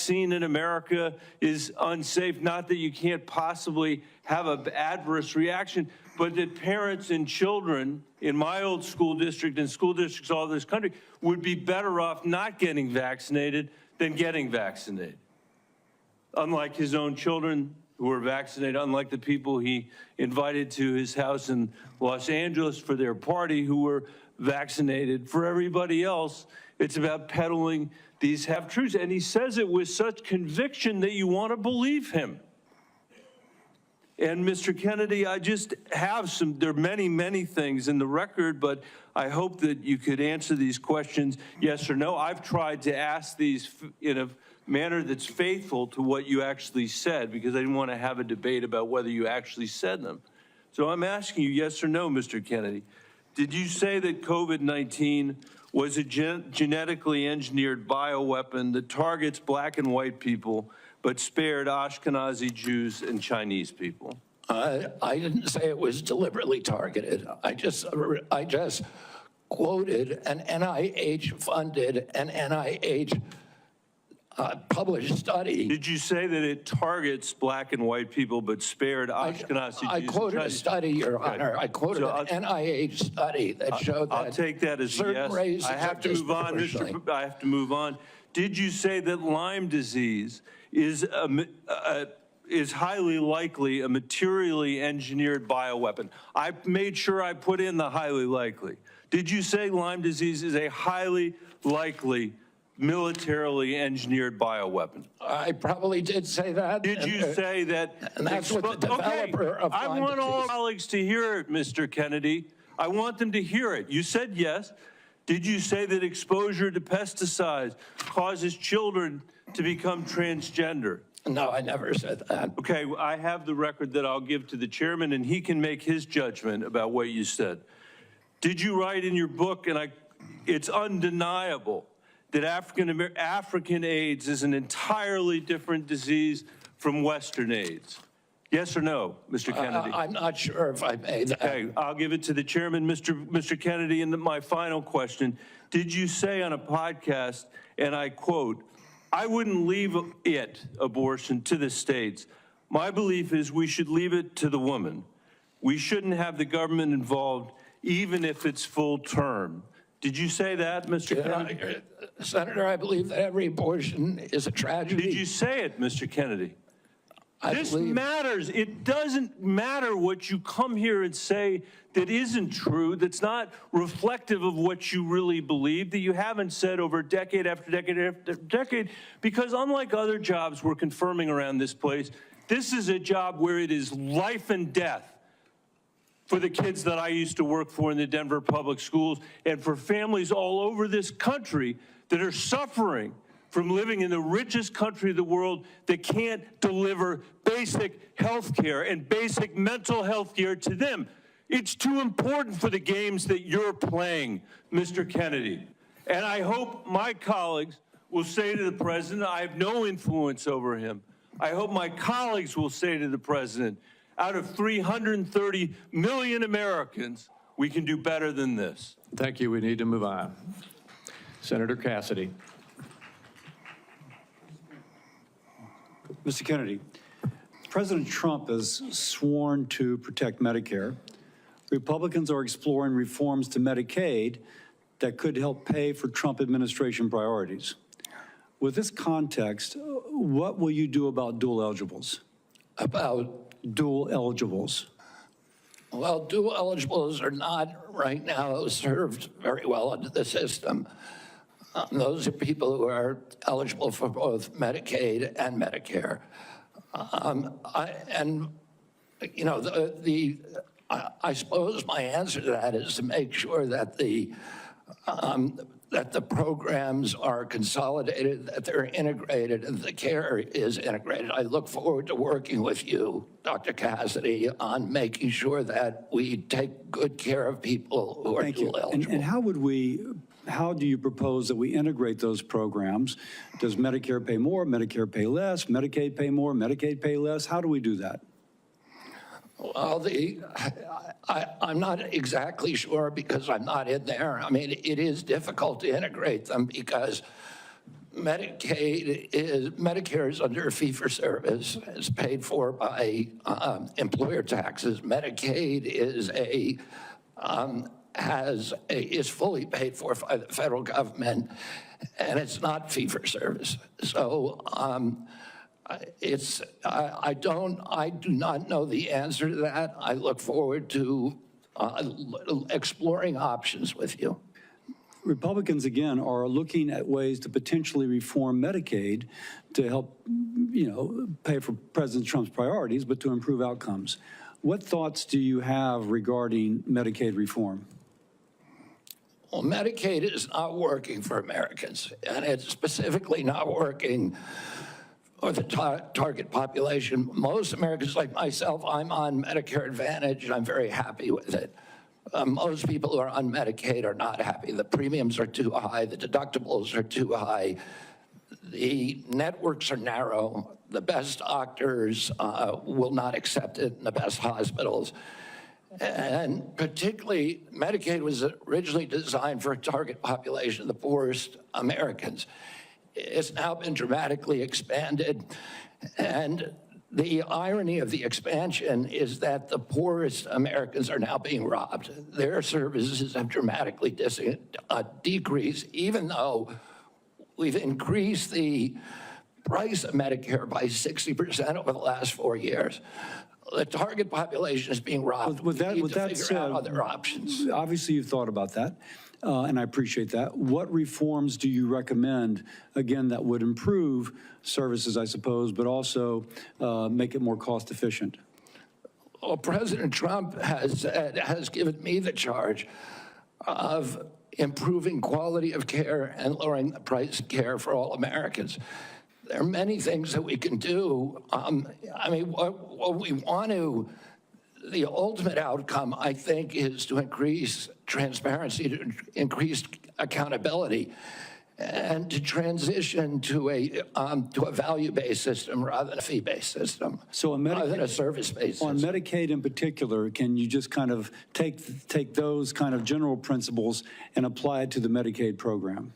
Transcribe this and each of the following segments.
vaccine in America is unsafe. Not that you can't possibly have an adverse reaction, but that parents and children in my old school district and school districts all over this country would be better off not getting vaccinated than getting vaccinated. Unlike his own children who were vaccinated, unlike the people he invited to his house in Los Angeles for their party who were vaccinated. For everybody else, it's about peddling these half-truths. And he says it with such conviction that you want to believe him. And Mr. Kennedy, I just have there are many, many things in the record, but I hope that you could answer these questions yes or no. I've tried to ask these in a manner that's faithful to what you actually said, because I didn't want to have a debate about whether you actually said them. So I'm asking you yes or no, Mr. Kennedy. Did you say that COVID-19 was a genetically engineered bioweapon that targets black and white people, but spared Ashkenazi Jews and Chinese people? I didn't say it was deliberately targeted. I just quoted an NIH-funded and NIH published study. Did you say that it targets black and white people but spared Ashkenazi Jews? I quoted a study, Your Honor. I quoted an NIH study that showed that I'll take that as certain yes. races I have to move on, I have to move on. Did you say that Lyme disease is highly likely a materially engineered bioweapon? I made sure I put in the highly likely. Did you say Lyme disease is a highly likely militarily engineered bioweapon? I probably did say that. Did you say that? And that's what the developer of Lyme I want disease. all colleagues to hear it, Mr. Kennedy. I want them to hear it. You said yes. Did you say that exposure to pesticides causes children to become transgender? No, I never said that. Okay, I have the record that I'll give to the chairman, and he can make his judgment about what you said. Did you write in your book, and it's undeniable, that African AIDS is an entirely different disease from Western AIDS? Yes or no, Mr. Kennedy? I'm not sure if I made that. Okay, I'll give it to the chairman, Mr. Kennedy. And my final question, did you say on a podcast, and I quote, "I wouldn't leave abortion, to the states. My belief is we should leave it to the woman. We shouldn't have the government involved, even if it's full term." Did you say that, Mr. Kennedy? Senator, I believe that every abortion is a tragedy. Did you say it, Mr. Kennedy? This believe matters. It doesn't matter what you come here and say that isn't true, that's not reflective of what you really believe, that you haven't said over decade after decade after decade, because unlike other jobs we're confirming around this place, this is a job where it is life and death for the kids that I used to work for in the Denver public schools, and for families all over this country that are suffering from living in the richest country of the world that can't deliver basic health care and basic mental health care to them. It's too important for the games that you're playing, Mr. Kennedy. And I hope my colleagues will say to the president, I have no influence over him. I hope my colleagues will say to the president, out of 330 million Americans, we can do better than this. Thank you. We need to move on. Senator Cassidy. Mr. Kennedy, President Trump has sworn to protect Medicare. Republicans are exploring reforms to Medicaid that could help pay for Trump administration priorities. With this context, what will you do about dual eligibles? About dual eligibles? Well, dual eligibles are not right now served very well under the system. Those are people who are eligible for both Medicaid and Medicare. I suppose my answer to that is to make sure that the programs are consolidated, that they're integrated, and the care is integrated. I look forward to working with you, Dr. Cassidy, on making sure that we take good care of people who are dual eligible. And how do you propose that we integrate those programs? Does Medicare pay more, Medicare pay less, Medicaid pay more, Medicaid pay less? How do we do that? Well, I'm not exactly sure because I'm not in there. I mean, it is difficult to integrate them because Medicare is under fee-for-service. It's paid for by employer taxes. Medicaid is fully paid for by the federal government, and it's not fee-for-service. So I do not know the answer to that. I look forward to exploring options with you. Republicans, again, are looking at ways to potentially reform Medicaid to help, pay for President Trump's priorities, but to improve outcomes. What thoughts do you have regarding Medicaid reform? Well, Medicaid is not working for Americans, and it's specifically not working for the target population. Most Americans, like myself, I'm on Medicare Advantage, and I'm very happy with it. Most people who are on Medicaid are not happy. The premiums are too high. The deductibles are too high. The networks are narrow. The best doctors will not accept it in the best hospitals. And particularly, Medicaid was originally designed for a target population, the poorest Americans. It's now been dramatically expanded. And the irony of the expansion is that the poorest Americans are now being robbed. Their services have dramatically decreased, even though we've increased the price of Medicare by 60% over the last 4 years. The target population is being robbed. With that figure said, out other options. Obviously, you've thought about that, and I appreciate that. What reforms do you recommend, again, that would improve services, I suppose, but also make it more cost efficient? Well, President Trump has given me the charge of improving quality of care and lowering the price of care for all Americans. There are many things that we can do. What we want to, the ultimate outcome, I think, is to increase transparency, to increase accountability, and to transition to a value-based system rather than a fee-based system, So rather than a service-based on system. Medicaid in particular, can you just kind of take those kind of general principles and apply it to the Medicaid program?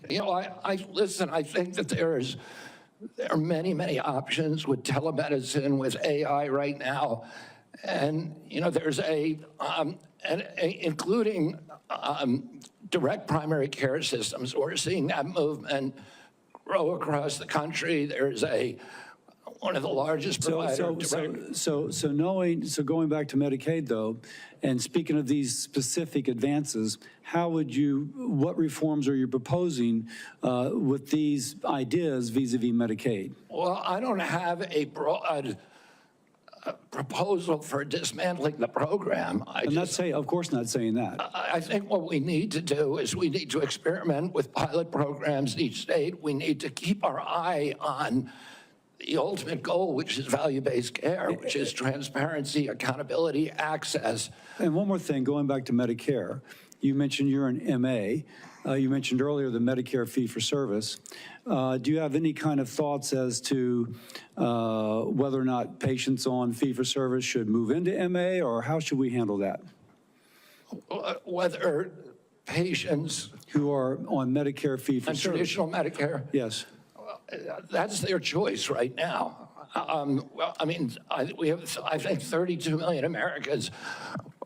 Listen, I think that there are many, many options with telemedicine, with AI right now. And, there's including direct primary care systems. We're seeing that movement grow across the country. There's one of the largest providers. So going back to Medicaid though, and speaking of these specific advances, what reforms are you proposing with these ideas vis-a-vis Medicaid? Well, I don't have a broad proposal for dismantling the program. Of course not saying that. I think what we need to do is we need to experiment with pilot programs in each state. We need to keep our eye on the ultimate goal, which is value-based care, which is transparency, accountability, access. And one more thing, going back to Medicare, you mentioned you're an MA. You mentioned earlier the Medicare fee-for-service. Do you have any kind of thoughts as to whether or not patients on fee-for-service should move into MA, or how should we handle that? Whether patients who are on Medicare on fee-for-service. traditional Medicare, Yes. that's their choice right now. We have, I think, 32 million Americans,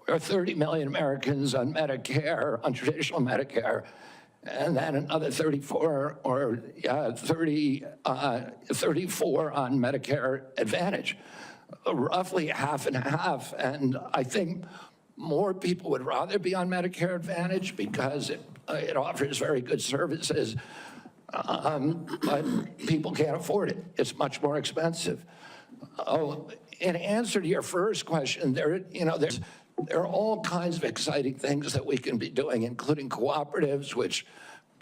or 30 million Americans on Medicare, on traditional Medicare, and then another 34 on Medicare Advantage, roughly half and half. And I think more people would rather be on Medicare Advantage because it offers very good services. But people can't afford it. It's much more expensive. In answer to your first question, there are all kinds of exciting things that we can be doing, including cooperatives, which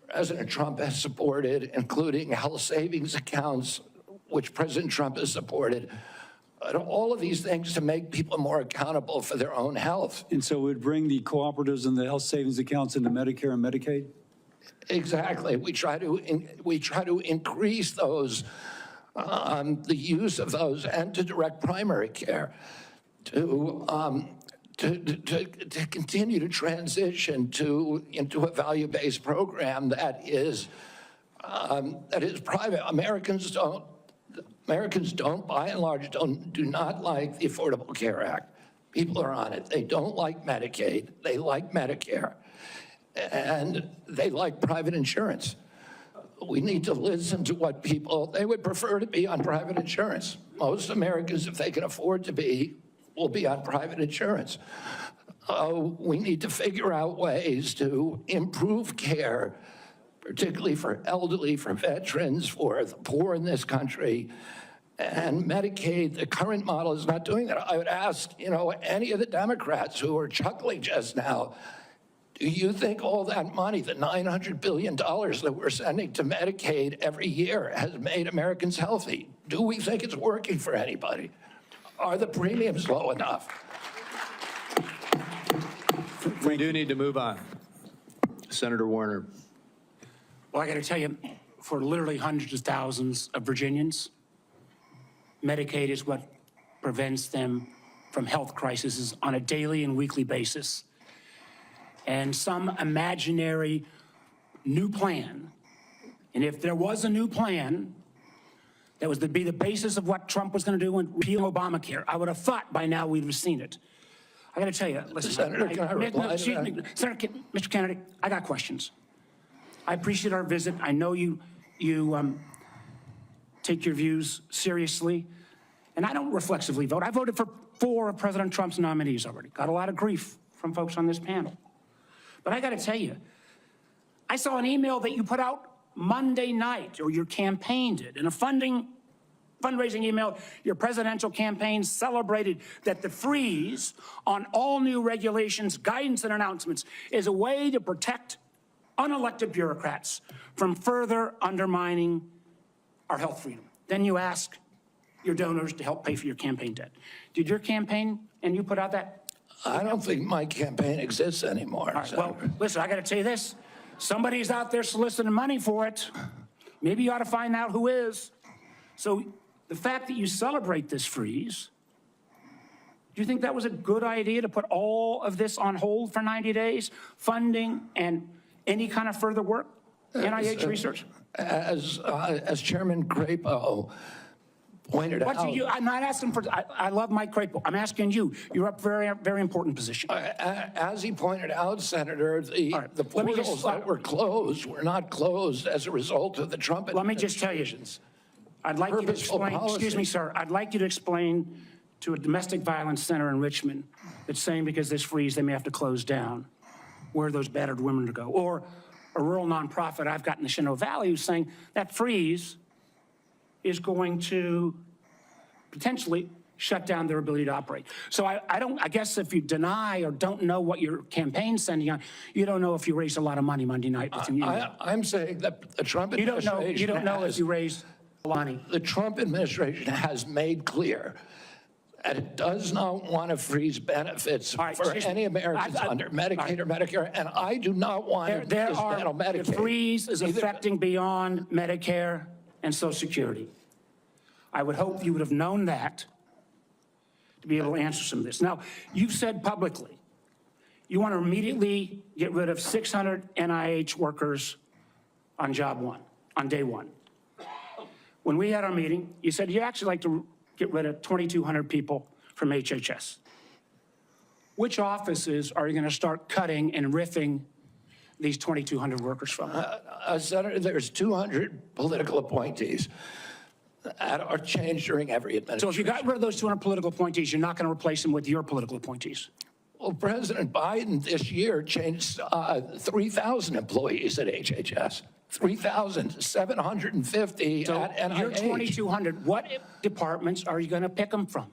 President Trump has supported, including health savings accounts, which President Trump has supported. All of these things to make people more accountable for their own health. And so we'd bring the cooperatives and the health savings accounts into Medicare and Medicaid? Exactly. We try to increase those, the use of those, and to direct primary care, to continue to transition into a value-based program that is that is private. Americans don't, by and large, do not like the Affordable Care Act. People are on it. They don't like Medicaid. They like Medicare. And they like private insurance. We need to listen to what people, they would prefer to be on private insurance. Most Americans, if they can afford to be, will be on private insurance. We need to figure out ways to improve care, particularly for elderly, for veterans, for the poor in this country. And Medicaid, the current model is not doing that. I would ask, any of the Democrats who are chuckling just now, do you think all that money, the $900 billion that we're sending to Medicaid every year, has made Americans healthy? Do we think it's working for anybody? Are the premiums low enough? We do need to move on. Senator Warner. Well, I got to tell you, for literally hundreds of thousands of Virginians, Medicaid is what prevents them from health crises on a daily and weekly basis. And some imaginary new plan, and if there was a new plan that was to be the basis of what Trump was going to do and repeal Obamacare, I would have thought by now we'd have seen it. I got to tell you, listen, Senator, can I reply to that? Senator, Mr. Kennedy, I got questions. I appreciate our visit. I know you take your views seriously, and I don't reflexively vote. I voted for 4 of President Trump's nominees already. Got a lot of grief from folks on this panel. But I got to tell you, I saw an email that you put out Monday night, or your campaign did, in a fundraising email. Your presidential campaign celebrated that the freeze on all new regulations, guidance, and announcements is a way to protect unelected bureaucrats from further undermining our health freedom. Then you ask your donors to help pay for your campaign debt. Did your campaign and you put out that? I don't think my campaign exists anymore. All right, well, listen, I got to tell you this. Somebody's out there soliciting money for it. Maybe you ought to find out who is. So the fact that you celebrate this freeze, do you think that was a good idea to put all of this on hold for 90 days? Funding and any kind of further work? NIH research? As Chairman Crapo pointed out. I'm not asking for, I love Mike Crapo. I'm asking you. You're up for a very important position. As he pointed out, Senator, the portals that were closed were not closed as a result of the Trump administration. Let me just tell you, I'd like you to explain, excuse me, sir, I'd like you to explain to a domestic violence center in Richmond that's saying because this freeze, they may have to close down, where those battered women to go. Or a rural nonprofit I've got in the Shenandoah Valley who's saying that freeze is going to potentially shut down their ability to operate. So I guess if you deny or don't know what your campaign's sending on, you don't know if you raised a lot of money Monday night. I'm saying that the Trump administration you don't know if you raised money. The Trump administration has made clear that it does not want to freeze benefits for any Americans under Medicaid or Medicare, and I do not want to dismantle Medicaid. The freeze is affecting beyond Medicare and Social Security. I would hope you would have known that to be able to answer some of this. Now, you've said publicly you want to immediately get rid of 600 NIH workers on day one. When we had our meeting, you said you'd actually like to get rid of 2,200 people from HHS. Which offices are you going to start cutting and riffing these 2,200 workers from? Senator, there's 200 political appointees that are changed during every administration. So if you got rid of those 200 political appointees, you're not going to replace them with your political appointees? Well, President Biden this year changed 3,000 employees at HHS. 3,750 at NIH. Your 2,200, what departments are you going to pick them from?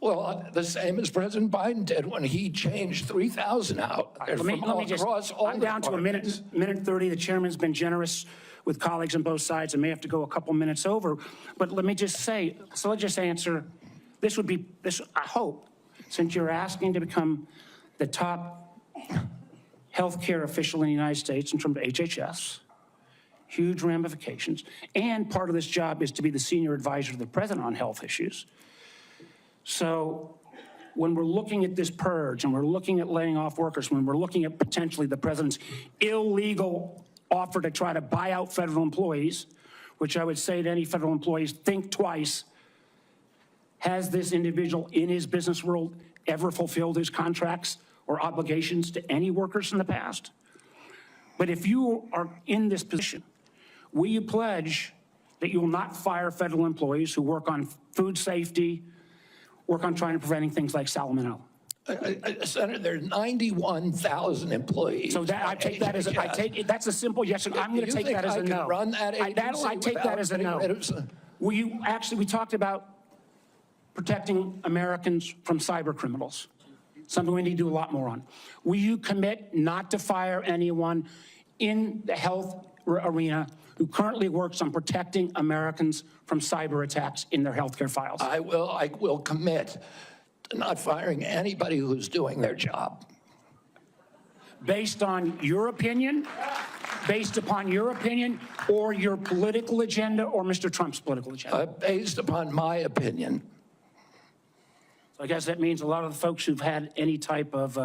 Well, the same as President Biden did when he changed 3,000 out. Let me just, I'm down to a minute 30. The chairman's been generous with colleagues on both sides. I may have to go a couple minutes over, but let me just say, so let's just answer, this would be, I hope, since you're asking to become the top healthcare official in the United States in terms of HHS, huge ramifications, and part of this job is to be the senior advisor to the president on health issues. So when we're looking at this purge and we're looking at laying off workers, when we're looking at potentially the president's illegal offer to try to buy out federal employees, which I would say to any federal employees, think twice. Has this individual in his business world ever fulfilled his contracts or obligations to any workers in the past? But if you are in this position, will you pledge that you will not fire federal employees who work on food safety, work on trying to preventing things like salmonella? Senator, there are 91,000 employees. So that, I take that as, that's a simple yes, and I'm going to take that as a no. Run that agency I take that as a no. Will you, actually, we talked about protecting Americans from cyber criminals, something we need to do a lot more on. Will you commit not to fire anyone in the health arena who currently works on protecting Americans from cyber attacks in their healthcare files? I will commit to not firing anybody who's doing their job. Based on your opinion, based upon your opinion, or your political agenda, or Mr. Trump's political agenda? Based upon my opinion. So I guess that means a lot of the folks who've had any type of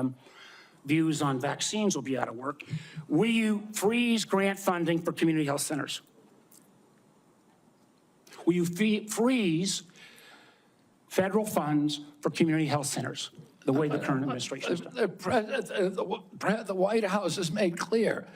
views on vaccines will be out of work. Will you freeze grant funding for community health centers? Will you freeze federal funds for community health centers, the way the current administration has done? The White House has made clear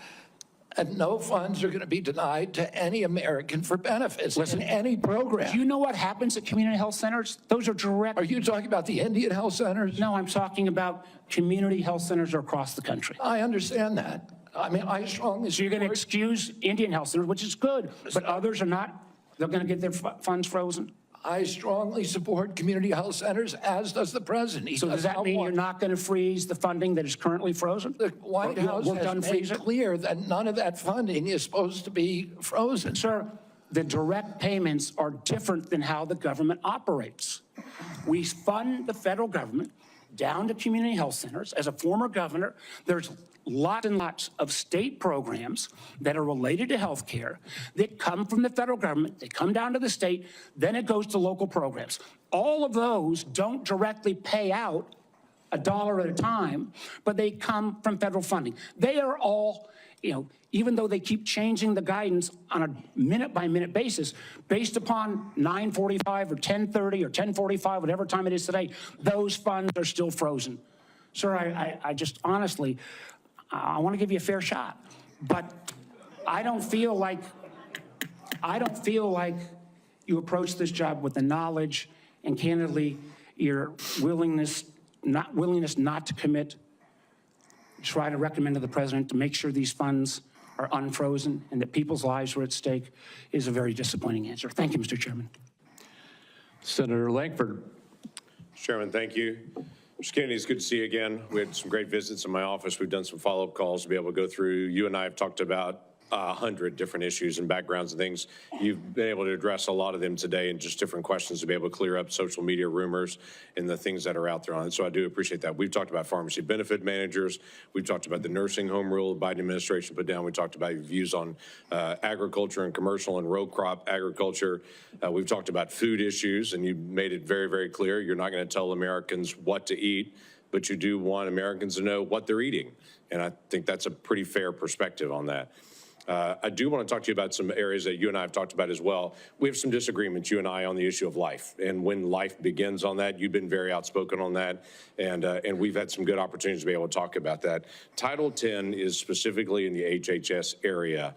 that no funds are going to be denied to any American for benefits in any program. Do you know what happens at community health centers? Those are direct. Are you talking about the Indian health centers? No, I'm talking about community health centers across the country. I understand that. I mean, I strongly So you're going to excuse Indian health centers, which is good, but others are not. They're going to get their funds frozen. I strongly support community health centers, as does the president. So does that mean you're not going to freeze the funding that is currently frozen? The White House has made clear that none of that funding is supposed to be frozen. Sir, the direct payments are different than how the government operates. We fund the federal government down to community health centers. As a former governor, there's lots and lots of state programs that are related to health care that come from the federal government, they come down to the state, then it goes to local programs. All of those don't directly pay out $1 at a time, but they come from federal funding. They are all, even though they keep changing the guidance on a minute-by-minute basis, based upon 9:45 or 10:30 or 10:45, whatever time it is today, those funds are still frozen. Sir, I just honestly, I want to give you a fair shot, but I don't feel like you approach this job with the knowledge and candidly your willingness not to commit. Try to recommend to the president to make sure these funds are unfrozen and that people's lives are at stake is a very disappointing answer. Thank you, Mr. Chairman. Senator Lankford. Mr. Chairman, thank you. Mr. Kennedy, it's good to see you again. We had some great visits in my office. We've done some follow-up calls to be able to go through. You and I have talked about 100 different issues and backgrounds and things. You've been able to address a lot of them today and just different questions to be able to clear up social media rumors and the things that are out there on it. So I do appreciate that. We've talked about pharmacy benefit managers. We've talked about the nursing home rule the Biden administration put down. We talked about your views on agriculture and commercial and row crop agriculture. We've talked about food issues, and you made it very, very clear. You're not going to tell Americans what to eat, but you do want Americans to know what they're eating. And I think that's a pretty fair perspective on that. I do want to talk to you about some areas that you and I have talked about as well. We have some disagreements, you and I, on the issue of life and when life begins on that. You've been very outspoken on that, and we've had some good opportunities to be able to talk about that. Title 10 is specifically in the HHS area.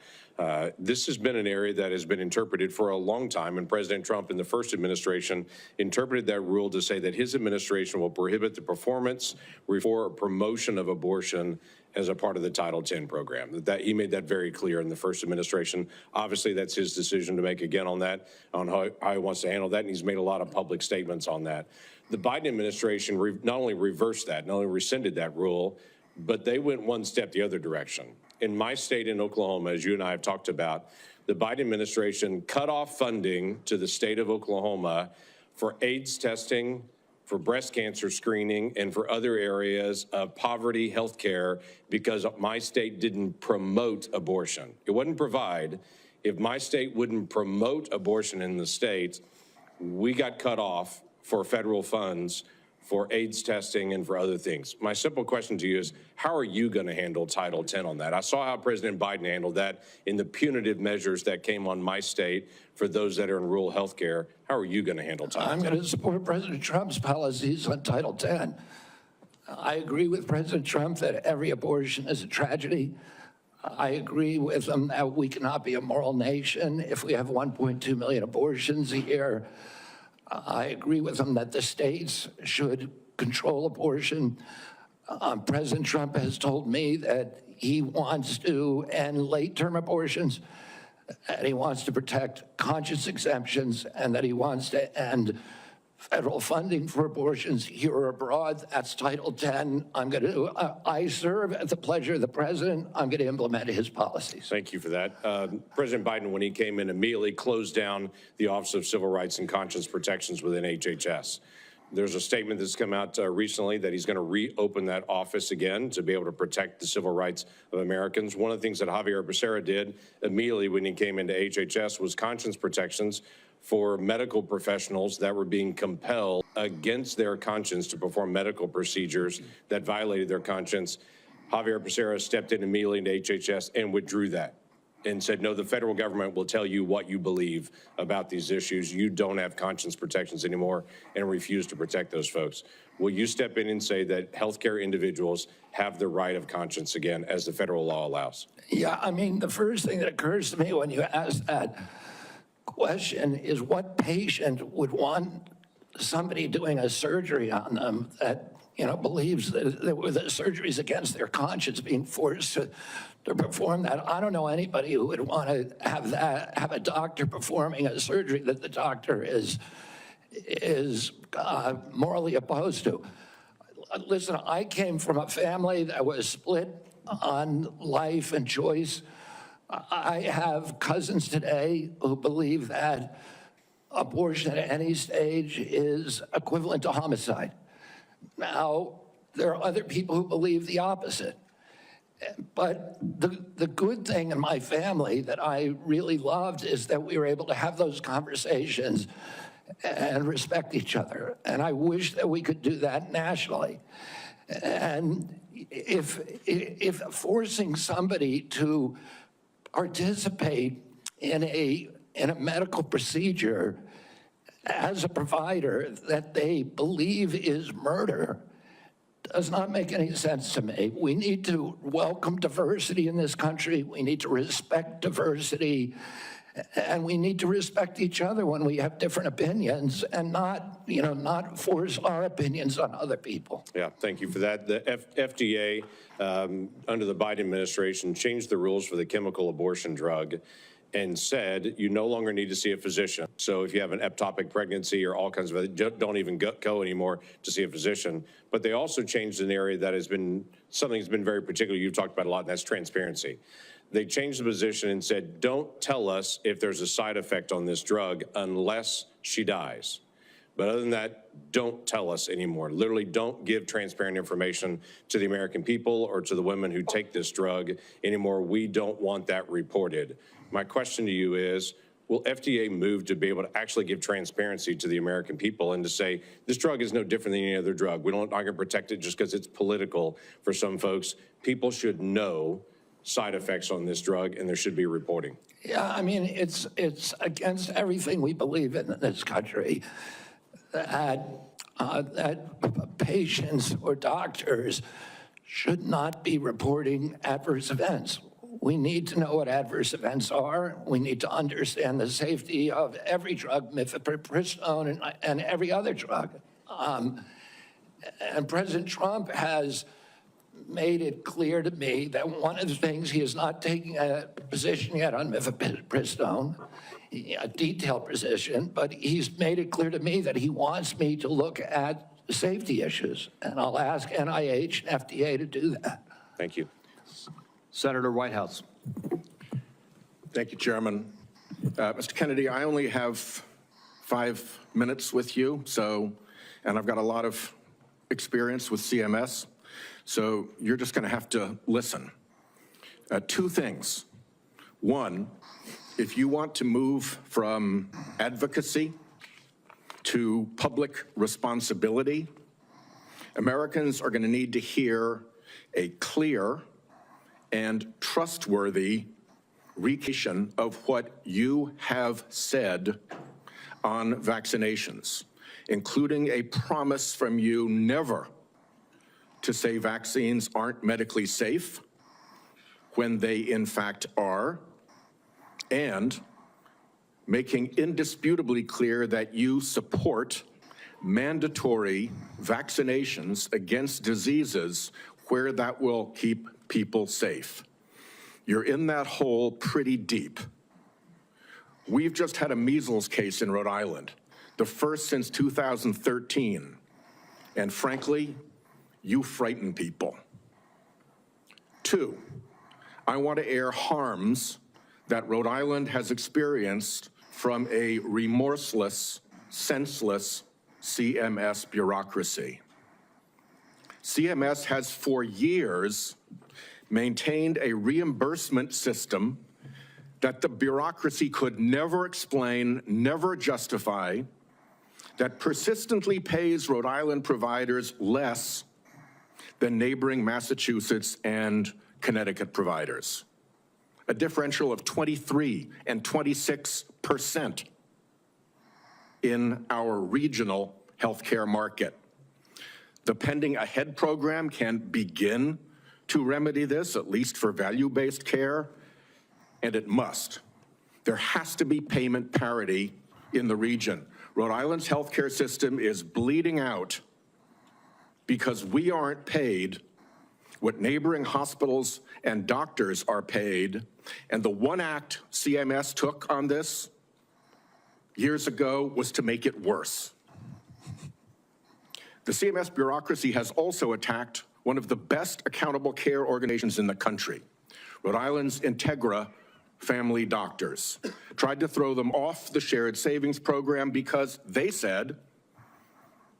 This has been an area that has been interpreted for a long time, and President Trump in the first administration interpreted that rule to say that his administration will prohibit the performance, or promotion of abortion as a part of the Title 10 program. That he made that very clear in the first administration. Obviously, that's his decision to make again on that, on how he wants to handle that, and he's made a lot of public statements on that. The Biden administration not only reversed that, not only rescinded that rule, but they went one step the other direction. In my state in Oklahoma, as you and I have talked about, the Biden administration cut off funding to the state of Oklahoma for AIDS testing, for breast cancer screening, and for other areas of poverty health care because my state didn't promote abortion. It wouldn't provide. If my state wouldn't promote abortion in the state, we got cut off for federal funds for AIDS testing and for other things. My simple question to you is, how are you going to handle Title X on that? I saw how President Biden handled that in the punitive measures that came on my state for those that are in rural health care. How are you going to handle Title I'm X? going to support President Trump's policies on Title X. I agree with President Trump that every abortion is a tragedy. I agree with him that we cannot be a moral nation if we have 1.2 million abortions a year. I agree with him that the states should control abortion. President Trump has told me that he wants to end late-term abortions, and he wants to protect conscience exemptions, and that he wants to end federal funding for abortions here or abroad. That's Title X. I serve at the pleasure of the president. I'm going to implement his policies. Thank you for that. President Biden, when he came in, immediately closed down the Office of Civil Rights and Conscience Protections within HHS. There's a statement that's come out recently that he's going to reopen that office again to be able to protect the civil rights of Americans. One of the things that Javier Becerra did immediately when he came into HHS was conscience protections for medical professionals that were being compelled against their conscience to perform medical procedures that violated their conscience. Javier Becerra stepped in immediately into HHS and withdrew that and said, no, the federal government will tell you what you believe about these issues. You don't have conscience protections anymore, and refuse to protect those folks. Will you step in and say that healthcare individuals have the right of conscience again, as the federal law allows? Yeah, I mean, the first thing that occurs to me when you ask that question is, what patient would want somebody doing a surgery on them that, believes that the surgery is against their conscience being forced to perform that? I don't know anybody who would want to have a doctor performing a surgery that the doctor is morally opposed to. Listen, I came from a family that was split on life and choice. I have cousins today who believe that abortion at any stage is equivalent to homicide. Now, there are other people who believe the opposite. But the good thing in my family that I really loved is that we were able to have those conversations and respect each other. And I wish that we could do that nationally. And if forcing somebody to participate in a medical procedure as a provider that they believe is murder does not make any sense to me. We need to welcome diversity in this country. We need to respect diversity, and we need to respect each other when we have different opinions, and not force our opinions on other people. Yeah, thank you for that. The FDA, under the Biden administration, changed the rules for the chemical abortion drug and said you no longer need to see a physician. So if you have an ectopic pregnancy or all kinds of, don't even go anymore to see a physician. But they also changed an area that has been, something that's been very particular, you've talked about a lot, and that's transparency. They changed the position and said, don't tell us if there's a side effect on this drug unless she dies. But other than that, don't tell us anymore. Literally, don't give transparent information to the American people or to the women who take this drug anymore. We don't want that reported. My question to you is, will FDA move to be able to actually give transparency to the American people and to say, this drug is no different than any other drug. We're not going to protect it just because it's political for some folks. People should know side effects on this drug, and there should be reporting. Yeah, I mean, it's against everything we believe in this country that patients or doctors should not be reporting adverse events. We need to know what adverse events are. We need to understand the safety of every drug, mifepristone and every other drug. And President Trump has made it clear to me that one of the things, he is not taking a position yet on mifepristone, a detailed position, but he's made it clear to me that he wants me to look at safety issues. And I'll ask NIH and FDA to do that. Thank you. Senator Whitehouse. Thank you, Chairman. Mr. Kennedy, I only have 5 minutes with you, and I've got a lot of experience with CMS, so you're just going to have to listen. 2 things. One, if you want to move from advocacy to public responsibility, Americans are going to need to hear a clear and trustworthy recation of what you have said on vaccinations, including a promise from you never to say vaccines aren't medically safe when they in fact are, and making indisputably clear that you support mandatory vaccinations against diseases where that will keep people safe. You're in that hole pretty deep. We've just had a measles case in Rhode Island, the first since 2013. And frankly, you frighten people. 2, I want to air harms that Rhode Island has experienced from a remorseless, senseless CMS bureaucracy. CMS has for years maintained a reimbursement system that the bureaucracy could never explain, never justify, that persistently pays Rhode Island providers less than neighboring Massachusetts and Connecticut providers. A differential of 23 and 26% in our regional healthcare market. The Pending Ahead program can begin to remedy this, at least for value-based care, and it must. There has to be payment parity in the region. Rhode Island's healthcare system is bleeding out because we aren't paid what neighboring hospitals and doctors are paid. And the one act CMS took on this years ago was to make it worse. The CMS bureaucracy has also attacked one of the best accountable care organizations in the country, Rhode Island's Integra family doctors. Tried to throw them off the shared savings program because they said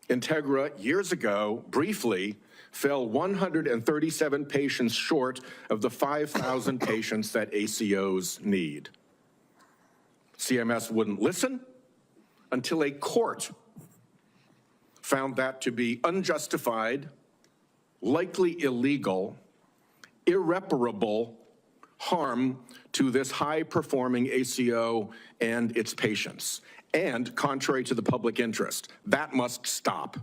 Integra years ago briefly fell 137 patients short of the 5,000 patients that ACOs need. CMS wouldn't listen until a court found that to be unjustified, likely illegal, irreparable harm to this high-performing ACO and its patients, and contrary to the public interest. That must stop.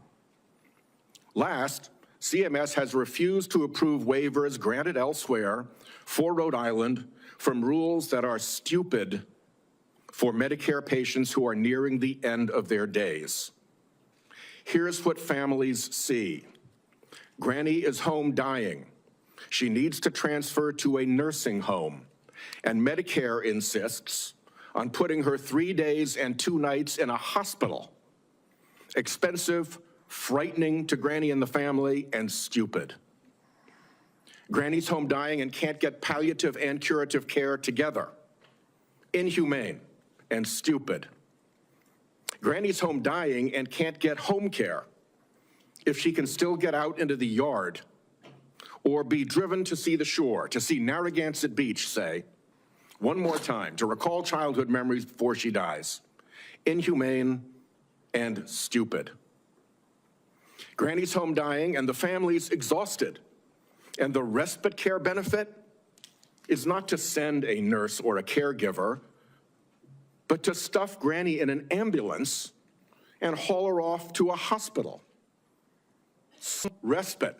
Last, CMS has refused to approve waivers granted elsewhere for Rhode Island from rules that are stupid for Medicare patients who are nearing the end of their days. Here's what families see. Granny is home dying. She needs to transfer to a nursing home, and Medicare insists on putting her 3 days and 2 nights in a hospital. Expensive, frightening to Granny and the family, and stupid. Granny's home dying and can't get palliative and curative care together. Inhumane and stupid. Granny's home dying and can't get home care if she can still get out into the yard or be driven to see the shore, to see Narragansett Beach, say, one more time, to recall childhood memories before she dies. Inhumane and stupid. Granny's home dying and the family's exhausted. And the respite care benefit is not to send a nurse or a caregiver, but to stuff Granny in an ambulance and haul her off to a hospital. Respite.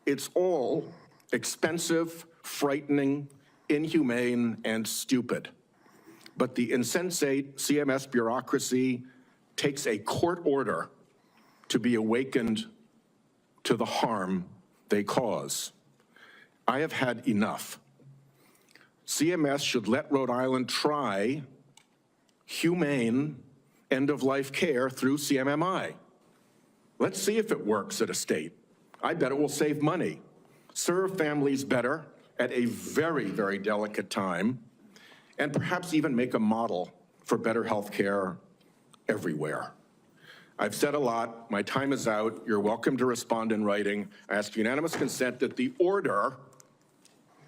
It's all expensive, frightening, inhumane, and stupid. But the insensate CMS bureaucracy takes a court order to be awakened to the harm they cause. I have had enough. CMS should let Rhode Island try humane end-of-life care through CMMI. Let's see if it works at a state. I bet it will save money, serve families better at a very, very delicate time, and perhaps even make a model for better health care everywhere. I've said a lot. My time is out. You're welcome to respond in writing. I ask unanimous consent that the order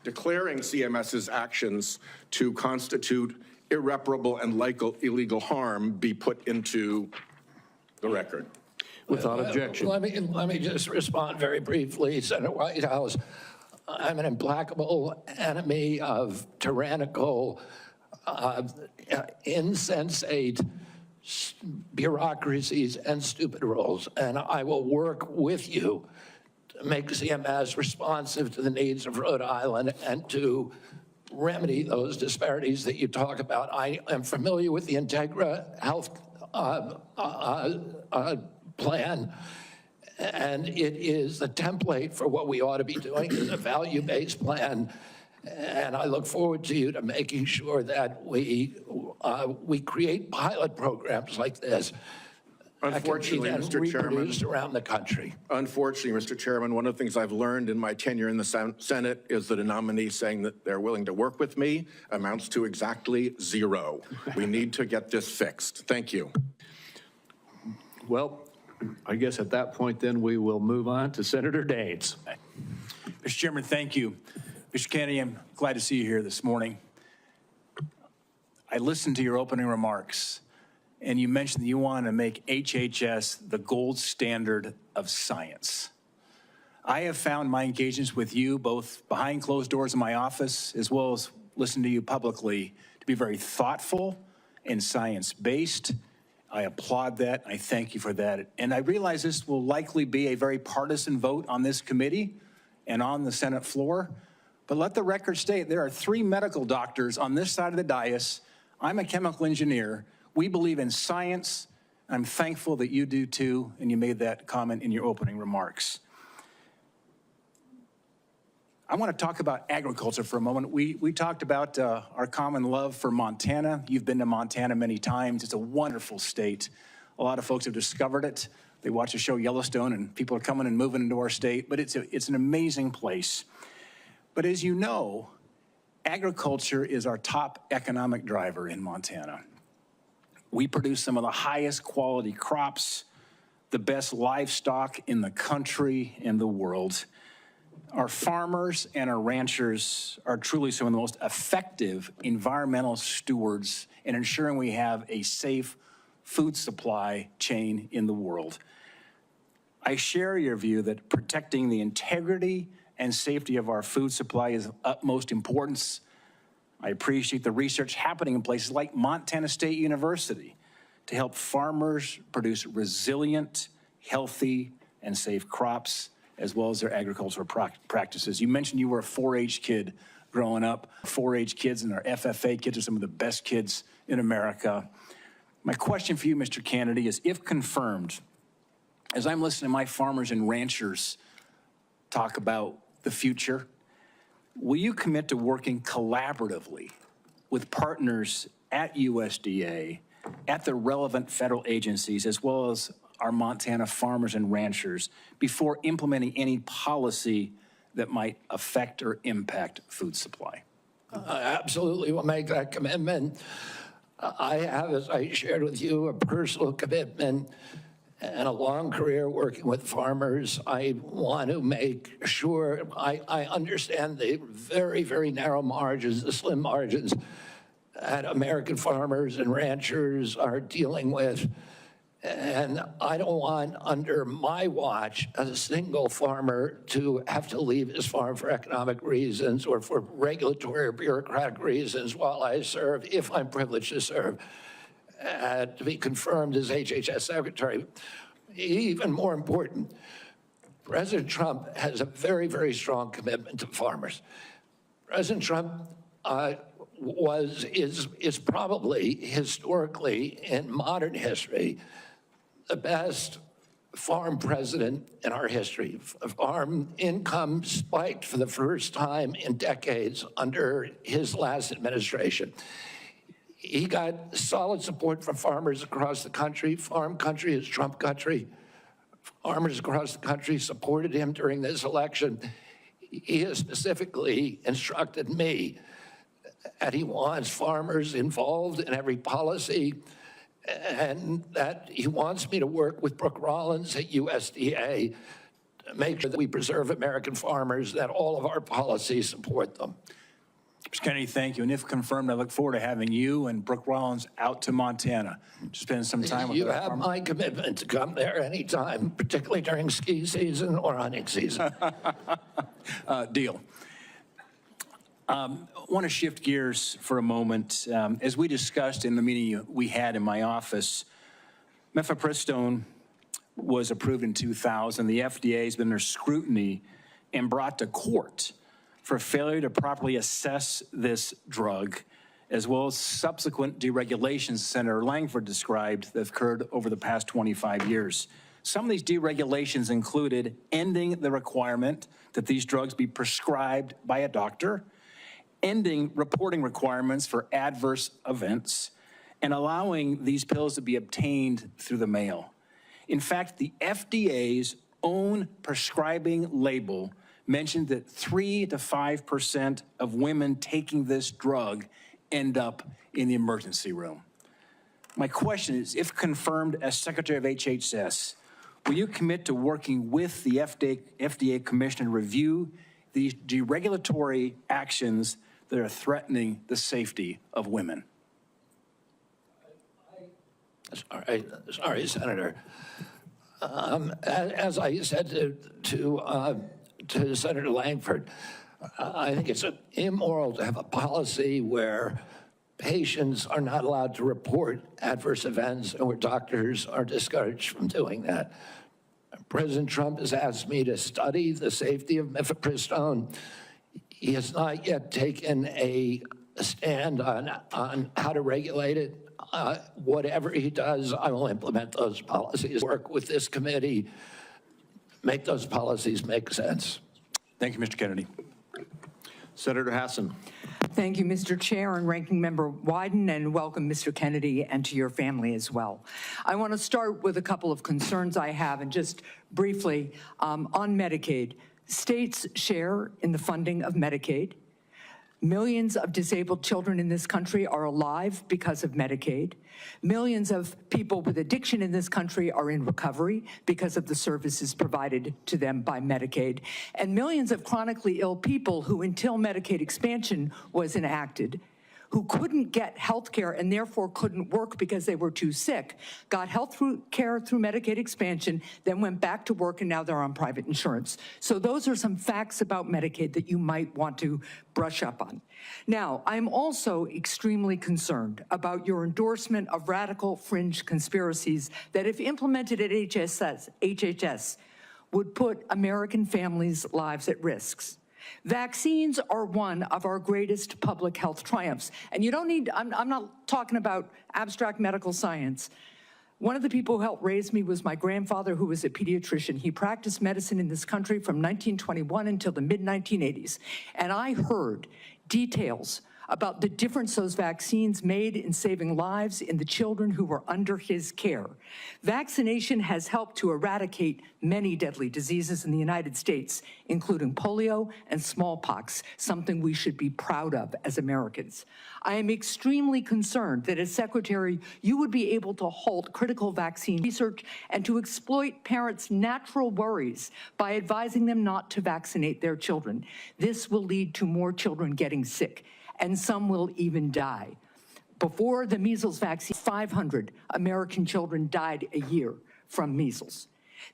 declaring CMS's actions to constitute irreparable and illegal harm be put into the record. Without objection. Let me just respond very briefly, Senator Whitehouse. I'm an implacable enemy of tyrannical, insensate bureaucracies and stupid rules, and I will work with you to make CMS responsive to the needs of Rhode Island and to remedy those disparities that you talk about. I am familiar with the Integra Health plan, and it is the template for what we ought to be doing is a value-based plan. And I look forward to you to making sure that we create pilot programs like this. Unfortunately, that can be Mr. Chairman. reproduced around the country. Unfortunately, Mr. Chairman, one of the things I've learned in my tenure in the Senate is that a nominee saying that they're willing to work with me amounts to exactly zero. We need to get this fixed. Thank you. Well, I guess at that point, then, we will move on to Senator Daines. Mr. Chairman, thank you. Mr. Kennedy, I'm glad to see you here this morning. I listened to your opening remarks, and you mentioned that you want to make HHS the gold standard of science. I have found my engagements with you, both behind closed doors in my office, as well as listening to you publicly, to be very thoughtful and science-based. I applaud that. I thank you for that. And I realize this will likely be a very partisan vote on this committee and on the Senate floor. But let the record state there are 3 medical doctors on this side of the dais. I'm a chemical engineer. We believe in science. I'm thankful that you do too, and you made that comment in your opening remarks. I want to talk about agriculture for a moment. We talked about our common love for Montana. You've been to Montana many times. It's a wonderful state. A lot of folks have discovered it. They watch the show Yellowstone, and people are coming and moving into our state, but it's an amazing place. But as you know, agriculture is our top economic driver in Montana. We produce some of the highest quality crops, the best livestock in the country and the world. Our farmers and our ranchers are truly some of the most effective environmental stewards in ensuring we have a safe food supply chain in the world. I share your view that protecting the integrity and safety of our food supply is of utmost importance. I appreciate the research happening in places like Montana State University to help farmers produce resilient, healthy, and safe crops, as well as their agricultural practices. You mentioned you were a 4-H kid growing up. 4-H kids and our FFA kids are some of the best kids in America. My question for you, Mr. Kennedy, is if confirmed, as I'm listening to my farmers and ranchers talk about the future, will you commit to working collaboratively with partners at USDA, at the relevant federal agencies, as well as our Montana farmers and ranchers before implementing any policy that might affect or impact food supply? Absolutely will make that commitment. I have, as I shared with you, a personal commitment and a long career working with farmers. I want to make sure I understand the very, very narrow margins, the slim margins that American farmers and ranchers are dealing with. And I don't want, under my watch, a single farmer to have to leave his farm for economic reasons or for regulatory or bureaucratic reasons while I serve, if I'm privileged to serve, to be confirmed as HHS Secretary. Even more important, President Trump has a very, very strong commitment to farmers. President Trump is probably historically in modern history the best farm president in our history. Farm income spiked for the first time in decades under his last administration. He got solid support from farmers across the country. Farm country is Trump country. Farmers across the country supported him during this election. He has specifically instructed me that he wants farmers involved in every policy, and that he wants me to work with Brooke Rollins at USDA to make sure that we preserve American farmers, that all of our policies support them. Mr. Kennedy, thank you. And if confirmed, I look forward to having you and Brooke Rollins out to Montana to spend some time with You our have farmers. my commitment to come there anytime, particularly during ski season or hunting season. Deal. I want to shift gears for a moment. As we discussed in the meeting we had in my office, mifepristone was approved in 2000. The FDA has been under scrutiny and brought to court for failure to properly assess this drug, as well as subsequent deregulations Senator Langford described that have occurred over the past 25 years. Some of these deregulations included ending the requirement that these drugs be prescribed by a doctor, ending reporting requirements for adverse events, and allowing these pills to be obtained through the mail. In fact, the FDA's own prescribing label mentioned that 3 to 5% of women taking this drug end up in the emergency room. My question is, if confirmed as Secretary of HHS, will you commit to working with the FDA Commissioner to review these deregulatory actions that are threatening the safety of women? Sorry, Senator. As I said to Senator Langford, I think it's immoral to have a policy where patients are not allowed to report adverse events and where doctors are discouraged from doing that. President Trump has asked me to study the safety of mifepristone. He has not yet taken a stand on how to regulate it. Whatever he does, I will implement those policies, work with this committee, make those policies make sense. Thank you, Mr. Kennedy. Senator Hassan. Thank you, Mr. Chair and Ranking Member Wyden, and welcome, Mr. Kennedy, and to your family as well. I want to start with a couple of concerns I have, and just briefly, on Medicaid. States share in the funding of Medicaid. Millions of disabled children in this country are alive because of Medicaid. Millions of people with addiction in this country are in recovery because of the services provided to them by Medicaid. And millions of chronically ill people who, until Medicaid expansion was enacted, who couldn't get health care and therefore couldn't work because they were too sick, got health care through Medicaid expansion, then went back to work, and now they're on private insurance. So those are some facts about Medicaid that you might want to brush up on. Now, I'm also extremely concerned about your endorsement of radical fringe conspiracies that, if implemented at HHS, would put American families' lives at risk. Vaccines are one of our greatest public health triumphs. And you don't need, I'm not talking about abstract medical science. One of the people who helped raise me was my grandfather, who was a pediatrician. He practiced medicine in this country from 1921 until the mid-1980s. And I heard details about the difference those vaccines made in saving lives in the children who were under his care. Vaccination has helped to eradicate many deadly diseases in the United States, including polio and smallpox, something we should be proud of as Americans. I am extremely concerned that as Secretary, you would be able to halt critical vaccine research and to exploit parents' natural worries by advising them not to vaccinate their children. This will lead to more children getting sick, and some will even die. Before the measles vaccine, 500 American children died a year from measles.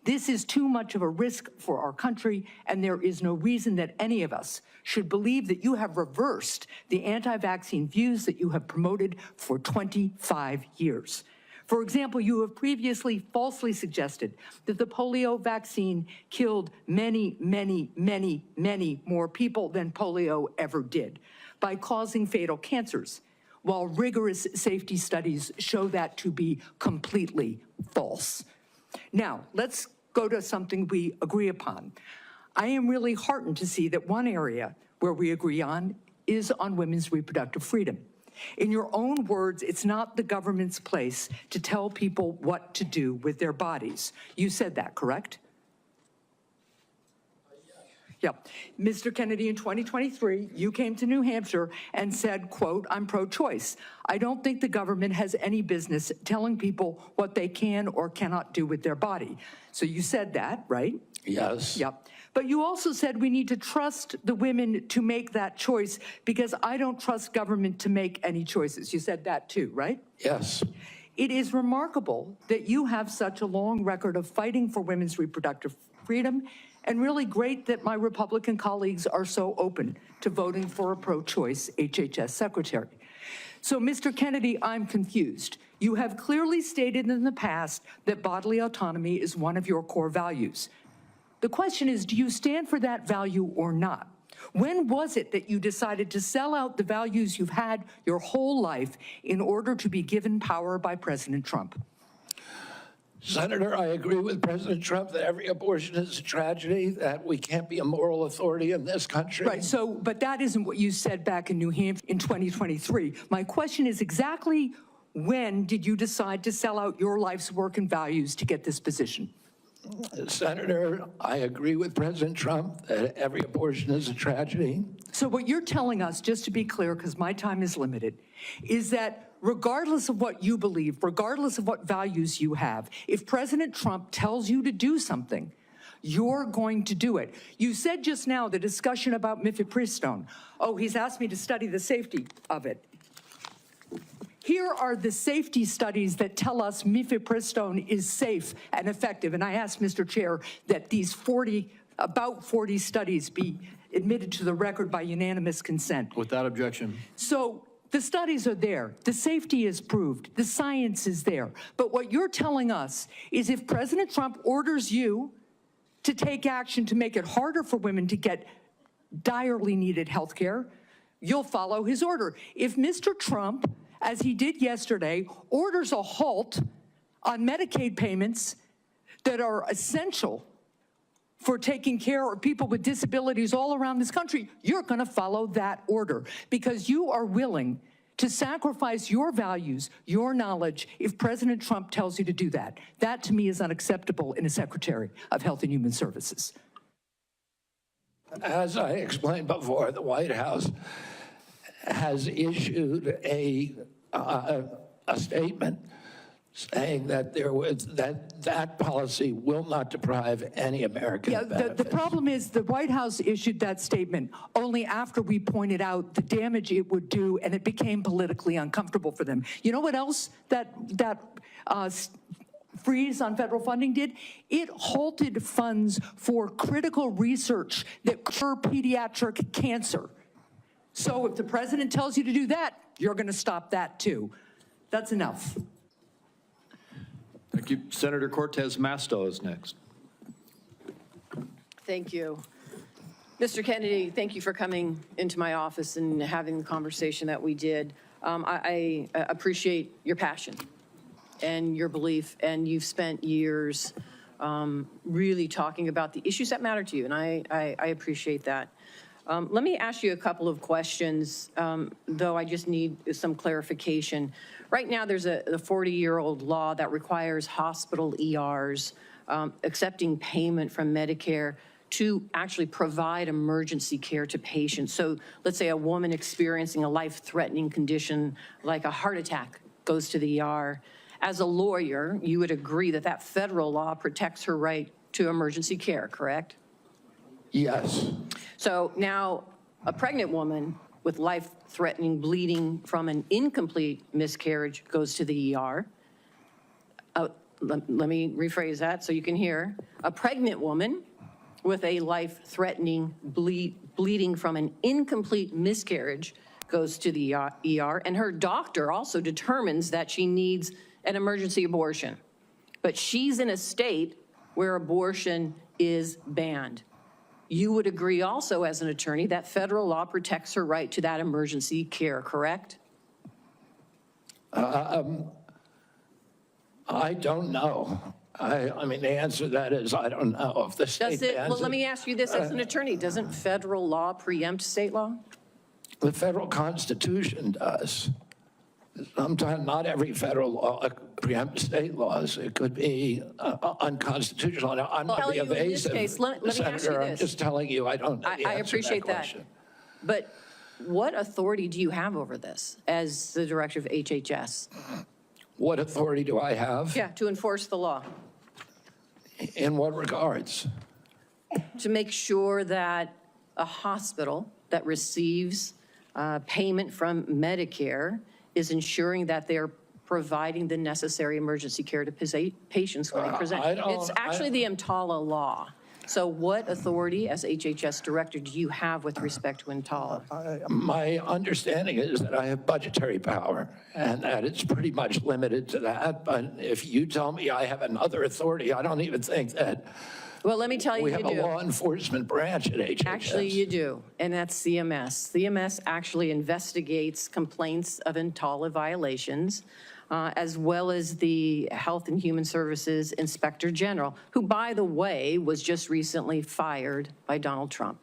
This is too much of a risk for our country, and there is no reason that any of us should believe that you have reversed the anti-vaccine views that you have promoted for 25 years. For example, you have previously falsely suggested that the polio vaccine killed many, many, many, many more people than polio ever did by causing fatal cancers, while rigorous safety studies show that to be completely false. Now, let's go to something we agree upon. I am really heartened to see that one area where we agree on is on women's reproductive freedom. In your own words, it's not the government's place to tell people what to do with their bodies. You said that, correct? Yep. Mr. Kennedy, in 2023, you came to New Hampshire and said, quote, "I'm pro-choice. I don't think the government has any business telling people what they can or cannot do with their body." So you said that, right? Yes. Yep. But you also said we need to trust the women to make that choice because I don't trust government to make any choices. You said that too, right? Yes. It is remarkable that you have such a long record of fighting for women's reproductive freedom, and really great that my Republican colleagues are so open to voting for a pro-choice HHS secretary. So, Mr. Kennedy, I'm confused. You have clearly stated in the past that bodily autonomy is one of your core values. The question is, do you stand for that value or not? When was it that you decided to sell out the values you've had your whole life in order to be given power by President Trump? Senator, I agree with President Trump that every abortion is a tragedy, that we can't be a moral authority in this country. Right, so, but that isn't what you said back in New Hampshire in 2023. My question is exactly when did you decide to sell out your life's work and values to get this position? Senator, I agree with President Trump that every abortion is a tragedy. So what you're telling us, just to be clear, because my time is limited, is that regardless of what you believe, regardless of what values you have, if President Trump tells you to do something, you're going to do it. You said just now the discussion about mifepristone. Oh, he's asked me to study the safety of it. Here are the safety studies that tell us mifepristone is safe and effective. And I asked Mr. Chair that these about 40 studies be admitted to the record by unanimous consent. Without objection. So the studies are there. The safety is proved. The science is there. But what you're telling us is if President Trump orders you to take action to make it harder for women to get direly needed health care, you'll follow his order. If Mr. Trump, as he did yesterday, orders a halt on Medicaid payments that are essential for taking care of people with disabilities all around this country, you're going to follow that order because you are willing to sacrifice your values, your knowledge, if President Trump tells you to do that. That, to me, is unacceptable in a Secretary of Health and Human Services. As I explained before, the White House has issued a statement saying that that policy will not deprive any American of benefits. The problem is the White House issued that statement only after we pointed out the damage it would do, and it became politically uncomfortable for them. You know what else that freeze on federal funding did? It halted funds for critical research that cure pediatric cancer. So if the president tells you to do that, you're going to stop that too. That's enough. Thank you. Senator Cortez Masto is next. Thank you. Mr. Kennedy, thank you for coming into my office and having the conversation that we did. I appreciate your passion and your belief, and you've spent years really talking about the issues that matter to you, and I appreciate that. Let me ask you a couple of questions, though I just need some clarification. Right now, there's a 40-year-old law that requires hospital ERs accepting payment from Medicare to actually provide emergency care to patients. So let's say a woman experiencing a life-threatening condition like a heart attack goes to the ER. As a lawyer, you would agree that that federal law protects her right to emergency care, correct? Yes. So now a pregnant woman with life-threatening bleeding from an incomplete miscarriage goes to the ER. Let me rephrase that so you can hear. A pregnant woman with a life-threatening bleeding from an incomplete miscarriage goes to the ER, and her doctor also determines that she needs an emergency abortion. But she's in a state where abortion is banned. You would agree also as an attorney that federal law protects her right to that emergency care, correct? I don't know. I mean, the answer to that is I don't know if the state bans Well, let me ask you this as an attorney. Doesn't federal law preempt state law? The federal Constitution does. Sometimes not every federal law preempts state laws. It could be unconstitutional. Now, I'm Well, not I'll being tell you in this evasive, case, let me ask you Senator. I'm this. just telling you I don't know the I answer appreciate to that. question. But what authority do you have over this as the director of HHS? What authority do I have? Yeah, to enforce the law, In what regards? to make sure that a hospital that receives payment from Medicare is ensuring that they're providing the necessary emergency care to patients when they present. It's actually the EMTALA law. So what authority as HHS director do you have with respect to EMTALA? My understanding is that I have budgetary power and that it's pretty much limited to that. But if you tell me I have another authority, I don't even think that Well, let me tell you, we you have a do. law enforcement branch at HHS. Actually, you do, and that's CMS. CMS actually investigates complaints of EMTALA violations, as well as the Health and Human Services Inspector General, who, by the way, was just recently fired by Donald Trump.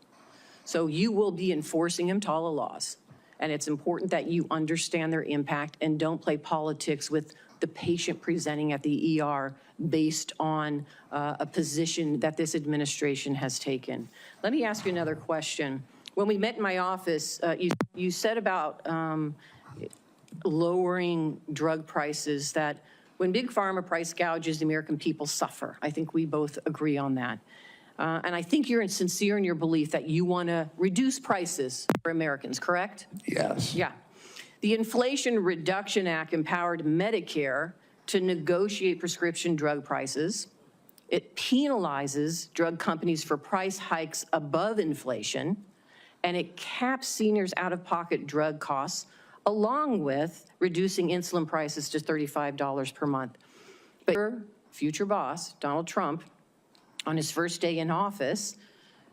So you will be enforcing EMTALA laws, and it's important that you understand their impact and don't play politics with the patient presenting at the ER based on a position that this administration has taken. Let me ask you another question. When we met in my office, you said about lowering drug prices, that when Big Pharma price gouges, the American people suffer. I think we both agree on that. And I think you're sincere in your belief that you want to reduce prices for Americans, correct? Yes. Yeah. The Inflation Reduction Act empowered Medicare to negotiate prescription drug prices. It penalizes drug companies for price hikes above inflation, and it caps seniors' out-of-pocket drug costs, along with reducing insulin prices to $35 per month. But your future boss, Donald Trump, on his first day in office,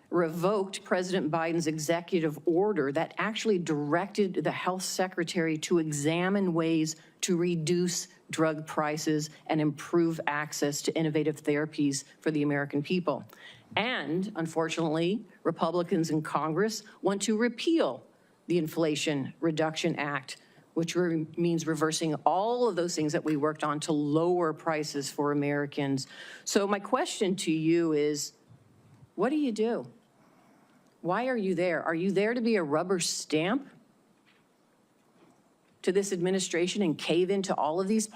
revoked President Biden's executive order that actually directed the health secretary to examine ways to reduce drug prices and improve access to innovative therapies for the American people. And unfortunately, Republicans in Congress want to repeal the Inflation Reduction Act, which means reversing all of those things that we worked on to lower prices for Americans. So my question to you is, what do you do? Why are you there? Are you there to be a rubber stamp to this administration and cave into all of these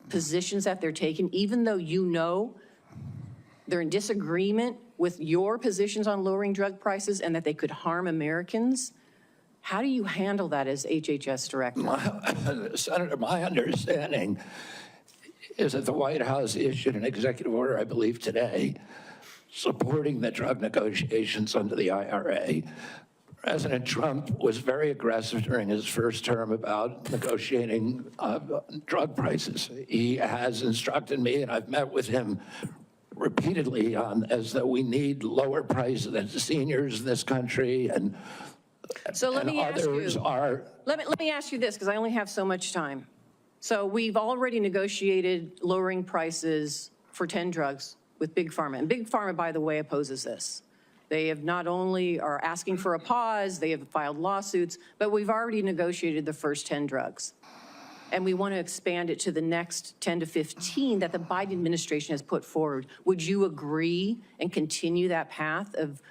positions that they're taking, even though you know they're in disagreement with your positions on lowering drug prices and that they could harm Americans? How do you handle that as HHS director? Senator, my understanding is that the White House issued an executive order, I believe today, supporting the drug negotiations under the IRA. President Trump was very aggressive during his first term about negotiating drug prices. He has instructed me, and I've met with him repeatedly on as that we need lower prices than seniors in this country, and So let me ask others you, are. let me ask you this, because I only have so much time. So we've already negotiated lowering prices for 10 drugs with Big Pharma. And Big Pharma, by the way, opposes this. They have not only are asking for a pause, they have filed lawsuits, but we've already negotiated the first 10 drugs. And we want to expand it to the next 10 to 15 that the Biden administration has put forward. Would you agree and continue that path of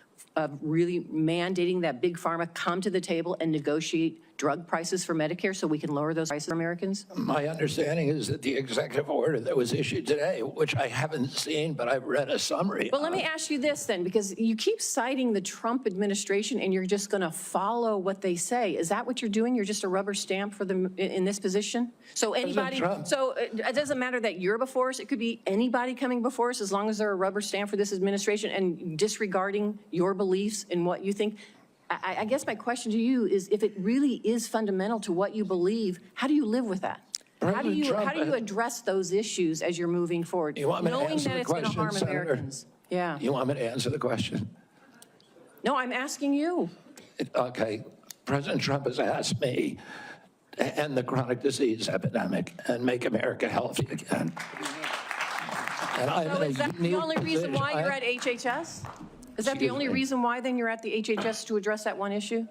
really mandating that Big Pharma come to the table and negotiate drug prices for Medicare so we can lower those prices for Americans? My understanding is that the executive order that was issued today, which I haven't seen, but I've read a summary. Well, let me ask you this then, because you keep citing the Trump administration and you're just going to follow what they say. Is that what you're doing? You're just a rubber stamp for them in this position? So anybody, Trump. so it doesn't matter that you're before us. It could be anybody coming before us as long as they're a rubber stamp for this administration and disregarding your beliefs and what you think. I guess my question to you is, if it really is fundamental to what you believe, how do you live with that? How do you address those issues as you're moving forward, You want me to knowing answer that the it's going to question, harm Senator? Americans? Yeah. You want me to answer the question? No, I'm asking you. Okay. President Trump has asked me to end the chronic disease epidemic and make America healthy again. And I'm So in a is that the unique only reason why position. you're at HHS? Is that the Excuse only me? reason why then you're at the HHS to address that one issue?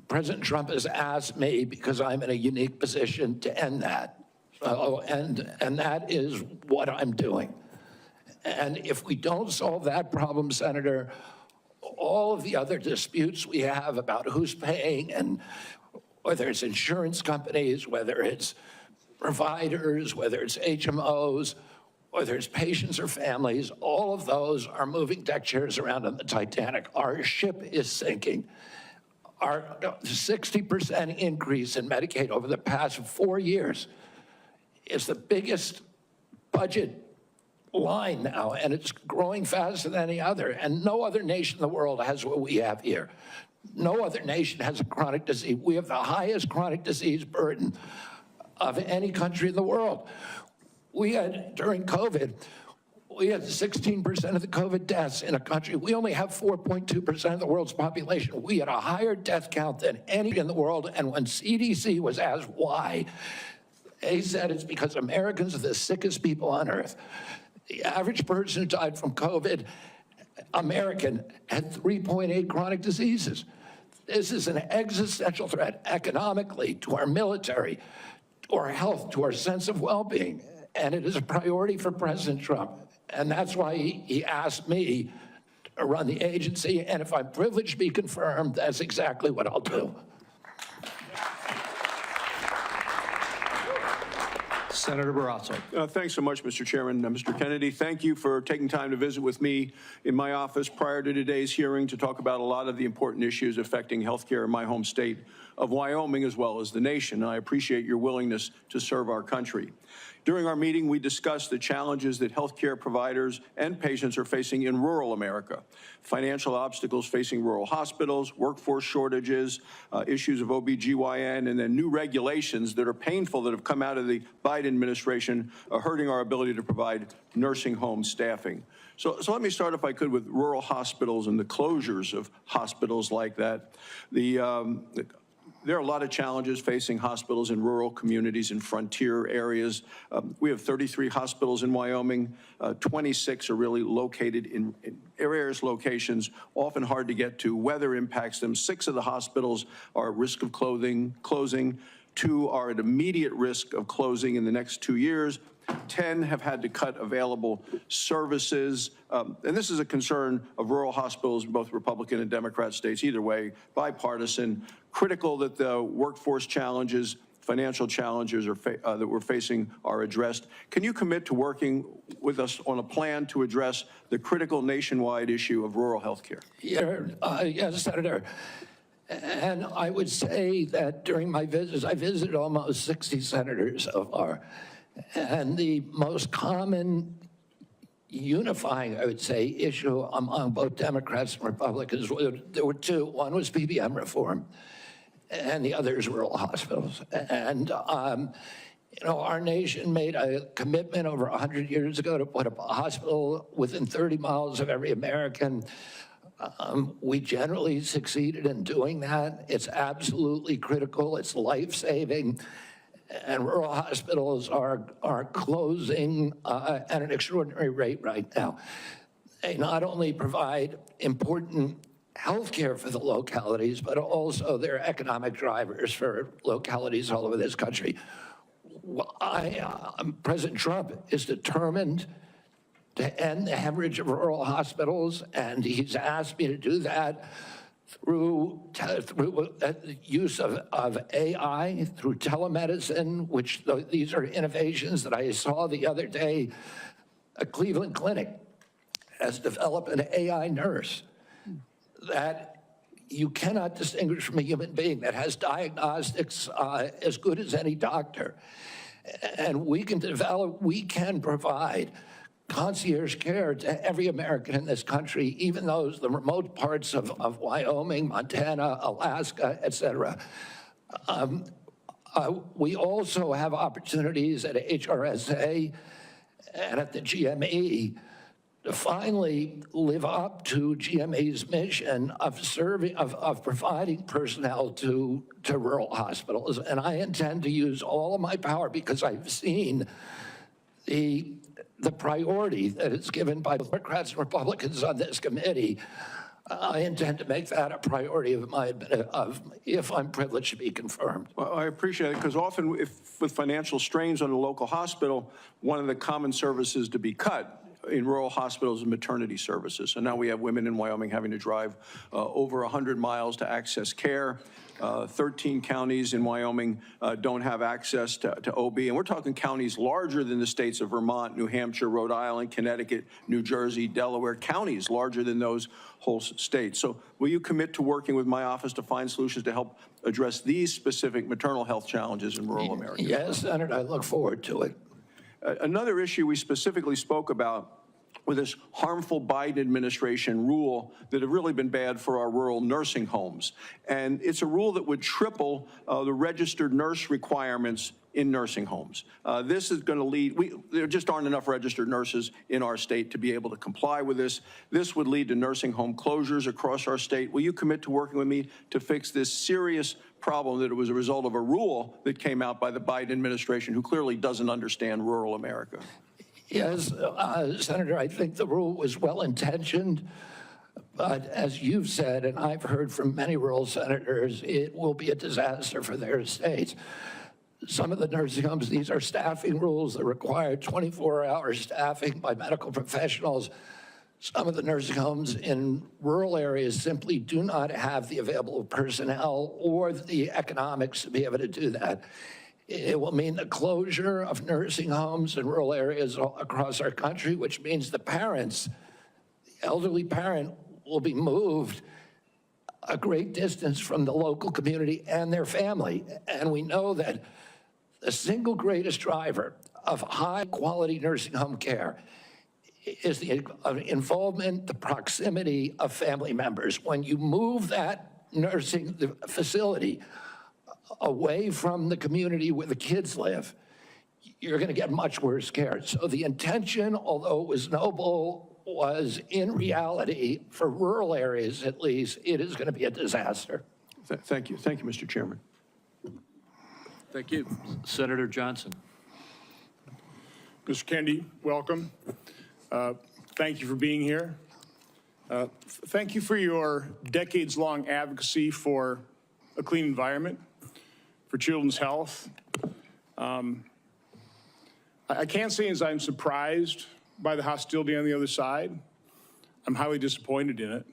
President Trump has asked me, because I'm in a unique position, to end that. And that is what I'm doing. And if we don't solve that problem, Senator, all of the other disputes we have about who's paying, and whether it's insurance companies, whether it's providers, whether it's HMOs, whether it's patients or families, all of those are moving deck chairs around on the Titanic. Our ship is sinking. Our 60% increase in Medicaid over the past 4 years is the biggest budget line now, and it's growing faster than any other. And no other nation in the world has what we have here. No other nation has a chronic disease. We have the highest chronic disease burden of any country in the world. We had, during COVID, we had 16% of the COVID deaths in a country. We only have 4.2% of the world's population. We had a higher death count than any in the world. And when CDC was asked why, they said it's because Americans are the sickest people on earth. The average person who died from COVID, American, had 3.8 chronic diseases. This is an existential threat economically, to our military, to our health, to our sense of well-being. And it is a priority for President Trump. And that's why he asked me to run the agency. And if I'm privileged to be confirmed, that's exactly what I'll do. Senator Barrasso. Thanks so much, Mr. Chairman. Mr. Kennedy, thank you for taking time to visit with me in my office prior to today's hearing to talk about a lot of the important issues affecting health care in my home state of Wyoming as well as the nation. And I appreciate your willingness to serve our country. During our meeting, we discussed the challenges that healthcare providers and patients are facing in rural America, financial obstacles facing rural hospitals, workforce shortages, issues of OBGYN, and then new regulations that are painful that have come out of the Biden administration, hurting our ability to provide nursing home staffing. So let me start, if I could, with rural hospitals and the closures of hospitals like that. There are a lot of challenges facing hospitals in rural communities and frontier areas. We have 33 hospitals in Wyoming. 26 are really located in areas, locations, often hard to get to. Weather impacts them. 6 of the hospitals are at risk of closing. 2 are at immediate risk of closing in the next 2 years. 10 have had to cut available services. And this is a concern of rural hospitals in both Republican and Democrat states, either way, bipartisan. Critical that the workforce challenges, financial challenges that we're facing are addressed. Can you commit to working with us on a plan to address the critical nationwide issue of rural health care? Yes, Senator. And I would say that during my visits, I visited almost 60 senators so far. And the most common unifying, I would say, issue among both Democrats and Republicans, there were 2. One was PBM reform, and the other is rural hospitals. And, you know, our nation made a commitment over 100 years ago to put up a hospital within 30 miles of every American. We generally succeeded in doing that. It's absolutely critical. It's life-saving. And rural hospitals are closing at an extraordinary rate right now. They not only provide important health care for the localities, but also they're economic drivers for localities all over this country. President Trump is determined to end the hemorrhage of rural hospitals, and he's asked me to do that through the use of AI, through telemedicine, which these are innovations that I saw the other day. A Cleveland clinic has developed an AI nurse that you cannot distinguish from a human being, that has diagnostics as good as any doctor. And we can provide concierge care to every American in this country, even those, the remote parts of Wyoming, Montana, Alaska, et cetera. We also have opportunities at HRSA and at the GME to finally live up to GME's mission of providing personnel to rural hospitals. And I intend to use all of my power, because I've seen the priority that is given by Democrats and Republicans on this committee I intend to make that a priority if I'm privileged to be confirmed. Well, I appreciate it, because often with financial strains on a local hospital, one of the common services to be cut in rural hospitals is maternity services. And now we have women in Wyoming having to drive over 100 miles to access care. 13 counties in Wyoming don't have access to OB. And we're talking counties larger than the states of Vermont, New Hampshire, Rhode Island, Connecticut, New Jersey, Delaware, counties larger than those whole states. So will you commit to working with my office to find solutions to help address these specific maternal health challenges in rural America? Yes, Senator, I look forward to it. Another issue we specifically spoke about with this harmful Biden administration rule that have really been bad for our rural nursing homes. And it's a rule that would triple the registered nurse requirements in nursing homes. This is going to lead, there just aren't enough registered nurses in our state to be able to comply with this. This would lead to nursing home closures across our state. Will you commit to working with me to fix this serious problem that it was a result of a rule that came out by the Biden administration, who clearly doesn't understand rural America? Yes, Senator, I think the rule was well-intentioned, but as you've said, and I've heard from many rural senators, it will be a disaster for their states. Some of the nursing homes, these are staffing rules that require 24-hour staffing by medical professionals. Some of the nursing homes in rural areas simply do not have the available personnel or the economics to be able to do that. It will mean the closure of nursing homes in rural areas across our country, which means the parents, the elderly parent, will be moved a great distance from the local community and their family. And we know that the single greatest driver of high-quality nursing home care is the involvement, the proximity of family members. When you move that nursing facility away from the community where the kids live, you're going to get much worse care. So the intention, although it was noble, was in reality, for rural areas at least, it is going to be a disaster. Thank you. Thank you, Mr. Chairman. Thank you. Senator Johnson. Mr. Kennedy, welcome. Thank you for being here. Thank you for your decades-long advocacy for a clean environment, for children's health. I can't say as I'm surprised by the hostility on the other side. I'm highly disappointed in it.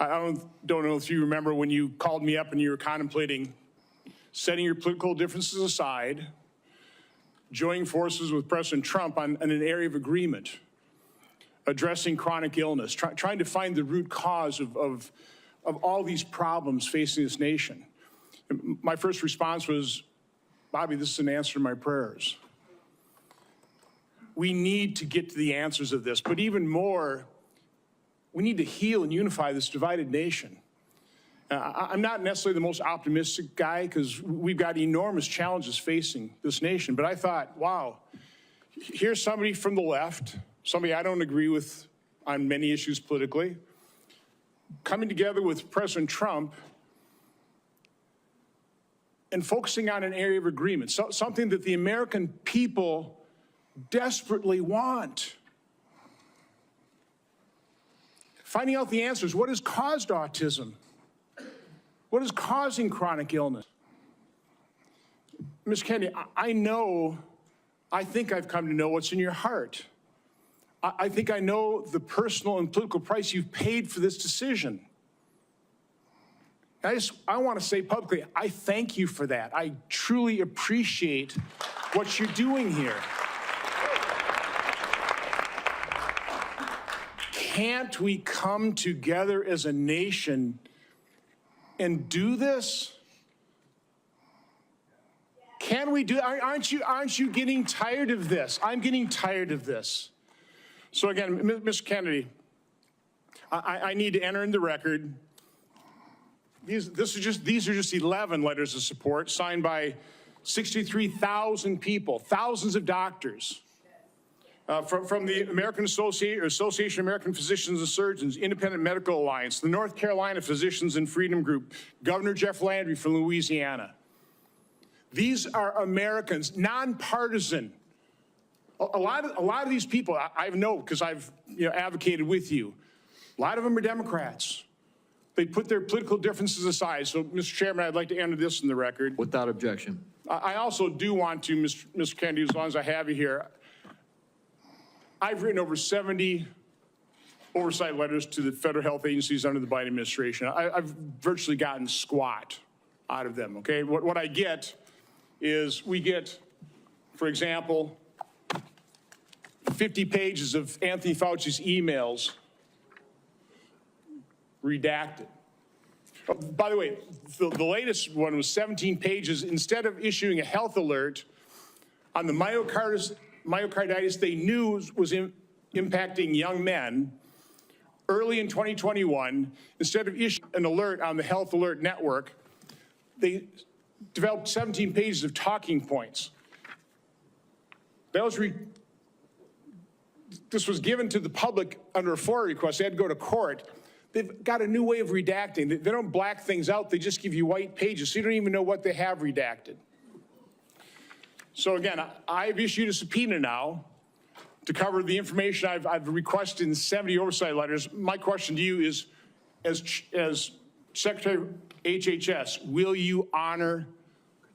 I don't know if you remember when you called me up and you were contemplating setting your political differences aside, joining forces with President Trump on an area of agreement, addressing chronic illness, trying to find the root cause of all these problems facing this nation. My first response was, Bobby, this is an answer to my prayers. We need to get to the answers of this, but even more, we need to heal and unify this divided nation. I'm not necessarily the most optimistic guy because we've got enormous challenges facing this nation, but I thought, wow, here's somebody from the left, somebody I don't agree with on many issues politically, coming together with President Trump and focusing on an area of agreement, something that the American people desperately want. Finding out the answers. What has caused autism? What is causing chronic illness? Ms. Kennedy, I think I've come to know what's in your heart. I think I know the personal and political price you've paid for this decision. I want to say publicly, I thank you for that. I truly appreciate what you're doing here. Can't we come together as a nation and do this? Can we do? Aren't you getting tired of this? I'm getting tired of this. So again, Mr. Kennedy, I need to enter in the record. These are just 11 letters of support signed by 63,000 people, thousands of doctors. From the American Association of American Physicians and Surgeons, Independent Medical Alliance, the North Carolina Physicians and Freedom Group, Governor Jeff Landry from Louisiana. These are Americans, nonpartisan, A lot of these people, I know because I've advocated with you, a lot of them are Democrats. They put their political differences aside. So, Mr. Chairman, I'd like to enter this in the record. Without objection. I also do want to, Mr. Kennedy, as long as I have you here, I've written over 70 oversight letters to the federal health agencies under the Biden administration. I've virtually gotten squat out of them, okay? What I get is we get, for example, 50 pages of Anthony Fauci's emails redacted. Oh, by the way, the latest one was 17 pages. Instead of issuing a health alert on the myocarditis they knew was impacting young men early in 2021, instead of issuing an alert on the Health Alert Network, they developed 17 pages of talking points. This was given to the public under a FOIA request. They had to go to court. They've got a new way of redacting. They don't black things out. They just give you white pages, so you don't even know what they have redacted. So again, I've issued a subpoena now to cover the information I've requested in 70 oversight letters. My question to you is, as Secretary of HHS, will you honor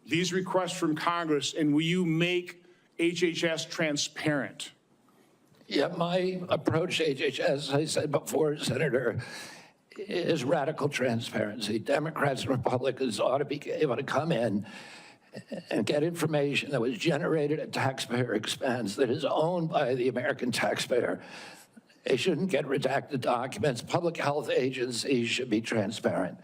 these requests from Congress, and will you make HHS transparent? Yeah, my approach to HHS, as I said before, Senator, is radical transparency. Democrats and Republicans ought to be able to come in and get information that was generated at taxpayer expense, that is owned by the American taxpayer. They shouldn't get redacted documents. Public health agencies should be transparent.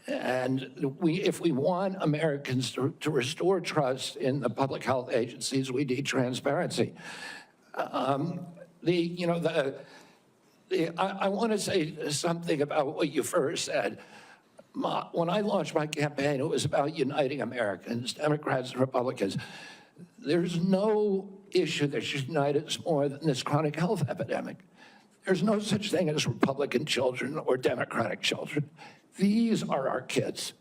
And if we want Americans to restore trust in the public health agencies, we need transparency. I want to say something about what you first said. When I launched my campaign, it was about uniting Americans, Democrats and Republicans. There's no issue that should unite us more than this chronic health epidemic. There's no such thing as Republican children or Democratic children. These are our kids.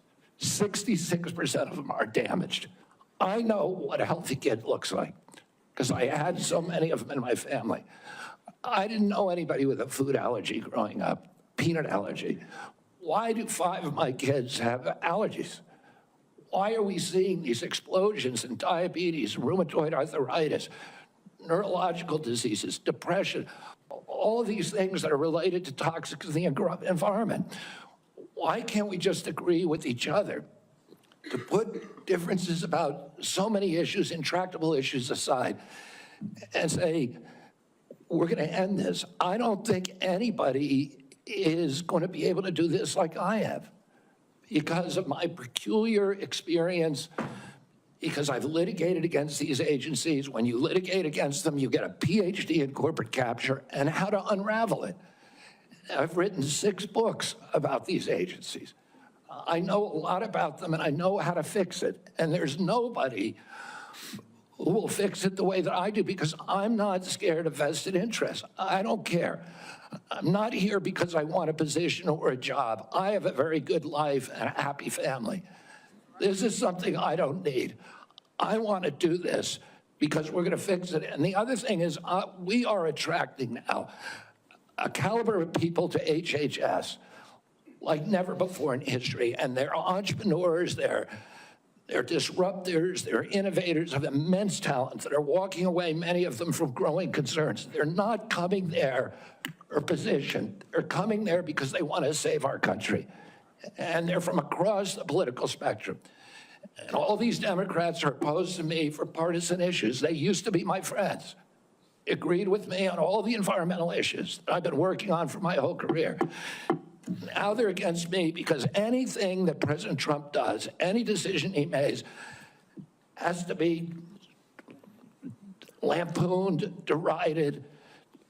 66% of them are damaged. I know what a healthy kid looks like because I had so many of them in my family. I didn't know anybody with a food allergy growing up, peanut allergy. Why do 5 of my kids have allergies? Why are we seeing these explosions in diabetes, rheumatoid arthritis, neurological diseases, depression, all of these things that are related to toxics in the environment? Why can't we just agree with each other to put differences about so many issues, intractable issues aside, and say, we're going to end this? I don't think anybody is going to be able to do this like I have because of my peculiar experience, because I've litigated against these agencies. When you litigate against them, you get a PhD in corporate capture and how to unravel it. I've written 6 books about these agencies. I know a lot about them and I know how to fix it. And there's nobody who will fix it the way that I do because I'm not scared of vested interests. I don't care. I'm not here because I want a position or a job. I have a very good life and a happy family. This is something I don't need. I want to do this because we're going to fix it. And the other thing is we are attracting now a caliber of people to HHS like never before in history. And they're entrepreneurs, they're disruptors, they're innovators of immense talent that are walking away, many of them from growing concerns. They're not coming there for position. They're coming there because they want to save our country. And they're from across the political spectrum. And all these Democrats are opposed to me for partisan issues. They used to be my friends, agreed with me on all the environmental issues that I've been working on for my whole career. Now they're against me because anything that President Trump does, any decision he makes, has to be lampooned, derided,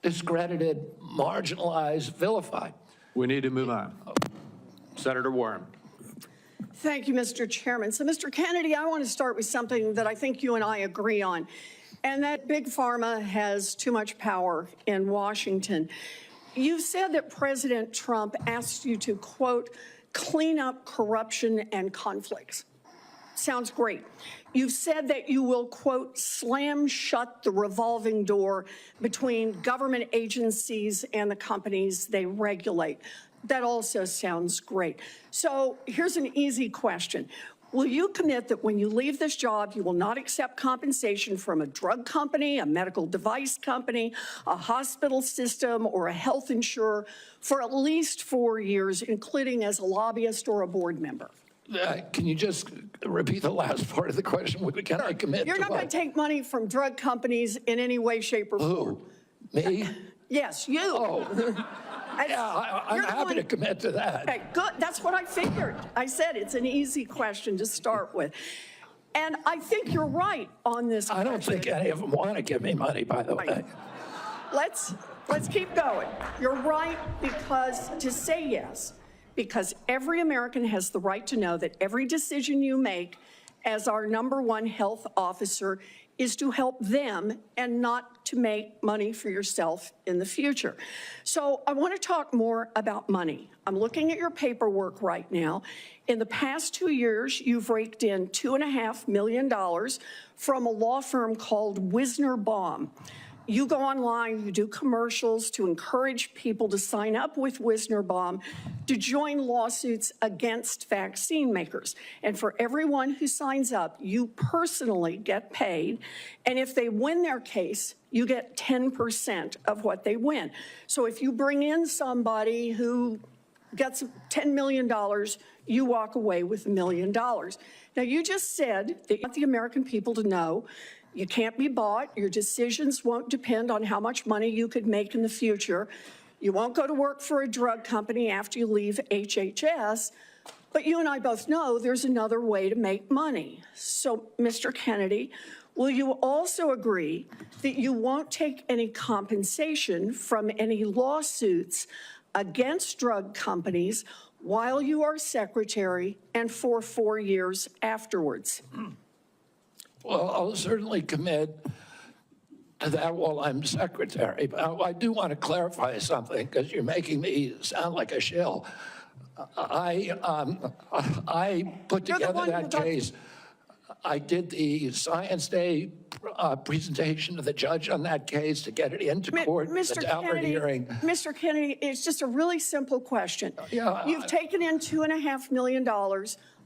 discredited, marginalized, vilified. We need to move on. Senator Warren. Thank you, Mr. Chairman. So, Mr. Kennedy, I want to start with something that I think you and I agree on, and that Big Pharma has too much power in Washington. You've said that President Trump asked you to, quote, clean up corruption and conflicts. sounds great. You've said that you will, quote, slam shut the revolving door between government agencies and the companies they regulate. That also sounds great. So here's an easy question. Will you commit that when you leave this job, you will not accept compensation from a drug company, a medical device company, a hospital system, or a health insurer for at least 4 years, including as a lobbyist or a board member? Can you just repeat the last part of the question? Can I commit You're to not going what? to take money from drug companies in any way, shape, or form. Who? Me? Yes, you. Oh. Yeah, I'm You're the happy one- to commit to that. Okay, good. That's what I figured. I said it's an easy question to start with. And I think you're right on this I don't question. think any of them want to give me money, by the way. Right. Let's keep going. You're right, because to say yes, because every American has the right to know that every decision you make as our #1 health officer is to help them and not to make money for yourself in the future. So I want to talk more about money. I'm looking at your paperwork right now. In the past 2 years, you've raked in $2.5 million from a law firm called Wisner Baum. You go online, you do commercials to encourage people to sign up with Wisner Baum to join lawsuits against vaccine makers. And for everyone who signs up, you personally get paid. And if they win their case, you get 10% of what they win. So if you bring in somebody who gets $10 million, you walk away with $1 million. Now, you just said that you want the American people to know you can't be bought. Your decisions won't depend on how much money you could make in the future. You won't go to work for a drug company after you leave HHS. But you and I both know there's another way to make money. So, Mr. Kennedy, will you also agree that you won't take any compensation from any lawsuits against drug companies while you are secretary and for 4 years afterwards? Well, I'll certainly commit to that while I'm secretary. But I do want to clarify something, because you're making me sound like a shill. I put You're the together one who that got- case. I did the Science Day presentation to the judge on that case to get it into court, the Mr. downward Kennedy, hearing. Mr. Kennedy, it's just a really simple question. Yeah, You've taken in $2.5 million.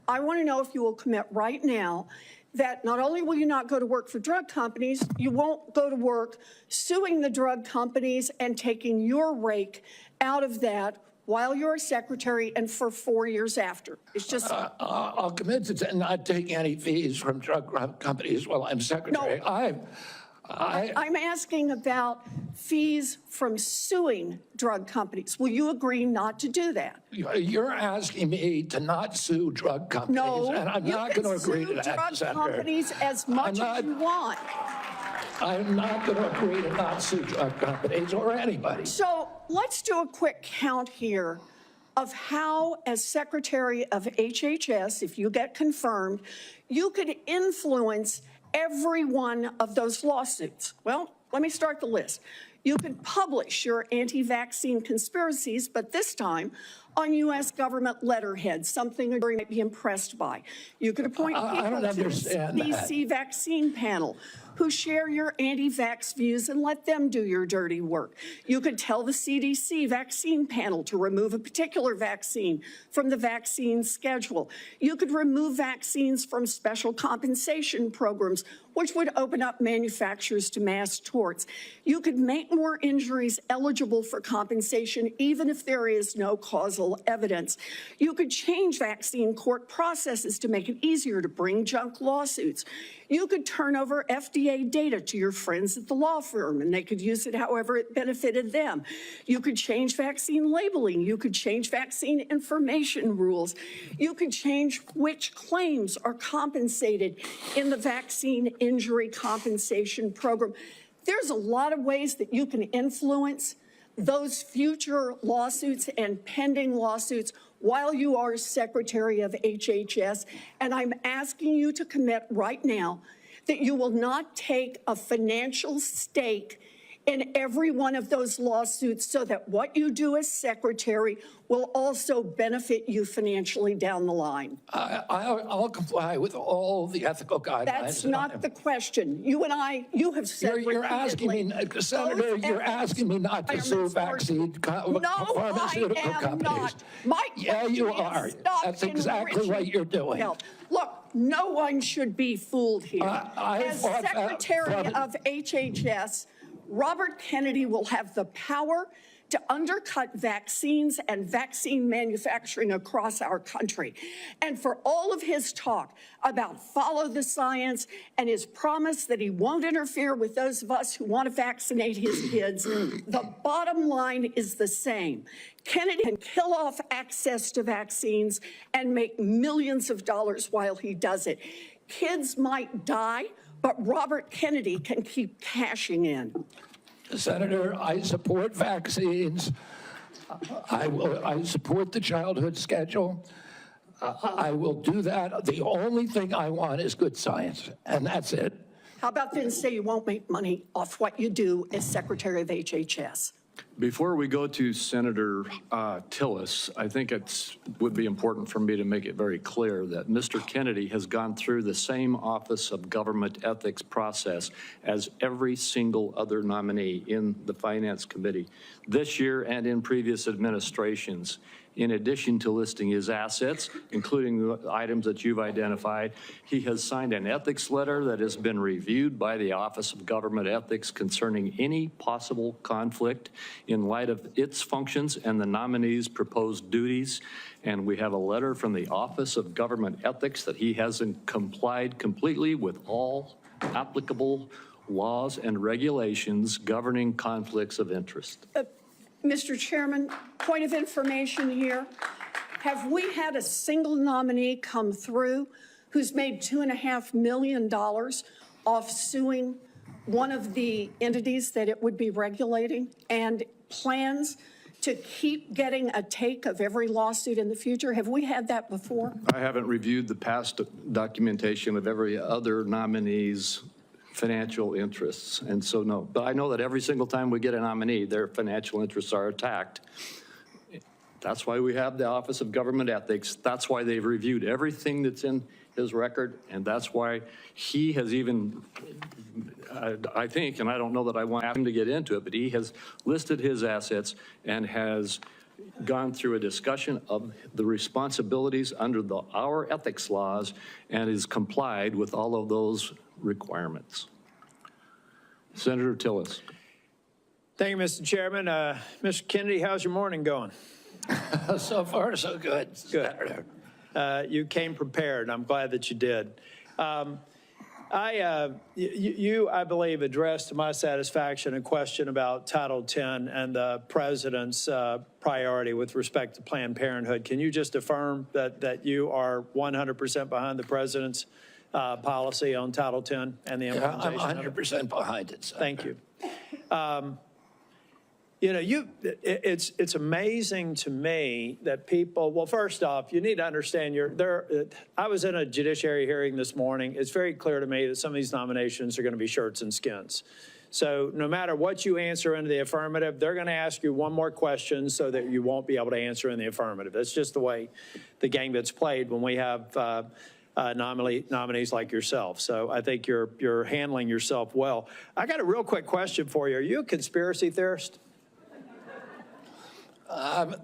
I want to know if you will commit right now that not only will you not go to work for drug companies, you won't go to work suing the drug companies and taking your rake out of that while you're secretary and for 4 years after. It's just... I'll commit to not taking any fees from drug companies while I'm secretary. No. I'm asking about fees from suing drug companies. Will you agree not to do that? You're asking me to not sue drug companies, No, and I'm not going to agree to you can that, sue drug Senator. companies as much as you want. I'm not going to agree to not sue drug companies or anybody. So let's do a quick count here of how, as Secretary of HHS, if you get confirmed, you could influence every one of those lawsuits. Well, let me start the list. You could publish your anti-vaccine conspiracies, but this time on U.S. government letterhead, something a jury might be impressed by. You could appoint I people don't to the understand that. CDC vaccine panel who share your anti-vax views and let them do your dirty work. You could tell the CDC vaccine panel to remove a particular vaccine from the vaccine schedule. You could remove vaccines from special compensation programs, which would open up manufacturers to mass torts. You could make more injuries eligible for compensation, even if there is no causal evidence. You could change vaccine court processes to make it easier to bring junk lawsuits. You could turn over FDA data to your friends at the law firm, and they could use it however it benefited them. You could change vaccine labeling. You could change vaccine information rules. You could change which claims are compensated in the vaccine injury compensation program. There's a lot of ways that you can influence those future lawsuits and pending lawsuits while you are Secretary of HHS. And I'm asking you to commit right now that you will not take a financial stake in every one of those lawsuits so that what you do as secretary will also benefit you financially down the line? I'll comply with all the ethical guidelines. That's not the question. You have said You're asking me, Senator, you're asking me not to sue vaccine pharmaceutical companies. Yeah, you are. That's exactly what you're doing. Look, no one should be fooled here. As Secretary of HHS, Robert Kennedy will have the power to undercut vaccines and vaccine manufacturing across our country. And for all of his talk about follow the science and his promise that he won't interfere with those of us who want to vaccinate his kids, the bottom line is the same. Kennedy can kill off access to vaccines and make millions of dollars while he does it. Kids might die, but Robert Kennedy can keep cashing in. Senator, I support vaccines. I support the childhood schedule. I will do that. The only thing I want is good science, and that's it. How about then say you won't make money off what you do as Secretary of HHS? Before we go to Senator Tillis, I think it would be important for me to make it very clear that Mr. Kennedy has gone through the same Office of Government Ethics process as every single other nominee in the Finance Committee this year and in previous administrations. In addition to listing his assets, including the items that you've identified, he has signed an ethics letter that has been reviewed by the Office of Government Ethics concerning any possible conflict in light of its functions and the nominee's proposed duties. And we have a letter from the Office of Government Ethics that he hasn't complied completely with all applicable laws and regulations governing conflicts of interest. Mr. Chairman, point of information here. Have we had a single nominee come through who's made $2.5 million off suing one of the entities that it would be regulating and plans to keep getting a take of every lawsuit in the future? Have we had that before? I haven't reviewed the past documentation of every other nominee's financial interests, and so no. But I know that every single time we get a nominee, their financial interests are attacked. That's why we have the Office of Government Ethics. That's why they've reviewed everything that's in his record, and that's why he has even, I think, and I don't know that I want him to get into it, but he has listed his assets and has gone through a discussion of the responsibilities under our ethics laws and is complied with all of those requirements. Senator Tillis. Thank you, Mr. Chairman. Mr. Kennedy, how's your morning going? So far, so good. Good. You came prepared. I'm glad that you did. You, I believe, addressed to my satisfaction a question about Title X and the president's priority with respect to Planned Parenthood. Can you just affirm that you are 100% behind the president's policy on Title X and the implementation? I'm 100% behind it, Senator. Thank you. You know, it's amazing to me that people, well, first off, you need to understand I was in a judiciary hearing this morning. It's very clear to me that some of these nominations are going to be shirts and skins. So no matter what you answer in the affirmative, they're going to ask you one more question so that you won't be able to answer in the affirmative. That's just the way the game gets played when we have nominees like yourself. So I think you're handling yourself well. I got a real quick question for you. Are you a conspiracy theorist?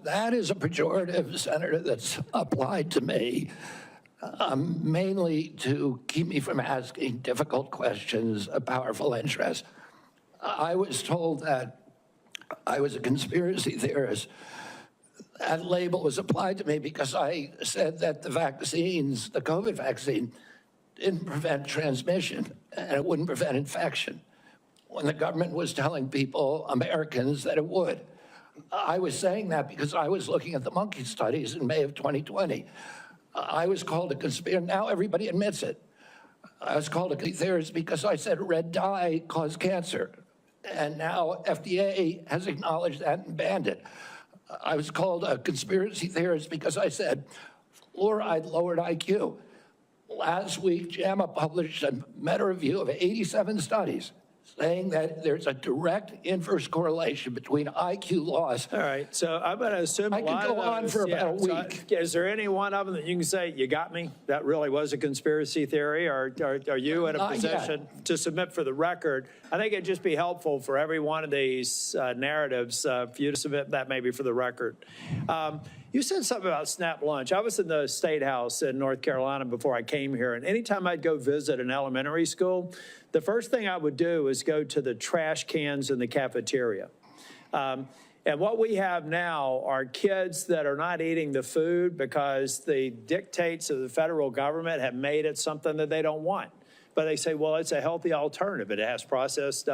That is a pejorative, Senator, that's applied to me, mainly to keep me from asking difficult questions of powerful interests. I was told that I was a conspiracy theorist. That label was applied to me because I said that the vaccines, the COVID vaccine, didn't prevent transmission and it wouldn't prevent infection, when the government was telling people, Americans, that it would. I was saying that because I was looking at the monkey studies in May of 2020. I was called a conspiracy. Now everybody admits it. I was called a conspiracy theorist because I said red dye caused cancer. And now FDA has acknowledged that and banned it. I was called a conspiracy theorist because I said fluoride lowered IQ. Last week, JAMA published a meta-review of 87 studies saying that there's a direct inverse correlation between IQ loss. All right, so I'm going to assume a I could lot of go on those- for about a so week. is there any one of them that you can say, you got me? That really was a conspiracy theory, or are you in a Not yet. position to submit for the record? I think it'd just be helpful for every one of these narratives for you to submit that maybe for the record. You said something about SNAP lunch. I was in the State House in North Carolina before I came here, and anytime I'd go visit an elementary school, the first thing I would do is go to the trash cans in the cafeteria. And what we have now are kids that are not eating the food because the dictates of the federal government have made it something that they don't want. But they say, well, it's a healthy alternative. It has processed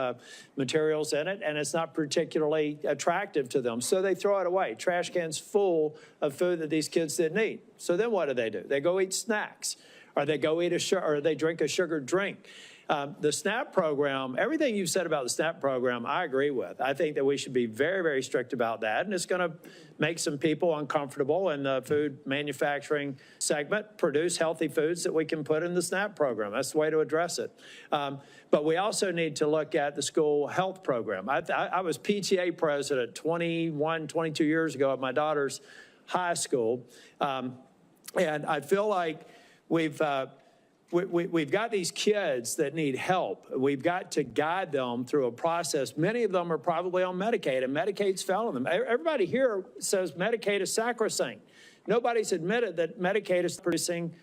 materials in it, and it's not particularly attractive to them. So they throw it away. Trash cans full of food that these kids didn't eat. So then what do? They go eat snacks, or they go eat or they drink a sugared drink. The SNAP program, everything you've said about the SNAP program, I agree with. I think that we should be very, very strict about that, and it's going to make some people uncomfortable in the food manufacturing segment, produce healthy foods that we can put in the SNAP program. That's the way to address it. But we also need to look at the school health program. I was PTA president 21, 22 years ago at my daughter's high school, and I feel like we've got these kids that need help. We've got to guide them through a process. Many of them are probably on Medicaid, and Medicaid's failing them. Everybody here says Medicaid is sacrosanct. Nobody's admitted that Medicaid is producing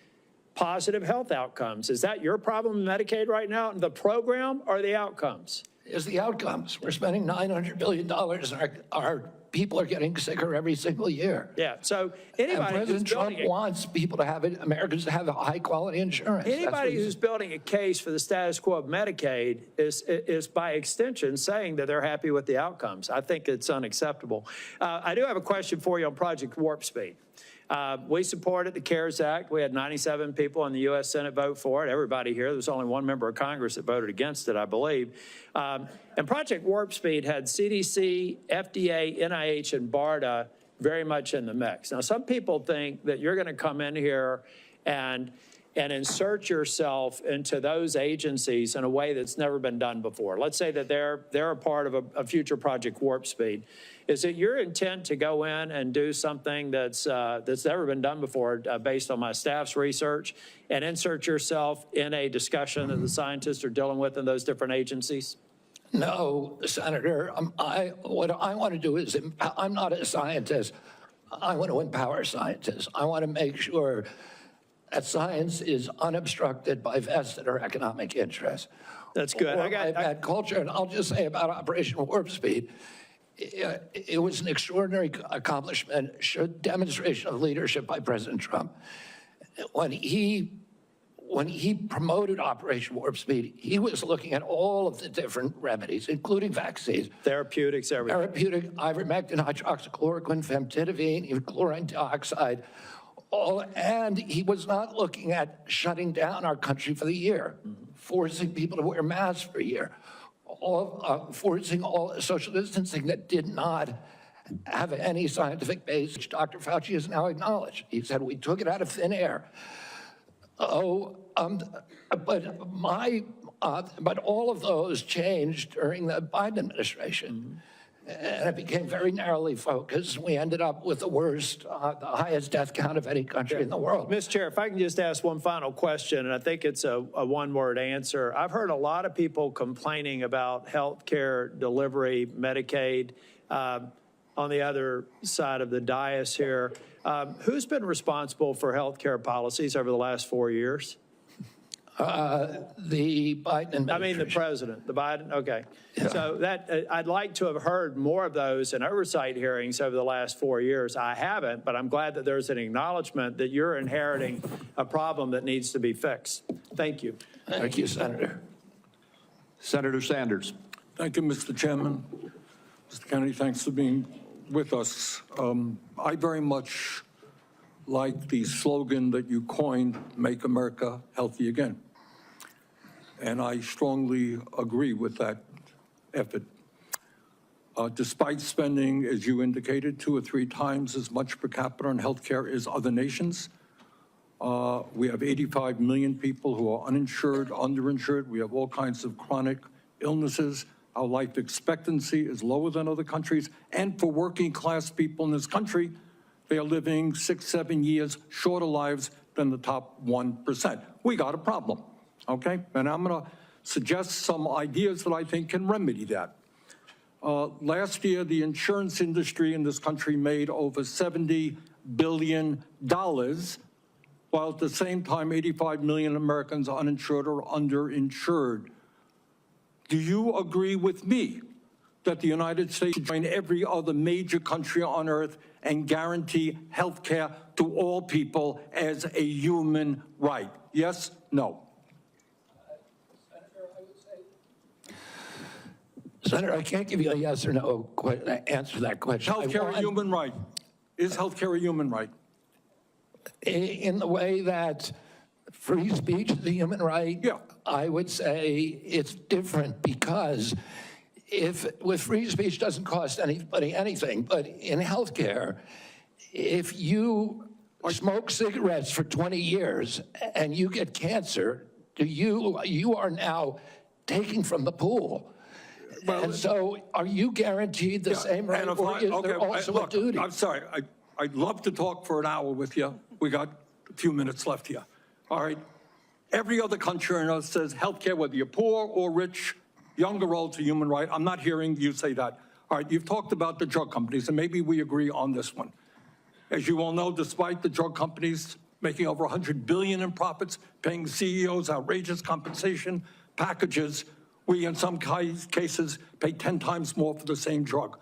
positive health outcomes. Is that your problem in Medicaid right now, the program or the outcomes? Is the outcomes. We're spending $900 billion, and our people are getting sicker every single year. Yeah, so And anybody who's President Trump building wants people to have it, Americans to have high-quality insurance. That's what Anybody he's- who's building a case for the status quo of Medicaid is by extension saying that they're happy with the outcomes. I think it's unacceptable. I do have a question for you on Project Warp Speed. We supported the CARES Act. We had 97 people in the U.S. Senate vote for it. Everybody here. There was only one member of Congress that voted against it, I believe. And Project Warp Speed had CDC, FDA, NIH, and BARDA very much in the mix. Now, some people think that you're going to come in here and insert yourself into those agencies in a way that's never been done before. Let's say that they're a part of a future Project Warp Speed. Is it your intent to go in and do something that's never been done before based on my staff's research and insert yourself in a discussion that the scientists are dealing with in those different agencies? No, Senator, what I want to do is, I'm not a scientist. I want to empower scientists. I want to make sure that science is unobstructed by vested or economic interests. That's good. Or by bad culture. And I'll just say about Operation Warp Speed, it was an extraordinary accomplishment, demonstration of leadership by President Trump. When he promoted Operation Warp Speed, he was looking at all of the different remedies, including vaccines. Therapeutics, everything. Therapeutic, ivermectin, hydroxychloroquine, famotidine, even chlorine dioxide. And he was not looking at shutting down our country for the year, forcing people to wear masks for a year, forcing all social distancing that did not have any scientific base, which Dr. Fauci has now acknowledged. He said, we took it out of thin air. But all of those changed during the Biden administration. And it became very narrowly focused. We ended up with the worst, the highest death count of any country in the world. Mr. Chair, if I can just ask one final question, and I think it's a one-word answer. I've heard a lot of people complaining about health care delivery, Medicaid, on the other side of the dais here. Who's been responsible for health care policies over the last 4 years? The Biden administration. I mean, the president, the Biden, okay. Yeah. So that, I'd like to have heard more of those in oversight hearings over the last 4 years. I haven't, but I'm glad that there's an acknowledgement that you're inheriting a problem that needs to be fixed. Thank you. Thank you, Senator. Senator Sanders. Thank you, Mr. Chairman. Mr. Kennedy, thanks for being with us. I very much like the slogan that you coined, Make America Healthy Again. And I strongly agree with that effort. Despite spending, as you indicated, 2 or 3 times as much per capita on healthcare as other nations, we have 85 million people who are uninsured, underinsured. We have all kinds of chronic illnesses. Our life expectancy is lower than other countries. And for working class people in this country, they are living 6, 7 years shorter lives than the top 1%. We got a problem, okay? And I'm going to suggest some ideas that I think can remedy that. Last year, the insurance industry in this country made over $70 billion, while at the same time, 85 million Americans are uninsured or underinsured. Do you agree with me that the United States should join every other major country on earth and guarantee health care to all people as a human right? Yes? No? Senator, I can't give you a yes or no answer to that question. Health care a human right? Is health care a human right? In the way that free speech is a human right, yeah. I would say it's different because with free speech doesn't cost anybody anything, but in healthcare, if you smoke cigarettes for 20 years and you get cancer, you are now taking from the pool. Well, and so are you guaranteed the same right, or is there also a duty? I'm sorry, I'd love to talk for an hour with you. We got a few minutes left here. All right. Every other country on earth says healthcare, whether you're poor or rich, young or old, is a human right. I'm not hearing you say that. All right, you've talked about the drug companies, and maybe we agree on this one. As you all know, despite the drug companies making over $100 billion in profits, paying CEOs outrageous compensation packages, we, in some cases, pay 10 times more for the same drug.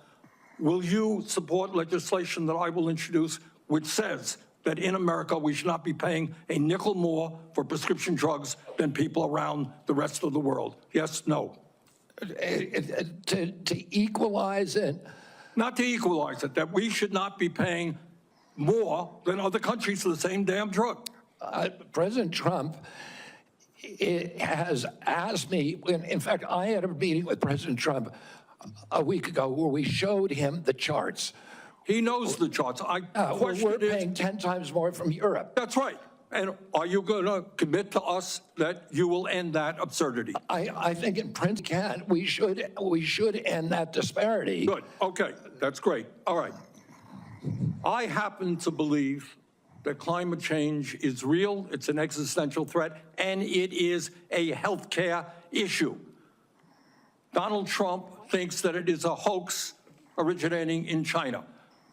Will you support legislation that I will introduce which says that in America we should not be paying a nickel more for prescription drugs than people around the rest of the world? Yes, no? To equalize it? Not to equalize it, that we should not be paying more than other countries for the same damn drug. President Trump has asked me, in fact, I had a meeting with President Trump a week ago where we showed him the charts. He knows the charts. We're paying 10 times more from Europe. That's right. And are you going to commit to us that you will end that absurdity? I think in principle, we should end that disparity. Good. Okay. That's great. All right. I happen to believe that climate change is real, it's an existential threat, and it is a healthcare issue. Donald Trump thinks that it is a hoax originating in China.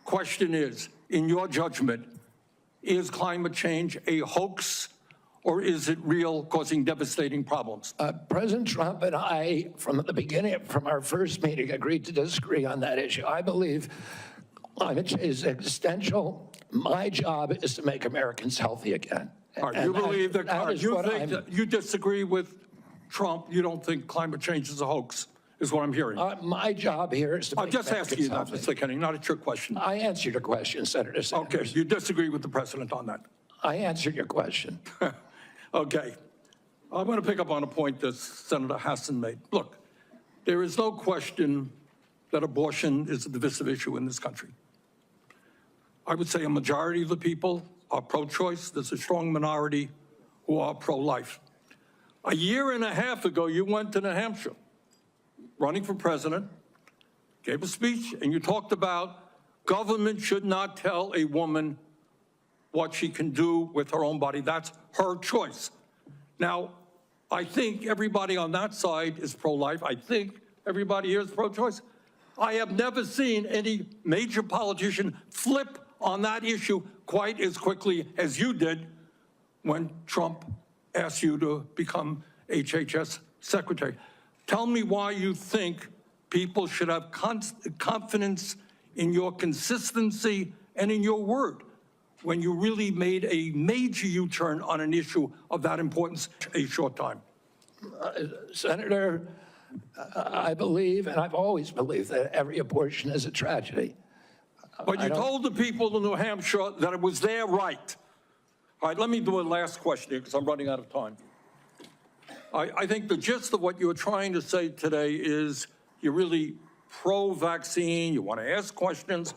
Question is, in your judgment, is climate change a hoax or is it real, causing devastating problems? President Trump and I, from the beginning, from our first meeting, agreed to disagree on that issue. I believe climate change is existential. My job is to make Americans healthy again. All right, you believe that you disagree with Trump, you don't think climate change is a hoax, is what I'm hearing. My job here is to make I'm just asking you that, Mr. Kenny, not a trick question. I answered your question, Senator Sanders. Okay, you disagree with the president on that. I answered your question. Okay. I'm going to pick up on a point that Senator Hassan made. Look, there is no question that abortion is a divisive issue in this country. I would say a majority of the people are pro-choice. There's a strong minority who are pro-life. A year and a half ago, you went to New Hampshire, running for president, gave a speech, and you talked about government should not tell a woman what she can do with her own body. That's her choice. Now, I think everybody on that side is pro-life. I think everybody here is pro-choice. I have never seen any major politician flip on that issue quite as quickly as you did when Trump asked you to become HHS secretary. Tell me why you think people should have confidence in your consistency and in your word when you really made a major U-turn on an issue of that importance in a short time. Senator, I believe, and I've always believed, that every abortion is a tragedy. But you told the people of New Hampshire that it was their right. All right, let me do a last question here because I'm running out of time. I think the gist of what you're trying to say today is you're really pro-vaccine, you want to ask questions.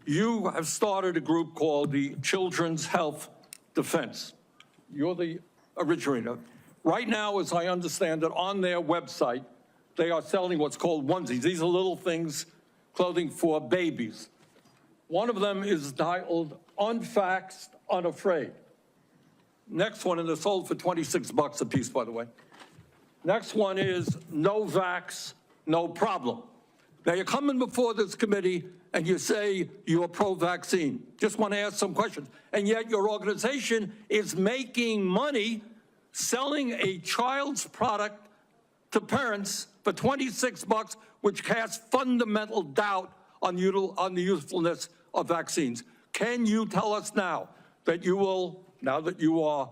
You have started a group called the Children's Health Defense. You're the originator. Right now, as I understand it, on their website, they are selling what's called onesies. These are little things, clothing for babies. One of them is titled Unvaxxed, Unafraid. Next one, and they're sold for $26 a piece, by the way. Next one is No Vax, No Problem. Now, you're coming before this committee and you say you're pro-vaccine. Just want to ask some questions. And yet your organization is making money selling a child's product to parents for $26, which casts fundamental doubt on the usefulness of vaccines. Can you tell us now that you will, now that you are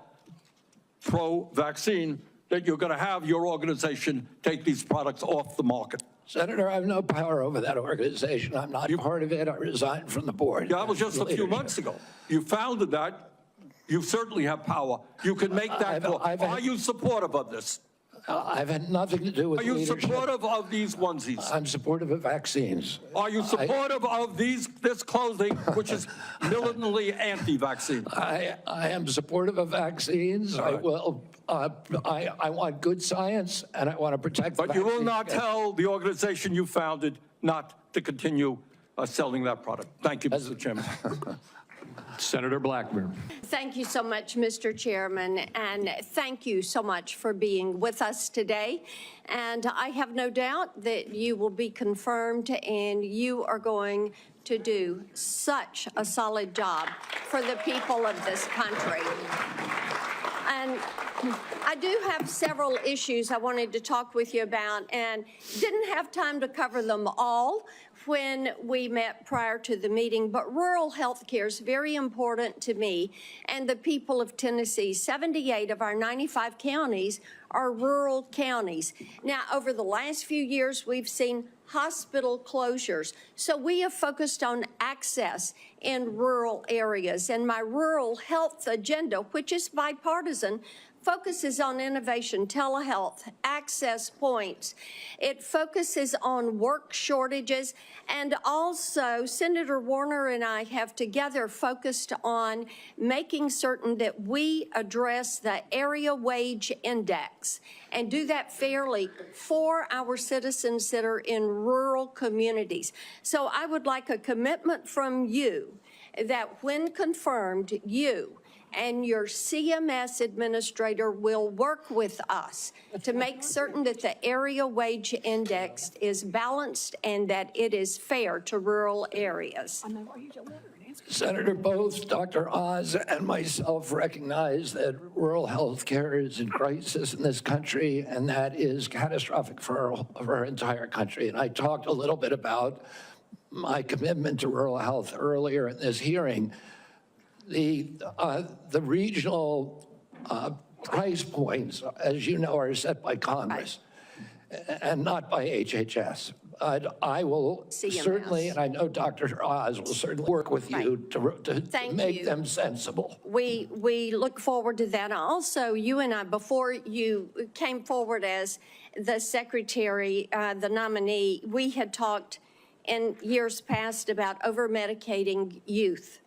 pro-vaccine, that you're going to have your organization take these products off the market? Senator, I have no power over that organization. I'm not part of it. I resigned from the board. Yeah, that was just a few months ago. You founded that. You certainly have power. You can make that call. Are you supportive of this? I've had nothing to do with leadership. Are you supportive of these onesies? I'm supportive of vaccines. Are you supportive of this clothing, which is militantly anti-vaccine? I am supportive of vaccines. I will. I want good science, and I want to protect. But you will not tell the organization you founded not to continue selling that product. Thank you, Mr. Chairman. Senator Blackburn. Thank you so much, Mr. Chairman, and thank you so much for being with us today. And I have no doubt that you will be confirmed and you are going to do such a solid job for the people of this country. And I do have several issues I wanted to talk with you about and didn't have time to cover them all when we met prior to the meeting, but rural health care is very important to me and the people of Tennessee. 78 of our 95 counties are rural counties. Now, over the last few years, we've seen hospital closures. So we have focused on access in rural areas. And my rural health agenda, which is bipartisan, focuses on innovation, telehealth, access points. It focuses on work shortages, and also Senator Warner and I have together focused on making certain that we address the area wage index and do that fairly for our citizens that are in rural communities. So I would like a commitment from you that when confirmed, you and your CMS administrator will work with us to make certain that the area wage index is balanced and that it is fair to rural areas. Senator, both Dr. Oz and myself recognize that rural health care is in crisis in this country, and that is catastrophic for our entire country. And I talked a little bit about my commitment to rural health earlier in this hearing. The regional price points, as you know, are set by Congress and not by HHS. I will certainly, and I know Dr. Oz will certainly work with you to make them sensible. We look forward to that. Also, you and I, before you came forward as the secretary, the nominee, we had talked in years past about over-medicating youth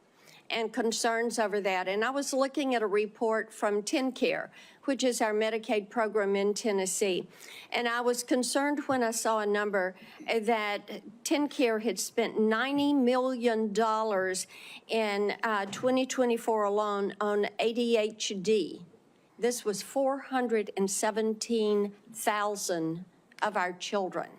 and concerns over that. And I was looking at a report from TennCare, which is our Medicaid program in Tennessee. And I was concerned when I saw a number that TennCare had spent $90 million in 2024 alone on ADHD. This was 417,000 of our children.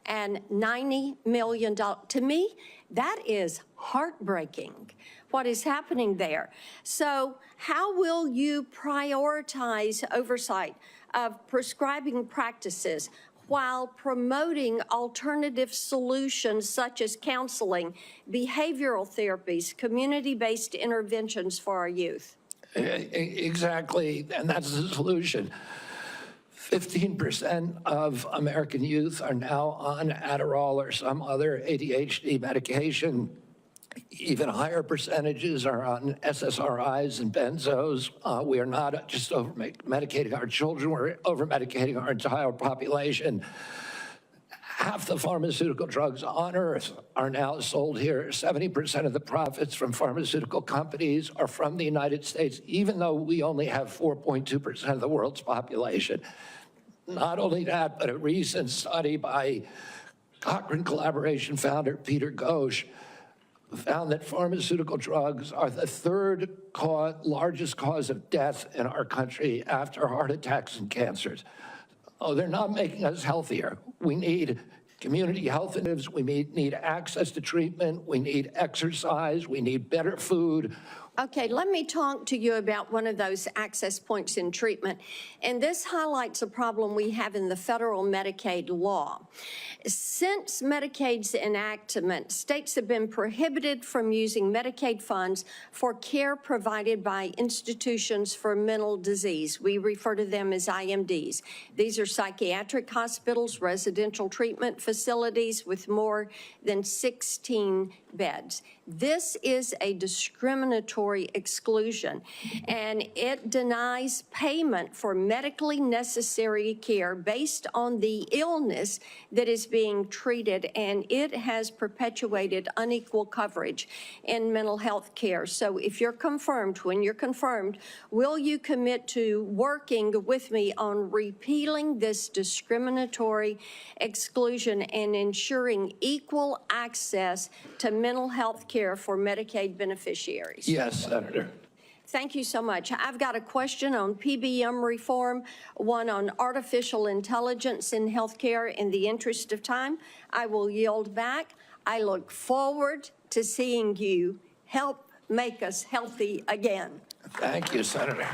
And $90 million. To me, that is heartbreaking, what is happening there. So how will you prioritize oversight of prescribing practices while promoting alternative solutions such as counseling, behavioral therapies, community-based interventions for our youth? Exactly, and that's the solution. 15% of American youth are now on Adderall or some other ADHD medication. Even higher percentages are on SSRIs and benzos. We are not just over-medicating our children, we're over-medicating our entire population. Half the pharmaceutical drugs on Earth are now sold here. 70% of the profits from pharmaceutical companies are from the United States, even though we only have 4.2% of the world's population. Not only that, but a recent study by Cochrane Collaboration founder Peter Doge found that pharmaceutical drugs are the third largest cause of death in our country after heart attacks and cancers. Oh, they're not making us healthier. We need community health initiatives. We need access to treatment. We need exercise. We need better food. Okay, let me talk to you about one of those access points in treatment. And this highlights a problem we have in the federal Medicaid law. Since Medicaid's enactment, states have been prohibited from using Medicaid funds for care provided by institutions for mental disease. We refer to them as IMDs. These are psychiatric hospitals, residential treatment facilities with more than 16 beds. This is a discriminatory exclusion, and it denies payment for medically necessary care based on the illness that is being treated, and it has perpetuated unequal coverage in mental health care. So if you're confirmed, when you're confirmed, will you commit to working with me on repealing this discriminatory exclusion and ensuring equal access to mental health care for Medicaid beneficiaries? Yes, Senator. Thank you so much. I've got a question on PBM reform, one on artificial intelligence in healthcare. In the interest of time, I will yield back. I look forward to seeing you help make us healthy again. Thank you, Senator.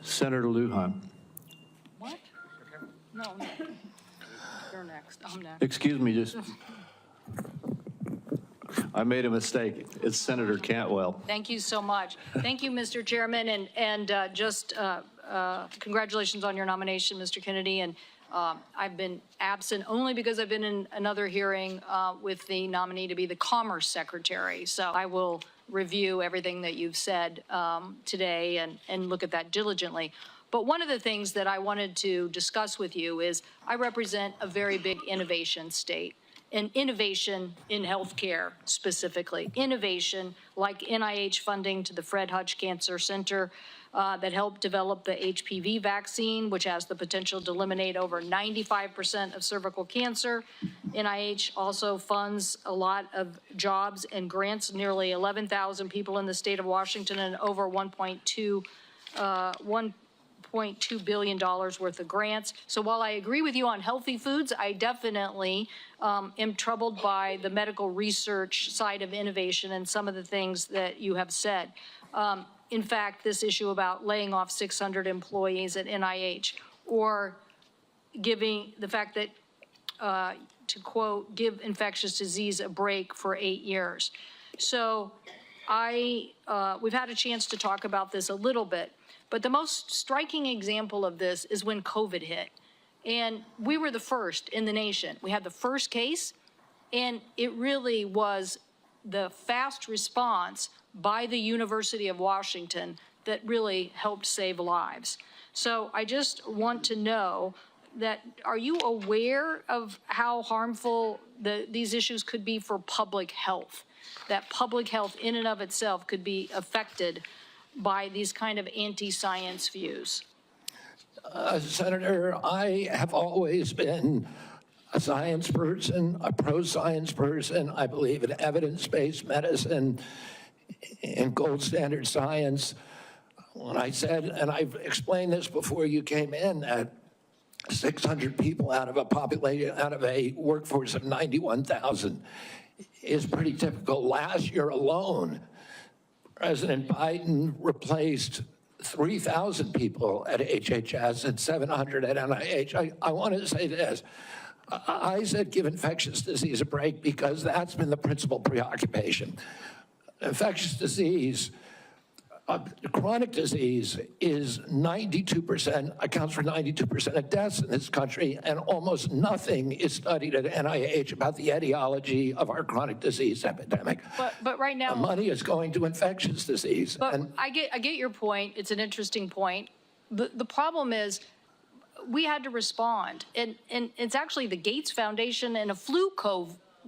Senator Lujan. What? No. You're next. I'm next. Excuse me, I made a mistake. It's Senator Cantwell. Thank you so much. Thank you, Mr. Chairman, and congratulations on your nomination, Mr. Kennedy. And I've been absent only because I've been in another hearing with the nominee to be the Commerce Secretary. So I will review everything that you've said today and look at that diligently. But one of the things that I wanted to discuss with you is I represent a very big innovation state, and innovation in healthcare specifically. Innovation like NIH funding to the Fred Hutch Cancer Center that helped develop the HPV vaccine, which has the potential to eliminate over 95% of cervical cancer. NIH also funds a lot of jobs and grants, nearly 11,000 people in the state of Washington, and over $1.2 billion worth of grants. So while I agree with you on healthy foods, I definitely am troubled by the medical research side of innovation and some of the things that you have said. In fact, this issue about laying off 600 employees at NIH, or giving the fact that, to quote, give infectious disease a break for 8 years. So we've had a chance to talk about this a little bit, but the most striking example of this is when COVID hit. And we were the first in the nation. We had the first case, and it really was the fast response by the University of Washington that really helped save lives. So I just want to know that, are you aware of how harmful these issues could be for public health? That public health in and of itself could be affected by these kind of anti-science views? Senator, I have always been a science person, a pro-science person. I believe in evidence-based medicine, in gold standard science. When I said, and I've explained this before you came in, that 600 people out of a workforce of 91,000 is pretty typical. Last year alone, President Biden replaced 3,000 people at HHS and 700 at NIH. I want to say this. I said give infectious disease a break because that's been the principal preoccupation. Infectious disease, chronic disease is 92%, accounts for 92% of deaths in this country, and almost nothing is studied at NIH about the etiology of our chronic disease epidemic. But right now, the money is going to infectious disease. But I get your point. It's an interesting point. The problem is we had to respond, and it's actually the Gates Foundation and a flu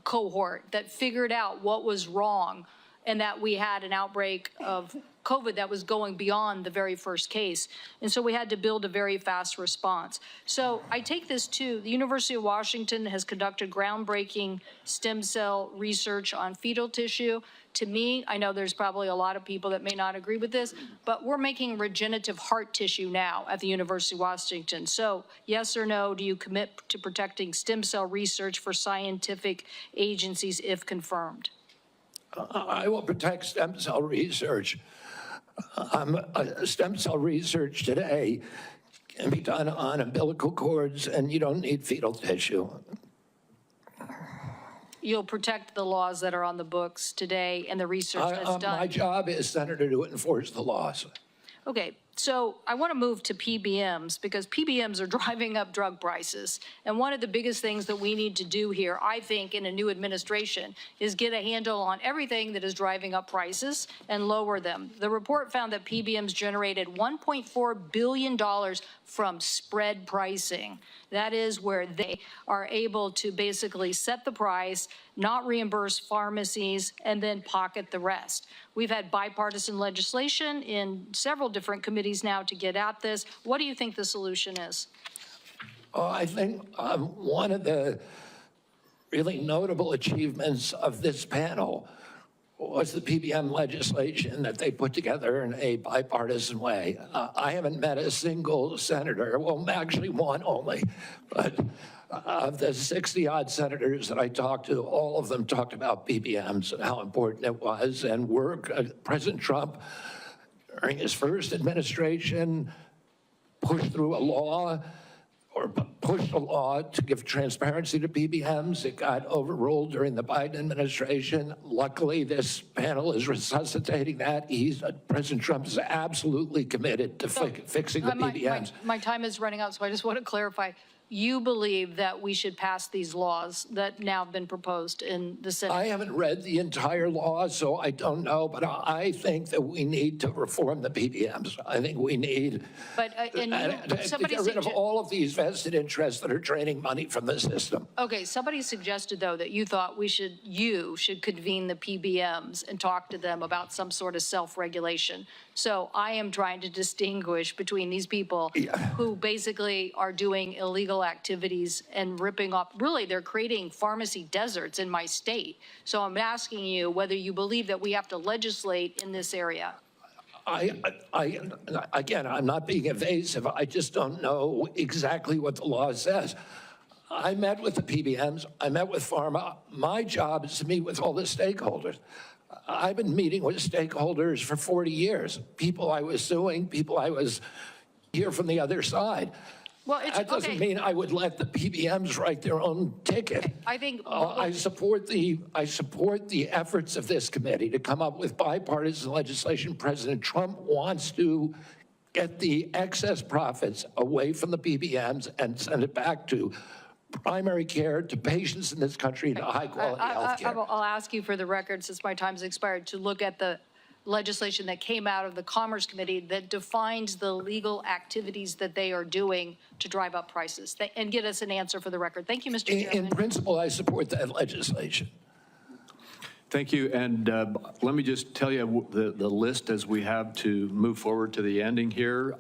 cohort that figured out what was wrong and that we had an outbreak of COVID that was going beyond the very first case. And so we had to build a very fast response. So I take this too. The University of Washington has conducted groundbreaking stem cell research on fetal tissue. To me, I know there's probably a lot of people that may not agree with this, but we're making regenerative heart tissue now at the University of Washington. So yes or no, do you commit to protecting stem cell research for scientific agencies if confirmed? I will protect stem cell research. Stem cell research today can be done on umbilical cords, and you don't need fetal tissue. You'll protect the laws that are on the books today and the research that's done. My job is, Senator, to enforce the laws. Okay, so I want to move to PBMs because PBMs are driving up drug prices. And one of the biggest things that we need to do here, I think, in a new administration is get a handle on everything that is driving up prices and lower them. The report found that PBMs generated $1.4 billion from spread pricing. That is where they are able to basically set the price, not reimburse pharmacies, and then pocket the rest. We've had bipartisan legislation in several different committees now to get at this. What do you think the solution is? I think one of the really notable achievements of this panel was the PBM legislation that they put together in a bipartisan way. I haven't met a single senator, well, actually one only, but of the 60-odd senators that I talked to, all of them talked about PBMs and how important it was, and President Trump, during his first administration, pushed through a law pushed a law to give transparency to PBMs. It got overruled during the Biden administration. Luckily, this panel is resuscitating that. President Trump is absolutely committed to fixing the PBMs. My time is running out, so I just want to clarify. You believe that we should pass these laws that now have been proposed in the Senate? I haven't read the entire law, so I don't know, but I think that we need to reform the PBMs. I think we need to get rid of all of these vested interests that are draining money from the system. Okay, somebody suggested, though, that you thought you should convene the PBMs and talk to them about some sort of self-regulation. So I am trying to distinguish between these people who basically are doing illegal activities and ripping off, really, they're creating pharmacy deserts in my state. So I'm asking you whether you believe that we have to legislate in this area. Again, I'm not being evasive. I just don't know exactly what the law says. I met with the PBMs. I met with pharma. My job is to meet with all the stakeholders. I've been meeting with stakeholders for 40 years. People I was suing, people I was here from the other side. Well, that doesn't mean I would let the PBMs write their own ticket. I think I support the efforts of this committee to come up with bipartisan legislation. President Trump wants to get the excess profits away from the PBMs and send it back to primary care, to patients in this country, to high-quality health care. I'll ask you for the record, since my time's expired, to look at the legislation that came out of the Commerce Committee that defines the legal activities that they are doing to drive up prices, and get us an answer for the record. Thank you, Mr. Chairman. In principle, I support that legislation. Thank you. And let me just tell you the list as we have to move forward to the ending here.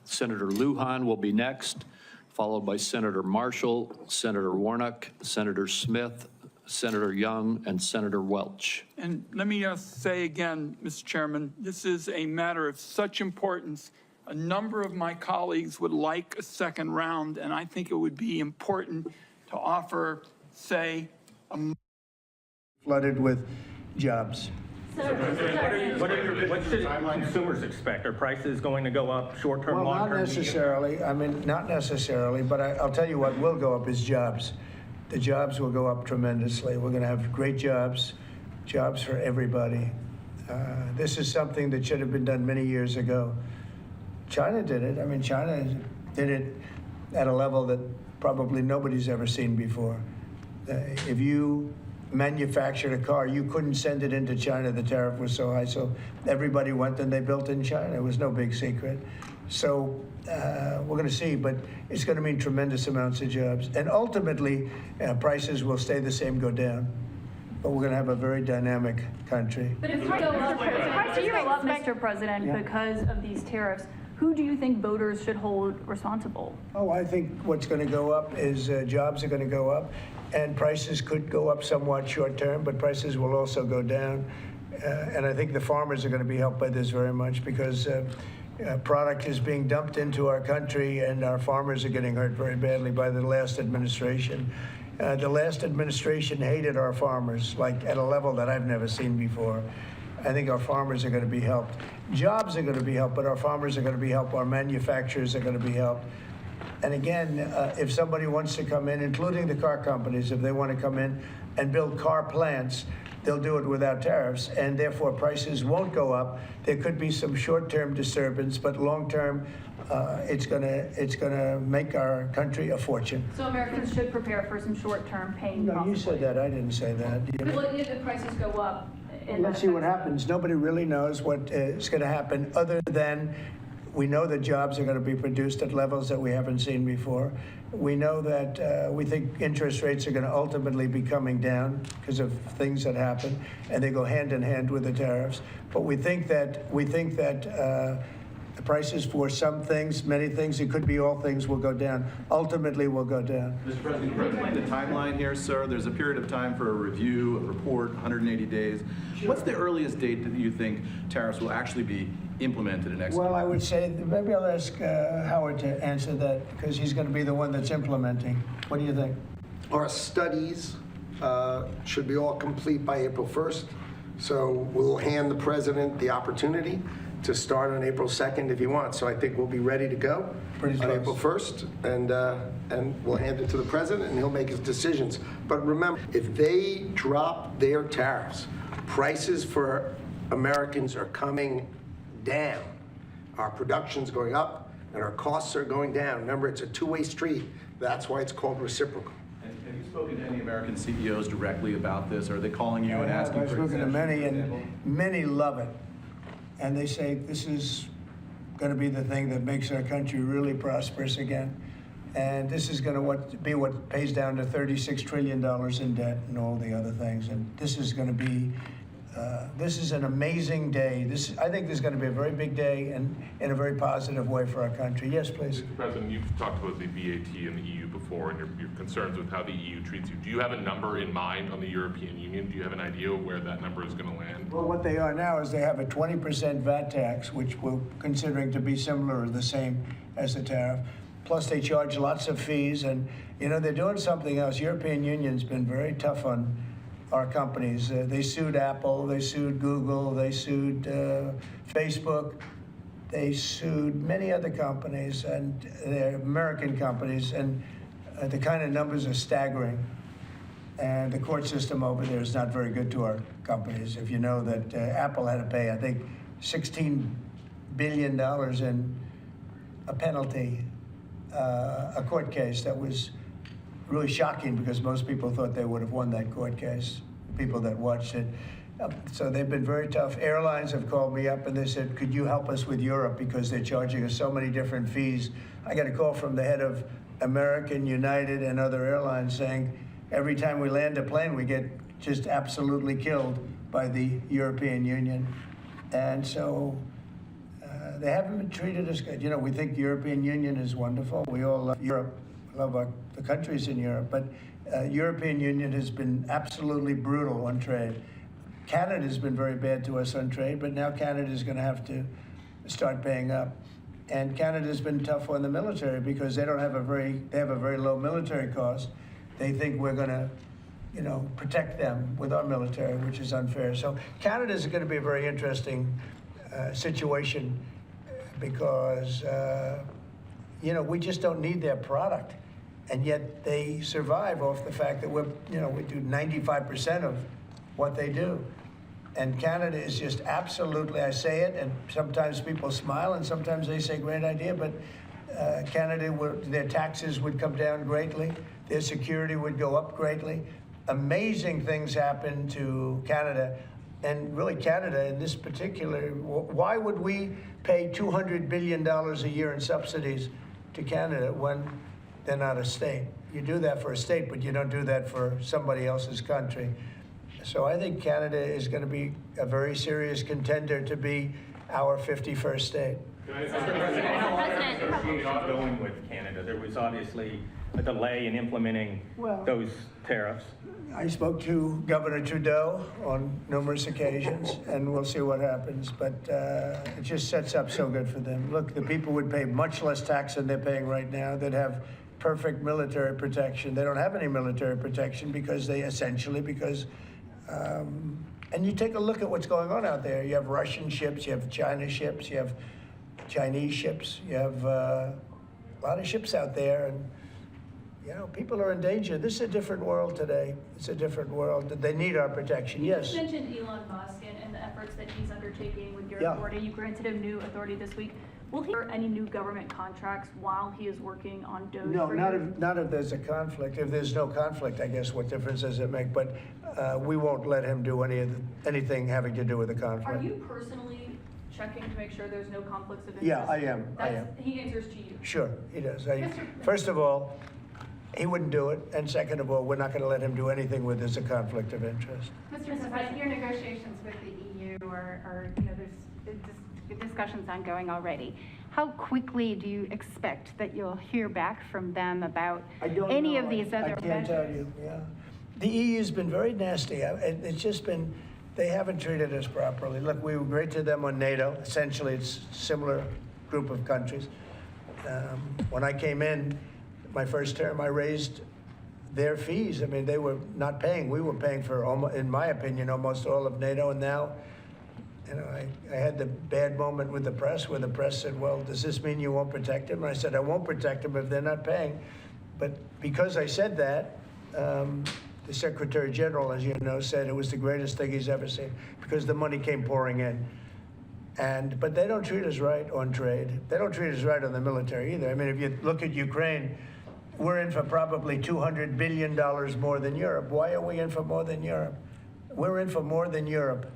Senator Lujan will be next, followed by Senator Marshall, Senator Warnock, Senator Smith, Senator Young, and Senator Welch. And let me say again, Mr. Chairman, this is a matter of such importance. A number of my colleagues would like a second round, and I think it would be important to offer, say, flooded with jobs. What should consumers expect? Are prices going to go up short-term, Well, long-term? not necessarily. I mean, not necessarily, but I'll tell you what will go up is jobs. The jobs will go up tremendously. We're going to have great jobs for everybody. This is something that should have been done many years ago. China did it. I mean, China did it at a level that probably nobody's ever seen before. If you manufactured a car, you couldn't send it into China. The tariff was so high. So everybody went and they built in China. It was no big secret. So we're going to see, but it's going to mean tremendous amounts of jobs. And ultimately, prices will stay the same, go down. But we're going to have a very dynamic country. But if prices go up, Mr. President, because of these tariffs, who do you think voters should hold responsible? Oh, I think what's going to go up is jobs are going to go up, and prices could go up somewhat short term, but prices will also go down. And I think the farmers are going to be helped by this very much because product is being dumped into our country, and our farmers are getting hurt very badly by the last administration. The last administration hated our farmers, like at a level that I've never seen before. I think our farmers are going to be helped. Jobs are going to be helped, but our farmers are going to be helped. Our manufacturers are going to be helped. And again, if somebody wants to come in, including the car companies, if they want to come in and build car plants, they'll do it without tariffs, and therefore prices won't go up. There could be some short-term disturbance, but long-term, it's gonna make our country a fortune. So Americans should prepare for some short-term pain. No, you said that. I didn't say that. Well, if the prices go up. Let's see what happens. Nobody really knows what is going to happen other than we know that jobs are going to be produced at levels that we haven't seen before. We know that we think interest rates are going to ultimately be coming down because of things that happen, and they go hand in hand with the tariffs. But we think that the prices for some things, many things, it could be all things, will go down. Ultimately, will go down. Mr. President, can you explain the timeline here, sir? There's a period of time for a review, a report, 180 days. Sure. What's the earliest date that you think tariffs will actually be implemented and executed? Well, I would say, maybe I'll ask Howard to answer that, because he's going to be the one that's implementing. What do you think? Our studies should be all complete by April 1st. So we'll hand the president the opportunity to start on April 2nd if he wants. So I think we'll be ready to go on April 1st, and we'll hand it to the president, and he'll make his decisions. But remember, if they drop their tariffs, prices for Americans are coming down. Our production's going up, and our costs are going down. Remember, it's a two-way street. That's why it's called reciprocal. Have you spoken to any American CEOs directly about this? Are they calling you and asking for I've spoken to many, and many love it. And they say this is going to be the thing that makes our country really prosperous again. And this is going to be what pays down to $36 trillion in debt and all the other things. And this is going to be, this is an amazing day. I think this is going to be a very big day and in a very positive way for our country. Yes, please. Mr. President, you've talked about the VAT and the EU before and your concerns with how the EU treats you. Do you have a number in mind on the European Union? Do you have an idea where that number is going to land? Well, what they are now is they have a 20% VAT tax, which we're considering to be similar or the same as the tariff. Plus, they charge lots of fees, and they're doing something else. European Union's been very tough on our companies. They sued Apple, they sued Google, they sued Facebook, they sued many other companies, and they're American companies, and the kind of numbers are staggering. And the court system over there is not very good to our companies. If you know that Apple had to pay, I think, $16 billion in a penalty, a court case that was really shocking because most people thought they would have won that court case, people that watched it. So they've been very tough. Airlines have called me up and they said, could you help us with Europe because they're charging us so many different fees. I got a call from the head of American, United, and other airlines saying, every time we land a plane, we get just absolutely killed by the European Union. And so they haven't been treated as good. We think the European Union is wonderful. We all love Europe, love the countries in Europe, but European Union has been absolutely brutal on trade. Canada has been very bad to us on trade, but now Canada is going to have to start paying up. And Canada's been tough on the military because they have a very low military cost. They think we're going to, protect them with our military, which is unfair. So Canada is going to be a very interesting situation because, we just don't need their product. And yet they survive off the fact that we do 95% of what they do. And Canada is just absolutely, I say it, and sometimes people smile and sometimes they say great idea, but Canada, their taxes would come down greatly, their security would go up greatly, amazing things happen to Canada, and really Canada in this particular. Why would we pay $200 billion a year in subsidies to Canada when they're not a state? You do that for a state, but you don't do that for somebody else's country. So I think Canada is going to be a very serious contender to be our 51st state. Mr. President, how are negotiations going with Canada? There was obviously a delay in implementing those tariffs. I spoke to Governor Trudeau on numerous occasions, and we'll see what happens. But it just sets up so good for them. Look, the people would pay much less tax than they're paying right now. They'd have perfect military protection. They don't have any military protection because and you take a look at what's going on out there. You have Russian ships, you have China ships, you have Chinese ships, you have a lot of ships out there, and you know, people are in danger. This is a different world today. It's a different world. They need our protection, yes. You mentioned Elon Musk and the efforts that he's undertaking with your Yeah. authority. You granted him new authority this week. Will he have any new government contracts while he is working on Doge? No, for not you? if there's a conflict. If there's no conflict, I guess what difference does it make? But we won't let him do anything having to do with the conflict. Are you personally checking to make sure there's no conflicts of interest? Yeah, I am. He answers to you. Sure, he does. First of all, he wouldn't do it. And second of all, we're not going to let him do anything where there's a conflict of interest. Mr. President, your negotiations with the EU are there's discussions ongoing already. How quickly do you expect that you'll hear back from them about any of these other measures? I can't tell you, yeah. The EU's been very nasty. It's just been, they haven't treated us properly. Look, we were great to them on NATO. Essentially, it's a similar group of countries. When I came in, my first term, I raised their fees. I mean, they were not paying. We were paying for, in my opinion, almost all of NATO. And now, you know, I had the bad moment with the press where the press said, well, does this mean you won't protect them? And I said, I won't protect them if they're not paying. But because I said that, the Secretary General, as you know, said it was the greatest thing he's ever seen because the money came pouring in. But they don't treat us right on trade. They don't treat us right on the military either. I mean, if you look at Ukraine, we're in for probably $200 billion more than Europe. Why are we in for more than Europe? We're in for more than Europe.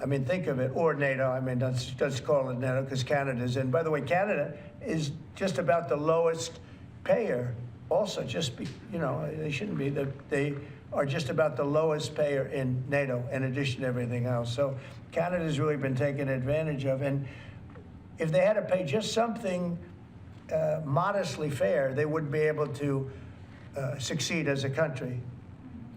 I mean, think of it, or NATO. I mean, let's call it NATO because Canada's in. By the way, Canada is just about the lowest payer. Also, they shouldn't be. They are just about the lowest payer in NATO, in addition to everything else. So Canada's really been taken advantage of. And if they had to pay just something modestly fair, they wouldn't be able to succeed as a country.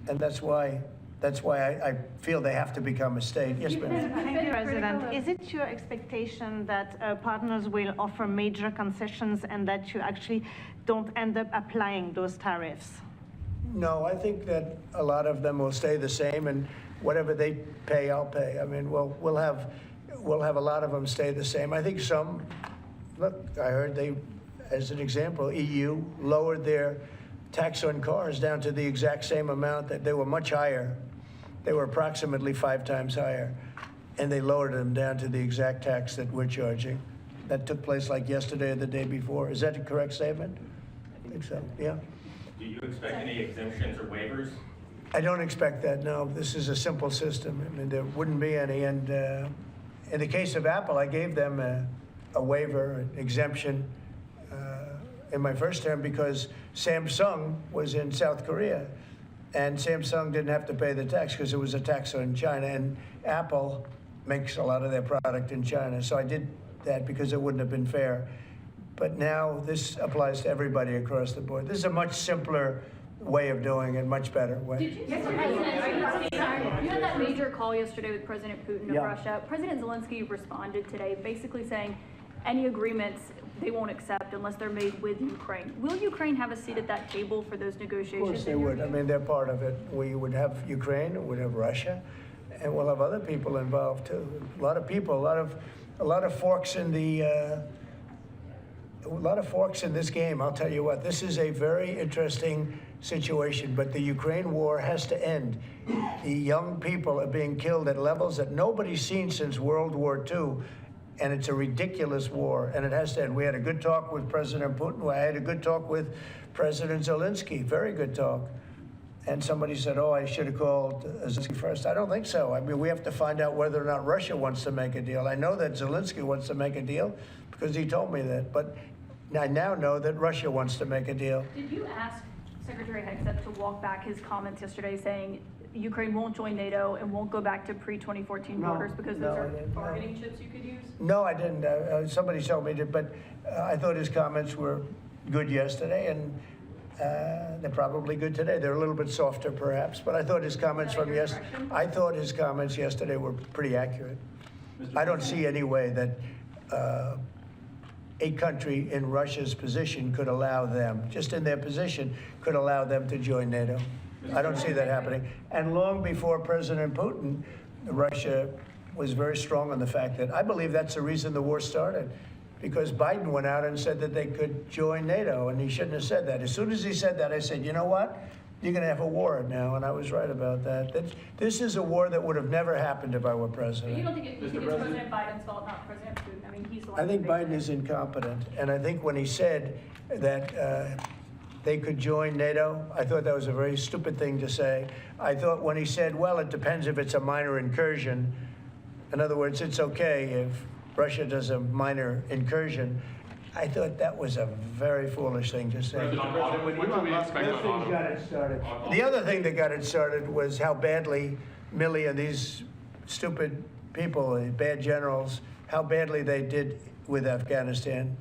And that's why I feel they have to become a state. Yes, ma'am. Thank you, President. Is it your expectation that partners will offer major concessions and that you actually don't end up applying those tariffs? No, I think that a lot of them will stay the same, and whatever they pay, I'll pay. I mean, we'll have a lot of them stay the same. I think some. Look, I heard as an example, EU lowered their tax on cars down to the exact same amount that they were much higher. They were approximately 5 times higher, and they lowered them down to the exact tax that we're charging. That took place like yesterday or the day before. Is that a correct statement? I think so, yeah. Do you expect any exemptions or waivers? I don't expect that, no. This is a simple system. I mean, there wouldn't be any. And in the case of Apple, I gave them a waiver, an exemption in my first term because Samsung was in South Korea. And Samsung didn't have to pay the tax because it was a tax on China. And Apple makes a lot of their product in China. So I did that because it wouldn't have been fair. But now this applies to everybody across the board. This is a much simpler way of doing it, much better way. You had that major call yesterday with President Putin of Yeah. Russia. President Zelensky responded today basically saying any agreements they won't accept unless they're made with Ukraine. Will Ukraine have a seat at that table for those negotiations? Of course they would. I mean, they're part of it. We would have Ukraine, we'd have Russia, and we'll have other people involved too. A lot of people, a lot of forks in this game. I'll tell you what, this is a very interesting situation, but the Ukraine war has to end. The young people are being killed at levels that nobody's seen since World War II. And it's a ridiculous war, and it has to end. We had a good talk with President Putin. I had a good talk with President Zelensky, very good talk. And somebody said, oh, I should have called Zelensky first. I don't think so. I mean, we have to find out whether or not Russia wants to make a deal. I know that Zelensky wants to make a deal because he told me that. But I now know that Russia wants to make a deal. Did you ask Secretary Hegseth to walk back his comments yesterday saying Ukraine won't join NATO and won't go back to pre-2014 borders because those are bargaining chips you could use? No, I didn't. Somebody told me to, but I thought his comments were good yesterday, and they're probably good today. They're a little bit softer, perhaps, but I thought his comments yesterday were pretty accurate. I don't see any way that a country in Russia's position could allow them, just in their position, could allow them to join NATO. I don't see that happening. And long before President Putin, Russia was very strong on the fact that I believe that's the reason the war started, because Biden went out and said that they could join NATO, and he shouldn't have said that. As soon as he said that, I said, you know what? You're going to have a war now, and I was right about that. This is a war that would have never happened if I were president. But you don't think it's President Biden's fault, not President Putin? I mean, he's the one. I think Biden is incompetent, and I think when he said that they could join NATO, I thought that was a very stupid thing to say. I thought when he said, well, it depends if it's a minor incursion. In other words, it's okay if Russia does a minor incursion. I thought that was a very foolish thing to say. What do we expect on auto? The other thing that got it started was how badly Milley and these stupid people, bad generals, how badly they did with Afghanistan.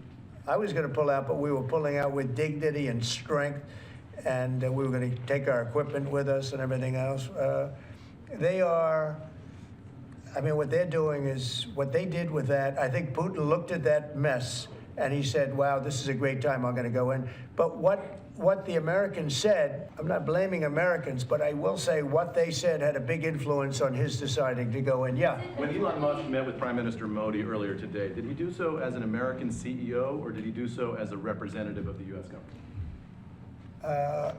I was going to pull out, but we were pulling out with dignity and strength, and we were going to take our equipment with us and everything else. I mean, what they're doing is, what they did with that, I think Putin looked at that mess and he said, wow, this is a great time, I'm going to go in. But what the Americans said, I'm not blaming Americans, but I will say what they said had a big influence on his deciding to go in. Yeah. When Elon Musk met with Prime Minister Modi earlier today, did he do so as an American CEO or did he do so as a representative of the U.S. government?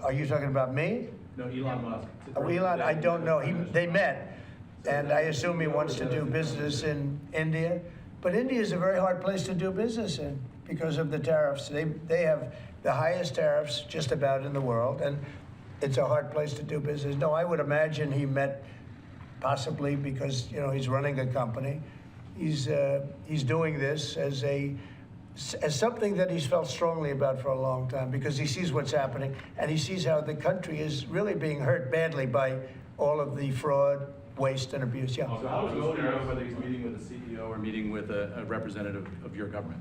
Are you talking about me? No, Elon Musk. Elon, I don't know. They met, and I assume he wants to do business in India. But India is a very hard place to do business in because of the tariffs. They have the highest tariffs just about in the world, and it's a hard place to do business. No, I would imagine he met possibly because, you know, he's running a company. He's doing this as something that he's felt strongly about for a long time because he sees what's happening, and he sees how the country is really being hurt badly by all of the fraud, waste, and abuse. Yeah. So how does Modi know whether he's meeting with a CEO or meeting with a representative of your government?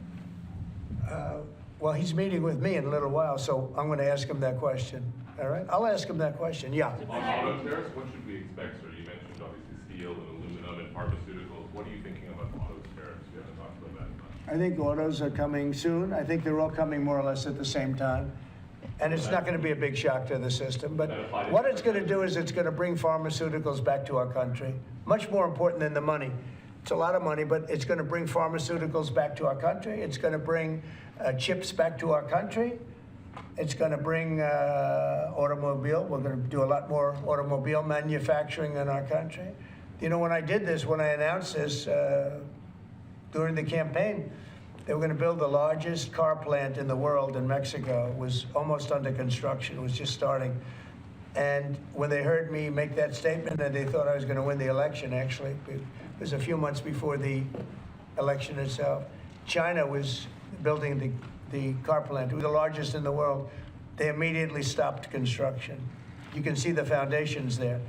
Well, he's meeting with me in a little while, so I'm going to ask him that question. All right? I'll ask him that question. Yeah. On auto tariffs, what should we expect, sir? You mentioned obviously steel and aluminum and pharmaceuticals. What are you thinking about auto tariffs? We haven't talked about that much. I think autos are coming soon. I think they're all coming more or less at the same time. And it's not going to be a big shock to the system. But what it's going to do is it's going to bring pharmaceuticals back to our country. Much more important than the money. It's a lot of money, but it's going to bring pharmaceuticals back to our country. It's going to bring chips back to our country. It's going to bring automobile. We're going to do a lot more automobile manufacturing in our country. You know, when I did this, when I announced this during the campaign, they were going to build the largest car plant in the world in Mexico. It was almost under construction. It was just starting. And when they heard me make that statement, and they thought I was going to win the election, actually, it was a few months before the election itself. China was building the car plant. It was the largest in the world. They immediately stopped construction. You can see the foundations there.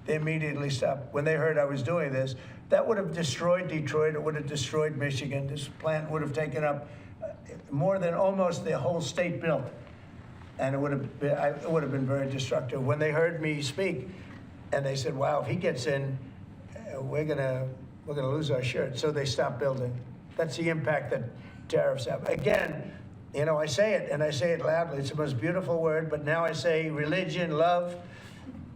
They immediately stopped. When they heard I was doing this, that would have destroyed Detroit. It would have destroyed Michigan. This plant would have taken up more than almost the whole state built. And it would have been very destructive. When they heard me speak, and they said, wow, if he gets in, we're gonna lose our shirt. So they stopped building. That's the impact that tariffs have. Again, you know, I say it, and I say it loudly. It's the most beautiful word, but now I say religion, love,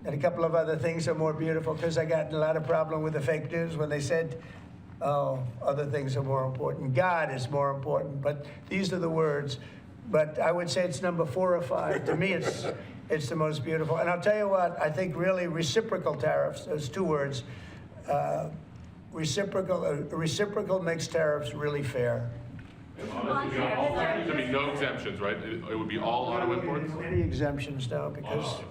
and a couple of other things are more beautiful because I got in a lot of problem with the fake news when they said, oh, other things are more important. God is more important, but these are the words. But I would say it's number 4 or 5. To me, it's the most beautiful. And I'll tell you what, I think really reciprocal tariffs, those 2 words, reciprocal makes tariffs really fair. There'd be no exemptions, right? It would be all auto imports? Any exemptions now because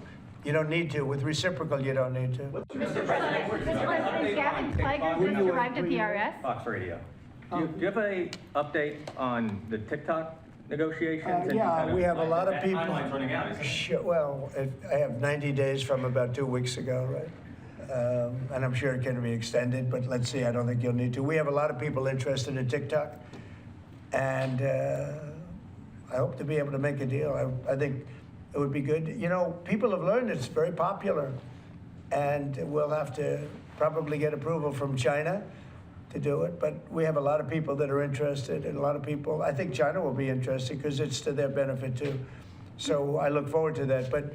You don't need to. With reciprocal, you don't need to. Mr. President, is Gavin Clegg just arrived at the IRS? Fox Radio. Do you have a update on the TikTok negotiations? And Yeah, kind of- we have a lot of that people. Timeline's running out, isn't it? Sure, well, I have 90 days from about 2 weeks ago, right? And I'm sure it can be extended, but let's see, I don't think you'll need to. We have a lot of people interested in TikTok, and I hope to be able to make a deal. I think it would be good. You know, people have learned it's very popular, and we'll have to probably get approval from China to do it, but we have a lot of people that are interested, and a lot of people, I think China will be interested because it's to their benefit too. So I look forward to that, but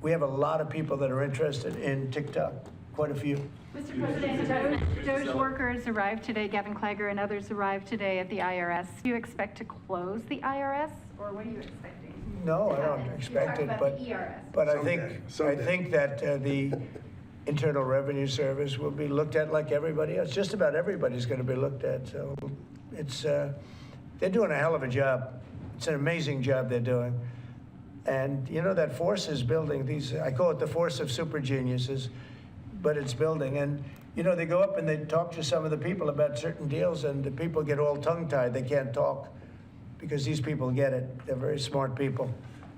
we have a lot of people that are interested in TikTok, quite a few. Mr. President, Doge workers arrived today, Gavin Clegg and others arrived today at the IRS. Do you expect to close the IRS, or what are you expecting? No, I don't expect it, but I think that the Internal Revenue Service will be looked at like everybody else. Just about everybody's going to be looked at. So it's they're doing a hell of a job. It's an amazing job they're doing. And you know, that force is building these, I call it the force of super geniuses, but it's building. And you know, they go up and they talk to some of the people about certain deals, and the people get all tongue-tied. They can't talk because these people get it. They're very smart people.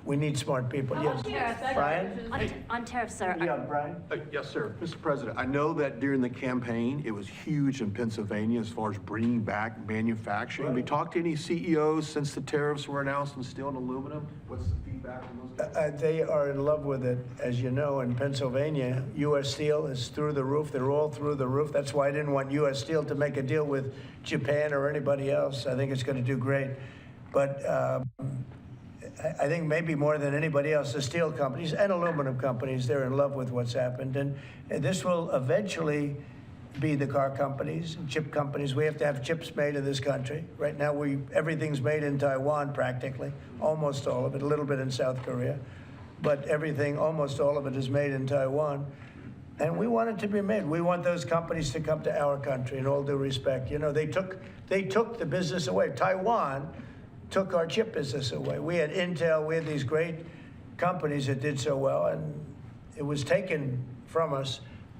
We need smart people. Yes. Brian? On tariffs, sir. Yeah, Brian? Yes, sir. Mr. President, I know that during the campaign, it was huge in Pennsylvania as far as bringing back manufacturing. Have you talked to any CEOs since the tariffs were announced on steel and aluminum? What's the feedback from those guys? They are in love with it. As you know, in Pennsylvania, U.S. Steel is through the roof. They're all through the roof. That's why I didn't want U.S. Steel to make a deal with Japan or anybody else. I think it's going to do great. But I think maybe more than anybody else, the steel companies and aluminum companies, they're in love with what's happened. And this will eventually be the car companies and chip companies. We have to have chips made in this country. Right now, everything's made in Taiwan practically, almost all of it, a little bit in South Korea. But everything, almost all of it is made in Taiwan. And we want it to be made. We want those companies to come to our country, in all due respect. You know, they took the business away. Taiwan took our chip business away. We had Intel, we had these great companies that did so well, and it was taken from us,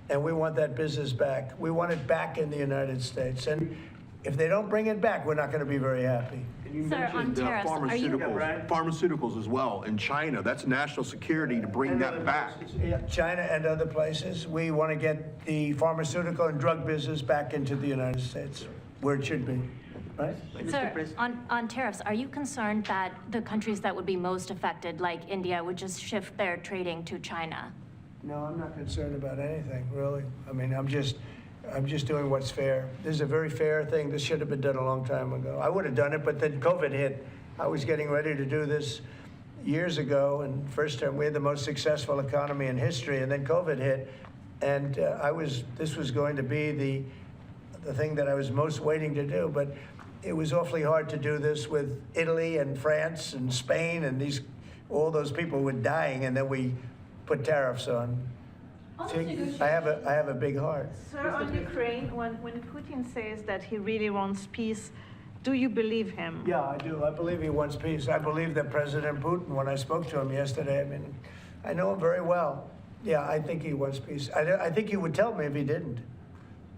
and we want that business back. We want it back in the United States, and if they don't bring it back, we're not going to be very happy. And you Sir, on mentioned tariffs, are you- pharmaceuticals as well in China. That's national security to bring that back. Yeah, China and other places. We want to get the pharmaceutical and drug business back into the United States, where it should be. Right? Sir, on tariffs, are you concerned that the countries that would be most affected, like India, would just shift their trading to China? No, I'm not concerned about anything, really. I mean, I'm just doing what's fair. This is a very fair thing. This should have been done a long time ago. I would have done it, but then COVID hit. I was getting ready to do this years ago, and first term we had the most successful economy in history, and then COVID hit, and this was going to be the thing that I was most waiting to do, but it was awfully hard to do this with Italy and France and Spain, and all those people were dying, and then we put tariffs on. See, I have a big heart. Sir, on Ukraine, when Putin says that he really wants peace, do you believe him? Yeah, I do. I believe he wants peace. I believe that President Putin, when I spoke to him yesterday, I mean, I know him very well. Yeah, I think he wants peace. I think he would tell me if he didn't.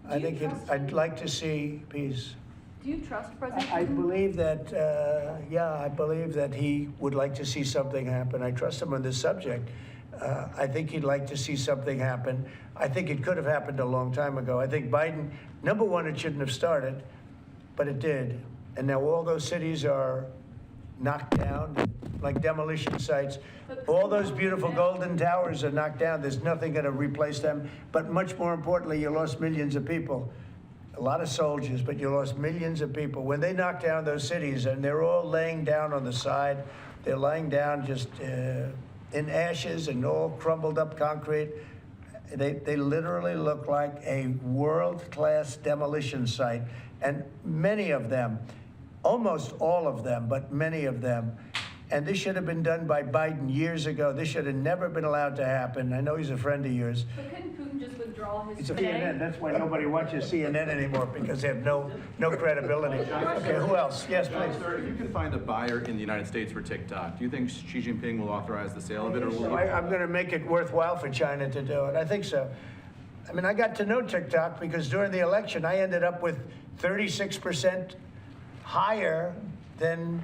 I'd like to see peace. Do you trust President Putin? I believe that, I believe that he would like to see something happen. I trust him on this subject. I think he'd like to see something happen. I think it could have happened a long time ago. I think Biden, number one, it shouldn't have started, but it did. And now all those cities are knocked down, like demolition sites. All those beautiful golden towers are knocked down. There's nothing going to replace them. But much more importantly, you lost millions of people. A lot of soldiers, but you lost millions of people. When they knocked down those cities, and they're all laying down on the side, they're laying down just in ashes and all crumbled up concrete. They literally look like a world-class demolition site. And many of them, almost all of them, but many of them, and this should have been done by Biden years ago. This should have never been allowed to happen. I know he's a friend of yours. But couldn't Putin just withdraw all his It's a today. CNN, that's why nobody watches CNN anymore, because they have no credibility. Okay, who else? Yes, please. Sir, if you could find a buyer in the United States for TikTok, do you think Xi Jinping will authorize the sale of it, or will So he? I'm going to make it worthwhile for China to do it. I think so. I mean, I got to know TikTok because during the election, I ended up with 36% higher than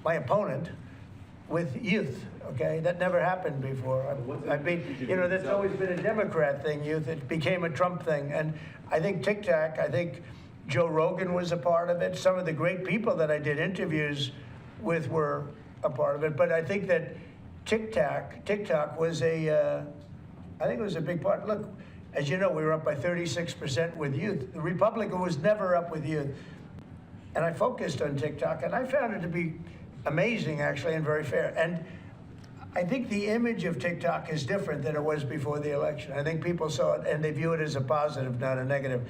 my opponent with youth, okay? That never happened before. I mean, you know, that's always been a Democrat thing, youth. It became a Trump thing. And I think TikTok, I think Joe Rogan was a part of it. Some of the great people that I did interviews with were a part of it. But I think that TikTok was I think it was a big part. Look, as you know, we were up by 36% with youth. The Republican was never up with youth. And I focused on TikTok, and I found it to be amazing, actually, and very fair. And I think the image of TikTok is different than it was before the election. I think people saw it, and they view it as a positive, not a negative.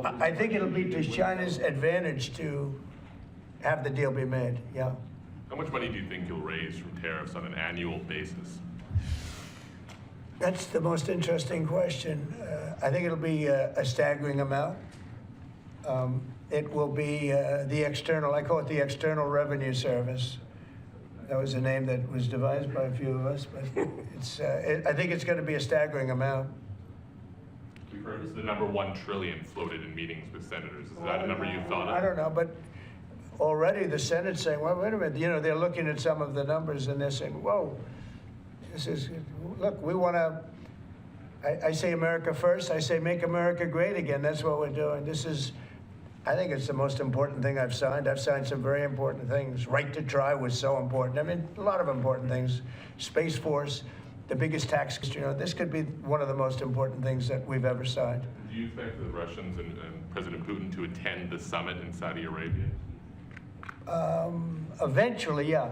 I think it'll be to China's advantage to have the deal be made, yeah. How much money do you think you'll raise from tariffs on an annual basis? That's the most interesting question. I think it'll be a staggering amount. It will be the external, I call it the External Revenue Service. That was a name that was devised by a few of us, but I think it's going to be a staggering amount. We've heard the number $1 trillion floated in meetings with senators. Is that a number you thought of? I don't know, but already the Senate's saying, well, wait a minute, you know, they're looking at some of the numbers and they're saying, whoa, look, we want to, I say America first, I say make America great again. That's what we're doing. I think it's the most important thing I've signed. I've signed some very important things. Right to try was so important. I mean, a lot of important things. Space Force, the biggest tax, you know, this could be one of the most important things that we've ever signed. Do you expect the Russians and President Putin to attend the summit in Saudi Arabia? Eventually, yeah.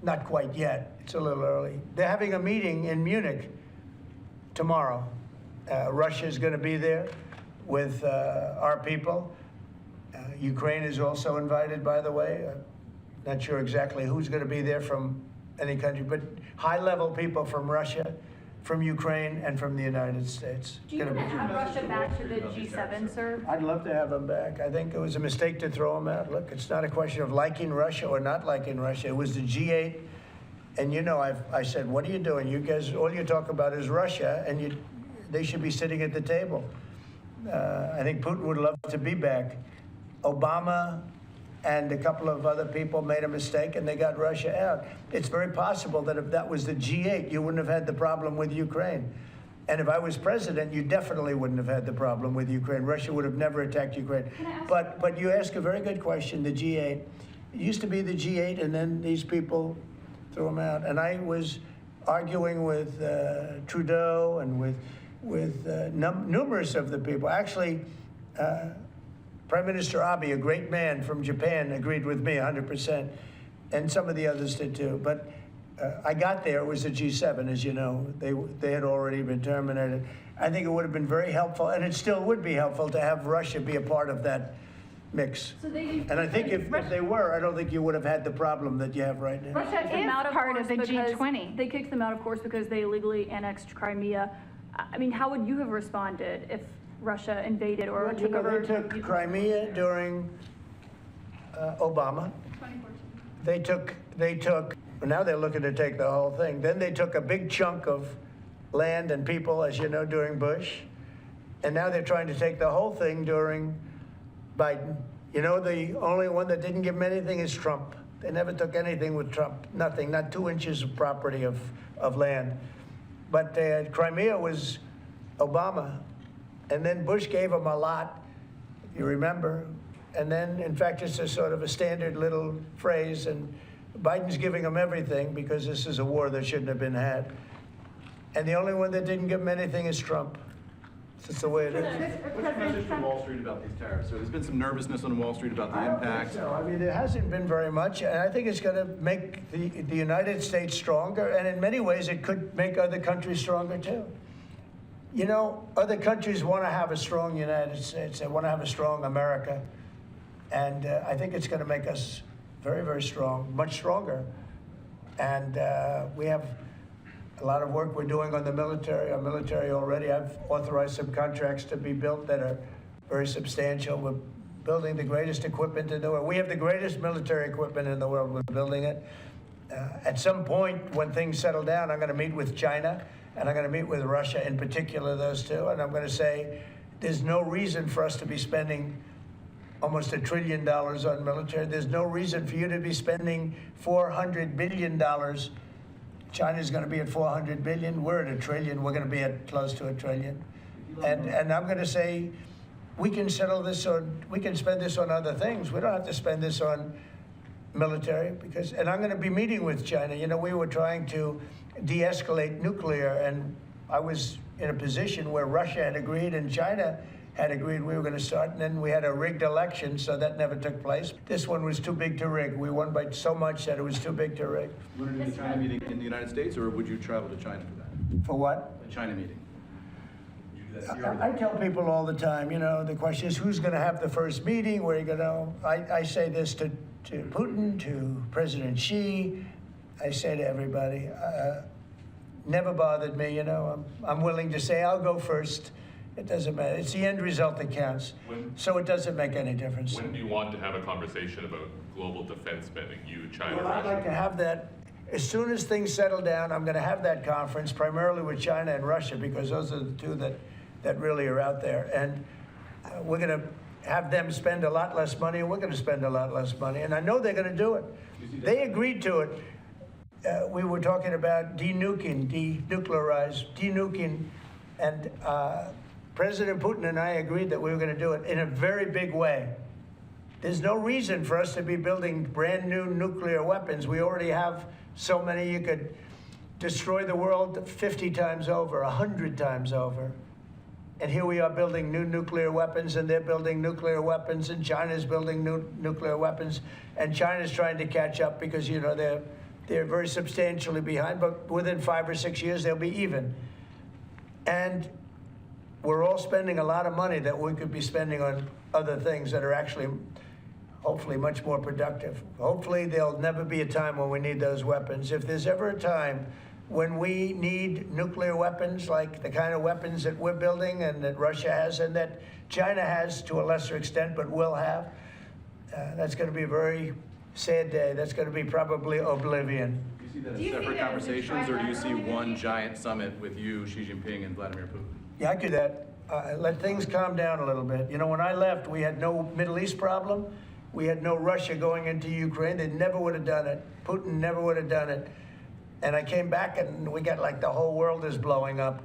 Not quite yet. It's a little early. They're having a meeting in Munich tomorrow. Russia is going to be there with our people. Ukraine is also invited, by the way. Not sure exactly who's going to be there from any country, but high-level people from Russia, from Ukraine, and from the United States. Do you want to have Russia back to the G7, sir? I'd love to have them back. I think it was a mistake to throw them out. Look, it's not a question of liking Russia or not liking Russia. It was the G8, and you know, I said, what are you doing? You guys, all you talk about is Russia, and they should be sitting at the table. I think Putin would love to be back. Obama and a couple of other people made a mistake and they got Russia out. It's very possible that if that was the G8, you wouldn't have had the problem with Ukraine. And if I was president, you definitely wouldn't have had the problem with Ukraine. Russia would have never attacked Ukraine. But you ask a very good question, the G8. It used to be the G8 and then these people threw them out. And I was arguing with Trudeau and with numerous of the people. Actually, Prime Minister Abe, a great man from Japan, agreed with me 100%, and some of the others did too. But I got there, it was the G7, as you know. They had already been terminated. I think it would have been very helpful, and it still would be helpful to have Russia be a part of that mix. And I think if they were, I don't think you would have had the problem that you have right now. Russia is part of the G20. They kicked them out, of course, because they illegally annexed Crimea. I mean, how would you have responded if Russia invaded or took over? They took Crimea during Obama. They took, now they're looking to take the whole thing. Then they took a big chunk of land and people, as you know, during Bush. And now they're trying to take the whole thing during Biden. You know, the only one that didn't give them anything is Trump. They never took anything with Trump, nothing, not 2 inches of property of land. But Crimea was Obama. And then Bush gave him a lot, if you remember. And then, in fact, it's a sort of a standard little phrase, and Biden's giving them everything because this is a war that shouldn't have been had. And the only one that didn't give him anything is Trump. It's just the way it is. What's the message from Wall Street about these tariffs? So there's been some nervousness on Wall Street about the impact. So. I mean, there hasn't been very much, and I think it's going to make the United States stronger, and in many ways it could make other countries stronger too. You know, other countries want to have a strong United States. They want to have a strong America. And I think it's going to make us very, very strong, much stronger. And we have a lot of work we're doing on the military. Our military already, I've authorized some contracts to be built that are very substantial. We're building the greatest equipment in the world. We have the greatest military equipment in the world. We're building it. At some point, when things settle down, I'm going to meet with China, and I'm going to meet with Russia, in particular, those two, and I'm going to say, there's no reason for us to be spending almost $1 trillion on military. There's no reason for you to be spending $400 billion. China's going to be at 400 billion. We're at $1 trillion. We're going to be at close to $1 trillion. And I'm going to say, we can settle this on, we can spend this on other things. We don't have to spend this on military because, and I'm going to be meeting with China. You know, we were trying to de-escalate nuclear, and I was in a position where Russia had agreed and China had agreed we were going to start, and then we had a rigged election, so that never took place. This one was too big to rig. We won by so much that it was too big to rig. You want to do the China meeting in the United States, or would you travel to China for that? For what? The China meeting. Would you do that here or I there? tell people all the time, you know, the question is who's going to have the first meeting, where are you going to, I say this to Putin, to President Xi, I say to everybody, never bothered me, you know, I'm willing to say I'll go first. It doesn't matter. It's the end result that counts. So it doesn't make any difference. When do you want to have a conversation about global defense spending, you, China, Well, I'd Russia? like to have that, as soon as things settle down, I'm going to have that conference, primarily with China and Russia, because those are the two that really are out there. And we're going to have them spend a lot less money, and we're going to spend a lot less money. And I know they're going to do it. They agreed to it. We were talking about denuking, and President Putin and I agreed that we were going to do it in a very big way. There's no reason for us to be building brand new nuclear weapons. We already have so many. You could destroy the world 50 times over, 100 times over. And here we are building new nuclear weapons, and they're building nuclear weapons, and China's building new nuclear weapons, and China's trying to catch up because, you know, they're very substantially behind, but within 5 or 6 years, they'll be even. And we're all spending a lot of money that we could be spending on other things that are actually, hopefully, much more productive. Hopefully, there'll never be a time when we need those weapons. If there's ever a time when we need nuclear weapons, like the kind of weapons that we're building and that Russia has and that China has to a lesser extent, but will have, that's going to be a very sad day. That's going to be probably oblivion. Do you see that as separate conversations, or do you see one giant summit with you, Xi Jinping, and Vladimir Putin? Yeah, I could do that. Let things calm down a little bit. You know, when I left, we had no Middle East problem. We had no Russia going into Ukraine. They never would have done it. Putin never would have done it. And I came back, and we got like the whole world is blowing up.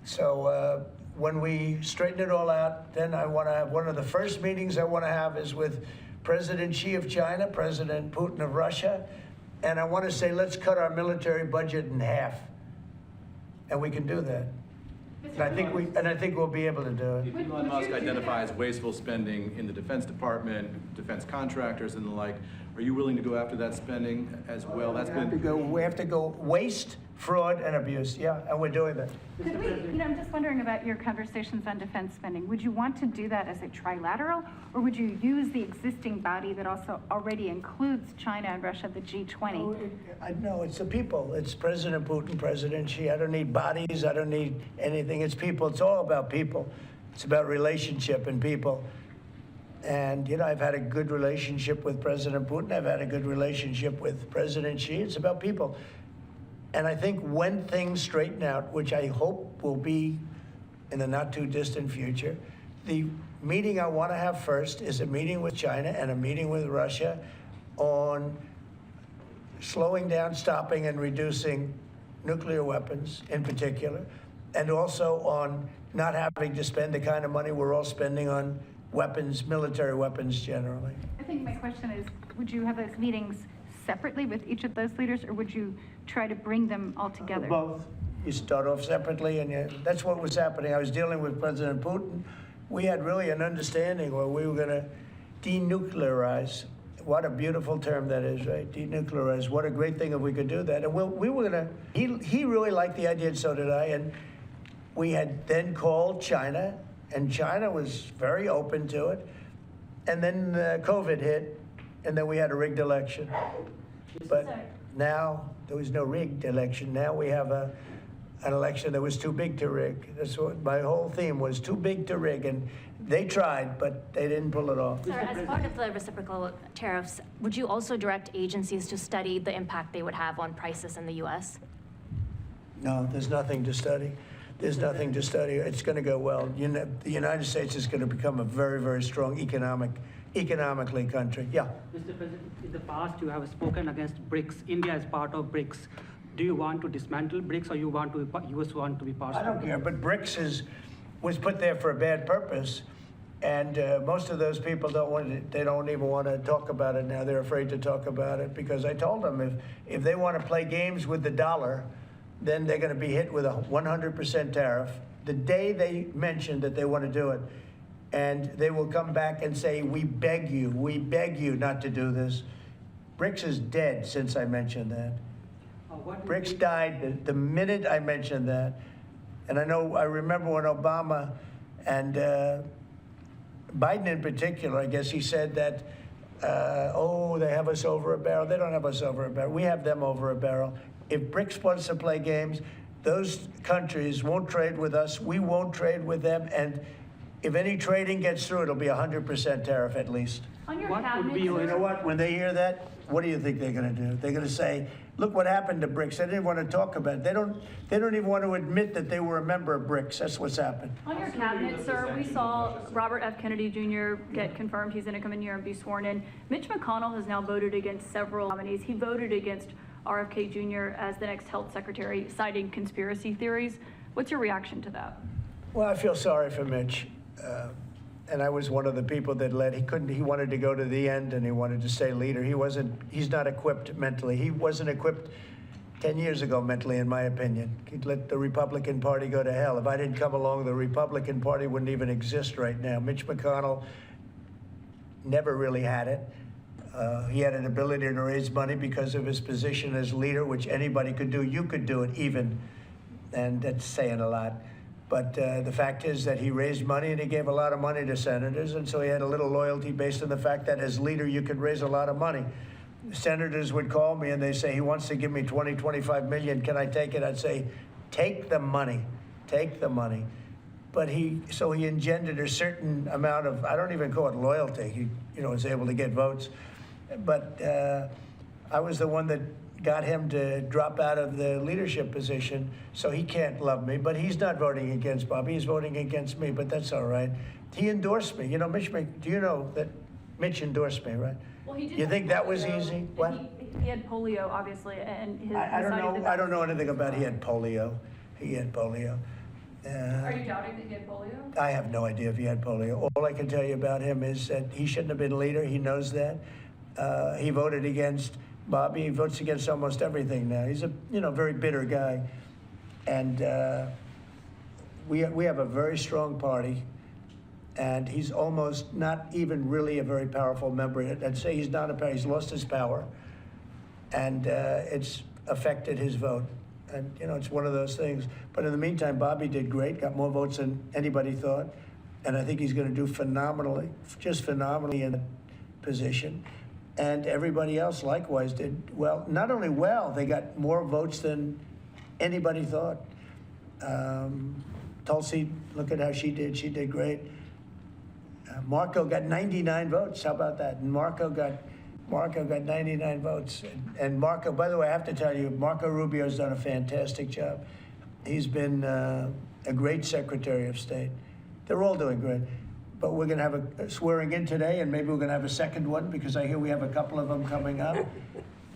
So when we straighten it all out, then I want to have one of the first meetings I want to have is with President Xi of China, President Putin of Russia, and I want to say, let's cut our military budget in half. And we can do that. And I think we'll be able to do it. If Elon Musk identifies wasteful spending in the Defense Department, defense contractors and the like, are you willing to go after that spending as well? We have to go waste, fraud, and abuse. Yeah, and we're doing that. Could we, you know, I'm just wondering about your conversations on defense spending. Would you want to do that as a trilateral, or would you use the existing body that also already includes China and Russia, the G20? No, it's the people. It's President Putin, President Xi. I don't need bodies. I don't need anything. It's people. It's all about people. It's about relationship and people. And, you know, I've had a good relationship with President Putin. I've had a good relationship with President Xi. It's about people. And I think when things straighten out, which I hope will be in the not too distant future, the meeting I want to have first is a meeting with China and a meeting with Russia on slowing down, stopping, and reducing nuclear weapons in particular, and also on not having to spend the kind of money we're all spending on weapons, military weapons generally. I think my question is, would you have those meetings separately with each of those leaders, or would you try to bring them all together? Both. You start off separately, and that's what was happening. I was dealing with President Putin. We had really an understanding where we were going to denuclearize. What a beautiful term that is, right? Denuclearize. What a great thing if we could do that. And we were going to, he really liked the idea, and so did I. And we had then called China, and China was very open to it. And then COVID hit, and then we had a rigged election. But Now, there was no rigged election. Now we have an election that was too big to rig. That's what my whole theme was, too big to rig. And they tried, but they didn't pull it off. Sir, as part of the reciprocal tariffs, would you also direct agencies to study the impact they would have on prices in the U.S.? No, there's nothing to study. There's nothing to study. It's going to go well. The United States is going to become a very, very strong economically country. Yeah. Mr. President, in the past you have spoken against BRICS. India is part of BRICS. Do you want to dismantle BRICS, or you want to US want to be part of it? I don't care, but BRICS was put there for a bad purpose. And most of those people they don't even want to talk about it now. They're afraid to talk about it because I told them if they want to play games with the dollar, then they're going to be hit with a 100% tariff the day they mention that they want to do it. And they will come back and say, we beg you not to do this. BRICS is dead since I mentioned that. BRICS died the minute I mentioned that. And I remember when Obama and Biden in particular, I guess he said that, they have us over a barrel. They don't have us over a barrel. We have them over a barrel. If BRICS wants to play games, those countries won't trade with us. We won't trade with them. And if any trading gets through, it'll be 100% tariff at least. On your cabinet, You know what? When they hear that, what do you think they're going to do? They're going to say, look what happened to BRICS. They didn't want to talk about it. They don't even want to admit that they were a member of BRICS. That's what's happened. On your cabinet, sir, we saw Robert F. Kennedy Jr. get confirmed. He's going to come in here and be sworn in. Mitch McConnell has now voted against several nominees. He voted against RFK Jr. as the next health secretary, citing conspiracy theories. What's your reaction to that? Well, I feel sorry for Mitch. And I was one of the people that he wanted to go to the end and he wanted to stay leader. He's not equipped mentally. He wasn't equipped 10 years ago mentally, in my opinion. He'd let the Republican Party go to hell. If I didn't come along, the Republican Party wouldn't even exist right now. Mitch McConnell never really had it. He had an ability to raise money because of his position as leader, which anybody could do. You could do it even, and that's saying a lot. But the fact is that he raised money and he gave a lot of money to senators, and so he had a little loyalty based on the fact that as leader you could raise a lot of money. Senators would call me and they say, he wants to give me 20, 25 million, can I take it? I'd say, take the money, take the money. But he engendered a certain amount of, I don't even call it loyalty, he was able to get votes. But I was the one that got him to drop out of the leadership position, so he can't love me. But he's not voting against Bobby, he's voting against me, but that's all right. He endorsed me. Do you know that Mitch endorsed me, right? Well, he did. You think that was easy? What? He had polio, obviously, and his. I don't know anything about he had polio. He had polio. Are you doubting that he had polio? I have no idea if he had polio. All I can tell you about him is that he shouldn't have been leader. He knows that. He voted against Bobby. He votes against almost everything now. He's a very bitter guy, and we have a very strong party, and he's almost not even really a very powerful member. I'd say he's not he's lost his power, and it's affected his vote. And it's one of those things. But in the meantime, Bobby did great, got more votes than anybody thought, and I think he's going to do phenomenally, just phenomenally in that position. And everybody else likewise did well. Not only well, they got more votes than anybody thought. Tulsi, look at how she did. She did great. Marco got 99 votes. How about that? And Marco got 99 votes. And Marco, by the way, I have to tell you, Marco Rubio's done a fantastic job. He's been a great Secretary of State. They're all doing great. But we're going to have a swearing in today, and maybe we're going to have a second one because I hear we have a couple of them coming up.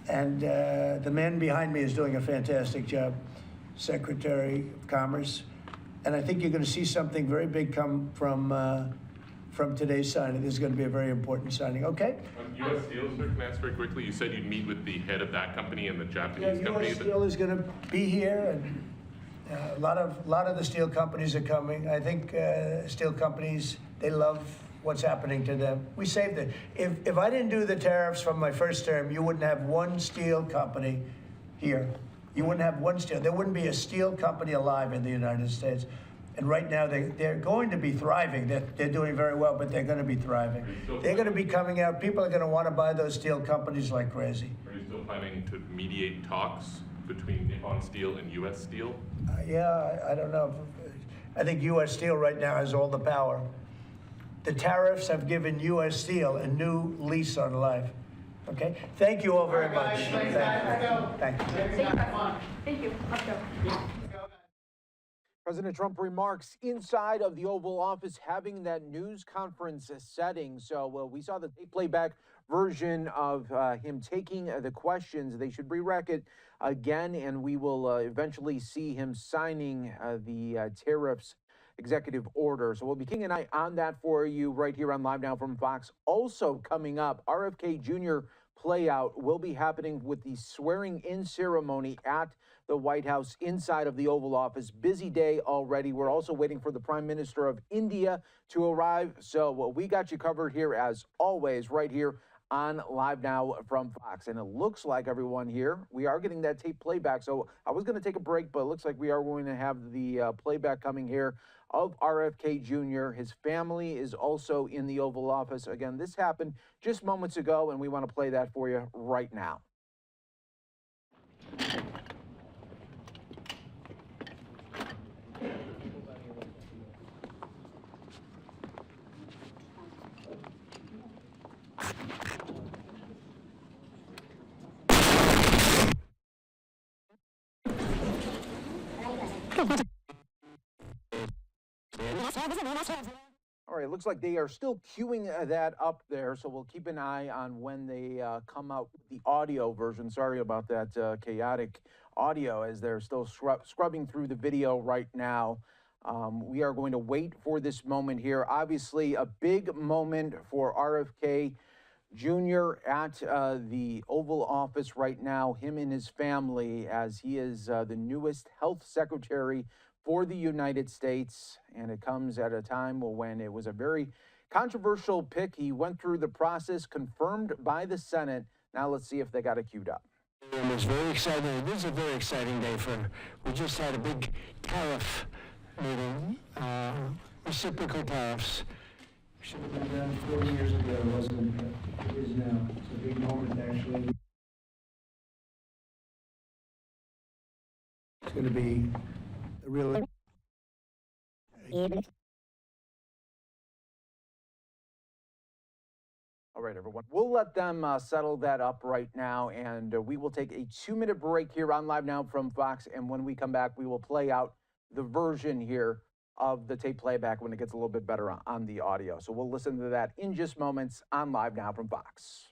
And the man behind me is doing a fantastic job, Secretary of Commerce. And I think you're going to see something very big come from today's signing. This is going to be a very important signing. Okay? On U.S. Steel, sir, can I ask very quickly? You said you'd meet with the head of that company and the Japanese company. U.S. Steel is going to be here, and a lot of the steel companies are coming. I think steel companies, they love what's happening to them. We saved it. If I didn't do the tariffs from my first term, you wouldn't have one steel company here. You wouldn't have one steel. There wouldn't be a steel company alive in the United States. And right now, they're going to be thriving. They're doing very well, but they're going to be thriving. They're going to be coming out. People are going to want to buy those steel companies like crazy. Are you still planning to mediate talks between Nippon Steel and U.S. Steel? Yeah, I don't know. I think U.S. Steel right now has all the power. The tariffs have given U.S. Steel a new lease on life. Okay? Thank you all very much. Thank you. Thank you. Thank you. Let's go. President Trump remarks inside of the Oval Office having that news conference setting. So we saw the playback version of him taking the questions. They should re-rack it again, and we will eventually see him signing the tariffs executive order. So we'll be keeping an eye on that for you right here on Live Now from Fox. Also coming up, RFK Jr. playout will be happening with the swearing-in ceremony at the White House inside of the Oval Office. Busy day already. We're also waiting for the Prime Minister of India to arrive. So we got you covered here as always right here on Live Now from Fox. And it looks like everyone here, we are getting that tape playback. So I was going to take a break, but it looks like we are going to have the playback coming here of RFK Jr. His family is also in the Oval Office. Again, this happened just moments ago, and we want to play that for you right now. All right, looks like they are still queuing that up there, so we'll keep an eye on when they come out with the audio version. Sorry about that chaotic audio as they're still scrubbing through the video right now. We are going to wait for this moment here. Obviously, a big moment for RFK Jr. at the Oval Office right now, him and his family, as he is the newest health secretary for the United States, and it comes at a time when it was a very controversial pick. He went through the process, confirmed by the Senate. Now let's see if they got it queued up. It was very exciting. This is a very exciting day we just had a big tariff meeting, reciprocal tariffs. Should have been done 40 years ago, wasn't it? It is now. It's a big moment, actually. It's going to be a real... All right, everyone. We'll let them settle that up right now, and we will take a 2-minute break here on Live Now from Fox, and when we come back, we will play out the version here of the tape playback when it gets a little bit better on the audio. So we'll listen to that in just moments on Live Now from Fox.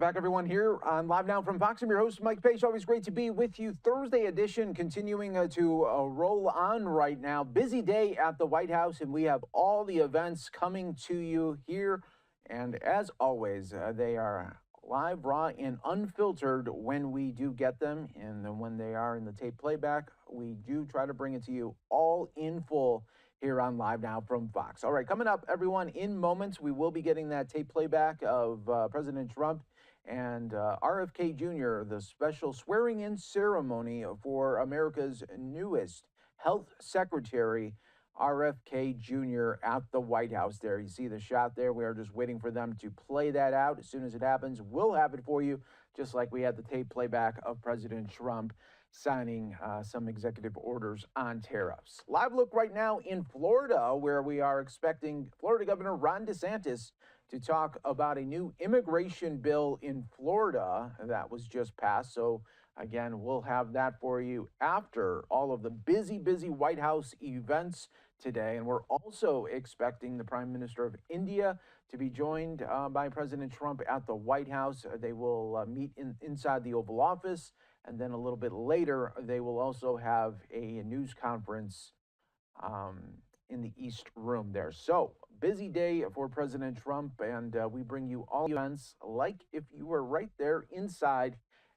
Back, everyone, here on Live Now from Fox. I'm your host, Mike Page. Always great to be with you. Thursday edition continuing to roll on right now. Busy day at the White House, and we have all the events coming to you here. And as always, they are live, raw, and unfiltered when we do get them. And then when they are in the tape playback, we do try to bring it to you all in full here on Live Now from Fox. All right, coming up, everyone, in moments, we will be getting that tape playback of President Trump and RFK Jr., the special swearing-in ceremony for America's newest health secretary, RFK Jr., at the White House there. You see the shot there. We are just waiting for them to play that out. As soon as it happens, we'll have it for you, just like we had the tape playback of President Trump signing some executive orders on tariffs. Live look right now in Florida, where we are expecting Florida Governor Ron DeSantis to talk about a new immigration bill in Florida that was just passed. So again, we'll have that for you after all of the busy White House events today. And we're also expecting the Prime Minister of India to be joined by President Trump at the White House. They will meet inside the Oval Office. And then a little bit later, they will also have a news conference in the East Room there. So busy day for President Trump, and we bring you all events like if you were right there inside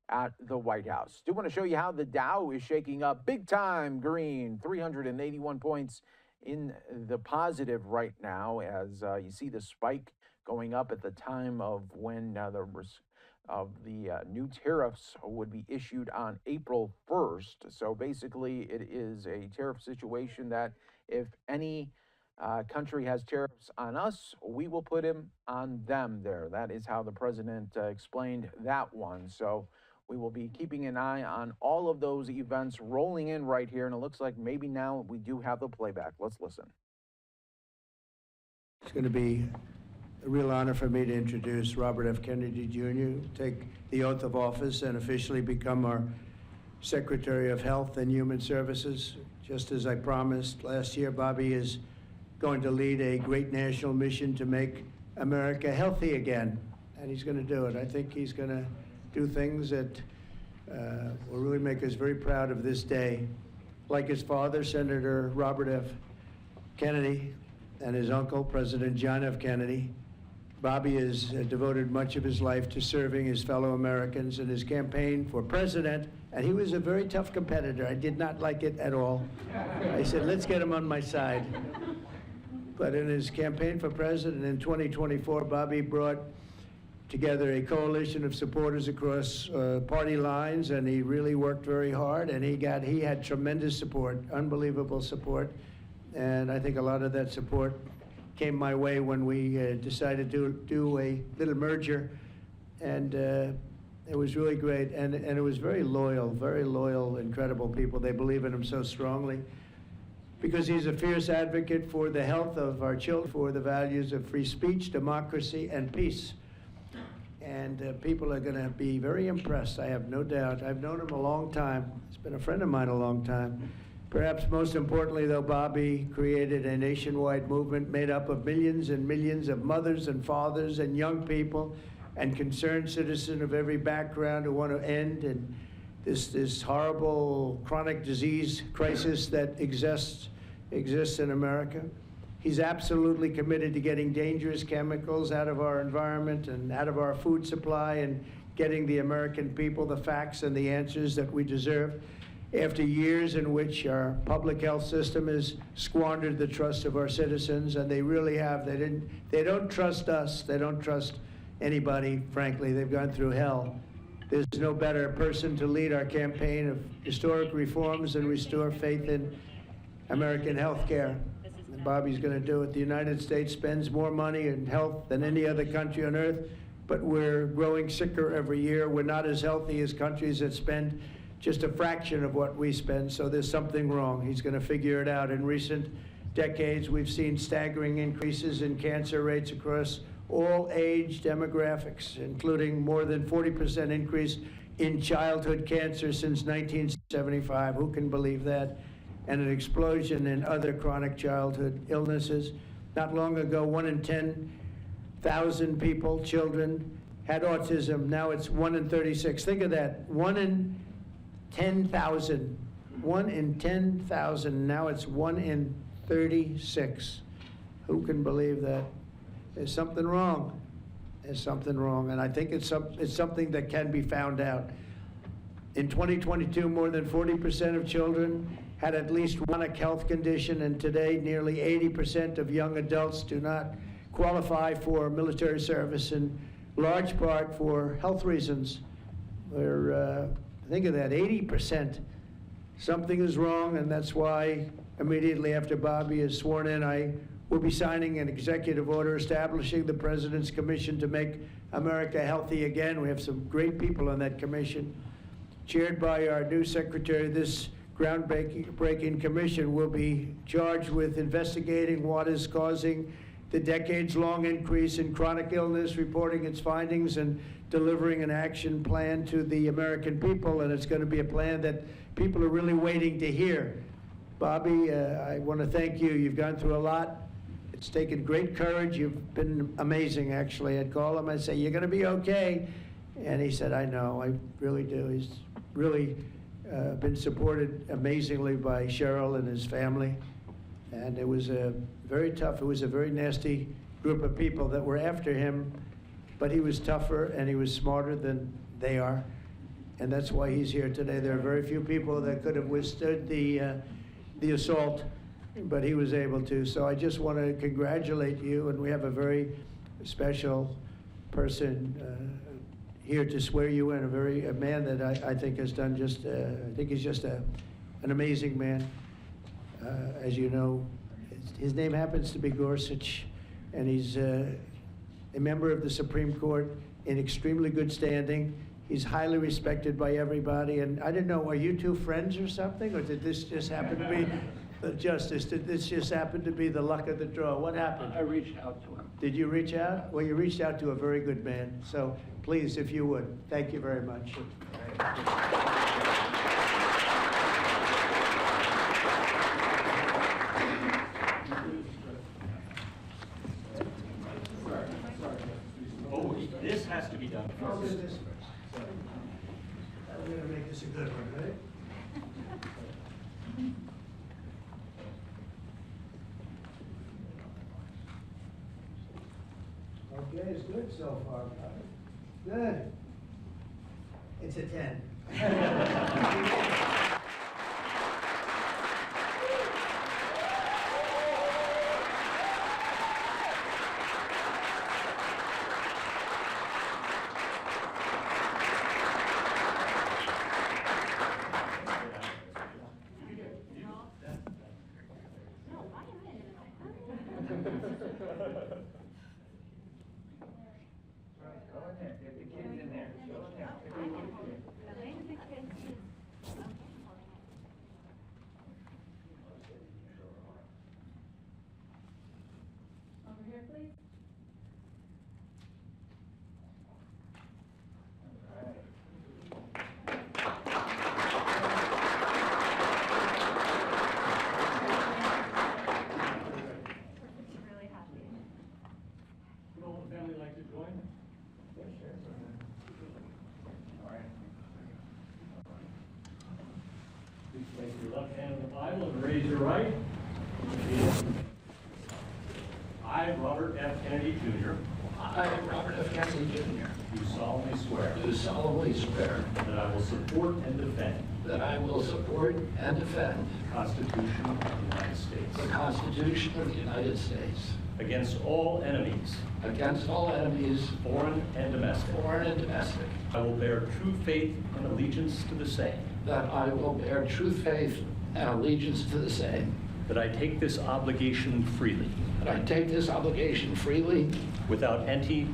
at the White House. Do want to show you how the Dow is shaking up big time green, 381 points in the positive right now, as you see the spike going up at the time of when the new tariffs would be issued on April 1st. So basically, it is a tariff situation that if any country has tariffs on us, we will put him on them there. That is how the president explained that one. So we will be keeping an eye on all of those events rolling in right here. And it looks like maybe now we do have the playback. Let's listen. It's going to be a real honor for me to introduce Robert F. Kennedy Jr., take the oath of office and officially become our Secretary of Health and Human Services. Just as I promised last year, Bobby is going to lead a great national mission to make America healthy again, and he's going to do it. I think he's going to do things that will really make us very proud of this day. Like his father, Senator Robert F. Kennedy, and his uncle, President John F. Kennedy, Bobby has devoted much of his life to serving his fellow Americans in his campaign for president, and he was a very tough competitor. I did not like it at all. I said, let's get him on my side. But in his campaign for president in 2024, Bobby brought together a coalition of supporters across party lines, and he really worked very hard, and he had tremendous support, unbelievable support, and I think a lot of that support came my way when we decided to do a little merger, and it was really great, and it was very loyal, incredible people. They believe in him so strongly because he's a fierce advocate for the health of our children, for the values of free speech, democracy, and peace. And people are going to be very impressed, I have no doubt. I've known him a long time. He's been a friend of mine a long time. Perhaps most importantly, though, Bobby created a nationwide movement made up of millions and millions of mothers and fathers and young people and concerned citizens of every background who want to end and this horrible chronic disease crisis that exists in America. He's absolutely committed to getting dangerous chemicals out of our environment and out of our food supply and getting the American people the facts and the answers that we deserve. After years in which our public health system has squandered the trust of our citizens, and they really have, they don't trust us, they don't trust anybody, frankly. They've gone through hell. There's no better person to lead our campaign of historic reforms and restore faith in American health care. And Bobby's going to do it. The United States spends more money in health than any other country on earth, but we're growing sicker every year. We're not as healthy as countries that spend just a fraction of what we spend, so there's something wrong. He's going to figure it out. In recent decades, we've seen staggering increases in cancer rates across all age demographics, including more than 40% increase in childhood cancer since 1975. Who can believe that? And an explosion in other chronic childhood illnesses. Not long ago, 1 in 10,000 people, children, had autism. Now it's 1 in 36. Think of that, 1 in 10,000. 1 in 10,000, now it's 1 in 36. Who can believe that? There's something wrong. There's something wrong, and I think it's something that can be found out. In 2022, more than 40% of children had at least one health condition, and today nearly 80% of young adults do not qualify for military service, in large part for health reasons. Think of that, 80%. Something is wrong, and that's why immediately after Bobby is sworn in, I will be signing an executive order establishing the President's Commission to Make America Healthy Again. We have some great people on that commission. Chaired by our new secretary, this groundbreaking commission will be charged with investigating what is causing the decades-long increase in chronic illness, reporting its findings, and delivering an action plan to the American people. And it's going to be a plan that people are really waiting to hear. Bobby, I want to thank you. You've gone through a lot. It's taken great courage. You've been amazing, actually. I'd call him and say, "You're going to be okay." And he said, "I know, I really do." He's really been supported amazingly by Cheryl and his family. And it was very tough. It was a very nasty group of people that were after him, but he was tougher and he was smarter than they are. And that's why he's here today. There are very few people that could have withstood the assault, but he was able to. So I just want to congratulate you, and we have a very special person here to swear you in, a man that I think has done just, I think he's just an amazing man. As you know, his name happens to be Gorsuch, and he's a member of the Supreme Court in extremely good standing. He's highly respected by everybody, and I didn't know, are you two friends or something, or did this just happen to be the justice? Did this just happen to be the luck of the draw? What happened? I reached out to him. Did you reach out? Well, you reached out to a very good man, so please, if you would. Thank you very much. Oh, this has to be done first. I'm going to make this a good one, right? Okay, it's good so far. Good. It's a 10. Place your left hand on the Bible and raise your right. I, Robert F. Kennedy Jr. I, Robert F. Kennedy Jr. Do solemnly swear. Do solemnly swear. That I will support and defend. That I will support and defend. The Constitution of the United States. The Constitution of the United States. Against all enemies. Against all enemies. Foreign and domestic. Foreign and domestic. I will bear true faith and allegiance to the same. That I will bear true faith and allegiance to the same. That I take this obligation freely. That I take this obligation freely. Without any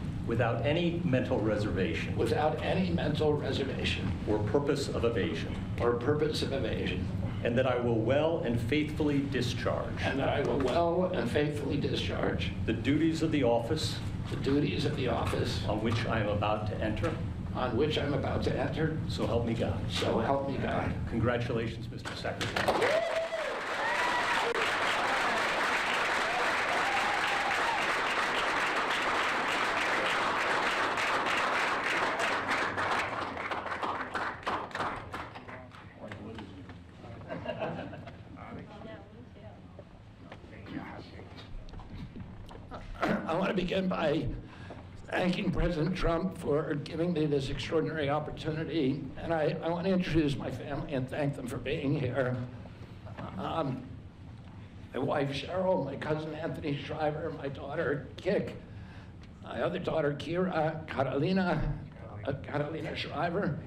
mental reservation. Without any mental reservation. Or purpose of evasion. Or purpose of evasion. And that I will well and faithfully discharge. And that I will well and faithfully discharge. The duties of the office. The duties of the office. On which I am about to enter. On which I'm about to enter. So help me God. So help me God. Congratulations, Mr. Secretary. I want to begin by thanking President Trump for giving me this extraordinary opportunity. And I want to introduce my family and thank them for being here. My wife, Cheryl, my cousin, Anthony Shriver, my daughter, Kik, my other daughter, Kira, Carolina Shriver,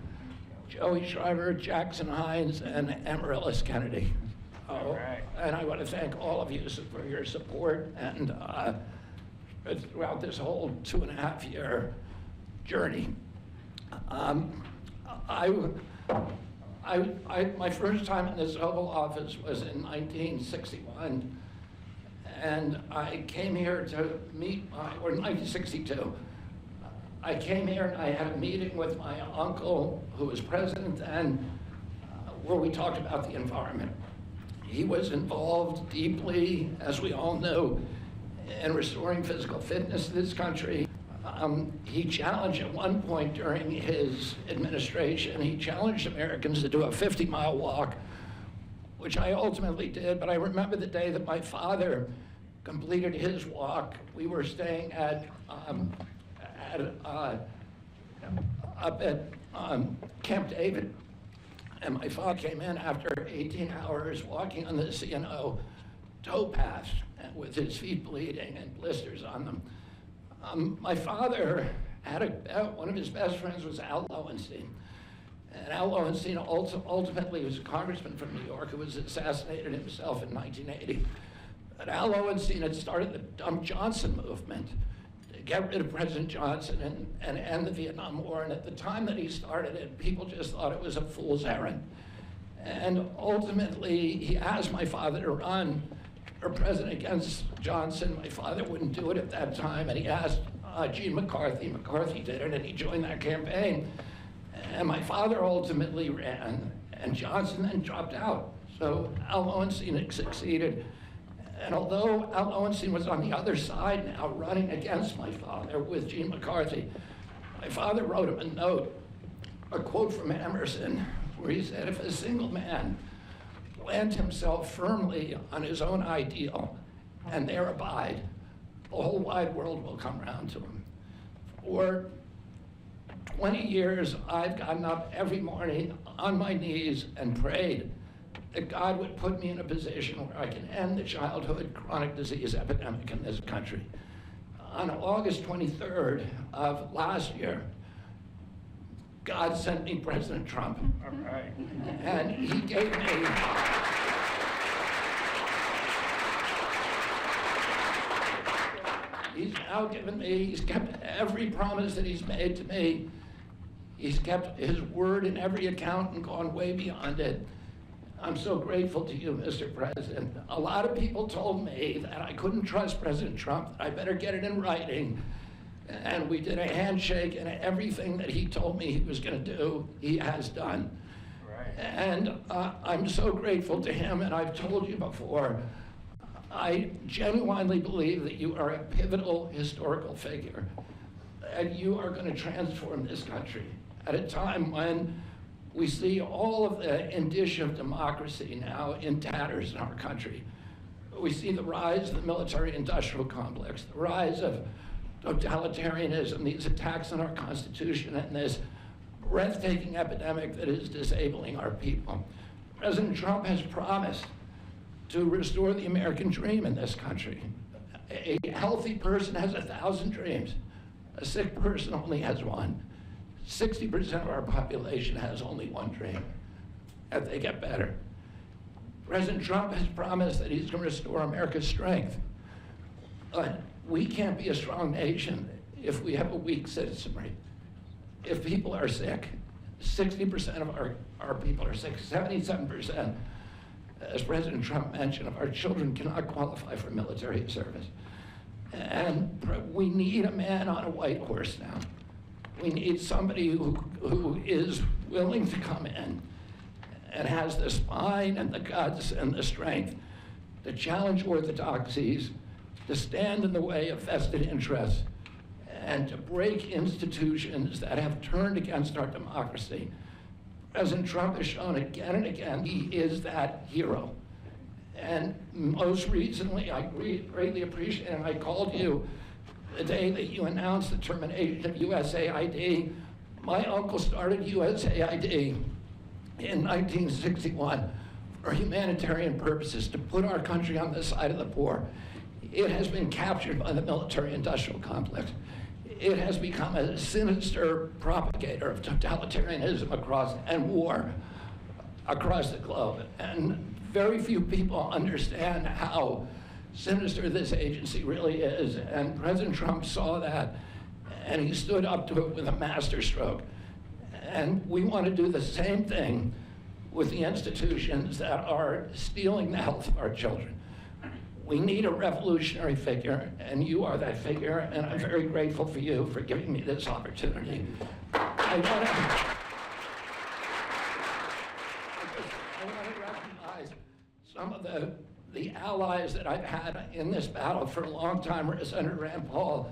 Joey Shriver, Jackson Hines, and Amaryllis Kennedy. And I want to thank all of you for your support and throughout this whole 2.5-year journey. My first time in this Oval Office was in 1961, and I came here to meet or 1962. I came here and I had a meeting with my uncle, who was president then, where we talked about the environment. He was involved deeply, as we all know, in restoring physical fitness to this country. He challenged at one point during his administration, he challenged Americans to do a 50-mile walk, which I ultimately did, but I remember the day that my father completed his walk. We were staying up at Camp David, and my father came in after 18 hours walking on the C&O towpath with his feet bleeding and blisters on them. My father had one of his best friends was Al Lowenstein. And Al Lowenstein ultimately was a congressman from New York who was assassinated himself in 1980. But Al Lowenstein had started the Dump Johnson movement to get rid of President Johnson and end the Vietnam War. And at the time that he started it, people just thought it was a fool's errand. And ultimately, he asked my father to run for president against Johnson. My father wouldn't do it at that time, and he asked Gene McCarthy. McCarthy did it, and he joined that campaign. And my father ultimately ran, and Johnson then dropped out. So Al Lowenstein succeeded. And although Al Lowenstein was on the other side now, running against my father with Gene McCarthy, my father wrote him a note, a quote from Emerson, where he said, "If a single man plant himself firmly on his own ideal and there abide, the whole wide world will come round to him." For 20 years, I've gotten up every morning on my knees and prayed that God would put me in a position where I can end the childhood chronic disease epidemic in this country. On August 23rd of last year, God sent me President Trump. All right. And he gave me he's now given me, he's kept every promise that he's made to me. He's kept his word in every account and gone way beyond it. I'm so grateful to you, Mr. President. A lot of people told me that I couldn't trust President Trump, that I better get it in writing. And we did a handshake, and everything that he told me he was going to do, he has done. Right. And I'm so grateful to him, and I've told you before, I genuinely believe that you are a pivotal historical figure, and you are going to transform this country at a time when we see all of the indicia of democracy now in tatters in our country. We see the rise of the military-industrial complex, the rise of totalitarianism, these attacks on our Constitution, and this breathtaking epidemic that is disabling our people. President Trump has promised to restore the American dream in this country. A healthy person has 1,000 dreams. A sick person only has one. 60% of our population has only one dream, that they get better. President Trump has promised that he's going to restore America's strength. But we can't be a strong nation if we have a weak citizenry. If people are sick, 60% of our people are sick, 77%, as President Trump mentioned, of our children cannot qualify for military service. And we need a man on a white horse now. We need somebody who is willing to come in and has the spine and the guts and the strength to challenge orthodoxies, to stand in the way of vested interests, and to break institutions that have turned against our democracy. President Trump has shown again and again he is that hero. And most recently, I greatly appreciate, and I called you the day that you announced the termination of USAID. My uncle started USAID in 1961 for humanitarian purposes to put our country on the side of the poor. It has been captured by the military-industrial complex. It has become a sinister propagator of totalitarianism and war across the globe. And very few people understand how sinister this agency really is. And President Trump saw that, and he stood up to it with a masterstroke. And we want to do the same thing with the institutions that are stealing the health of our children. We need a revolutionary figure, and you are that figure, and I'm very grateful for you for giving me this opportunity. I want to recognize some of the allies that I've had in this battle for a long time: Senator Rand Paul,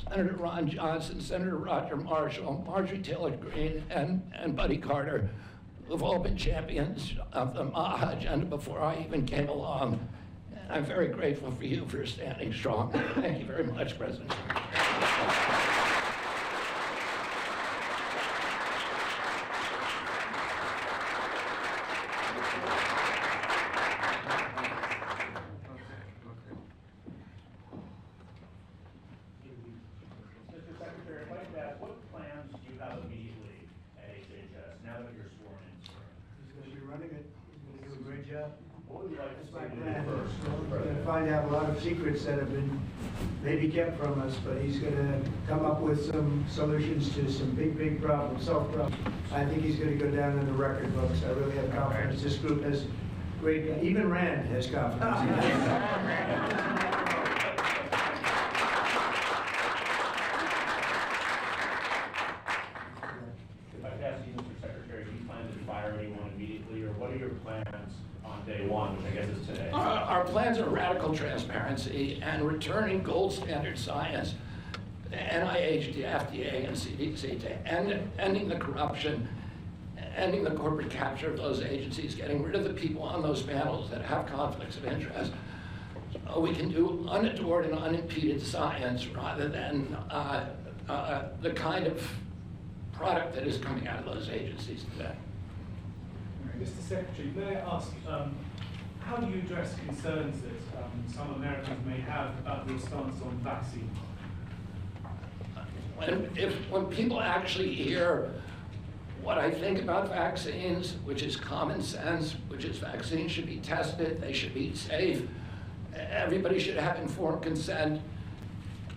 Senator Ron Johnson, Senator Roger Marshall, Marjorie Taylor Greene, and Buddy Carter, who've all been champions of the MAHA agenda before I even came along. I'm very grateful for you for standing strong. Thank you very much, President. Mr. Secretary, I'd like to ask, what plans do you have immediately at HHS now that you're sworn in? He's going to be running it. He's going to do a great job. What would you like to That's my see plan. first? We're going to find out a lot of secrets that have been maybe kept from us, but he's going to come up with some solutions to some big problems, solve problems. I think he's going to go down in the record books. I really have confidence. This group has great, even Rand has confidence. If I could ask you, Mr. Secretary, do you plan to fire anyone immediately, or what are your plans on day one, which I guess is today? Our plans are radical transparency and returning gold standard science, the NIH, the FDA, and CDC, to ending the corruption, ending the corporate capture of those agencies, getting rid of the people on those panels that have conflicts of interest. So we can do unadored and unimpeded science rather than the kind of product that is coming out of those agencies today. Mr. Secretary, may I ask, how do you address concerns that some Americans may have about the stance on vaccine? When people actually hear what I think about vaccines, which is common sense, which is vaccines should be tested, they should be safe, everybody should have informed consent,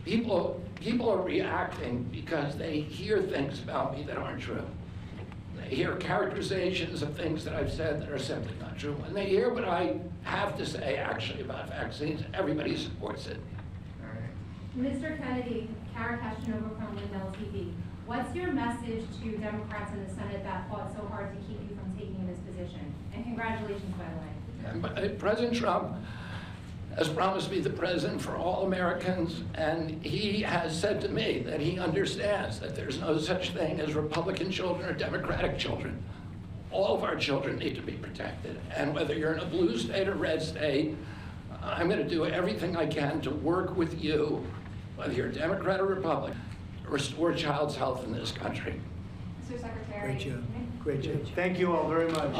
people are reacting because they hear things about me that aren't true. They hear characterizations of things that I've said that are simply not true. When they hear what I have to say actually about vaccines, everybody supports it. Mr. Kennedy, Kara Kashinova from Lindell TV. What's your message to Democrats in the Senate that fought so hard to keep you from taking this position? And congratulations, by the way. President Trump has promised to be the president for all Americans, and he has said to me that he understands that there's no such thing as Republican children or Democratic children. All of our children need to be protected, and whether you're in a blue state or red state, I'm going to do everything I can to work with you, whether you're Democrat or Republican, to restore child's health in this country. Mr. Secretary. Great job. Great job. Thank you all very much.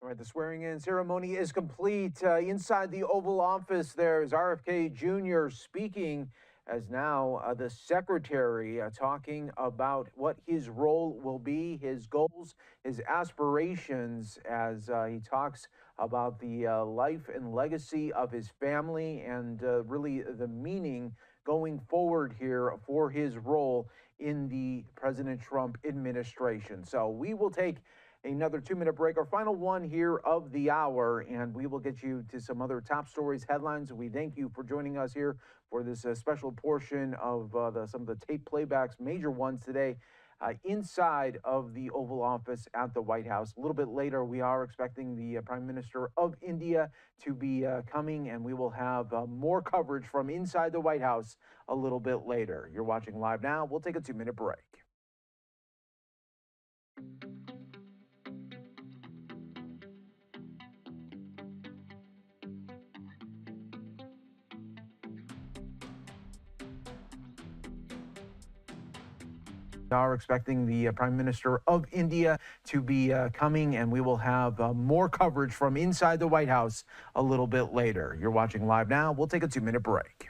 All right, the swearing-in ceremony is complete. Inside the Oval Office, there's RFK Jr. speaking as now the secretary talking about what his role will be, his goals, his aspirations as he talks about the life and legacy of his family and really the meaning going forward here for his role in the President Trump administration. So we will take another 2-minute break, our final one here of the hour, and we will get you to some other top stories, headlines. We thank you for joining us here for this special portion of some of the tape playbacks, major ones today, inside of the Oval Office at the White House. A little bit later, we are expecting the Prime Minister of India to be coming, and we will have more coverage from inside the White House a little bit later. You're watching live now. We'll take a 2-minute break. Are expecting the Prime Minister of India to be coming, and we will have more coverage from inside the White House a little bit later. You're watching Live Now. We'll take a 2-minute break.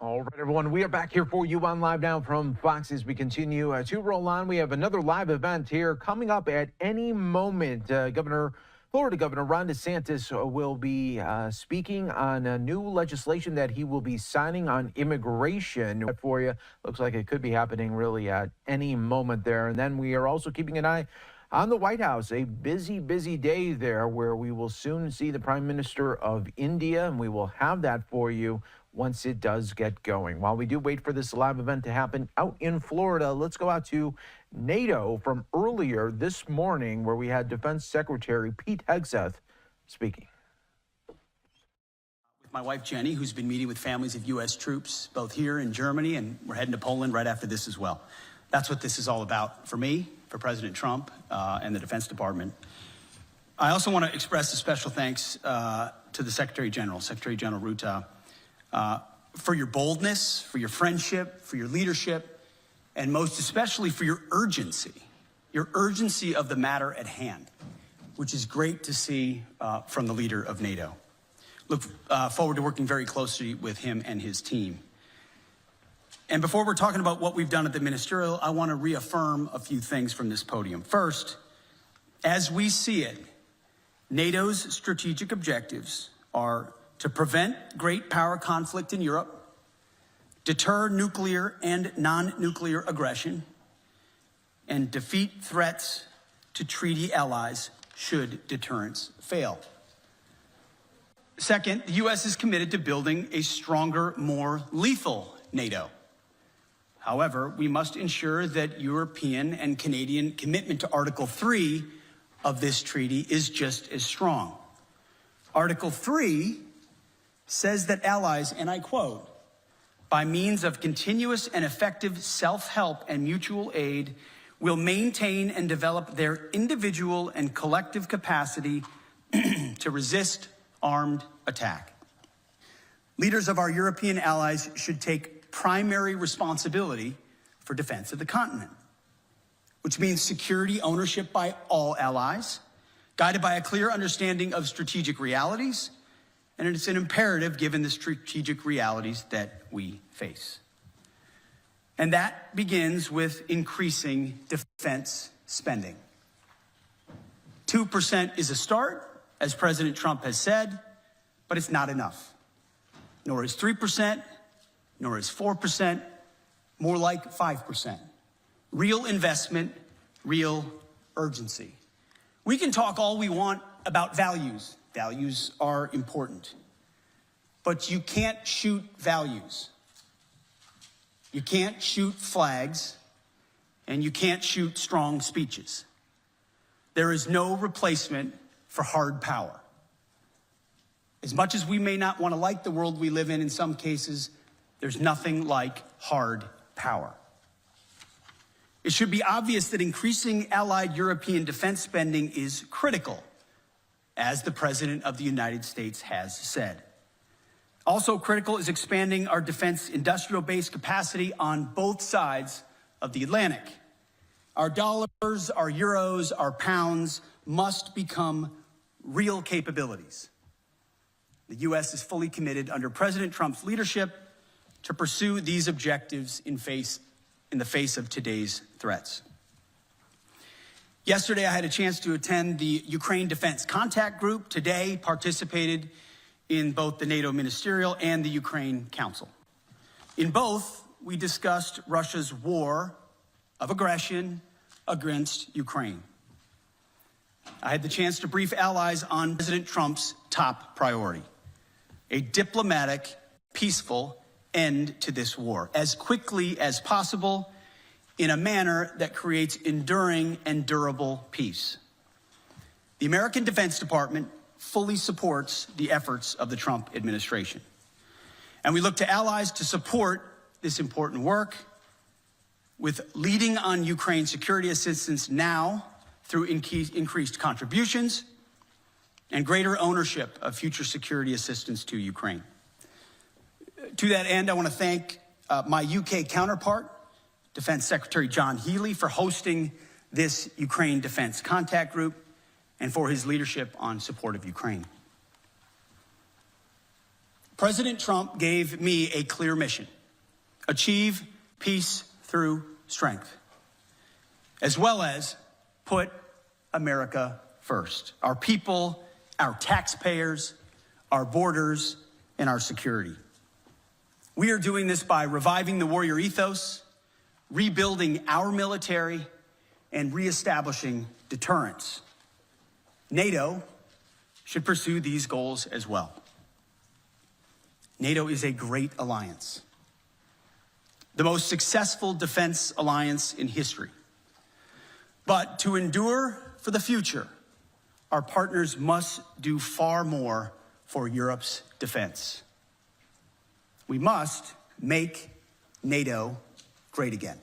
All right, everyone, we are back here for you on Live Now from Fox as we continue to roll on. We have another live event here coming up at any moment. Florida Governor Ron DeSantis will be speaking on a new legislation that he will be signing on immigration for you. Looks like it could be happening really at any moment there. And then we are also keeping an eye on the White House, a busy, busy day there where we will soon see the Prime Minister of India, and we will have that for you once it does get going. While we do wait for this live event to happen out in Florida, let's go out to NATO from earlier this morning where we had Defense Secretary Pete Hegseth speaking. With my wife Jenny, who's been meeting with families of U.S. troops both here in Germany, and we're heading to Poland right after this as well. That's what this is all about for me, for President Trump, and the Defense Department. I also want to express a special thanks to the Secretary General Ruta, for your boldness, for your friendship, for your leadership, and most especially for your urgency of the matter at hand, which is great to see from the leader of NATO. Look forward to working very closely with him and his team. And before we're talking about what we've done at the ministerial, I want to reaffirm a few things from this podium. First, as we see it, NATO's strategic objectives are to prevent great power conflict in Europe, deter nuclear and non-nuclear aggression, and defeat threats to treaty allies should deterrence fail. Second, the U.S. is committed to building a stronger, more lethal NATO. However, we must ensure that European and Canadian commitment to Article 3 of this treaty is just as strong. Article 3 says that allies, and I quote, by means of continuous and effective self-help and mutual aid, will maintain and develop their individual and collective capacity to resist armed attack. Leaders of our European allies should take primary responsibility for defense of the continent, which means security ownership by all allies, guided by a clear understanding of strategic realities, and it's an imperative given the strategic realities that we face. And that begins with increasing defense spending. 2% is a start, as President Trump has said, but it's not enough. nor is 3%, nor is 4%, more like 5%. Real investment, real urgency. We can talk all we want about values. Values are important. But you can't shoot values. You can't shoot flags, and you can't shoot strong speeches. There is no replacement for hard power. As much as we may not want to like the world we live in some cases, there's nothing like hard power. It should be obvious that increasing allied European defense spending is critical, as the President of the United States has said. Also critical is expanding our defense industrial base capacity on both sides of the Atlantic. Our dollars, our euros, our pounds must become real capabilities. The U.S. is fully committed under President Trump's leadership to pursue these objectives in the face of today's threats. Yesterday, I had a chance to attend the Ukraine Defense Contact Group. Today, participated in both the NATO Ministerial and the Ukraine Council. In both, we discussed Russia's war of aggression against Ukraine. I had the chance to brief allies on President Trump's top priority: a diplomatic, peaceful end to this war, as quickly as possible, in a manner that creates enduring and durable peace. The American Defense Department fully supports the efforts of the Trump administration. And we look to allies to support this important work with leading on Ukraine security assistance now through increased contributions and greater ownership of future security assistance to Ukraine. To that end, I want to thank my UK counterpart, Defense Secretary John Healey, for hosting this Ukraine Defense Contact Group and for his leadership on support of Ukraine. President Trump gave me a clear mission: achieve peace through strength, as well as put America first, our people, our taxpayers, our borders, and our security. We are doing this by reviving the warrior ethos, rebuilding our military, and reestablishing deterrence. NATO should pursue these goals as well. NATO is a great alliance, the most successful defense alliance in history. But to endure for the future, our partners must do far more for Europe's defense. We must make NATO great again.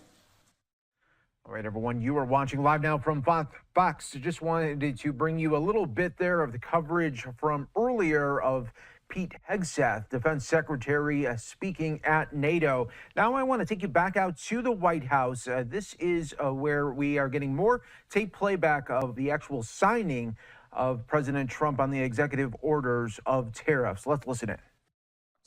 All right, everyone, you are watching live now from Fox. Just wanted to bring you a little bit there of the coverage from earlier of Pete Hegseth, Defense Secretary, speaking at NATO. Now I want to take you back out to the White House. This is where we are getting more tape playback of the actual signing of President Trump on the executive orders of tariffs. Let's listen in.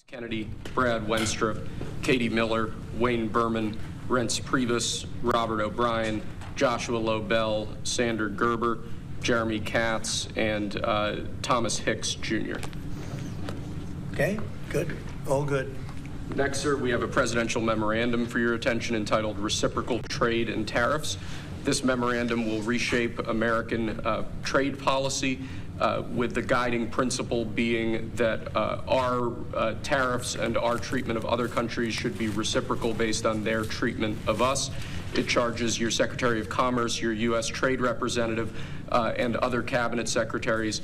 Kennedy, Brad Wenstrup, Katie Miller, Wayne Berman, Reince Priebus, Robert O'Brien, Joshua Lobel, Sander Gerber, Jeremy Katz, and Thomas Hicks Jr. Okay, good, all good. Next, sir, we have a presidential memorandum for your attention entitled Reciprocal Trade and Tariffs. This memorandum will reshape American trade policy with the guiding principle being that our tariffs and our treatment of other countries should be reciprocal based on their treatment of us. It charges your Secretary of Commerce, your U.S. Trade Representative, and other cabinet secretaries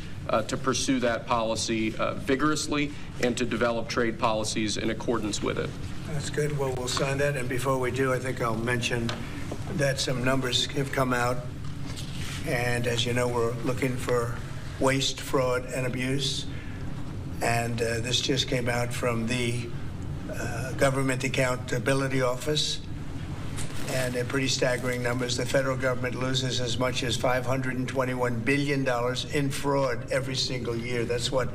to pursue that policy vigorously and to develop trade policies in accordance with it. That's good. Well, we'll sign that. And before we do, I think I'll mention that some numbers have come out. And as you know, we're looking for waste, fraud, and abuse. And this just came out from the Government Accountability Office. And they're pretty staggering numbers. The federal government loses as much as $521 billion in fraud every single year. That's what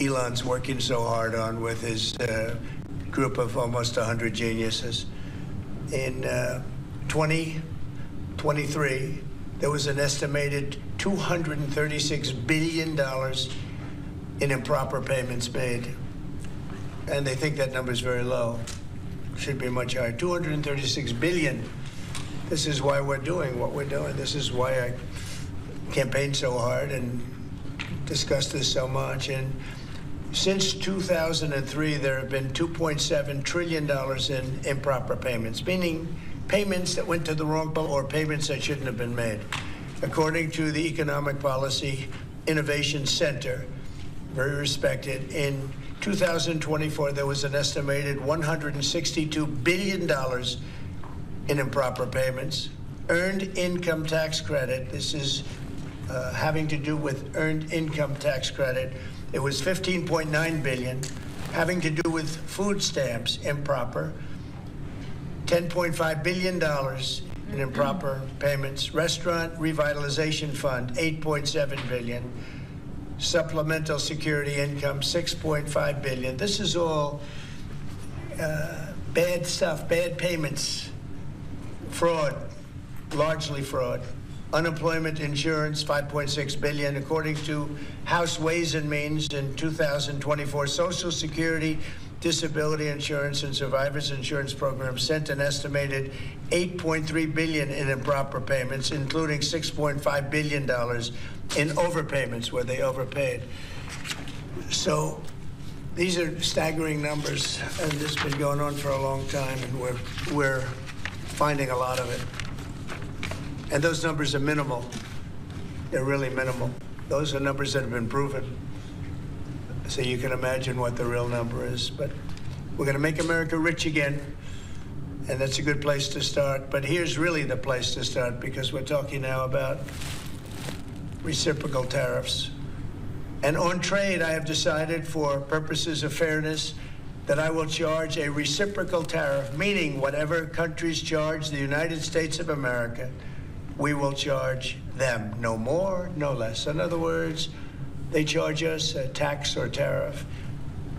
Elon's working so hard on with his group of almost 100 geniuses. In 2023, there was an estimated $236 billion in improper payments made. and they think that number is very low. Should be much higher. 236 billion. This is why we're doing what we're doing. This is why I campaigned so hard and discussed this so much. And since 2003, there have been $2.7 trillion in improper payments, meaning payments that went to the wrong bill or payments that shouldn't have been made. According to the Economic Policy Innovation Center, very respected, in 2024, there was an estimated $162 billion in improper payments. Earned income tax credit, this is having to do with earned income tax credit, it was $15.9 billion. Having to do with food stamps, improper, $10.5 billion in improper payments. Restaurant Revitalization Fund, $8.7 billion. Supplemental security income, $6.5 billion. This is all bad stuff, bad payments, fraud, largely fraud. Unemployment insurance, $5.6 billion. According to House Ways and Means in 2024, Social Security, Disability Insurance, and Survivors Insurance Programs sent an estimated $8.3 billion in improper payments, including $6.5 billion in overpayments where they overpaid. So these are staggering numbers, and this has been going on for a long time, and we're finding a lot of it. And those numbers are minimal. They're really minimal. Those are numbers that have been proven. So you can imagine what the real number is. But we're going to make America rich again, and that's a good place to start. But here's really the place to start, because we're talking now about reciprocal tariffs. And on trade, I have decided, for purposes of fairness, that I will charge a reciprocal tariff, meaning whatever countries charge the United States of America, we will charge them, no more, no less. In other words, they charge us a tax or tariff,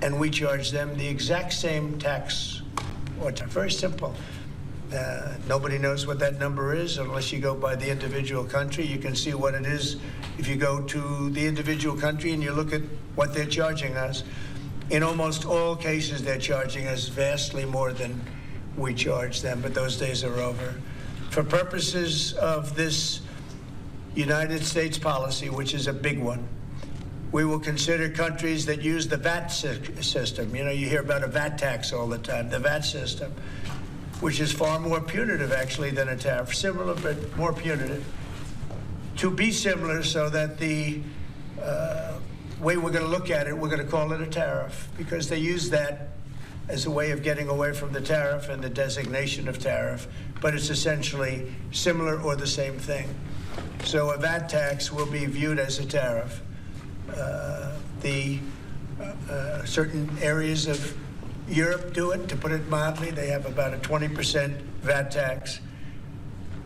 and we charge them the exact same tax or tariff. Very simple. Nobody knows what that number is unless you go by the individual country. You can see what it is if you go to the individual country and you look at what they're charging us. In almost all cases, they're charging us vastly more than we charge them, but those days are over. For purposes of this United States policy, which is a big one, we will consider countries that use the VAT system. You know, you hear about a VAT tax all the time, the VAT system, which is far more punitive, actually, than a tariff. Similar, but more punitive. To be similar, so that the way we're going to look at it, we're going to call it a tariff, because they use that as a way of getting away from the tariff and the designation of tariff, but it's essentially similar or the same thing. So a VAT tax will be viewed as a tariff. Certain areas of Europe do it, to put it mildly. They have about a 20% VAT tax.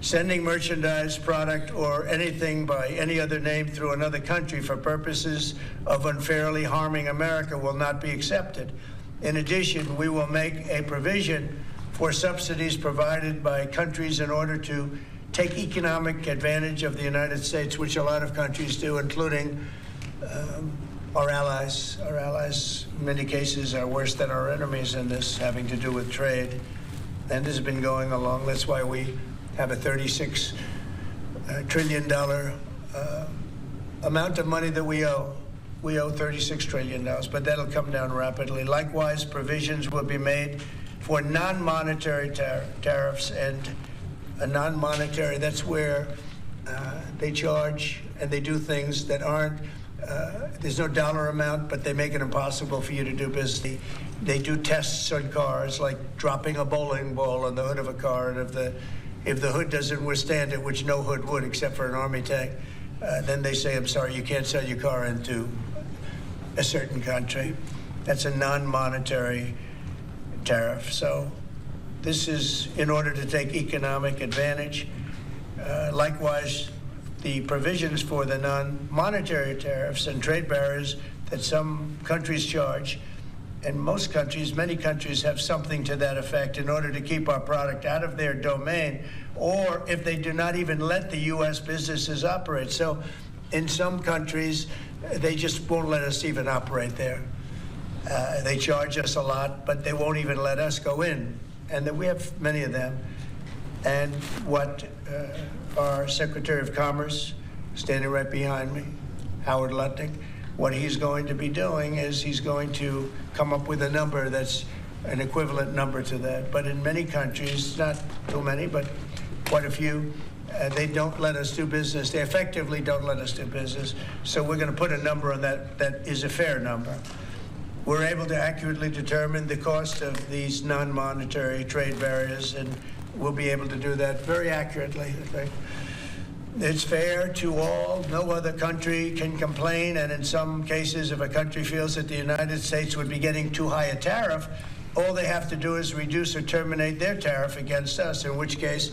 Sending merchandise, product, or anything by any other name through another country for purposes of unfairly harming America will not be accepted. In addition, we will make a provision for subsidies provided by countries in order to take economic advantage of the United States, which a lot of countries do, including our allies. Our allies, in many cases, are worse than our enemies in this, having to do with trade. And this has been going along. That's why we have a $36 trillion amount of money that we owe. We owe $36 trillion, but that'll come down rapidly. Likewise, provisions will be made for non-monetary tariffs, and a non-monetary, that's where they charge and they do things that aren't, there's no dollar amount, but they make it impossible for you to do business. They do tests on cars, like dropping a bowling ball on the hood of a car, and if the hood doesn't withstand it, which no hood would except for an army tank, then they say, I'm sorry, you can't sell your car into a certain country. That's a non-monetary tariff. So this is in order to take economic advantage. Likewise, the provisions for the non-monetary tariffs and trade barriers that some countries charge, and most countries, many countries have something to that effect in order to keep our product out of their domain, or if they do not even let the U.S. businesses operate. So in some countries, they just won't let us even operate there. They charge us a lot, but they won't even let us go in. And we have many of them. And what our Secretary of Commerce, standing right behind me, Howard Lutnick, what he's going to be doing is he's going to come up with a number that's an equivalent number to that. But in many countries, not too many, but quite a few, they don't let us do business. They effectively don't let us do business. So we're going to put a number on that that is a fair number. We're able to accurately determine the cost of these non-monetary trade barriers, and we'll be able to do that very accurately, I think. It's fair to all. No other country can complain, and in some cases, if a country feels that the United States would be getting too high a tariff, all they have to do is reduce or terminate their tariff against us, in which case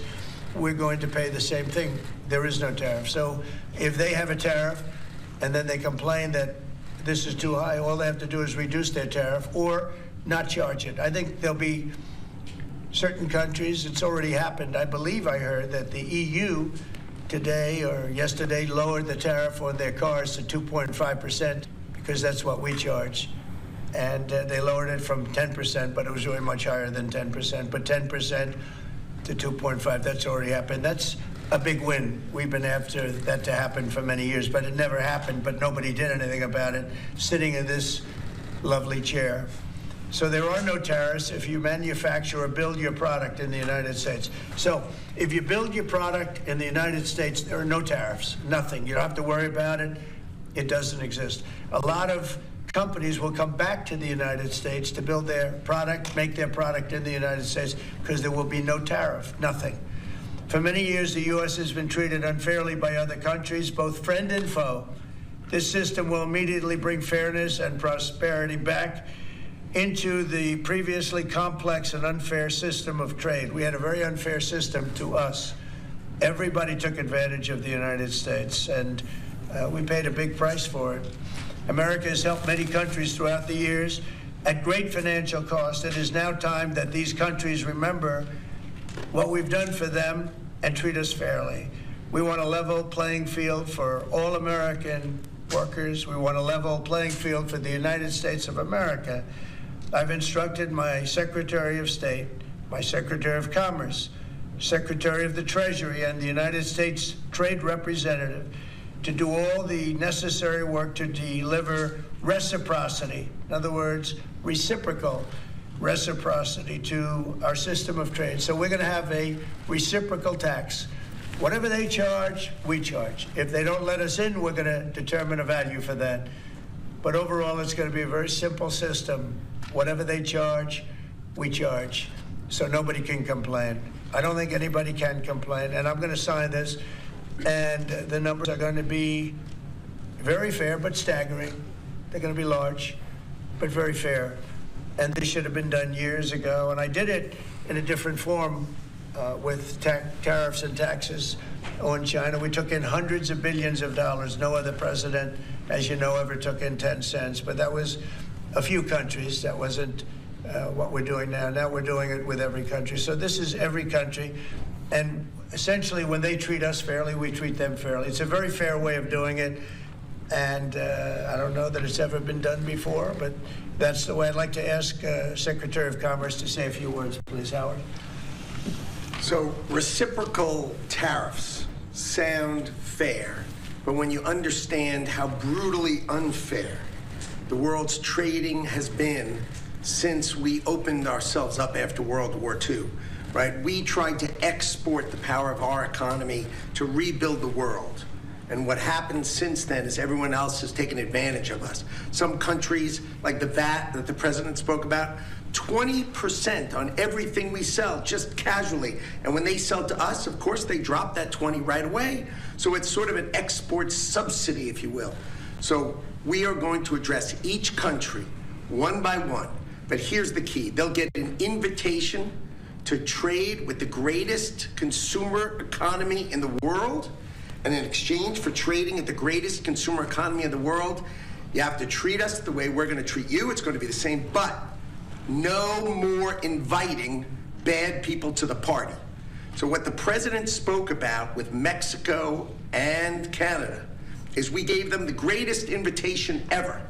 we're going to pay the same thing. There is no tariff. So if they have a tariff and then they complain that this is too high, all they have to do is reduce their tariff or not charge it. I think there'll be certain countries, it's already happened. I believe I heard that the EU today or yesterday lowered the tariff on their cars to 2.5% because that's what we charge. And they lowered it from 10%, but it was really much higher than 10%. But 10% to 2.5, that's already happened. That's a big win. We've been after that to happen for many years, but it never happened, but nobody did anything about it, sitting in this lovely chair. So there are no tariffs if you manufacture or build your product in the United States. So if you build your product in the United States, there are no tariffs, nothing. You don't have to worry about it. It doesn't exist. A lot of companies will come back to the United States to build their product, make their product in the United States, because there will be no tariff, nothing. For many years, the U.S. has been treated unfairly by other countries, both friend and foe. This system will immediately bring fairness and prosperity back into the previously complex and unfair system of trade. We had a very unfair system to us. Everybody took advantage of the United States, and we paid a big price for it. America has helped many countries throughout the years at great financial cost. It is now time that these countries remember what we've done for them and treat us fairly. We want a level playing field for all American workers. We want a level playing field for the United States of America. I've instructed my Secretary of State, my Secretary of Commerce, Secretary of the Treasury, and the United States Trade Representative to do all the necessary work to deliver reciprocity. In other words, reciprocal reciprocity to our system of trade. So we're going to have a reciprocal tax. Whatever they charge, we charge. If they don't let us in, we're going to determine a value for that. But overall, it's going to be a very simple system. Whatever they charge, we charge. So nobody can complain. I don't think anybody can complain. And I'm going to sign this. And the numbers are going to be very fair, but staggering. They're going to be large, but very fair. And this should have been done years ago. And I did it in a different form with tariffs and taxes on China. We took in hundreds of billions of dollars. No other president, as you know, ever took in 10 cents. But that was a few countries. That wasn't what we're doing now. Now we're doing it with every country. So this is every country. And essentially, when they treat us fairly, we treat them fairly. It's a very fair way of doing it. And I don't know that it's ever been done before, but that's the way. I'd like to ask Secretary of Commerce to say a few words, please, Howard. So reciprocal tariffs sound fair, but when you understand how brutally unfair the world's trading has been since we opened ourselves up after World War II, right? We tried to export the power of our economy to rebuild the world. And what happened since then is everyone else has taken advantage of us. Some countries, like the VAT that the president spoke about, 20% on everything we sell, just casually. And when they sell to us, of course, they drop that 20 right away. So it's sort of an export subsidy, if you will. So we are going to address each country one by one. But here's the key. They'll get an invitation to trade with the greatest consumer economy in the world. And in exchange for trading at the greatest consumer economy in the world, you have to treat us the way we're going to treat you. It's going to be the same, but no more inviting bad people to the party. So what the president spoke about with Mexico and Canada is we gave them the greatest invitation ever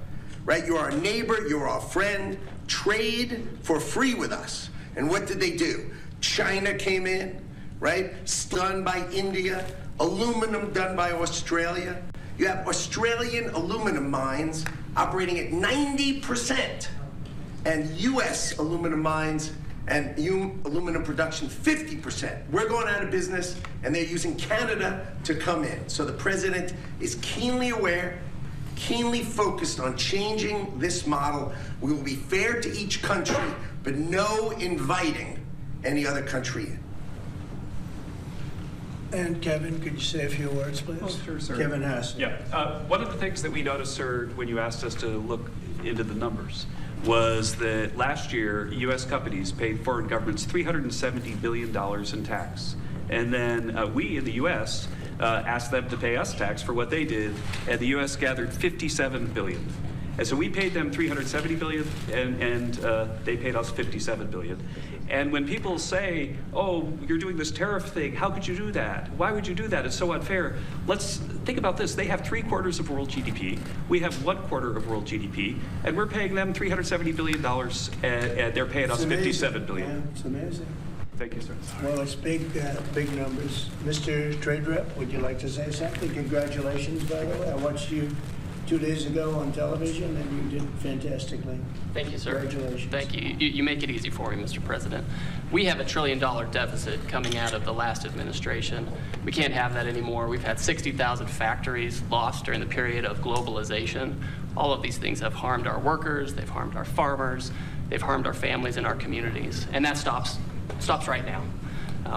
right? You're our neighbor, you're our friend. Trade for free with us. And what did they do? China came in, right? Done by India. Aluminum done by Australia. You have Australian aluminum mines operating at 90%, and U.S. aluminum mines and aluminum production 50%. We're going out of business, and they're using Canada to come in. So the president is keenly aware, keenly focused on changing this model. We will be fair to each country, but no inviting any other country in. And Kevin, could you say a few words, please? Oh, sure, sir. Kevin Hassel. Yeah. One of the things that we noticed, sir, when you asked us to look into the numbers was that last year, U.S. companies paid foreign governments $370 billion in tax. And then we in the U.S. Asked them to pay us tax for what they did, and the U.S. gathered $57 billion. And so we paid them $370 billion, and they paid us $57 billion. And when people say, oh, you're doing this tariff thing, how could you do that? Why would you do that? It's so unfair. Let's think about this. They have 3/4 of world GDP. We have 1/4 of world GDP, and we're paying them $370 billion, and they're paying us $57 billion. Yeah, it's amazing. Thank you, sir. Well, it's big numbers. Mr. Trade Rep, would you like to say something? Congratulations, by the way. I watched you 2 days ago on television, and you did fantastically. Thank you, sir. Congratulations. Thank you. You make it easy for me, Mr. President. We have $1 trillion deficit coming out of the last administration. We can't have that anymore. We've had 60,000 factories lost during the period of globalization. All of these things have harmed our workers, they've harmed our farmers, they've harmed our families and our communities, and that stops right now.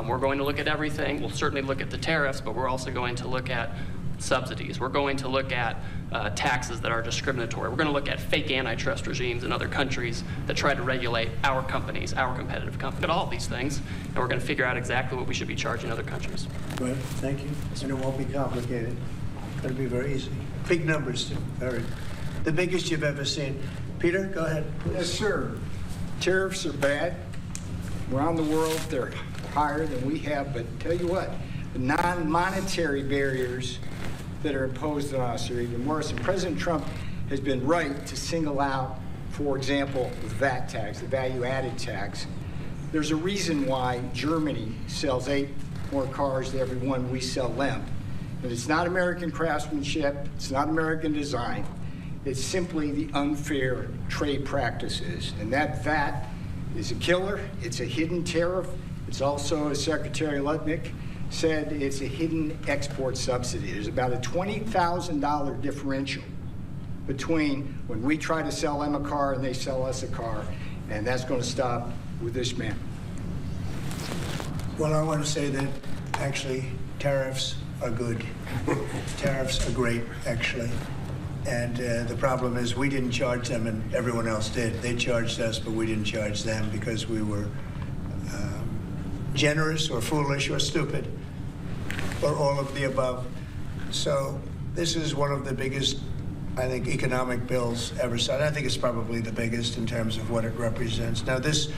We're going to look at everything. We'll certainly look at the tariffs, but we're also going to look at subsidies. We're going to look at taxes that are discriminatory. We're going to look at fake antitrust regimes in other countries that try to regulate our companies, our competitive companies, at all of these things, and we're going to figure out exactly what we should be charging other countries. Good, thank you. And it won't be complicated. It'll be very easy. Big numbers, too. Very. The biggest you've ever seen. Peter, go ahead. Yes, sir. Tariffs are bad. Around the world, they're higher than we have, but tell you what, the non-monetary barriers that are imposed on us are even worse. And President Trump has been right to single out, for example, the VAT tax, the value-added tax. There's a reason why Germany sells 8 more cars to every one we sell them. But it's not American craftsmanship, it's not American design. It's simply the unfair trade practices. And that VAT is a killer. It's a hidden tariff. It's also, as Secretary Lutnick said, it's a hidden export subsidy. There's about a $20,000 differential between when we try to sell them a car and they sell us a car, and that's going to stop with this man. Well, I want to say that actually tariffs are good. Tariffs are great, actually. And the problem is we didn't charge them and everyone else did. They charged us, but we didn't charge them because we were generous or foolish or stupid or all of the above. So this is one of the biggest, I think, economic bills ever signed. I think it's probably the biggest in terms of what it represents. Now, this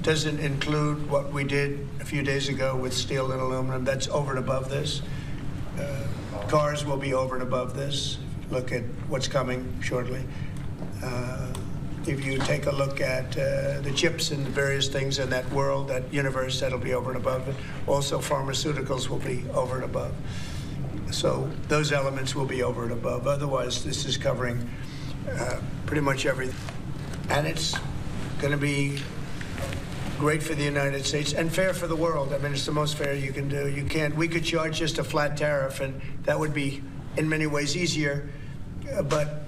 doesn't include what we did a few days ago with steel and aluminum. That's over and above this. Cars will be over and above this. Look at what's coming shortly. If you take a look at the chips and various things in that world, that universe, that'll be over and above it. Also, pharmaceuticals will be over and above. So those elements will be over and above. Otherwise, this is covering pretty much everything. And it's going to be great for the United States and fair for the world. I mean, it's the most fair you can do. We could charge just a flat tariff, and that would be in many ways easier, but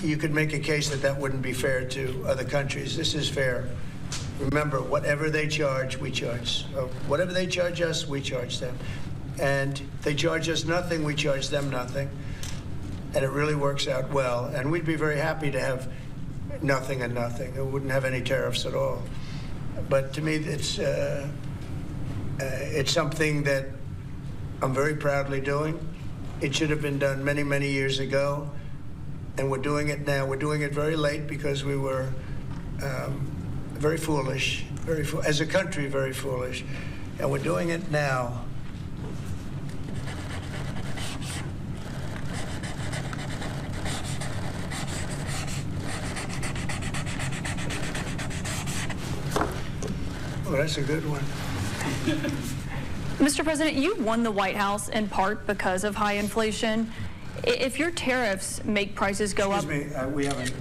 you could make a case that that wouldn't be fair to other countries. This is fair. Remember, whatever they charge, we charge. Whatever they charge us, we charge them. And if they charge us nothing, we charge them nothing. And it really works out well. And we'd be very happy to have nothing and nothing. We wouldn't have any tariffs at all. But to me, it's something that I'm very proudly doing. It should have been done many, many years ago. And we're doing it now. We're doing it very late because we were very foolish, as a country, very foolish. And we're doing it now. that's a good one. Mr. President, you won the White House in part because of high inflation. If your tariffs make prices go up... Excuse me, we haven't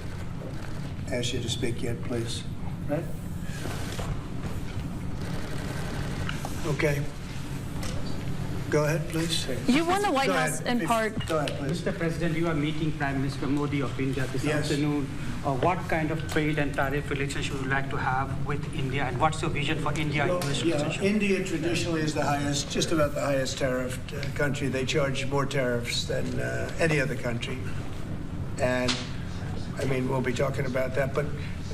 asked you to speak yet, please. Right? Okay. Go ahead, please. You won the White House in part... Go ahead, please. Mr. President, you are meeting Prime Minister Modi of India this afternoon. What kind of trade and tariff relations you would like to have with India, and what's your vision for India-US relationship? India traditionally is the highest, just about the highest tariffed country. They charge more tariffs than any other country. And, I mean, we'll be talking about that. But,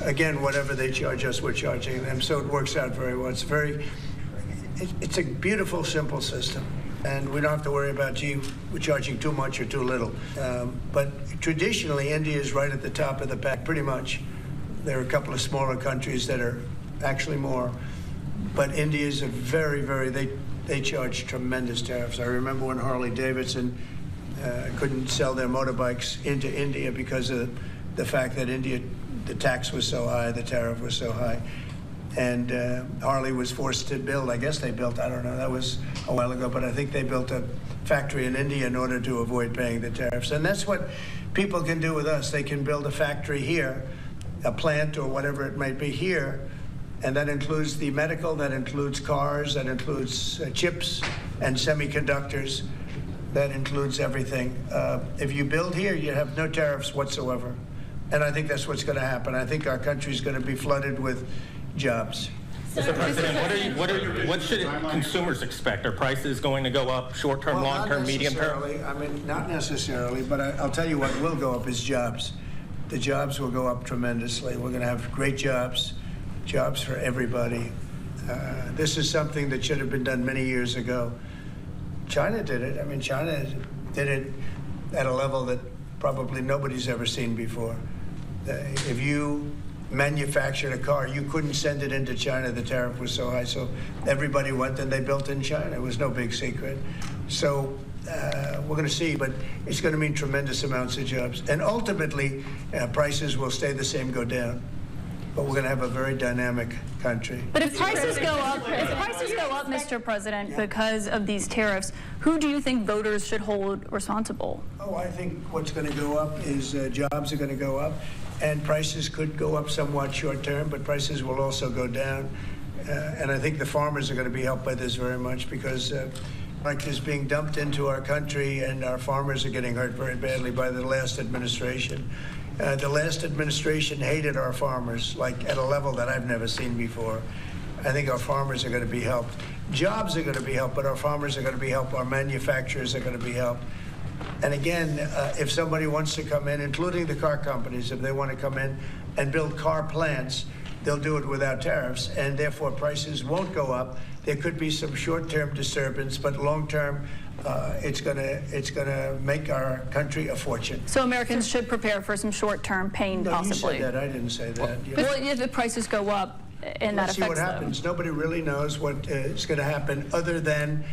again, whatever they charge us, we're charging them. So it works out very well. It's a beautiful, simple system. And we don't have to worry about, gee, we're charging too much or too little. But traditionally, India is right at the top of the pack, pretty much. There are a couple of smaller countries that are actually more. But India is a they charge tremendous tariffs. I remember when Harley Davidson couldn't sell their motorbikes into India because of the fact that India, the tax was so high, the tariff was so high. And Harley was forced to build, I guess they built, I don't know, that was a while ago, but I think they built a factory in India in order to avoid paying the tariffs. And that's what people can do with us. They can build a factory here, a plant or whatever it might be here, and that includes the medical, that includes cars, that includes chips and semiconductors, that includes everything. If you build here, you have no tariffs whatsoever. And I think that's what's going to happen. I think our country's going to be flooded with jobs. Mr. President, what should consumers expect? Are prices going to go up short-term, long-term, medium-term? I mean, not necessarily, but I'll tell you what will go up is jobs. The jobs will go up tremendously. We're going to have great jobs for everybody. This is something that should have been done many years ago. China did it. I mean, China did it at a level that probably nobody's ever seen before. If you manufactured a car, you couldn't send it into China. The tariff was so high, so everybody went and they built in China. It was no big secret. So we're going to see, but it's going to mean tremendous amounts of jobs. And ultimately, prices will stay the same, go down. But we're going to have a very dynamic country. But if prices go up, Mr. President, because of these tariffs, who do you think voters should hold responsible? Oh, I think what's going to go up is jobs are going to go up. And prices could go up somewhat short term, but prices will also go down. And I think the farmers are going to be helped by this very much because product is being dumped into our country and our farmers are getting hurt very badly by the last administration. The last administration hated our farmers, like at a level that I've never seen before. I think our farmers are going to be helped. Jobs are going to be helped, but our farmers are going to be helped. Our manufacturers are going to be helped. And again, if somebody wants to come in, including the car companies, if they want to come in and build car plants, they'll do it without tariffs, and therefore prices won't go up. There could be some short-term disturbance, but long-term, it's gonna make our country a fortune. So Americans should prepare for some short-term pain, possibly. You said that. I didn't say that. Well, if the prices go up, and that affects them. Let's see what happens. Nobody really knows what is going to happen, other than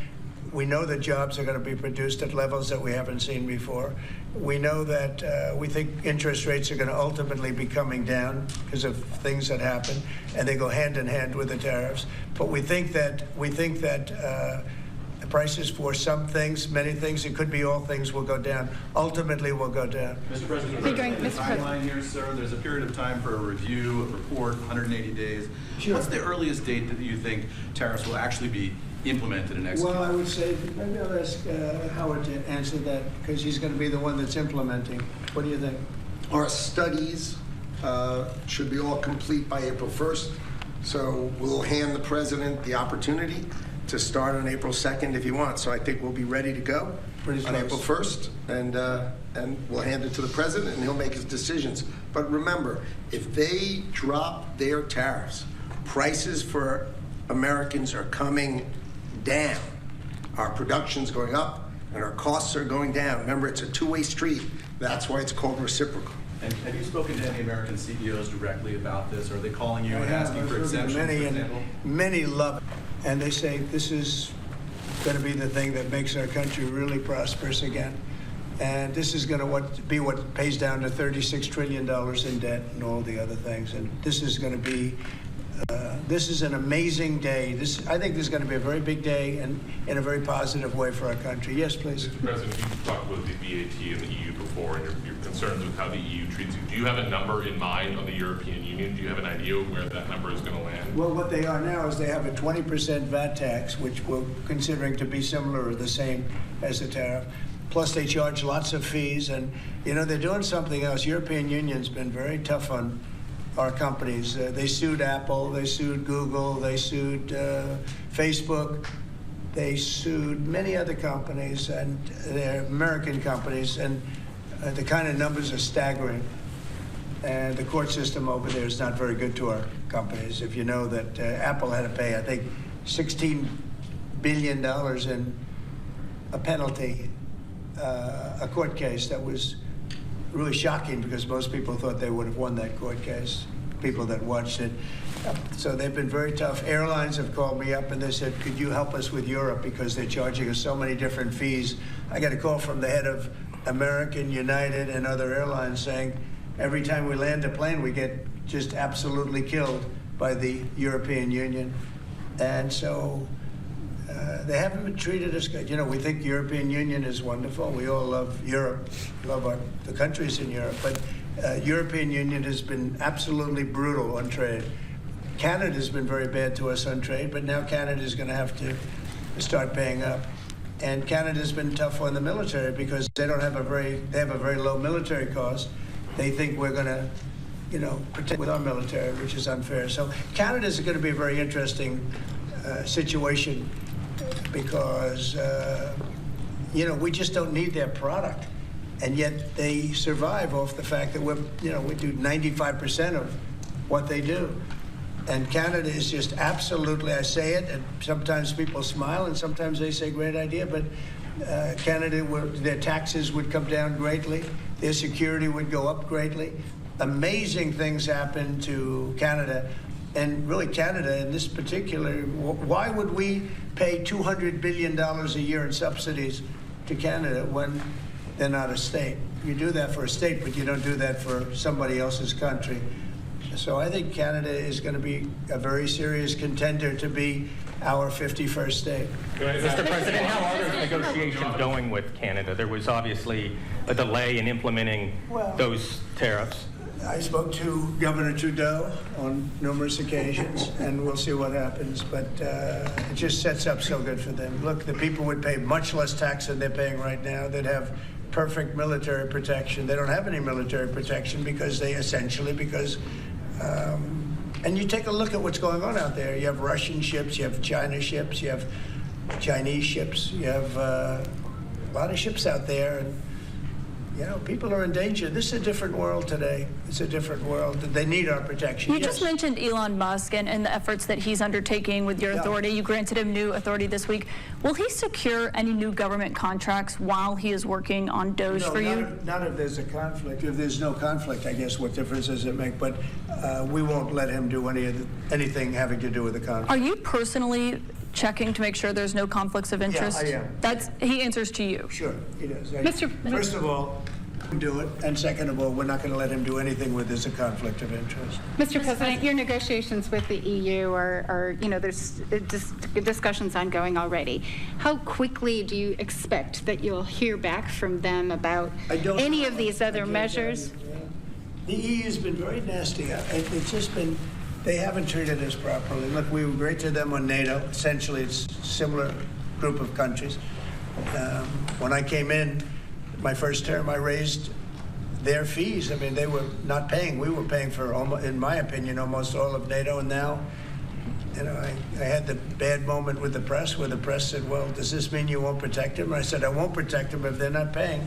we know that jobs are going to be produced at levels that we haven't seen before. We know that we think interest rates are going to ultimately be coming down because of things that happen, and they go hand in hand with the tariffs. But we think that the prices for some things, many things, it could be all things, will go down. Ultimately, will go down. Mr. President, there's a timeline here, sir. There's a period of time for a review, a report, 180 days. Sure. What's the earliest date that you think tariffs will actually be implemented and executed? Well, I would say, maybe I'll ask Howard to answer that, because he's going to be the one that's implementing. What do you think? Our studies should be all complete by April 1st. So we'll hand the president the opportunity to start on April 2nd if he wants. So I think we'll be ready to go on April 1st, and we'll hand it to the president, and he'll make his decisions. But remember, if they drop their tariffs, prices for Americans are coming down. Our production's going up, and our costs are going down. Remember, it's a two-way street. That's why it's called reciprocal. And have you spoken to any American CEOs directly about this? Are they calling you and asking for exemptions, for example? Many love it, and they say this is going to be the thing that makes our country really prosperous again. And this is going to be what pays down to $36 trillion in debt and all the other things. And this is going to be This is an amazing day. I think this is going to be a very big day and in a very positive way for our country. Yes, please. Mr. President, you've talked about the VAT and the EU before and your concerns with how the EU treats you. Do you have a number in mind on the European Union? Do you have an idea where that number is going to land? Well, what they are now is they have a 20% VAT tax, which we're considering to be similar or the same as the tariff. Plus, they charge lots of fees. And, you know, they're doing something else. European Union's been very tough on our companies. They sued Apple, they sued Google, they sued Facebook, they sued many other companies, and they're American companies, and the kind of numbers are staggering. And the court system over there is not very good to our companies. If you know that Apple had to pay, I think, $16 billion in a penalty, a court case that was really shocking because most people thought they would have won that court case, people that watched it. So they've been very tough. Airlines have called me up and they said, could you help us with Europe because they're charging us so many different fees. I got a call from the head of American, United, and other airlines saying, every time we land a plane, we get just absolutely killed by the European Union. And so they haven't been treated as good. You know, we think European Union is wonderful. We all love Europe, love the countries in Europe. But European Union has been absolutely brutal on trade. Canada's been very bad to us on trade, but now Canada's going to have to start paying up. And Canada's been tough on the military because they have a very low military cost. They think we're going to, you know, protect with our military, which is unfair. So Canada's going to be a very interesting situation because, you know, we just don't need their product. And yet they survive off the fact that we do 95% of what they do. And Canada is just absolutely, I say it, and sometimes people smile and sometimes they say great idea, but Canada, their taxes would come down greatly, their security would go up greatly. Amazing things happen to Canada. And really Canada in this particular, why would we pay $200 billion a year in subsidies to Canada when they're not a state? You do that for a state, but you don't do that for somebody else's country. So I think Canada is going to be a very serious contender to be our 51st state. Mr. President, how are those negotiations going with Canada? There was obviously a delay in implementing those tariffs. I spoke to Governor Trudeau on numerous occasions, and we'll see what happens. But it just sets up so good for them. Look, the people would pay much less tax than they're paying right now. They'd have perfect military protection. They don't have any military protection because and you take a look at what's going on out there. You have Russian ships, you have China ships, you have Chinese ships, you have a lot of ships out there. And, you know, people are in danger. This is a different world today. It's a different world. They need our protection. You just mentioned Elon Musk and the efforts that he's undertaking with your authority. You granted him new authority this week. Will he secure any new government contracts while he is working on Doge for you? Not if there's a conflict. If there's no conflict, I guess what difference does it make? But we won't let him do anything having to do with the conflict. Are you personally checking to make sure there's no conflicts of interest? Yeah, I am. He answers to you. Sure, he does. First of all, do it, and second of all, we're not going to let him do anything where there's a conflict of interest. Mr. President, your negotiations with the EU are you know, there's discussions ongoing already. How quickly do you expect that you'll hear back from them about any of these other measures? The EU's been very nasty. It's just been, they haven't treated us properly. Look, we were great to them on NATO. Essentially, it's a similar group of countries. When I came in, my first term, I raised their fees. I mean, they were not paying. We were paying for, in my opinion, almost all of NATO. And now, you know, I had the bad moment with the press where the press said, well, does this mean you won't protect them? And I said, I won't protect them if they're not paying.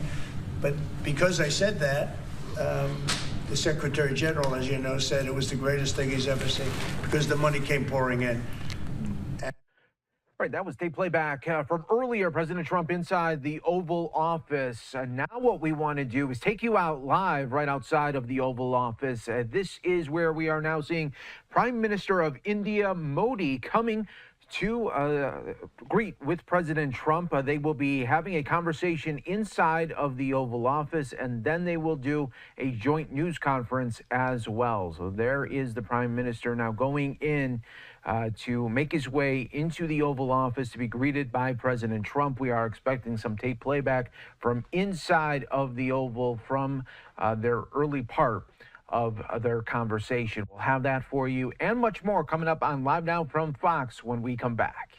But because I said that, the Secretary General, as you know, said it was the greatest thing he's ever seen because the money came pouring in. Right, that was tape playback from earlier, President Trump inside the Oval Office. Now what we want to do is take you out live right outside of the Oval Office. This is where we are now seeing Prime Minister of India, Modi, coming to greet with President Trump. They will be having a conversation inside of the Oval Office, and then they will do a joint news conference as well. So there is the Prime Minister now going in to make his way into the Oval Office to be greeted by President Trump. We are expecting some tape playback from inside of the Oval from their early part of their conversation. We'll have that for you and much more coming up on Live Now from Fox when we come back.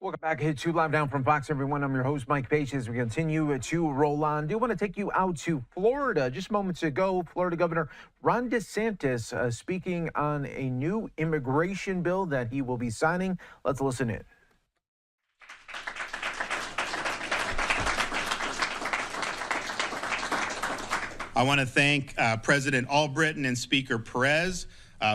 Welcome back to Live Down from Fox, everyone. I'm your host, Mike Pace, as we continue to roll on. Do want to take you out to Florida. Just moments ago, Florida Governor Ron DeSantis speaking on a new immigration bill that he will be signing. Let's listen in. I want to thank President Albritton and Speaker Perez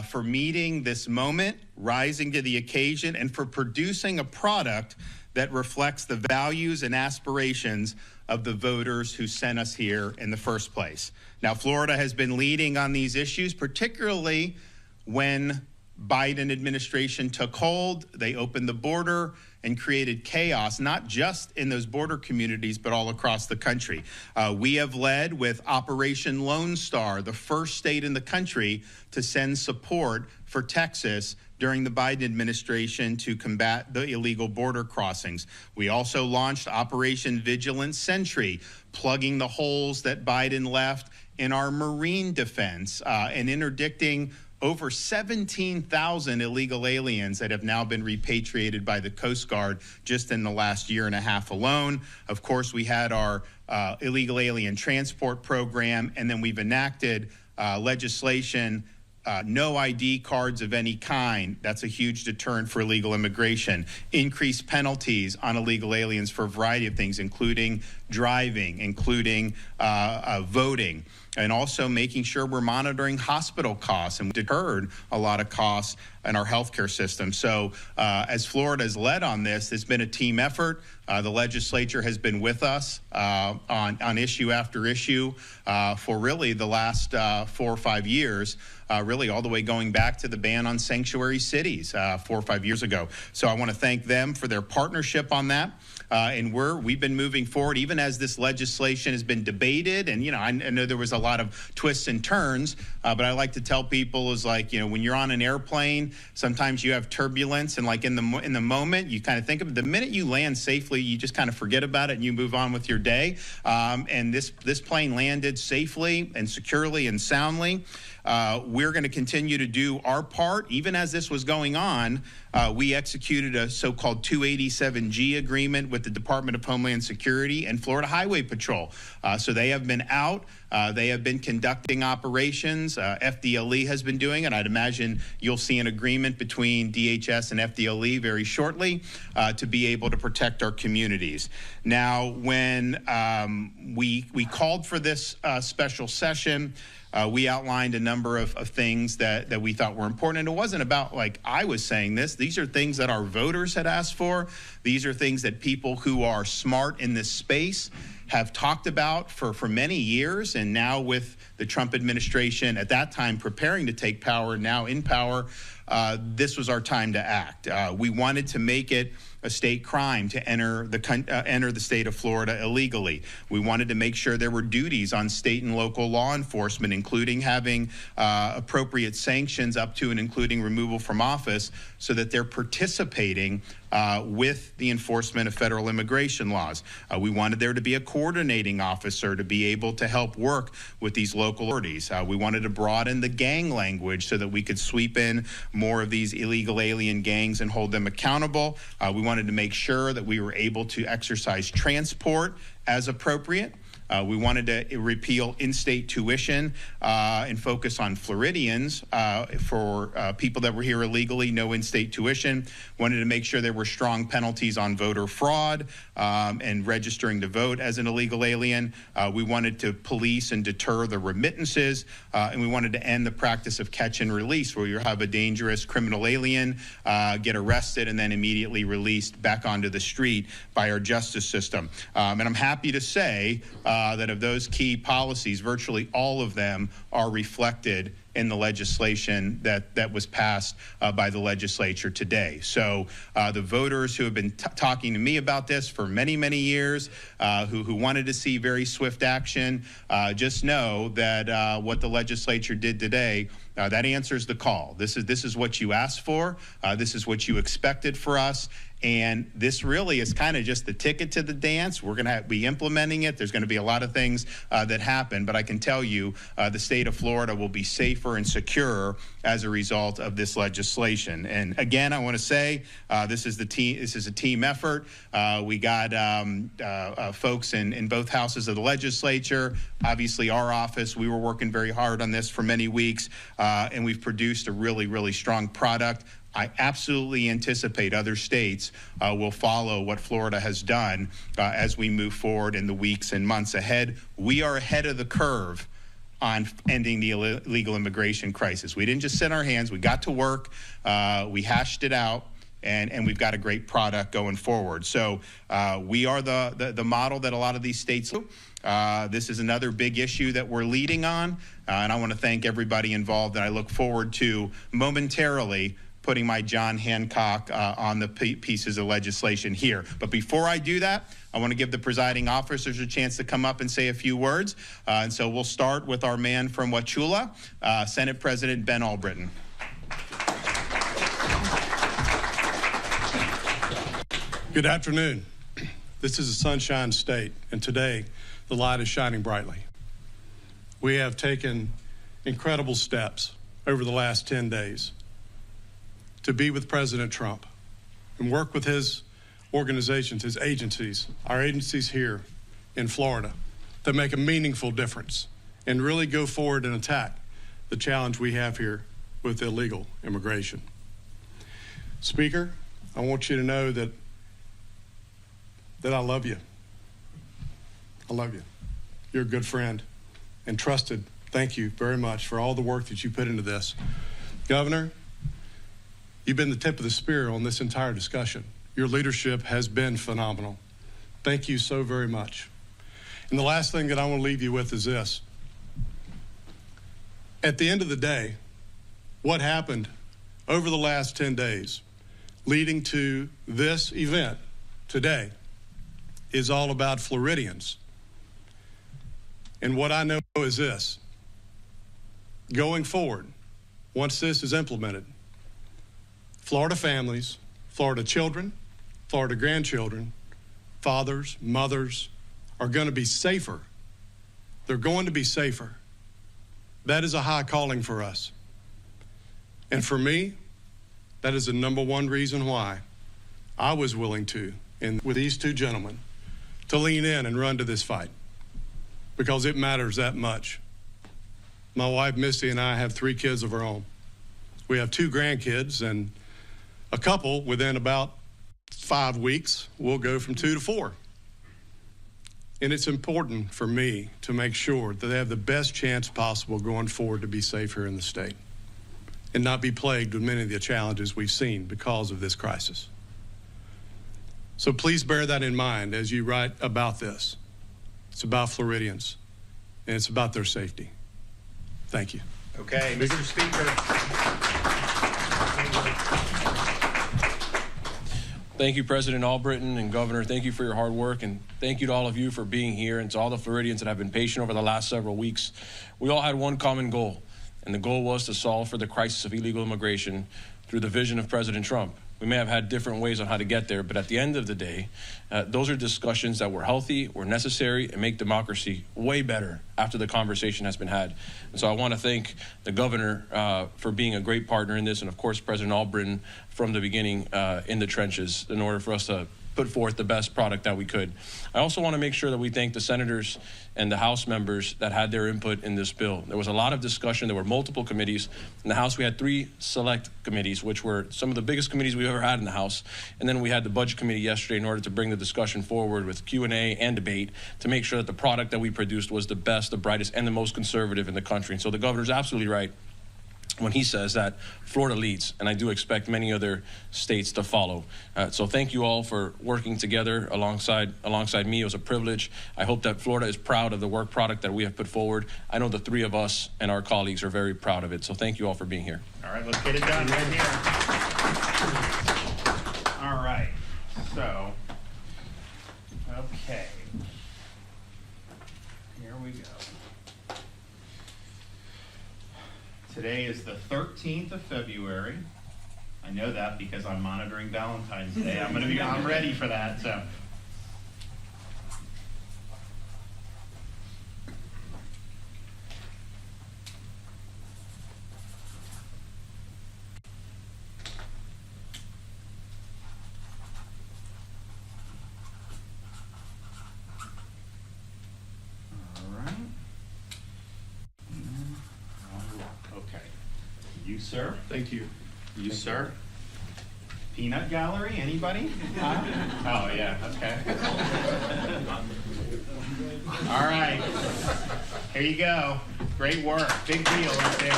for meeting this moment, rising to the occasion, and for producing a product that reflects the values and aspirations of the voters who sent us here in the first place. Now, Florida has been leading on these issues, particularly when Biden administration took hold. They opened the border and created chaos, not just in those border communities, but all across the country. We have led with Operation Lone Star, the first state in the country to send support for Texas during the Biden administration to combat the illegal border crossings. We also launched Operation Vigilant Sentry, plugging the holes that Biden left in our marine defense and interdicting over 17,000 illegal aliens that have now been repatriated by the Coast Guard just in the last year and a half alone. Of course, we had our illegal alien transport program, and then we've enacted legislation, no ID cards of any kind. That's a huge deterrent for illegal immigration. Increased penalties on illegal aliens for a variety of things, including driving, including voting, and also making sure we're monitoring hospital costs. And we deterred a lot of costs healthcare system. So as Florida has led on this, it's been a team effort. The legislature has been with us on issue after issue for really the last 4 or 5 years, really all the way going back to the ban on sanctuary cities 4 or 5 years ago. So I want to thank them for their partnership on that. And we've been moving forward even as this legislation has been debated. And, I know there was a lot of twists and turns, but I like to tell people is like, when you're on an airplane, sometimes you have turbulence, and like in the moment, you kind of think of it. The minute you land safely, you just kind of forget about it and you move on with your day. And this plane landed safely and securely and soundly. We're going to continue to do our part. Even as this was going on, we executed a so-called 287G agreement with the Department of Homeland Security and Florida Highway Patrol. So they have been out. They have been conducting operations. FDLE has been doing it. I'd imagine you'll see an agreement between DHS and FDLE very shortly to be able to protect our communities. Now, when we called for this special session, we outlined a number of things that we thought were important. And it wasn't about, like I was saying this. These are things that our voters had asked for. These are things that people who are smart in this space have talked about for many years. And now with the Trump administration at that time preparing to take power, now in power, this was our time to act. We wanted to make it a state crime to enter the state of Florida illegally. We wanted to make sure there were duties on state and local law enforcement, including having appropriate sanctions up to and including removal from office, so that they're participating with the enforcement of federal immigration laws. We wanted there to be a coordinating officer to be able to help work with these local authorities. We wanted to broaden the gang language so that we could sweep in more of these illegal alien gangs and hold them accountable. We wanted to make sure that we were able to exercise transport as appropriate. We wanted to repeal in-state tuition and focus on Floridians for people that were here illegally, no in-state tuition. Wanted to make sure there were strong penalties on voter fraud and registering to vote as an illegal alien. We wanted to police and deter the remittances, and we wanted to end the practice of catch and release, where you have a dangerous criminal alien get arrested and then immediately released back onto the street by our justice system. And I'm happy to say that of those key policies, virtually all of them are reflected in the legislation that was passed by the legislature today. So the voters who have been talking to me about this for many, many years, who wanted to see very swift action, just know that what the legislature did today, that answers the call. This is what you asked for. This is what you expected for us. And this really is kind of just the ticket to the dance. We're going to be implementing it. There's going to be a lot of things that happen, but I can tell you the state of Florida will be safer and secure as a result of this legislation. And again, I want to say this is a team effort. We got folks in both houses of the legislature. Obviously, our office, we were working very hard on this for many weeks, and we've produced a really, really strong product. I absolutely anticipate other states will follow what Florida has done as we move forward in the weeks and months ahead. We are ahead of the curve on ending the illegal immigration crisis. We didn't just sit on our hands. We got to work. We hashed it out. And we've got a great product going forward. So we are the model that a lot of these states do. This is another big issue that we're leading on. And I want to thank everybody involved. And I look forward to momentarily putting my John Hancock on the pieces of legislation here. But before I do that, I want to give the presiding officers a chance to come up and say a few words. And so we'll start with our man from Wauchula, Senate President Ben Albritton. Good afternoon. This is a sunshine state, and today the light is shining brightly. We have taken incredible steps over the last 10 days to be with President Trump and work with his organizations, his agencies, our agencies here in Florida, to make a meaningful difference and really go forward and attack the challenge we have here with illegal immigration. Speaker, I want you to know that I love you. I love you. You're a good friend and trusted. Thank you very much for all the work that you put into this. Governor, You've been the tip of the spear on this entire discussion. Your leadership has been phenomenal. Thank you so very much. And the last thing that I want to leave you with is this. At the end of the day, what happened over the last 10 days leading to this event today is all about Floridians. And what I know is this. Going forward, once this is implemented, Florida families, Florida children, Florida grandchildren, fathers, mothers are going to be safer. They're going to be safer. That is a high calling for us. And for me, that is the number one reason why I was willing to, and with these two gentlemen, to lean in and run to this fight, because it matters that much. My wife, Misty, and I have 3 kids of our own. We have 2 grandkids, and a couple within about 5 weeks will go from 2 to 4. And it's important for me to make sure that they have the best chance possible going forward to be safe here in the state and not be plagued with many of the challenges we've seen because of this crisis. So please bear that in mind as you write about this. It's about Floridians, and it's about their safety. Thank you. Okay, Mr. Speaker. Thank you, President Albritton and Governor. Thank you for your hard work, and thank you to all of you for being here, and to all the Floridians that have been patient over the last several weeks. We all had one common goal, and the goal was to solve for the crisis of illegal immigration through the vision of President Trump. We may have had different ways on how to get there, but at the end of the day, those are discussions that were healthy, were necessary, and make democracy way better after the conversation has been had. And so I want to thank the governor for being a great partner in this, and of course President Albritton from the beginning in the trenches in order for us to put forth the best product that we could. I also want to make sure that we thank the senators and the House members that had their input in this bill. There was a lot of discussion. There were multiple committees. In the House, we had 3 select committees, which were some of the biggest committees we've ever had in the House. And then we had the Budget Committee yesterday in order to bring the discussion forward with Q&A and debate to make sure that the product that we produced was the best, the brightest, and the most conservative in the country. And so the governor's absolutely right when he says that Florida leads, and I do expect many other states to follow. So thank you all for working together alongside me. It was a privilege. I hope that Florida is proud of the work product that we have put forward. I know the 3 of us and our colleagues are very proud of it. So thank you all for being here. All right, let's get it done right here. All right, so, okay. Here we go. Today is the 13th of February. I know that because I'm monitoring Valentine's Day. I'm ready for that, so. You, sir? Thank you. You, sir? Peanut Gallery, anybody? Oh, yeah, okay. All right, here you go. Great work, big deal right there.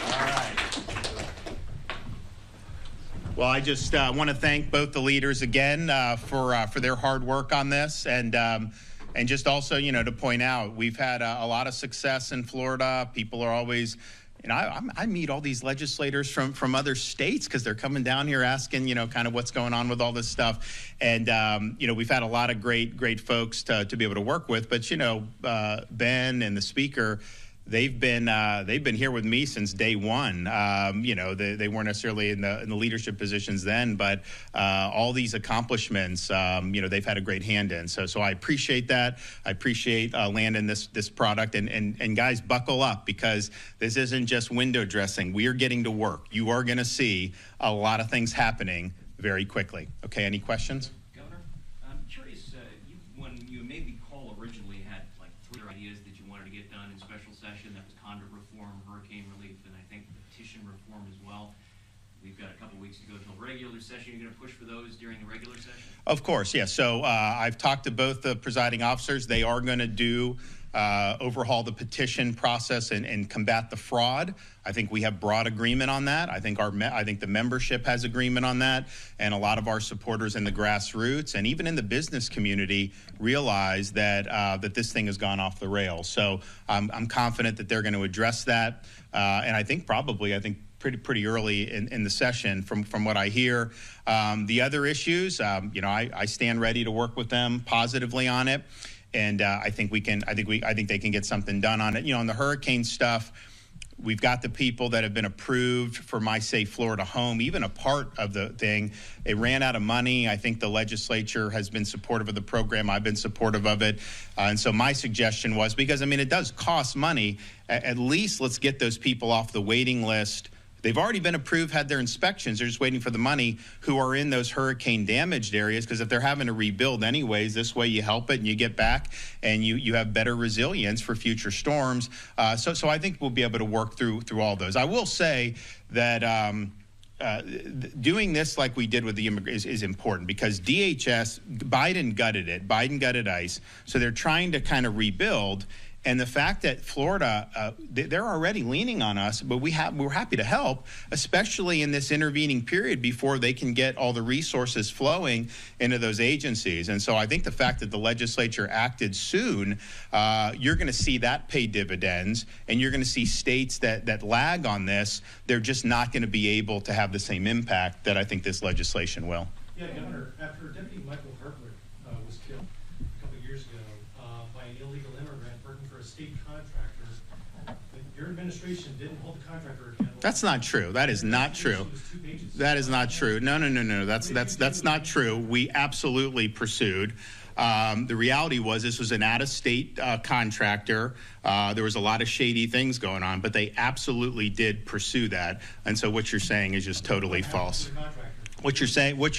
All right. Well, I just want to thank both the leaders again for their hard work on this, and just also, you know, to point out, we've had a lot of success in Florida. People are always, you know, I meet all these legislators from other states because they're coming down here asking, you know, kind of what's going on with all this stuff. And, you know, we've had a lot of great folks to be able to work with. But, you know, Ben and the Speaker, they've been here with me since day one. You know, they weren't necessarily in the leadership positions then, but all these accomplishments, you know, they've had a great hand in. So I appreciate that. I appreciate landing this product. And guys, buckle up, because this isn't just window dressing. We are getting to work. You are going to see a lot of things happening very quickly. Okay, any questions? Governor, I'm curious, when you made the call originally, had like 3 ideas that you wanted to get done in special session. That was conduit reform, hurricane relief, and I think petition reform as well. We've got a couple weeks to go till regular session. You're going to push for those during the regular session? Of course, yes. So I've talked to both the presiding officers. They are going to do overhaul the petition process and combat the fraud. I think we have broad agreement on that. I think the membership has agreement on that, and a lot of our supporters in the grassroots and even in the business community realize that that this thing has gone off the rails. So I'm confident that they're going to address that, and I think pretty early in the session from what I hear. The other issues, I stand ready to work with them positively on it, and I think they can get something done on it. On the hurricane stuff, we've got the people that have been approved for My Safe Florida Home, even a part of the thing. It ran out of money. I think the legislature has been supportive of the program. I've been supportive of it. And so my suggestion was, because, it does cost money, at least let's get those people off the waiting list. They've already been approved, had their inspections. They're just waiting for the money, who are in those hurricane damaged areas, because if they're having to rebuild anyways, this way you help it and you get back and you have better resilience for future storms. So I think we'll be able to work through all those. I will say that doing this like we did with the immigrants is important, because DHS, Biden gutted it. Biden gutted ICE. So they're trying to kind of rebuild. And the fact that Florida, they're already leaning on us, but we're happy to help, especially in this intervening period before they can get all the resources flowing into those agencies. And so I think the fact that the legislature acted soon, you're going to see that pay dividends, and you're going to see states that lag on this. They're just not going to be able to have the same impact that I think this legislation will. Yeah, Governor, after Deputy Michael Hartwick was killed a couple of years ago by an illegal immigrant working for a state contractor, your administration didn't hold the contractor accountable. That's not true. That is not true. That is not true. No. That's not true. We absolutely pursued. The reality was this was an out-of-state contractor. There was a lot of shady things going on, but they absolutely did pursue that. And so what you're saying is just totally false. What you're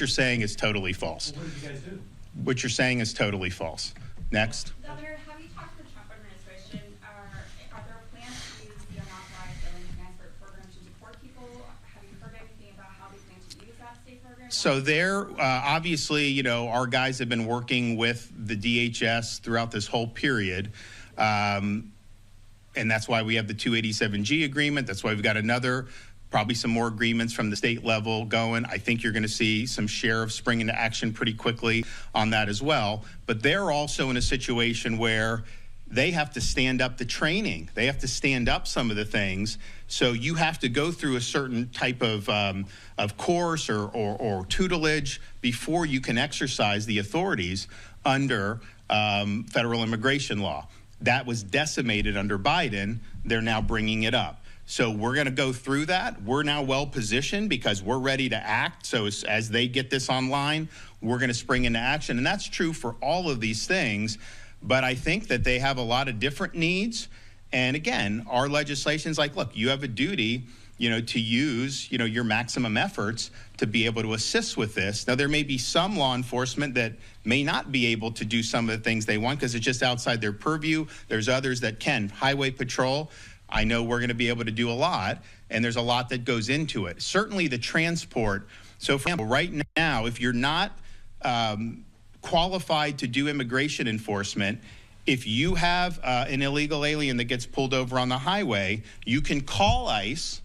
saying is totally false. Well, what did you guys do? What you're saying is totally false. Next. Governor, have you talked to the Trump administration? Are there plans to use the unauthorized billing transfer program to deport people? Have you heard anything about how they plan to use that state program? So there, obviously, our guys have been working with the DHS throughout this whole period. And that's why we have the 287G agreement. That's why we've got probably some more agreements from the state level going. I think you're going to see some sheriffs spring into action pretty quickly on that as well. But they're also in a situation where they have to stand up the training. They have to stand up some of the things. So you have to go through a certain type of course or tutelage before you can exercise the authorities under federal immigration law. That was decimated under Biden. They're now bringing it up. So we're going to go through that. We're now well positioned because we're ready to act. So as they get this online, we're going to spring into action. And that's true for all of these things. But I think that they have a lot of different needs. And again, our legislation's like, look, you have a duty, to use, your maximum efforts to be able to assist with this. Now, there may be some law enforcement that may not be able to do some of the things they want because it's just outside their purview. There's others that can. Highway patrol, I know we're going to be able to do a lot, and there's a lot that goes into it. Certainly the transport. So, for example, right now, if you're not qualified to do immigration enforcement, if you have an illegal alien that gets pulled over on the highway, you can call ICE.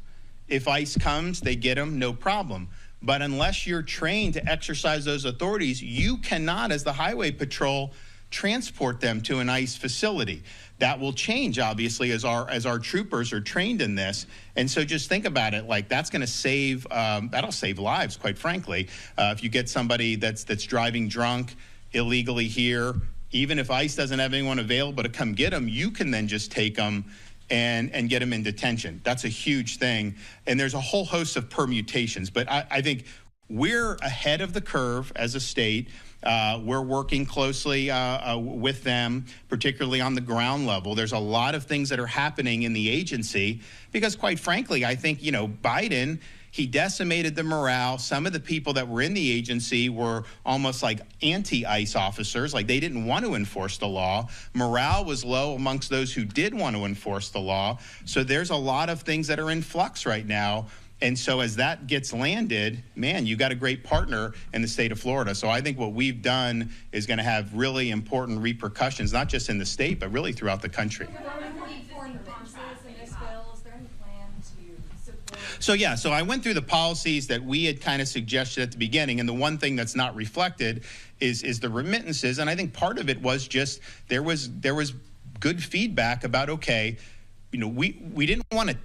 If ICE comes, they get them, no problem. But unless you're trained to exercise those authorities, you cannot, as the highway patrol, transport them to an ICE facility. That will change, obviously, as our troopers are trained in this. And so just think about it, like that's going to save, that'll save lives, quite frankly. If you get somebody that's driving drunk illegally here, even if ICE doesn't have anyone available to come get them, you can then just take them and get them in detention. That's a huge thing. And there's a whole host of permutations. But I think we're ahead of the curve as a state. We're working closely with them, particularly on the ground level. There's a lot of things that are happening in the agency because, quite frankly, I think, Biden, he decimated the morale. Some of the people that were in the agency were almost like anti-ICE officers, like they didn't want to enforce the law. Morale was low amongst those who did want to enforce the law. So there's a lot of things that are in flux right now. And so as that gets landed, man, you got a great partner in the state of Florida. So I think what we've done is going to have really important repercussions, not just in the state, but really throughout the country. So yeah, so I went through the policies that we had kind of suggested at the beginning, and the one thing that's not reflected is the remittances. And I think part of it was just there was good feedback about, okay, you know, we didn't want to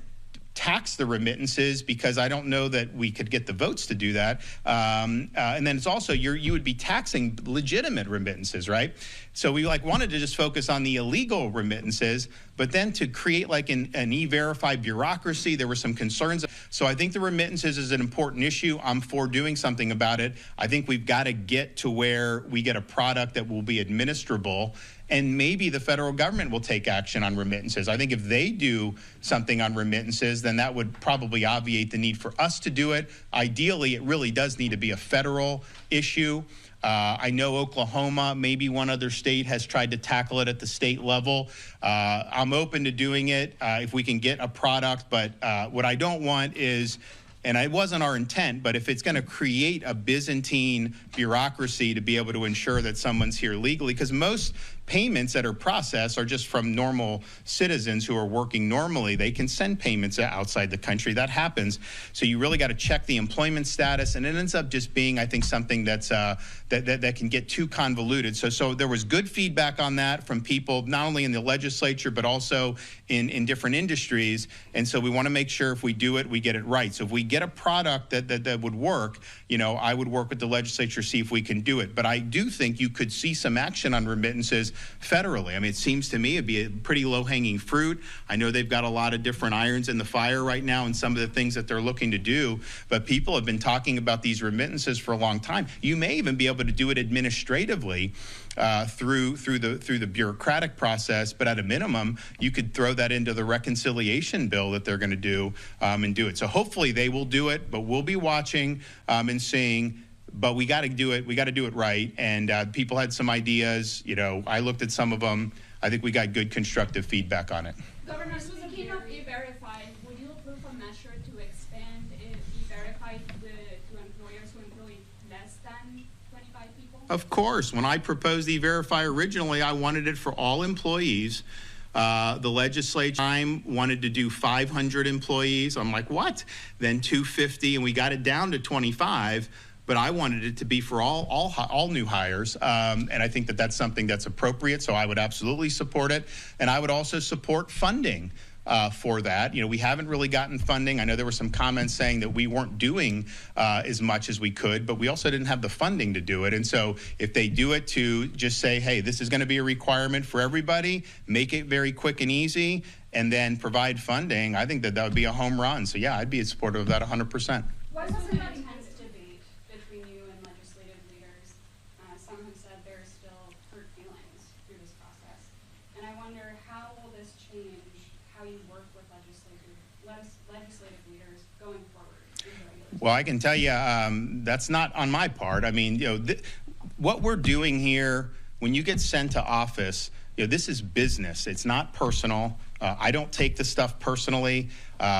tax the remittances because I don't know that we could get the votes to do that. And then it's also you would be taxing legitimate remittances, right? So we wanted to just focus on the illegal remittances, but then to create like an e-verify bureaucracy, there were some concerns. So I think the remittances is an important issue. I'm for doing something about it. I think we've got to get to where we get a product that will be administrable, and maybe the federal government will take action on remittances. I think if they do something on remittances, then that would probably obviate the need for us to do it. Ideally, it really does need to be a federal issue. I know Oklahoma, maybe one other state, has tried to tackle it at the state level. I'm open to doing it if we can get a product, but what I don't want is, and it wasn't our intent, but if it's going to create a Byzantine bureaucracy to be able to ensure that someone's here legally, because most payments that are processed are just from normal citizens who are working normally. They can send payments outside the country. That happens. So you really got to check the employment status, and it ends up just being, I think, something that's that can get too convoluted. So there was good feedback on that from people not only in the legislature but also in different industries. And so we want to make sure if we do it, we get it right. So if we get a product that would work, you know, I would work with the legislature, see if we can do it. But I do think you could see some action on remittances federally. I mean, it seems to me it'd be a pretty low-hanging fruit. I know they've got a lot of different irons in the fire right now and some of the things that they're looking to do, but people have been talking about these remittances for a long time. You may even be able to do it administratively through the bureaucratic process, but at a minimum, you could throw that into the reconciliation bill that they're going to do and do it. So hopefully they will do it, but we'll be watching and seeing. But we got to do it. We got to do it right. And people had some ideas. You know, I looked at some of them. I think we got good constructive feedback on it. Governor, speaking of E-Verify, would you approve a measure to expand E-Verify to employers who employ less than 25 people? Of course. When I proposed E-Verify originally, I wanted it for all employees. The legislature wanted to do 500 employees. I'm like, what? Then 250, and we got it down to 25. But I wanted it to be for all new hires, and I think that that's something that's appropriate, so I would absolutely support it. And I would also support funding for that. You know, we haven't really gotten funding. I know there were some comments saying that we weren't doing as much as we could, but we also didn't have the funding to do it. And so if they do it to just say, hey, this is going to be a requirement for everybody, make it very quick and easy, and then provide funding, I think that would be a home run. So yeah, I'd be supportive of that 100%. Why was it not intense debate between you and legislative leaders? Some have said there's still hurt feelings through this process. And I wonder, how will this change how you work with legislative leaders going forward? Well, I can tell you that's not on my part. I mean, you know, what we're doing here, when you get sent to office, you know, this is business. It's not personal. I don't take the stuff personally.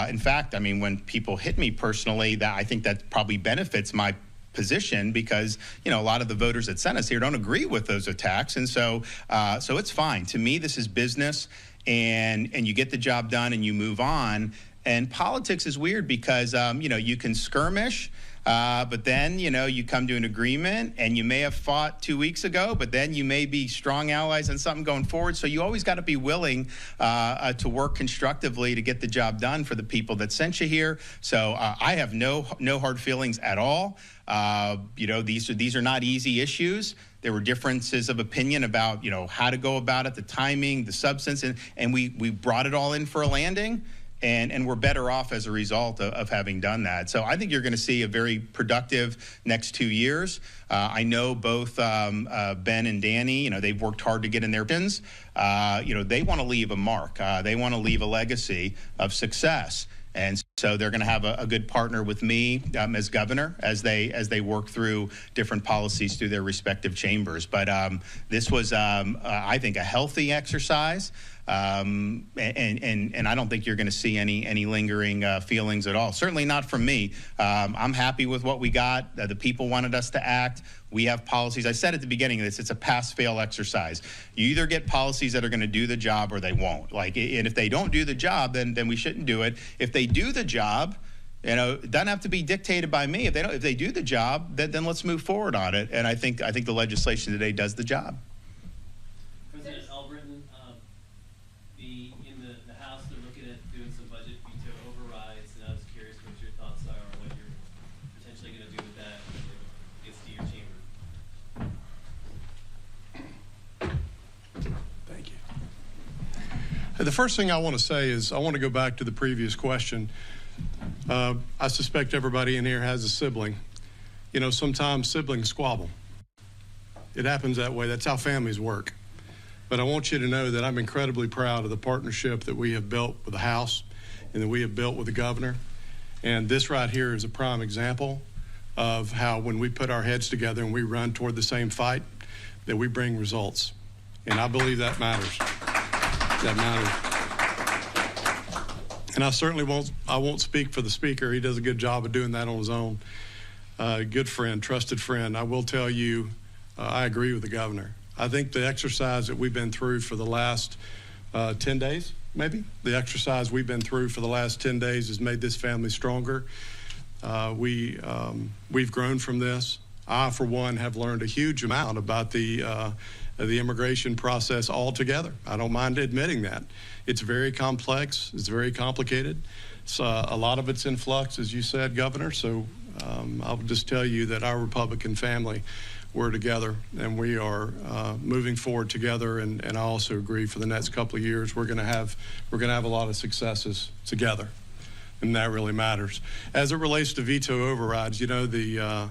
In fact, I mean, when people hit me personally, I think that probably benefits my position because, you know, a lot of the voters that sent us here don't agree with those attacks. And so it's fine. To me, this is business, and you get the job done and you move on. And politics is weird because, you know, you can skirmish, but then, you know, you come to an agreement, and you may have fought 2 weeks ago, but then you may be strong allies on something going forward. So you always got to be willing to work constructively to get the job done for the people that sent you here. So I have no hard feelings at all. You know, these are not easy issues. There were differences of opinion about, you know, how to go about it, the timing, the substance, and we brought it all in for a landing. And we're better off as a result of having done that. So I think you're going to see a very productive next 2 years. I know both Ben and Danny, you know, they've worked hard to get in their pins. You know, they want to leave a mark. They want to leave a legacy of success. And So they're going to have a good partner with me as governor as they work through different policies through their respective chambers. But this was, I think, a healthy exercise. And I don't think you're going to see any lingering feelings at all. Certainly not from me. I'm happy with what we got. The people wanted us to act. We have policies. I said at the beginning of this, it's a pass-fail exercise. You either get policies that are going to do the job or they won't. And if they don't do the job, then we shouldn't do it. If they do the job, it doesn't have to be dictated by me. If they do the job, then let's move forward on it. And I think the legislation today does the job. President Albritton, in the House, they're looking at doing some budget veto overrides, and I was curious what your thoughts are, or what you're potentially going to do with that when it gets to your chamber. Thank you. The first thing I want to say is I want to go back to the previous question. I suspect everybody in here has a sibling. Sometimes siblings squabble. It happens that way. That's how families work. But I want you to know that I'm incredibly proud of the partnership that we have built with the House and that we have built with the governor. And this right here is a prime example of how when we put our heads together and we run toward the same fight, that we bring results. And I believe that matters. That matters. And I certainly won't speak for the speaker. He does a good job of doing that on his own. Good friend, trusted friend. I will tell you, I agree with the governor. I think the exercise that we've been through for the last 10 days, maybe, the exercise we've been through for the last 10 days has made this family stronger. We've grown from this. I, for one, have learned a huge amount about the immigration process altogether. I don't mind admitting that. It's very complex. It's very complicated. So a lot of it's in flux, as you said, Governor. So I'll just tell you that our Republican family, we're together, and we are moving forward together. And I also agree for the next couple of years we're going to have a lot of successes together, and that really matters. As it relates to veto overrides, the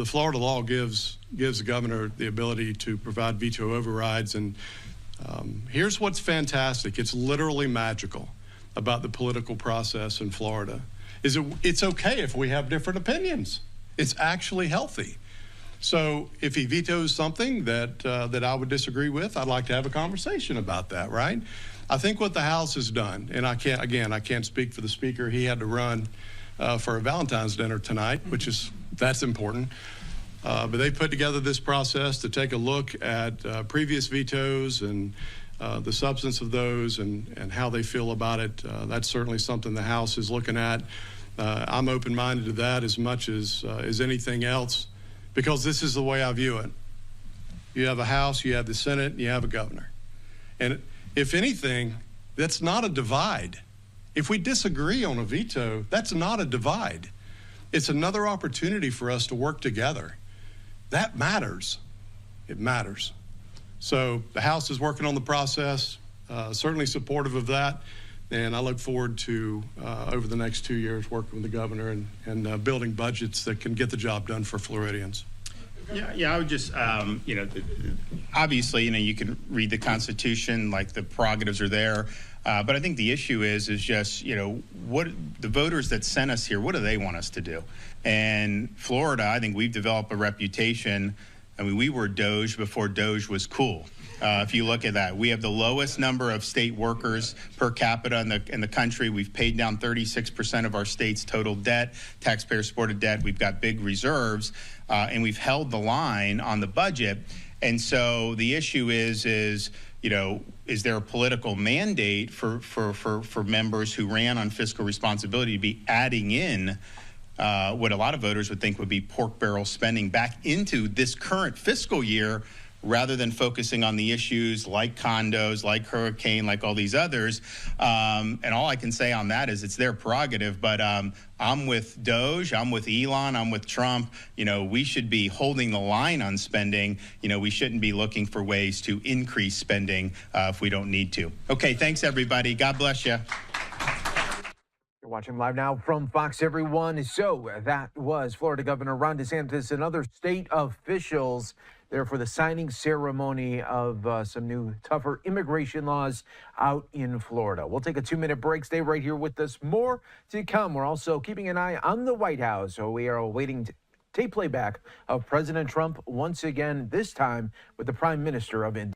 Florida law gives the governor the ability to provide veto overrides, and here's what's fantastic. It's literally magical about the political process in Florida. It's okay if we have different opinions. It's actually healthy. So if he vetoes something that I would disagree with, I'd like to have a conversation about that, right? I think what the House has done, and I can't speak for the speaker. He had to run for a Valentine's dinner tonight, that's important. But they put together this process to take a look at previous vetoes and the substance of those and how they feel about it. That's certainly something the House is looking at. I'm open-minded to that as much as anything else, because this is the way I view it. You have a House, you have the Senate, and you have a governor. And if anything, that's not a divide. If we disagree on a veto, that's not a divide. It's another opportunity for us to work together. That matters. It matters. So the House is working on the process, certainly supportive of that. And I look forward to, over the next 2 years, working with the governor and building budgets that can get the job done for Floridians. Yeah, I would just, obviously, you can read the Constitution, like the prerogatives are there. But I think the issue is just, what the voters that sent us here, what do they want us to do? And Florida, I think we've developed a reputation. I mean, we were Doge before Doge was cool. If you look at that, we have the lowest number of state workers per capita in the country. We've paid down 36% of our state's total debt, taxpayer-supported debt. We've got big reserves, and we've held the line on the budget. And so the issue is there a political mandate for members who ran on fiscal responsibility to be adding in what a lot of voters would think would be pork barrel spending back into this current fiscal year, rather than focusing on the issues like condos, like hurricane, like all these others. And all I can say on that is it's their prerogative, but I'm with Doge, I'm with Elon, I'm with Trump. We should be holding the line on spending. We shouldn't be looking for ways to increase spending if we don't need to. Okay, thanks everybody. God bless you. You're watching live now from Fox, everyone. So that was Florida Governor Ron DeSantis and other state officials there for the signing ceremony of some new tougher immigration laws out in Florida. We'll take a 2-minute break. Stay right here with us. More to come. We're also keeping an eye on the White House. So we are awaiting tape playback of President Trump once again, this time with the Prime Minister of India.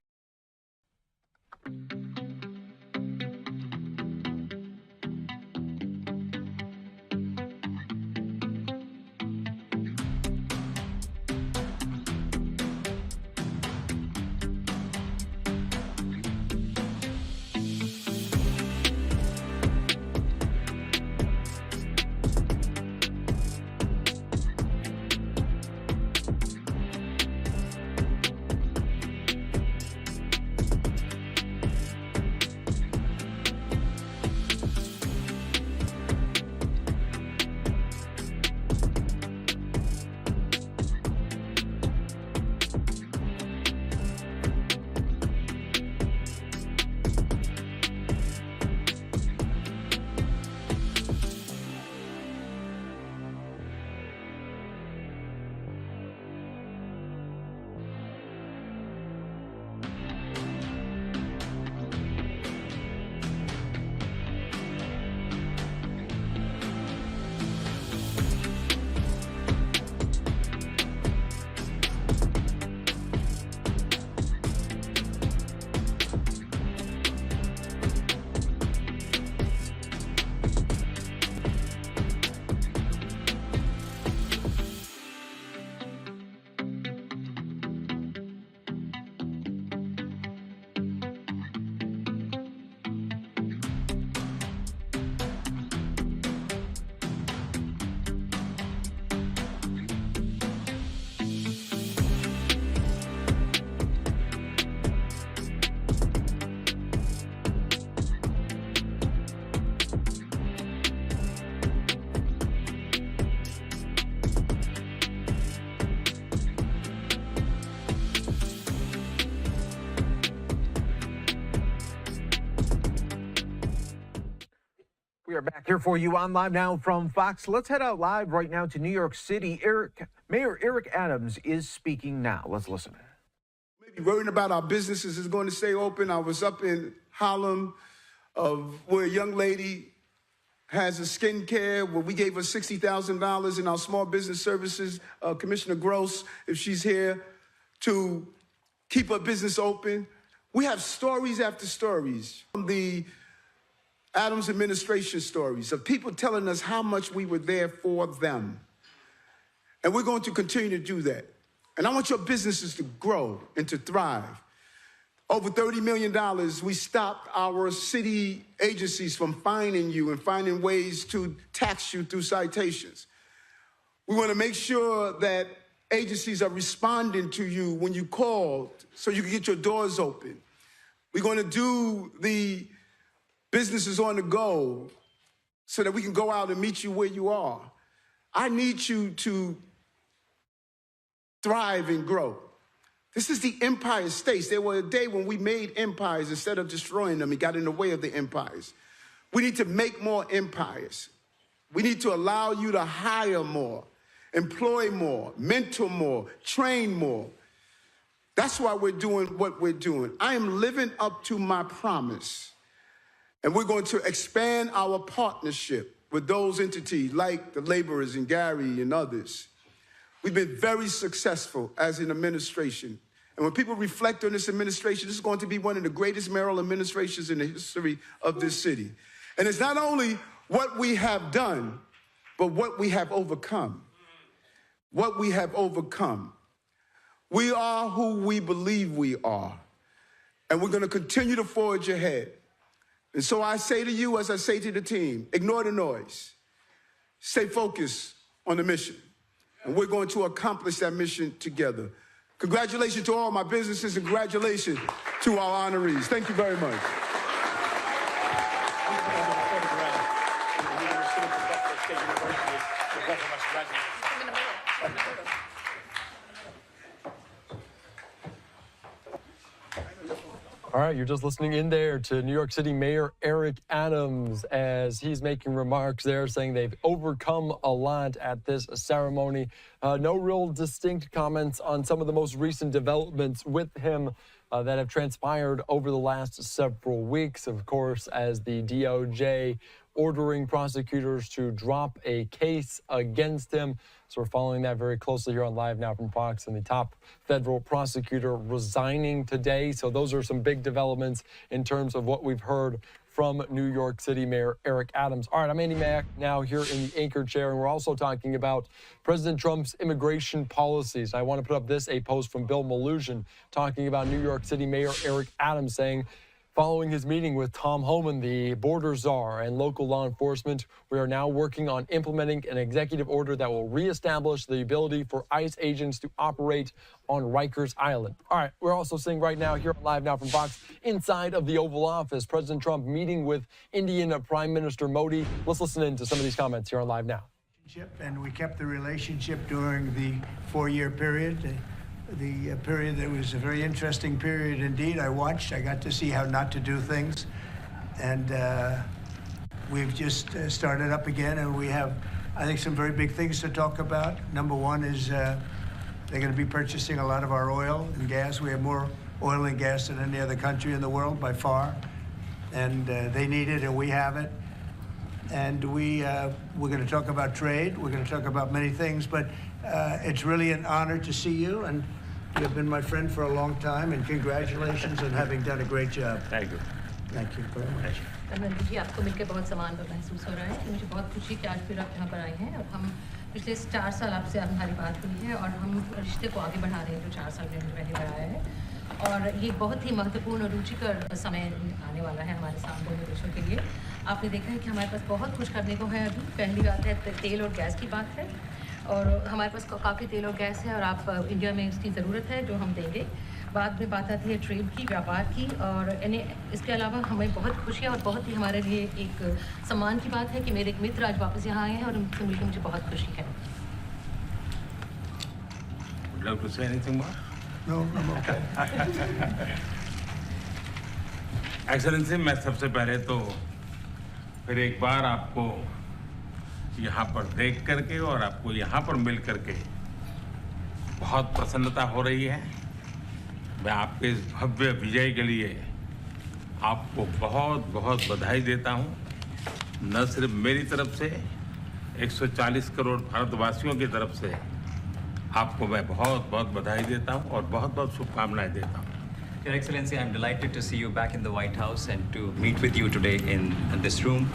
We are back here for you on Live Now from Fox. Let's head out live right now to New York City. Mayor Eric Adams is speaking now. Let's listen. Maybe worrying about our businesses is going to stay open. I was up in Harlem where a young lady has a skincare where we gave her $60,000 in our small business services. Commissioner Gross, if she's here, to keep her business open. We have stories after stories from the Adams administration, stories of people telling us how much we were there for them. And we're going to continue to do that. And I want your businesses to grow and to thrive. Over $30 million, we stopped our city agencies from fining you and finding ways to tax you through citations. We want to make sure that agencies are responding to you when you call so you can get your doors open. We're going to do the businesses on the go so that we can go out and meet you where you are. I need you to thrive and grow. This is the empire states. There was a day when we made empires instead of destroying them. It got in the way of the empires. We need to make more empires. We need to allow you to hire more, employ more, mentor more, train more. That's why we're doing what we're doing. I am living up to my promise. And we're going to expand our partnership with those entities like the laborers and Gary and others. We've been very successful as an administration. And when people reflect on this administration, this is going to be one of the greatest mayoral administrations in the history of this city. And it's not only what we have done, but what we have overcome. What we have overcome. We are who we believe we are. And we're going to continue to forge ahead. And so I say to you, as I say to the team, ignore the noise. Stay focused on the mission. And we're going to accomplish that mission together. Congratulations to all my businesses and congratulations to our honorees. Thank you very much. All right, you're just listening in there to New York City Mayor Eric Adams as he's making remarks there saying they've overcome a lot at this ceremony. No real distinct comments on some of the most recent developments with him that have transpired over the last several weeks. Of course, as the DOJ ordering prosecutors to drop a case against him. So we're following that very closely here on Live Now from Fox, and the top federal prosecutor resigning today. So those are some big developments in terms of what we've heard from New York City Mayor Eric Adams. All right, I'm Andy Mack now here in the anchor chair, and we're also talking about President Trump's immigration policies. I want to put up a post from Bill Maluzhin talking about New York City Mayor Eric Adams saying, following his meeting with Tom Homan, the border czar, and local law enforcement, we are now working on implementing an executive order that will reestablish the ability for ICE agents to operate on Rikers Island. All right, we're also seeing right now here Live Now from Fox, inside of the Oval Office, President Trump meeting with Indian Prime Minister Modi. Let's listen in to some of these comments here on Live Now. And we kept the relationship during the 4-year period. The period that was a very interesting period indeed. I got to see how not to do things. And we've just started up again, and we have, I think, some very big things to talk about. Number one is they're going to be purchasing a lot of our oil and gas. We have more oil and gas than any other country in the world by far. And they need it, and we have it. And we're going to talk about trade. We're going to talk about many things, but it's really an honor to see you, and you've been my friend for a long time, and congratulations on having done a great job. Thank you. Thank you very much. Dharmendra ji, आपको मिलकर बहुत सम्मान महसूस हो रहा है कि मुझे बहुत खुशी कि आज फिर आप यहाँ पर आए हैं और हम पिछले 4 साल आपसे हमारी बात हुई है और हम रिश्ते को आगे बढ़ा रहे हैं जो 4 साल में पहले बढ़ाया है और ये बहुत ही महत्वपूर्ण और रुचिकर समय आने वाला है हमारे साथ दोनों देशों के लिए। आपने देखा है कि हमारे पास बहुत कुछ करने को है अभी। पहली बात है तेल और गैस की बात है और हमारे पास काफ़ी तेल और गैस है और आप इंडिया में इसकी ज़रूरत है जो हम देंगे। बाद में बात आती है ट्रेड की, व्यापार की और इसके अलावा हमें बहुत खुशी है और बहुत ही हमारे लिए एक सम्मान की बात है कि मेरे एक मित्र आज वापस यहाँ आए हैं और उनसे मिलकर मुझे बहुत खुशी है। Would you like to say anything more? No, I'm okay. Excellency, मैं सबसे पहले तो फिर एक बार आपको यहाँ पर देख करके और आपको यहाँ पर मिल करके बहुत प्रसन्नता हो रही है। मैं आपके इस भव्य विजय के लिए आपको बहुत बहुत बधाई देता हूँ। न सिर्फ मेरी तरफ से 140 करोड़ भारतवासियों की तरफ से आपको मैं बहुत बहुत बधाई देता हूँ और बहुत बहुत शुभकामनाएं देता हूँ। Your Excellency, I'm delighted to see you back in the White House and to meet with you today in this room.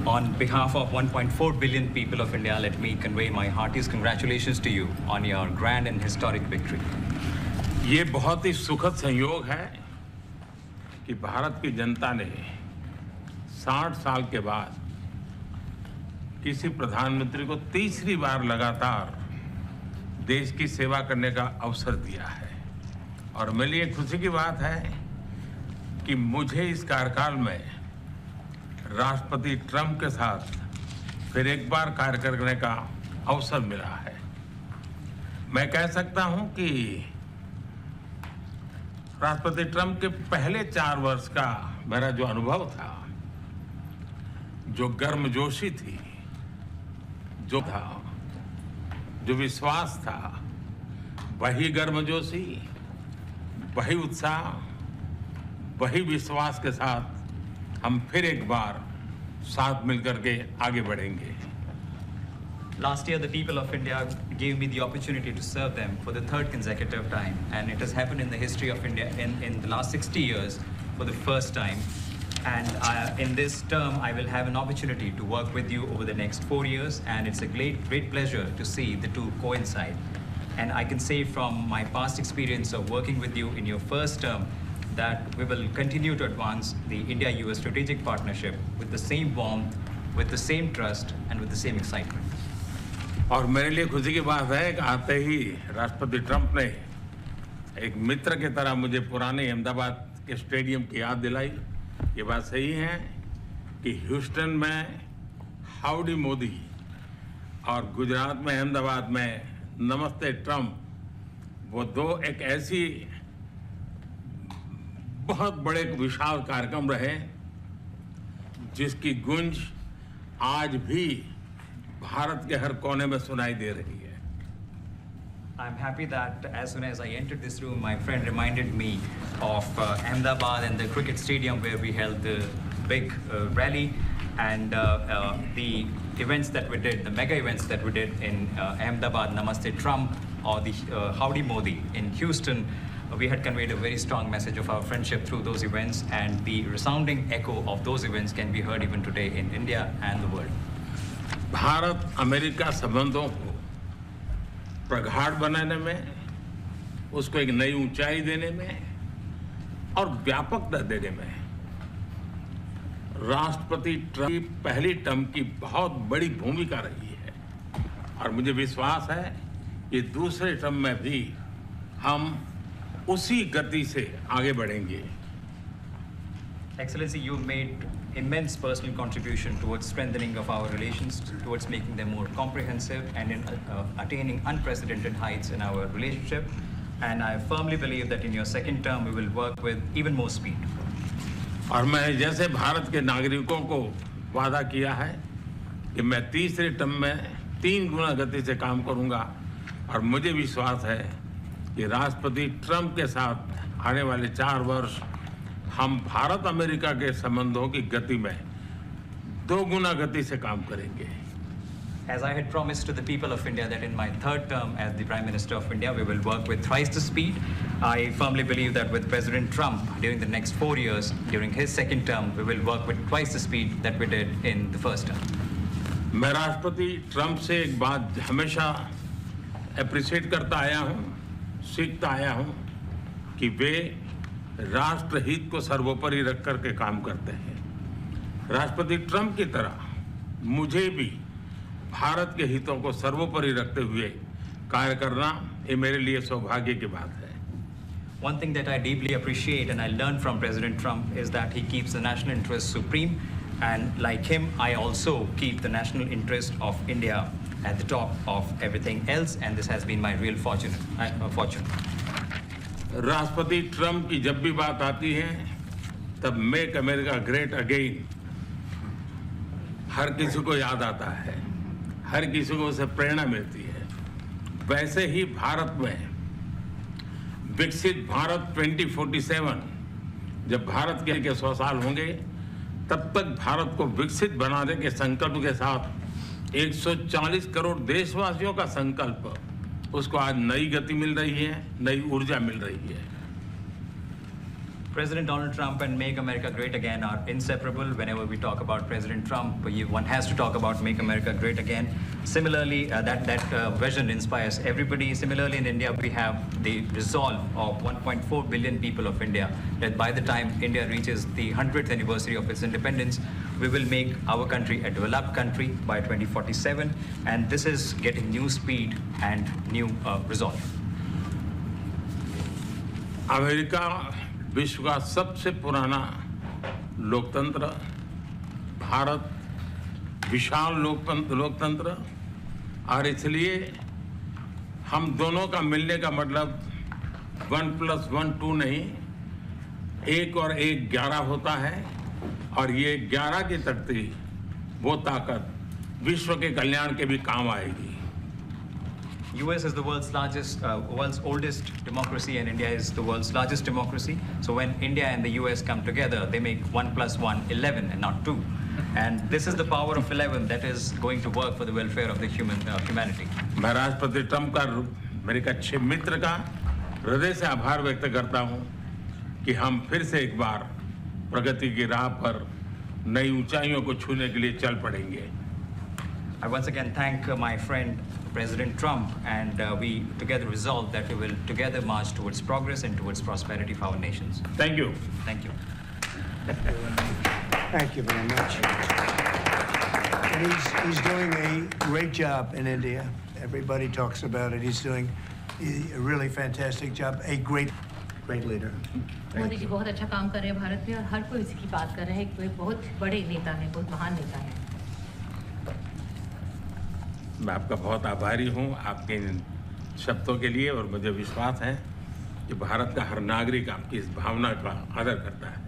On behalf of 1.4 billion people of India, let me convey my heartiest congratulations to you on your grand and historic victory. ये बहुत ही सुखद संयोग है कि भारत की जनता ने 60 साल के बाद किसी प्रधानमंत्री को तीसरी बार लगातार देश की सेवा करने का अवसर दिया है और मेरे लिए खुशी की बात है कि मुझे इस कार्यकाल में राष्ट्रपति ट्रंप के साथ फिर एक बार कार्य करने का अवसर मिला है। मैं कह सकता हूं कि राष्ट्रपति ट्रंप के पहले 4 वर्ष का मेरा जो अनुभव था, जो गर्मजोशी थी, जो विश्वास था, वही गर्मजोशी, वही उत्साह, वही विश्वास के साथ हम फिर एक बार साथ मिलकर के आगे बढ़ेंगे। Last year, the people of India gave me the opportunity to serve them for the 3rd consecutive time, and it has happened in the history of India in the last 60 years for the first time. And in this term, I will have an opportunity to work with you over the next 4 years, and it's a great pleasure to see the two coincide. And I can say from my past experience of working with you in your first term that we will continue to advance the India-US strategic partnership with the same warmth, with the same trust, and with the same excitement. और मेरे लिए खुशी की बात है कि आते ही राष्ट्रपति ट्रंप ने एक मित्र की तरह मुझे पुराने अहमदाबाद के स्टेडियम की याद दिलाई। ये बात सही है कि ह्यूस्टन में हाउडी मोदी और गुजरात में अहमदाबाद में नमस्ते ट्रंप, वो दो एक ऐसी बहुत बड़े विशाल कार्यक्रम रहे जिसकी गूंज आज भी भारत के हर कोने में सुनाई दे रही है। I'm happy that as soon as I entered this room, my friend reminded me of Ahmedabad and the cricket stadium where we held the big rally, and the events that we did, the mega events that we did in Ahmedabad, Namaste Trump, or the Howdy Modi in Houston. We had conveyed a very strong message of our friendship through those events, and the resounding echo of those events can be heard even today in India and the world. Bharat America संबंधों को प्रगाढ़ बनाने में, उसको एक नई ऊंचाई देने में और व्यापकता देने में राष्ट्रपति ट्रंप की पहली टर्म की बहुत बड़ी भूमिका रही है, और मुझे विश्वास है कि दूसरे टर्म में भी हम उसी गति से आगे बढ़ेंगे। Excellency, you made immense personal contribution towards strengthening of our relations, towards making them more comprehensive, and in attaining unprecedented heights in our relationship. And I firmly believe that in your second term, we will work with even more speed. और मैं जैसे भारत के नागरिकों को वादा किया है कि मैं तीसरे टर्म में 3 गुना गति से काम करूंगा, और मुझे विश्वास है कि राष्ट्रपति ट्रंप के साथ आने वाले 4 वर्ष हम भारत अमेरिका के संबंधों की गति में 2 गुना गति से काम करेंगे। As I had promised to the people of India that in my third term as the Prime Minister of India, we will work with thrice the speed. I firmly believe that with President Trump during the next 4 years, during his second term, we will work with twice the speed that we did in the first term. मैं राष्ट्रपति Trump से एक बात हमेशा appreciate करता आया हूं, सीखता आया हूं कि वे राष्ट्रहित को सर्वोपरि रख करके काम करते हैं। राष्ट्रपति ट्रंप की तरह मुझे भी भारत के हितों को सर्वोपरि रखते हुए कार्य करना ये मेरे लिए सौभाग्य की बात है। One thing that I deeply appreciate and I learned from President Trump is that he keeps the national interest supreme, and like him, I also keep the national interest of India at the top of everything else, and this has been my real fortune. राष्ट्रपति Trump की जब भी बात आती है तब make America great again हर किसी को याद आता है, हर किसी को उससे प्रेरणा मिलती है। वैसे ही भारत में विकसित भारत 2047, जब भारत के 100 साल होंगे, तब तक भारत को विकसित बनाने के संकल्प के साथ 140 करोड़ देशवासियों का संकल्प, उसको आज नई गति मिल रही है, नई ऊर्जा मिल रही है। President Donald Trump and Make America Great Again are inseparable. Whenever we talk about President Trump, one has to talk about Make America Great Again. Similarly, that vision inspires everybody. Similarly, in India, we have the resolve of 1.4 billion people of India that by the time India reaches the 100th anniversary of its independence, we will make our country a developed country by 2047. And this is getting new speed and new resolve. America विश्व का सबसे पुराना लोकतंत्र, भारत विशाल लोकतंत्र, और इसलिए हम दोनों का मिलने का मतलब 1+1 2 नहीं, 1 और 1 11 होता है, और ये 11 की तख्ती वो ताकत विश्व के कल्याण के भी काम आएगी। US is the world's oldest democracy, and India is the world's largest democracy. So when India and the US come together, they make 1+1 11 and not 2. And this is the power of 11 that is going to work for the welfare of the humanity. मैं राष्ट्रपति Trump का, मेरे एक अच्छे मित्र का हृदय से आभार व्यक्त करता हूं कि हम फिर से एक बार प्रगति की राह पर नई ऊंचाइयों को छूने के लिए चल पड़ेंगे। I once again thank my friend President Trump, and we together resolve that we will together march towards progress and towards prosperity for our nations. Thank you. Thank you. Thank you very much. And he's doing a great job in India. Everybody talks about it. He's doing a really fantastic job. A great leader. Modi ji बहुत अच्छा काम कर रहे हैं भारत में, और हर कोई इसी की बात कर रहा है। कोई बहुत बड़े नेता हैं, बहुत महान नेता हैं। मैं आपका बहुत आभारी हूं आपके इन शब्दों के लिए, और मुझे विश्वास है कि भारत का हर नागरिक आपकी इस भावना का आदर करता है।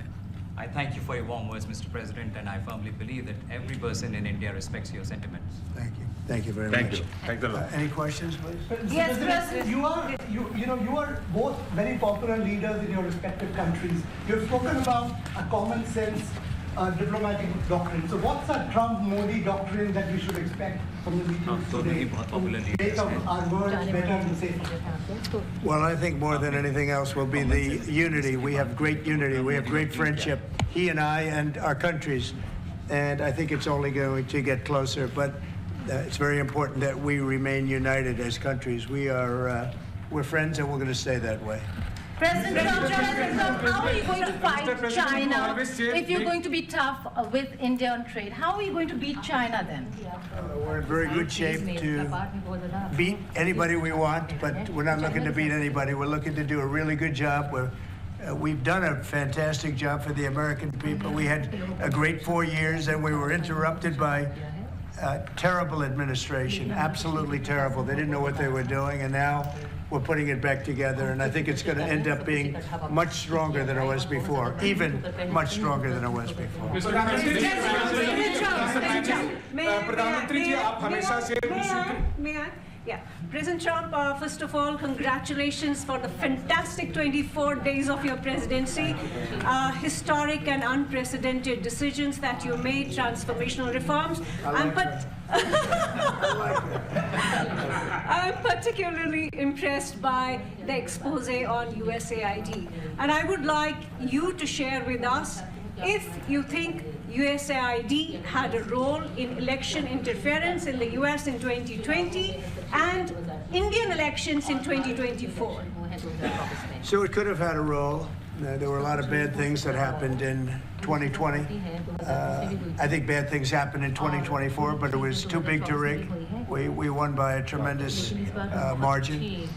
I thank you for your warm words, Mr. President, and I firmly believe that every person in India respects your sentiments. Thank you. Thank you very Thank much. you. Thanks a lot. Any questions, please? Yes, President. You are both very popular leaders in your respective countries. You've spoken about a common sense diplomatic doctrine. So what's a Trump-Modi doctrine that we should expect from the meetings today to make our world better and safer? Well, I think more than anything else will be the unity. We have great unity. We have great friendship, he and I and our countries. And I think it's only going to get closer. But it's very important that we remain united as countries. We're friends and we're going to stay that way. President Trump, how are you going to fight China if you're going to be tough with India on trade? How are you going to beat China then? We're in very good shape to beat anybody we want, but we're not looking to beat anybody. We're looking to do a really good job. We've done a fantastic job for the American people. We had a great 4 years, and we were interrupted by terrible administration, absolutely terrible. They didn't know what they were doing, and now we're putting it back together, and I think it's going to end up being much stronger than it was before, even much stronger than it was before. Yeah. President Trump, first of all, congratulations for the fantastic 24 days of your presidency. Historic and unprecedented decisions that you made, transformational reforms. I'm particularly impressed by the expose on USAID. And I would like you to share with us if you think USAID had a role in election interference in the US in 2020 and Indian elections in 2024. So it could have had a role. There were a lot of bad things that happened in 2020. I think bad things happened in 2024, but it was too big to rig. We won by a tremendous margin.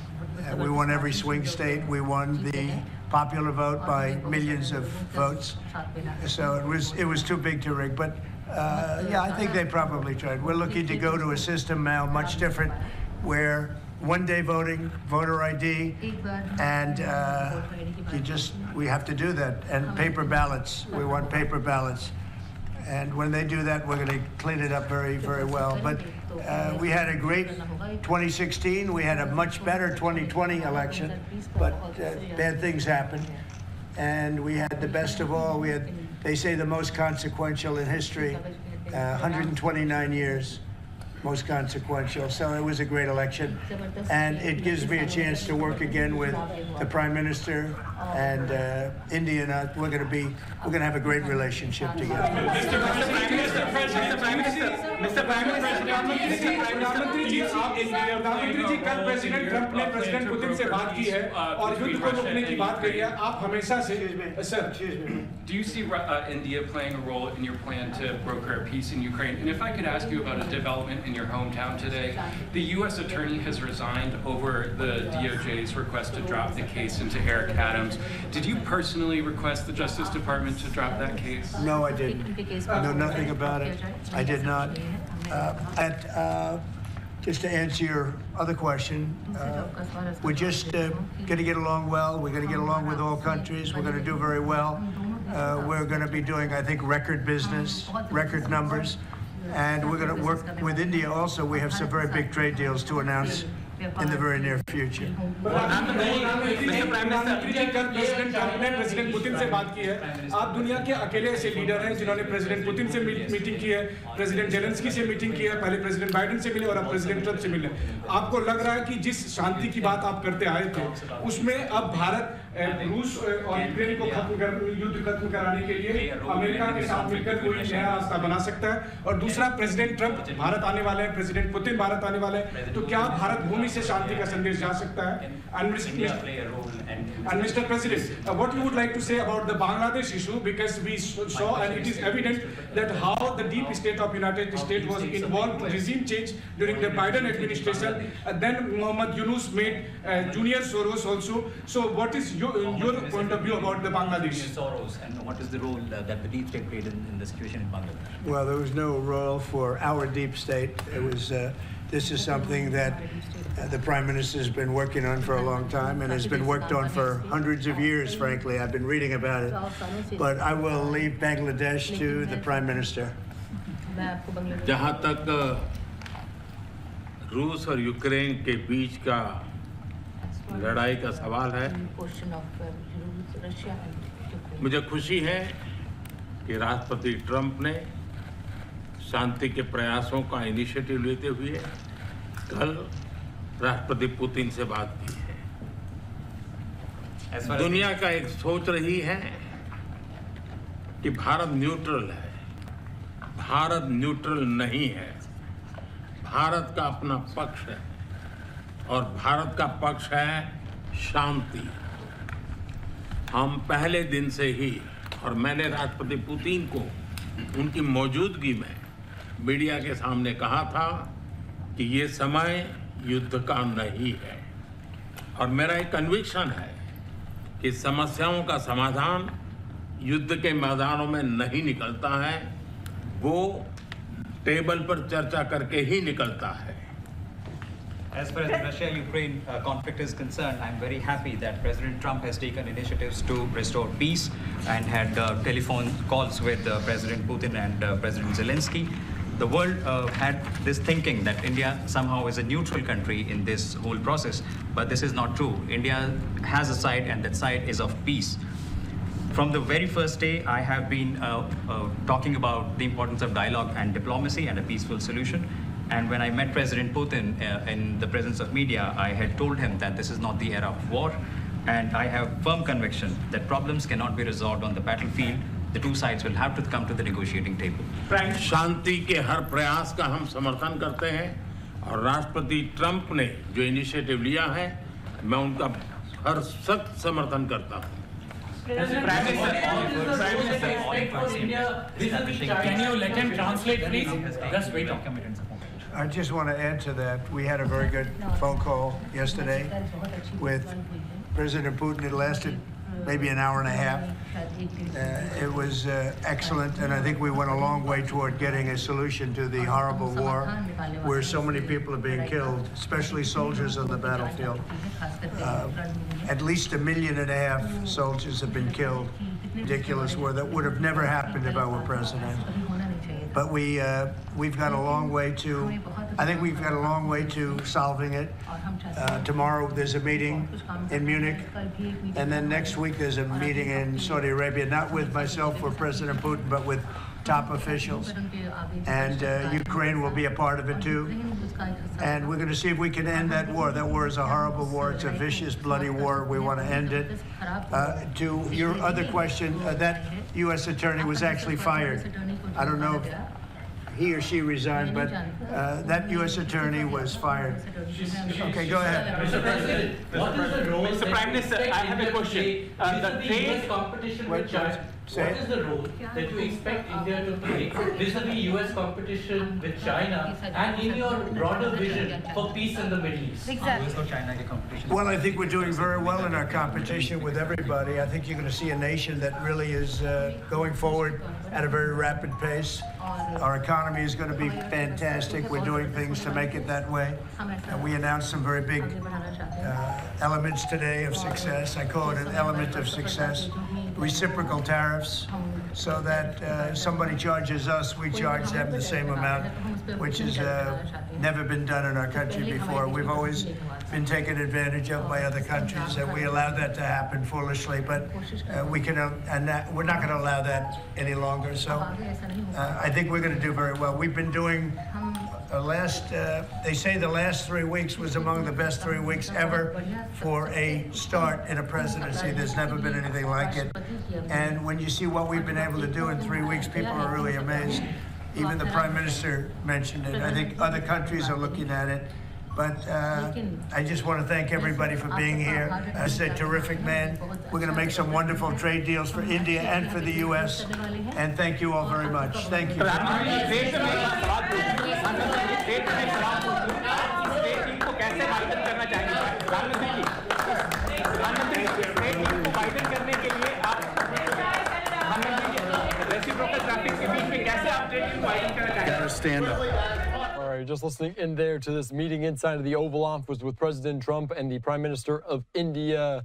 We won every swing state. We won the popular vote by millions of votes. So it was too big to rig. But yeah, I think they probably tried. We're looking to go to a system now much different, where one-day voting, voter ID, and we have to do that. And paper ballots. We want paper ballots. And when they do that, we're going to clean it up very, very well. But we had a great 2016. We had a much better 2020 election, but bad things happened. And we had the best of all. We had, they say, the most consequential in history, 129 years. Most consequential. So it was a great election, and it gives me a chance to work again with the Prime Minister and India. And we're going to have a great relationship together. Mr. Prime Minister, प्रधानमंत्री जी, कल president Trump ने president Putin से बात की है और युद्ध को रोकने की बात कही है. आप हमेशा से, sir. Do you see India playing a role in your plan to broker a peace in Ukraine? And if I could ask you about a development in your hometown today, the U.S. Attorney has resigned over the DOJ's request to drop the case into Eric Adams. Did you personally request the Justice Department to drop that case? No, I didn't. I know nothing about it. I did not. Just to answer your other question, we're just going to get along well. We're going to get along with all countries. We're going to do very well. We're going to be doing, I think, record business, record numbers. And we're going to work with India also. We have some very big trade deals to announce in the very near future. प्रधानमंत्री जी, कल president Trump ने president Putin से बात की है. आप दुनिया के अकेले ऐसे लीडर हैं जिन्होंने प्रेसिडेंट पुतिन से मीटिंग की है, प्रेसिडेंट जेलेंस्की से मीटिंग की है, पहले प्रेसिडेंट बाइडेन से मिले और अब प्रेसिडेंट ट्रंप से मिले. आपको लग रहा है कि जिस शांति की बात आप करते आए थे, उसमें अब भारत रूस और यूक्रेन को युद्ध खत्म कराने के लिए अमेरिका के साथ मिलकर कोई नया रास्ता बना सकता है. और दूसरा, प्रेसिडेंट ट्रंप भारत आने वाले हैं, प्रेसिडेंट पुतिन भारत आने वाले हैं, तो क्या भारत भूमि से शांति का संदेश जा सकता है? And Mr. President, what you would like to say about the Bangladesh issue, because we saw and it is evident that how the deep state of United States was involved in regime change during the Biden administration. Then Mohammed Yunus made Junior Soros also. So what is your point of view about the Bangladesh? Soros, and what is the role that the deep state played in the situation in Bangladesh? Well, there was no role for our deep state. It was This is something that the Prime Minister has been working on for a long time and has been worked on for hundreds of years, frankly. I've been reading about it. But I will leave Bangladesh to the Prime Minister. जहाँ तक रूस और Ukraine के बीच का लड़ाई का सवाल है, मुझे खुशी है कि राष्ट्रपति ट्रंप ने शांति के प्रयासों का इनिशिएटिव लेते हुए कल राष्ट्रपति पुतिन से बात की है। दुनिया का एक सोच रही है कि भारत न्यूट्रल है। भारत न्यूट्रल नहीं है। भारत का अपना पक्ष है और भारत का पक्ष है शांति। हम पहले दिन से ही, और मैंने राष्ट्रपति पुतिन को उनकी मौजूदगी में मीडिया के सामने कहा था कि ये समय युद्ध का नहीं है, और मेरा एक कन्विक्शन है कि समस्याओं का समाधान युद्ध के मैदानों में नहीं निकलता है, वो टेबल पर चर्चा करके ही निकलता है। As far as the Russia-Ukraine conflict is concerned, I'm very happy that President Trump has taken initiatives to restore peace and had telephone calls with President Putin and President Zelensky. The world had this thinking that India somehow is a neutral country in this whole process, but this is not true. India has a side, and that side is of peace. From the very first day, I have been talking about the importance of dialogue and diplomacy and a peaceful solution. And when I met President Putin in the presence of media, I had told him that this is not the era of war. And I have firm conviction that problems cannot be resolved on the battlefield. The two sides will have to come to the negotiating table. शांति के हर प्रयास का हम समर्थन करते हैं, और राष्ट्रपति Trump ने जो इनिशिएटिव लिया है, मैं उनका हर सख्त समर्थन करता हूं। Can you let him translate, please? Just wait. I just want to add to that. We had a very good phone call yesterday with President Putin. It lasted maybe an hour and a half. It was excellent, and I think we went a long way toward getting a solution to the horrible war where so many people are being killed, especially soldiers on the battlefield. At least 1.5 million soldiers have been killed. Ridiculous war that would have never happened if I were president. But we've got a long way to, I think we've got a long way to solving it. Tomorrow there's a meeting in Munich, and then next week there's a meeting in Saudi Arabia, not with myself or President Putin, but with top officials. And Ukraine will be a part of it too. And we're going to see if we can end that war. That war is a horrible war. It's a vicious, bloody war. We want to end it. To your other question, that U.S. attorney was actually fired. I don't know if he or she resigned, but that U.S. attorney was fired. Okay, go ahead. Mr. President, what is the role? Mr. Prime Minister, I have a question. The trade competition with China. What is the role that you expect India to play vis-a-vis U.S. competition with China, and in your broader vision for peace in the Middle East? Well, I think we're doing very well in our competition with everybody. I think you're going to see a nation that really is going forward at a very rapid pace. Our economy is going to be fantastic. We're doing things to make it that way. And we announced some very big elements today of success. I call it an element of success. Reciprocal tariffs, so that somebody charges us, we charge them the same amount, which has never been done in our country before. We've always been taken advantage of by other countries, and we allowed that to happen foolishly, but we're not going to allow that any longer. So I think we're going to do very well. We've been doing they say the last 3 weeks was among the best 3 weeks ever for a start in a presidency. There's never been anything like it. And when you see what we've been able to do in 3 weeks, people are really amazed. Even the Prime Minister mentioned it. I think other countries are looking at it. But I just want to thank everybody for being here. As a terrific man. We're going to make some wonderful trade deals for India and for the U.S. And thank you all very much. Thank you. Gotta stand up. All right, you're just listening in there to this meeting inside of the Oval Office with President Trump and the Prime Minister of India,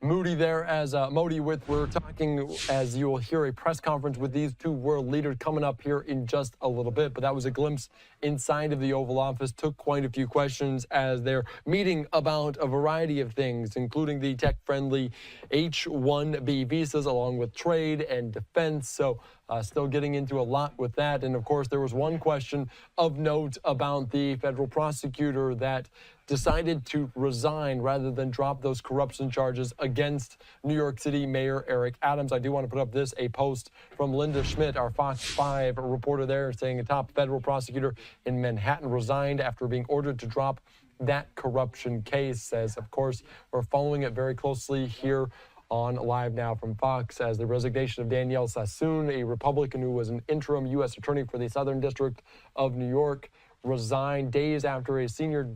Modi there as Modi we're talking, as you will hear, a press conference with these two world leaders coming up here in just a little bit. But that was a glimpse inside of the Oval Office. Took quite a few questions as they're meeting about a variety of things, including the tech-friendly H-1B visas, along with trade and defense. So still getting into a lot with that. And of course, there was one question of note about the federal prosecutor that decided to resign rather than drop those corruption charges against New York City Mayor Eric Adams. I do want to put up a post from Linda Schmidt, our Fox 5 reporter there, saying a top federal prosecutor in Manhattan resigned after being ordered to drop that corruption case. Says, of course, we're following it very closely here on Live Now from Fox, as the resignation of Danielle Sassoon, a Republican who was an interim U.S. attorney for the Southern District of New York, resigned days after a senior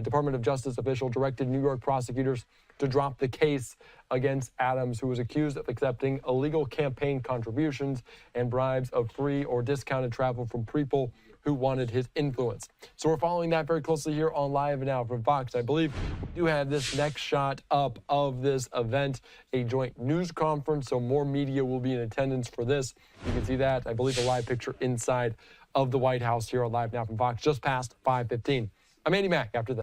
Department of Justice official directed New York prosecutors to drop the case against Adams, who was accused of accepting illegal campaign contributions and bribes of free or discounted travel from people who wanted his influence. So we're following that very closely here on Live Now from Fox. I believe we do have this next shot up of this event, a joint news conference, so more media will be in attendance for this. You can see that, I believe, a live picture inside of the White House here on Live Now from Fox, just past 5:15. I'm Andy Mack after this.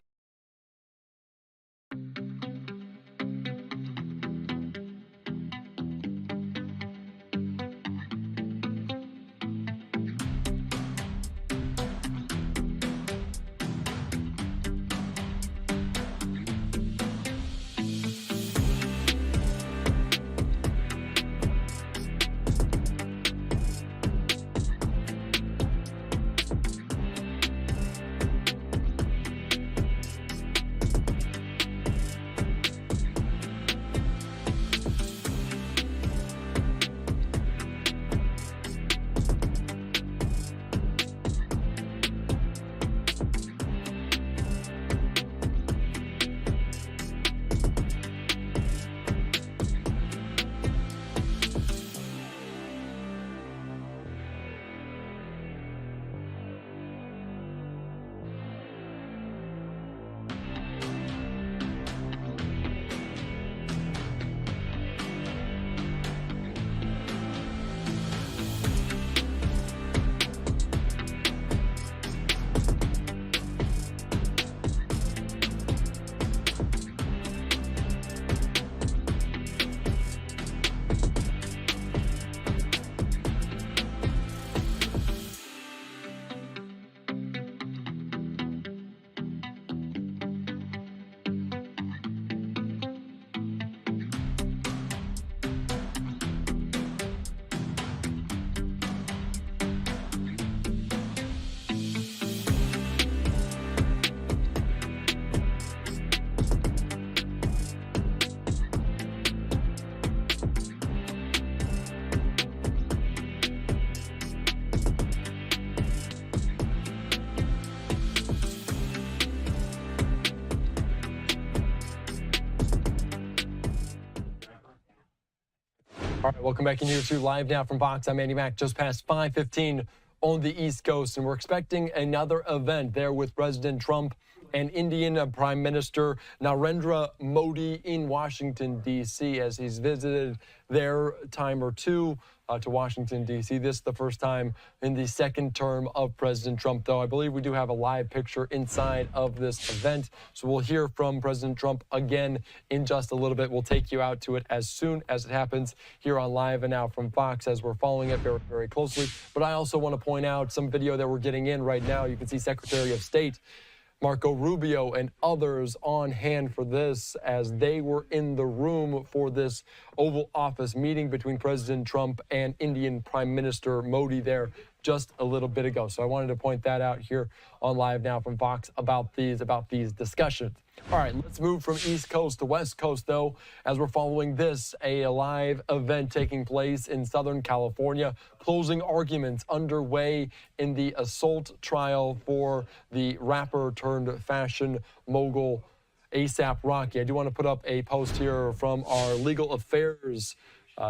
All right, welcome back in here to Live Now from Fox. I'm Andy Mack, just past 5:15 on the East Coast, and we're expecting another event there with President Trump and Indian Prime Minister Narendra Modi in Washington, D.C., as he's visited there a time or two to Washington, D.C. This is the first time in the second term of President Trump, though. I believe we do have a live picture inside of this event, so we'll hear from President Trump again in just a little bit. We'll take you out to it as soon as it happens here on Live and Now from Fox, as we're following it very, very closely. But I also want to point out some video that we're getting in right now. You can see Secretary of State Marco Rubio and others on hand for this, as they were in the room for this Oval Office meeting between President Trump and Indian Prime Minister Modi there just a little bit ago. So I wanted to point that out here on Live Now from Fox about these discussions. All right, let's move from East Coast to West Coast, though, as we're following this, a live event taking place in Southern California. Closing arguments underway in the assault trial for the rapper turned fashion mogul A$AP Rocky. I do want to put up a post here from our legal affairs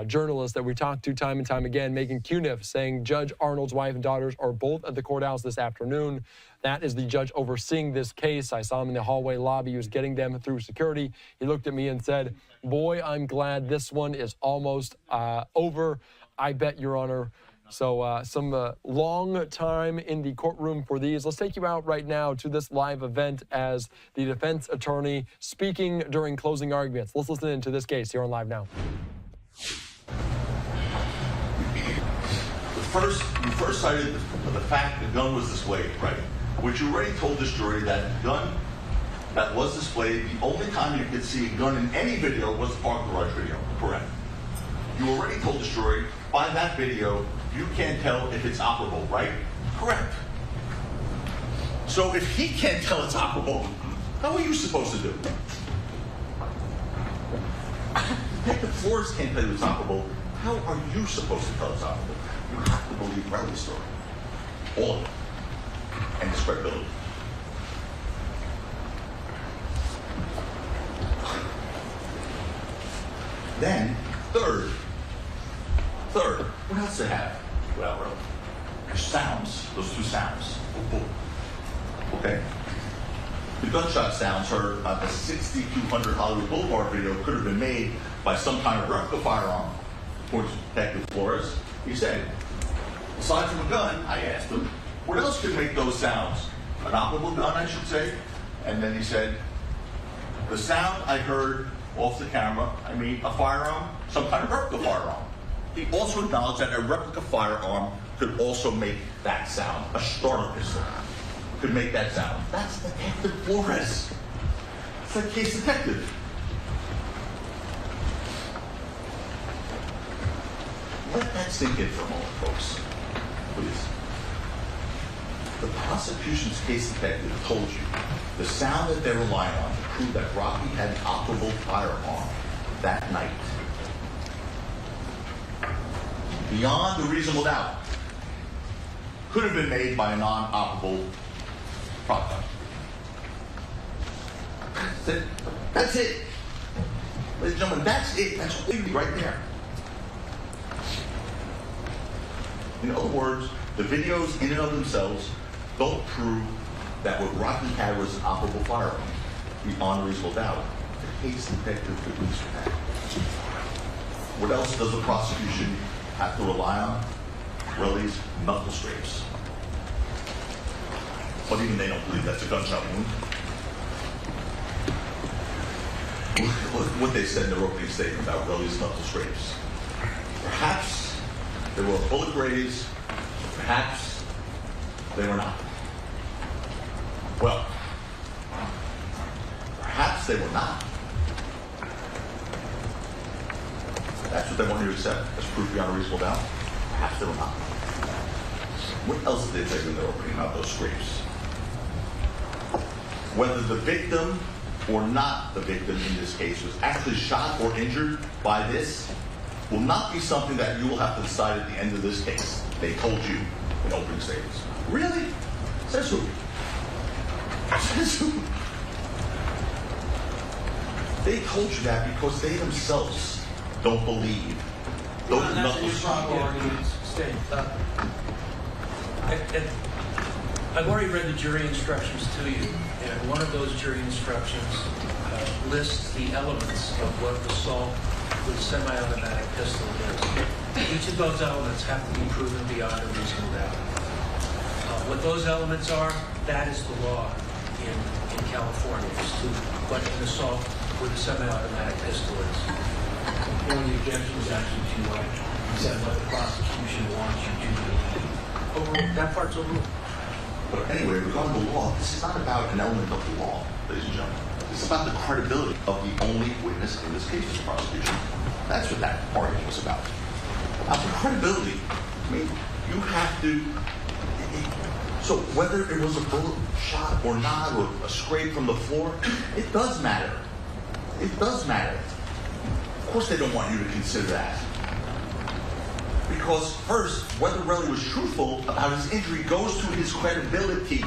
journalist that we talked to time and time again, Megan Cuniff, saying Judge Arnold's wife and daughters are both at the courthouse this afternoon. That is the judge overseeing this case. I saw him in the hallway lobby. He was getting them through security. He looked at me and said, "Boy, I'm glad this one is almost over. I bet, Your Honor." So some long time in the courtroom for these. Let's take you out right now to this live event as the defense attorney speaking during closing arguments. Let's listen into this case here on Live Now. You first cited the fact the gun was displayed, right? Which you already told this jury that gun that was displayed, the only time you could see a gun in any video was the parking garage video, correct? You already told this jury, by that video, you can't tell if it's operable, right? Correct. So if he can't tell it's operable, how are you supposed to do? Detective Flores can't tell you it's operable. How are you supposed to tell it's operable? You have to believe Riley's story. All of it. And his credibility. Then, third, what else do they have? Well, sounds, those two sounds. Okay? The gunshot sounds heard on the 6200 Hollywood Boulevard video could have been made by some kind of replica firearm, according to Detective Flores. He said, aside from a gun, I asked him, what else could make those sounds? An operable gun, I should say. And then he said, the sound I heard off the camera, I mean a firearm, some kind of replica firearm. He also acknowledged that a replica firearm could also make that sound. A starter pistol could make that sound. That's Detective Flores. It's a case detective. Let that sink in for a moment, folks. Please. The prosecution's case detective told you the sound that they're relying on to prove that Rocky had an operable firearm that night, beyond a reasonable doubt, could have been made by a non-operable prop gun. That's it. That's it. Ladies and gentlemen, that's it. That's right there. In other words, the videos in and of themselves don't prove that what Rocky had was an operable firearm beyond a reasonable doubt. The case detective could reach that. What else does the prosecution have to rely on? Well, these knuckle scrapes. But even they don't believe that's a gunshot wound. Look what they said in their opening statement about Relly's knuckle scrapes. Perhaps they were bullet graze, perhaps they were not. Well, perhaps they were not. That's what they want you to accept as proof beyond a reasonable doubt. Perhaps they were not. What else did they say when they were opening about those scrapes? Whether the victim or not the victim in this case was actually shot or injured by this will not be something that you will have to decide at the end of this case. They told you in opening statements. Really? Says who? Says who? They told you that because they themselves don't believe those knuckles. I've already read the jury instructions to you, and one of those jury instructions lists the elements of what assault with a semi-automatic pistol is. Each of those elements have to be proven beyond a reasonable doubt. What those elements are, that is the law in California as to what an assault with a semi-automatic pistol is. One of the objections actually to what you said what the prosecution wants you to do. That part's overruled. But anyway, regarding the law, this is not about an element of the law, ladies and gentlemen. This is about the credibility of the only witness in this case, the prosecution. That's what that argument was about. Now, for credibility, I mean, you have to. So whether it was a bullet shot or not, or a scrape from the floor, it does matter. It does matter. Of course, they don't want you to consider that. Because first, whether Relly was truthful about his injury goes to his credibility.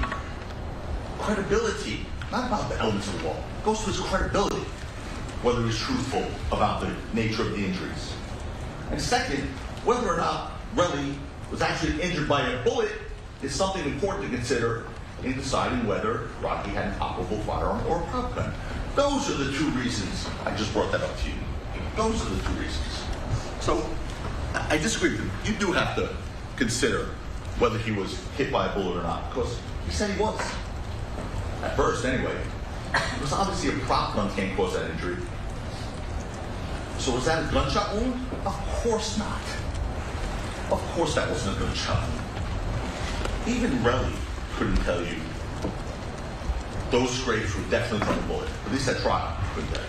Credibility, not about the elements of the law. It goes to his credibility, whether he's truthful about the nature of the injuries. And second, whether or not Relly was actually injured by a bullet is something important to consider in deciding whether Rocky had an operable firearm or a prop gun. Those are the two reasons I just brought that up to you. Those are the two reasons. So I disagree with him. You do have to consider whether he was hit by a bullet or not, because he said he was. At first, anyway. It was obviously a prop gun can't cause that injury. So was that a gunshot wound? Of course not. Of course that wasn't a gunshot wound. Even Relly couldn't tell you those scrapes were definitely from a bullet. At least at trial, couldn't tell you.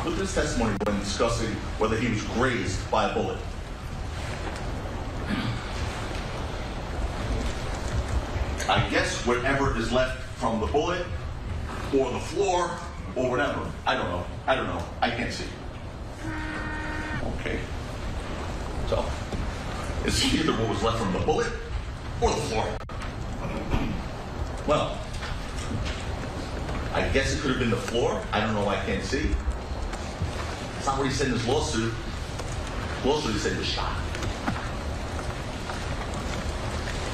Look at his testimony when discussing whether he was grazed by a bullet. I guess whatever is left from the bullet or the floor or whatever. I don't know. I can't see. Okay. So, it's either what was left from the bullet or the floor. Well, I guess it could have been the floor. I don't know. I can't see. It's not what he said in his lawsuit. Lawsuit, he said he was shot.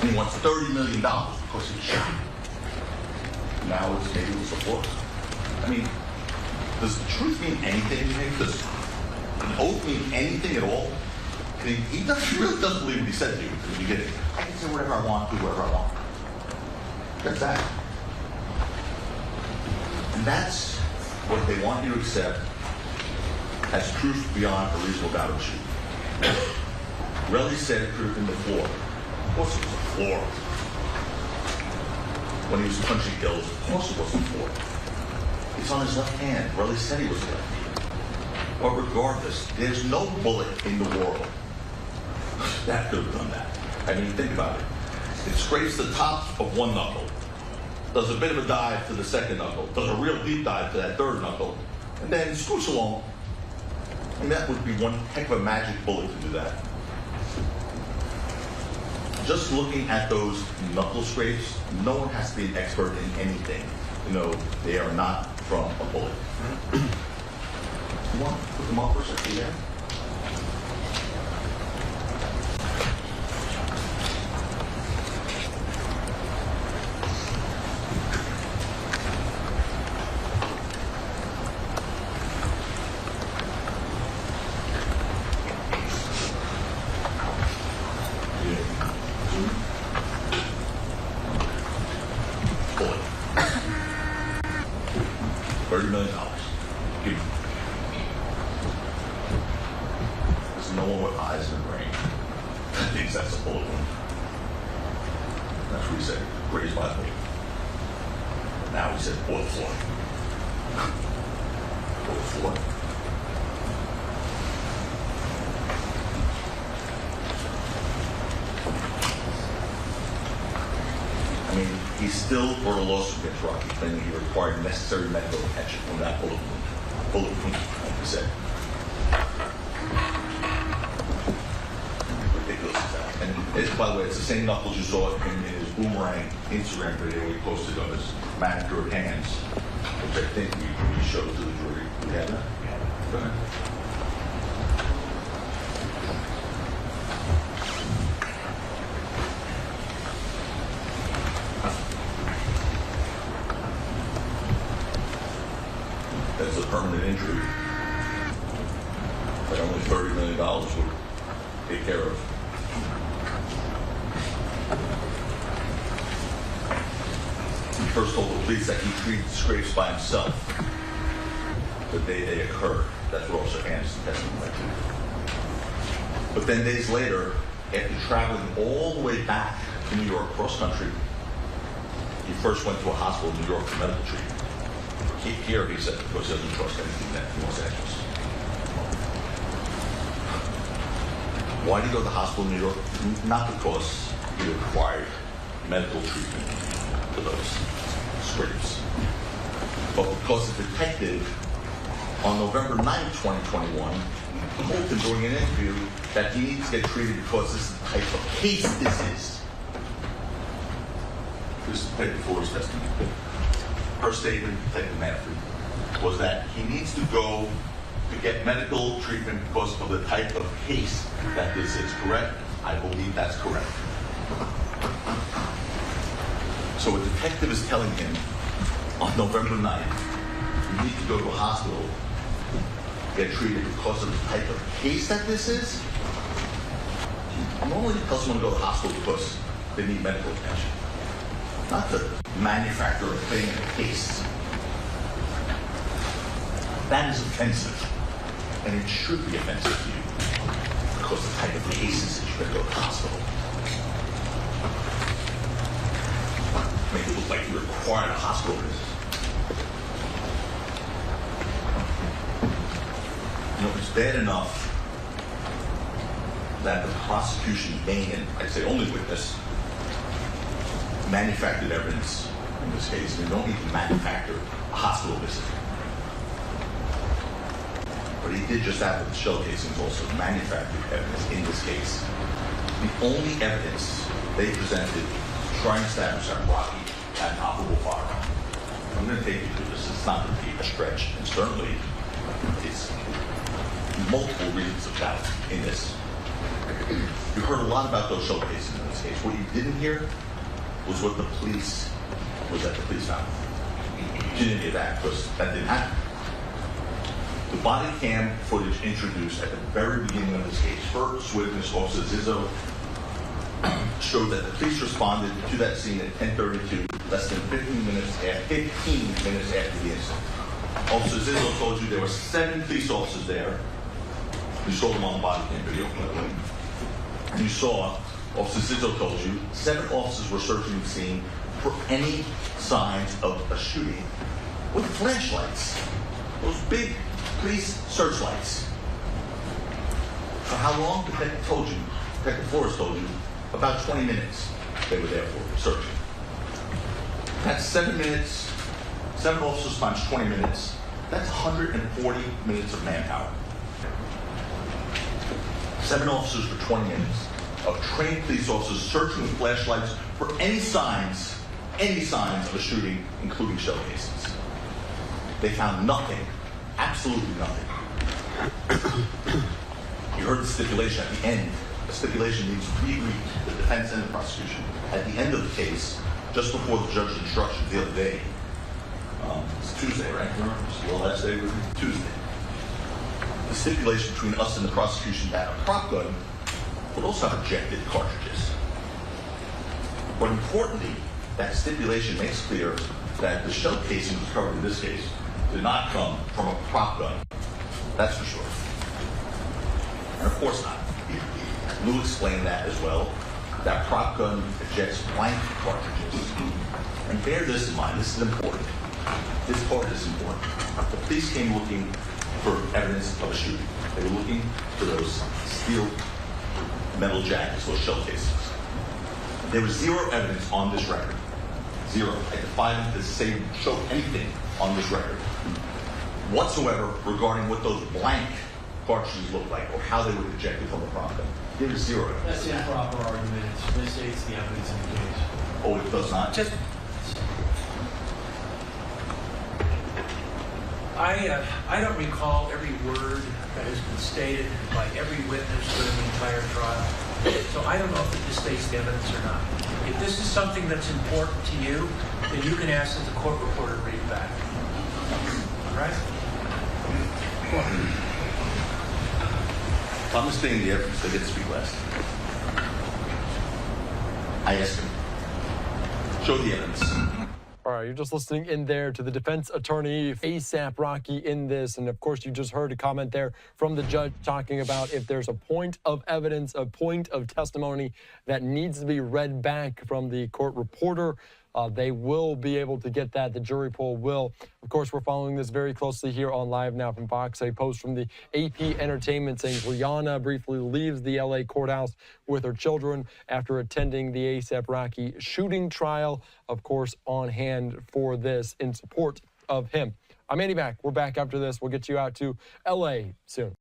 And he wants $30 million because he was shot. Now it's maybe it was the floor. I mean, does the truth mean anything to him? Does an oath mean anything at all? He really doesn't believe what he said to you at the beginning. I can say whatever I want, do whatever I want. That's that. And that's what they want you to accept as truth beyond a reasonable doubt of truth. Relly said it could have been the floor. Of course it was the floor. When he was punching Gills, of course it wasn't the floor. It's on his left hand. Relly said he was left. But regardless, there's no bullet in the world that could have done that. I mean, think about it. It scrapes the top of one knuckle, does a bit of a dive to the second knuckle, does a real deep dive to that third knuckle, and then scoots along. And that would be one heck of a magic bullet to do that. Just looking at those knuckle scrapes, no one has to be an expert in anything. You know, they are not from a bullet. You want to put them up for a second there? $30 million. Give me. There's no one with eyes and a brain that thinks that's a bullet wound. That's what he said. Grazed by a bullet. Now he said, or the floor. Or the floor. I mean, he still brought a lawsuit against Rocky, claiming he required necessary medical attention from that bullet wound. Bullet wound, like he said. Ridiculous is that. And it's, by the way, it's the same knuckles you saw in his Boomerang Instagram video he posted on his manicured hands, which I think we showed to the jury. We have that? Yeah. Go ahead. That's a permanent injury that only $30 million would take care of. He first told the police that he treated the scrapes by himself the day they occurred. That's what Officer Anderson testified to. But then days later, after traveling all the way back to New York, cross country, he first went to a hospital in New York for medical treatment. Here, he said, because he doesn't trust anything that in Los Angeles. Why did he go to the hospital in New York? Not because he required medical treatment for those scrapes, but because the detective on November 9th, 2021, told him during an interview that he needs to get treated because this is the type of case this is. This is the day before his testimony. Her statement, Detective Manfred, was that he needs to go to get medical treatment because of the type of case that this is, correct? I believe that's correct. So a detective is telling him on November 9th, you need to go to a hospital, get treated because of the type of case that this is. Normally you tell someone to go to the hospital because they need medical attention, not to manufacture a thing in a case. That is offensive, and it should be offensive to you because the type of cases that you better go to the hospital. Make it look like you require a hospital visit. You know, it's bad enough that the prosecution's main, and I'd say only witness, manufactured evidence in this case. You don't need to manufacture a hospital visit. But he did just that with the shell casings, also manufactured evidence in this case. The only evidence they presented trying to establish that Rocky had an operable firearm. I'm going to take you through this. It's not going to be a stretch, and certainly it's multiple reasons of doubt in this. You heard a lot about those shell casings in this case. What you didn't hear was what the police found. You didn't hear that because that didn't happen. The body cam footage introduced at the very beginning of this case, first witness Officer Zizzo showed that the police responded to that scene at 10:32, less than 15 minutes after the incident. Officer Zizzo told you there were 7 police officers there. You saw them on the body cam video. And you saw, Officer Zizzo told you, 7 officers were searching the scene for any signs of a shooting with flashlights. Those big police searchlights. For how long? Detective Flores told you, about 20 minutes they were there for searching. That's 7 minutes. 7 officers times 20 minutes. That's 140 minutes of manpower. 7 officers for 20 minutes of trained police officers searching with flashlights for any signs of a shooting, including shell casings. They found nothing, absolutely nothing. You heard the stipulation at the end. The stipulation means we agreed, the defense and the prosecution, at the end of the case, just before the judge's instructions the other day. It's Tuesday, right? It's the last day was Tuesday. The stipulation between us and the prosecution that a prop gun would also have ejected cartridges. But importantly, that stipulation makes clear that the shell casing recovered in this case did not come from a prop gun. That's for sure. And of course not. Lou explained that as well. That prop gun ejects blank cartridges. And bear this in mind, this is important. This part is important. The police came looking for evidence of a shooting. They were looking for those steel metal jackets, those shell casings. There was zero evidence on this record. Zero. I defy them to say, show anything on this record whatsoever regarding what those blank cartridges look like or how they were ejected from the prop gun. There is zero evidence. That's the improper argument. It misstates the evidence in the case. Oh, it does not? I don't recall every word that has been stated by every witness during the entire trial. So I don't know if it misstates the evidence or not. If this is something that's important to you, then you can ask that the court reporter read it back. All right? I'm not stating the evidence. They get to speak last. I asked him, show the evidence. All right, you're just listening in there to the defense attorney, ASAP Rocky, in this. And of course, you just heard a comment there from the judge talking about if there's a point of evidence, a point of testimony that needs to be read back from the court reporter. They will be able to get that. The jury poll will. Of course, we're following this very closely here on Live Now from Fox. A post from the AP Entertainment saying Rihanna briefly leaves the LA courthouse with her children after attending the ASAP Rocky shooting trial. Of course, on hand for this in support of him. I'm Andy Mack. We're back after this. We'll get you out to LA soon.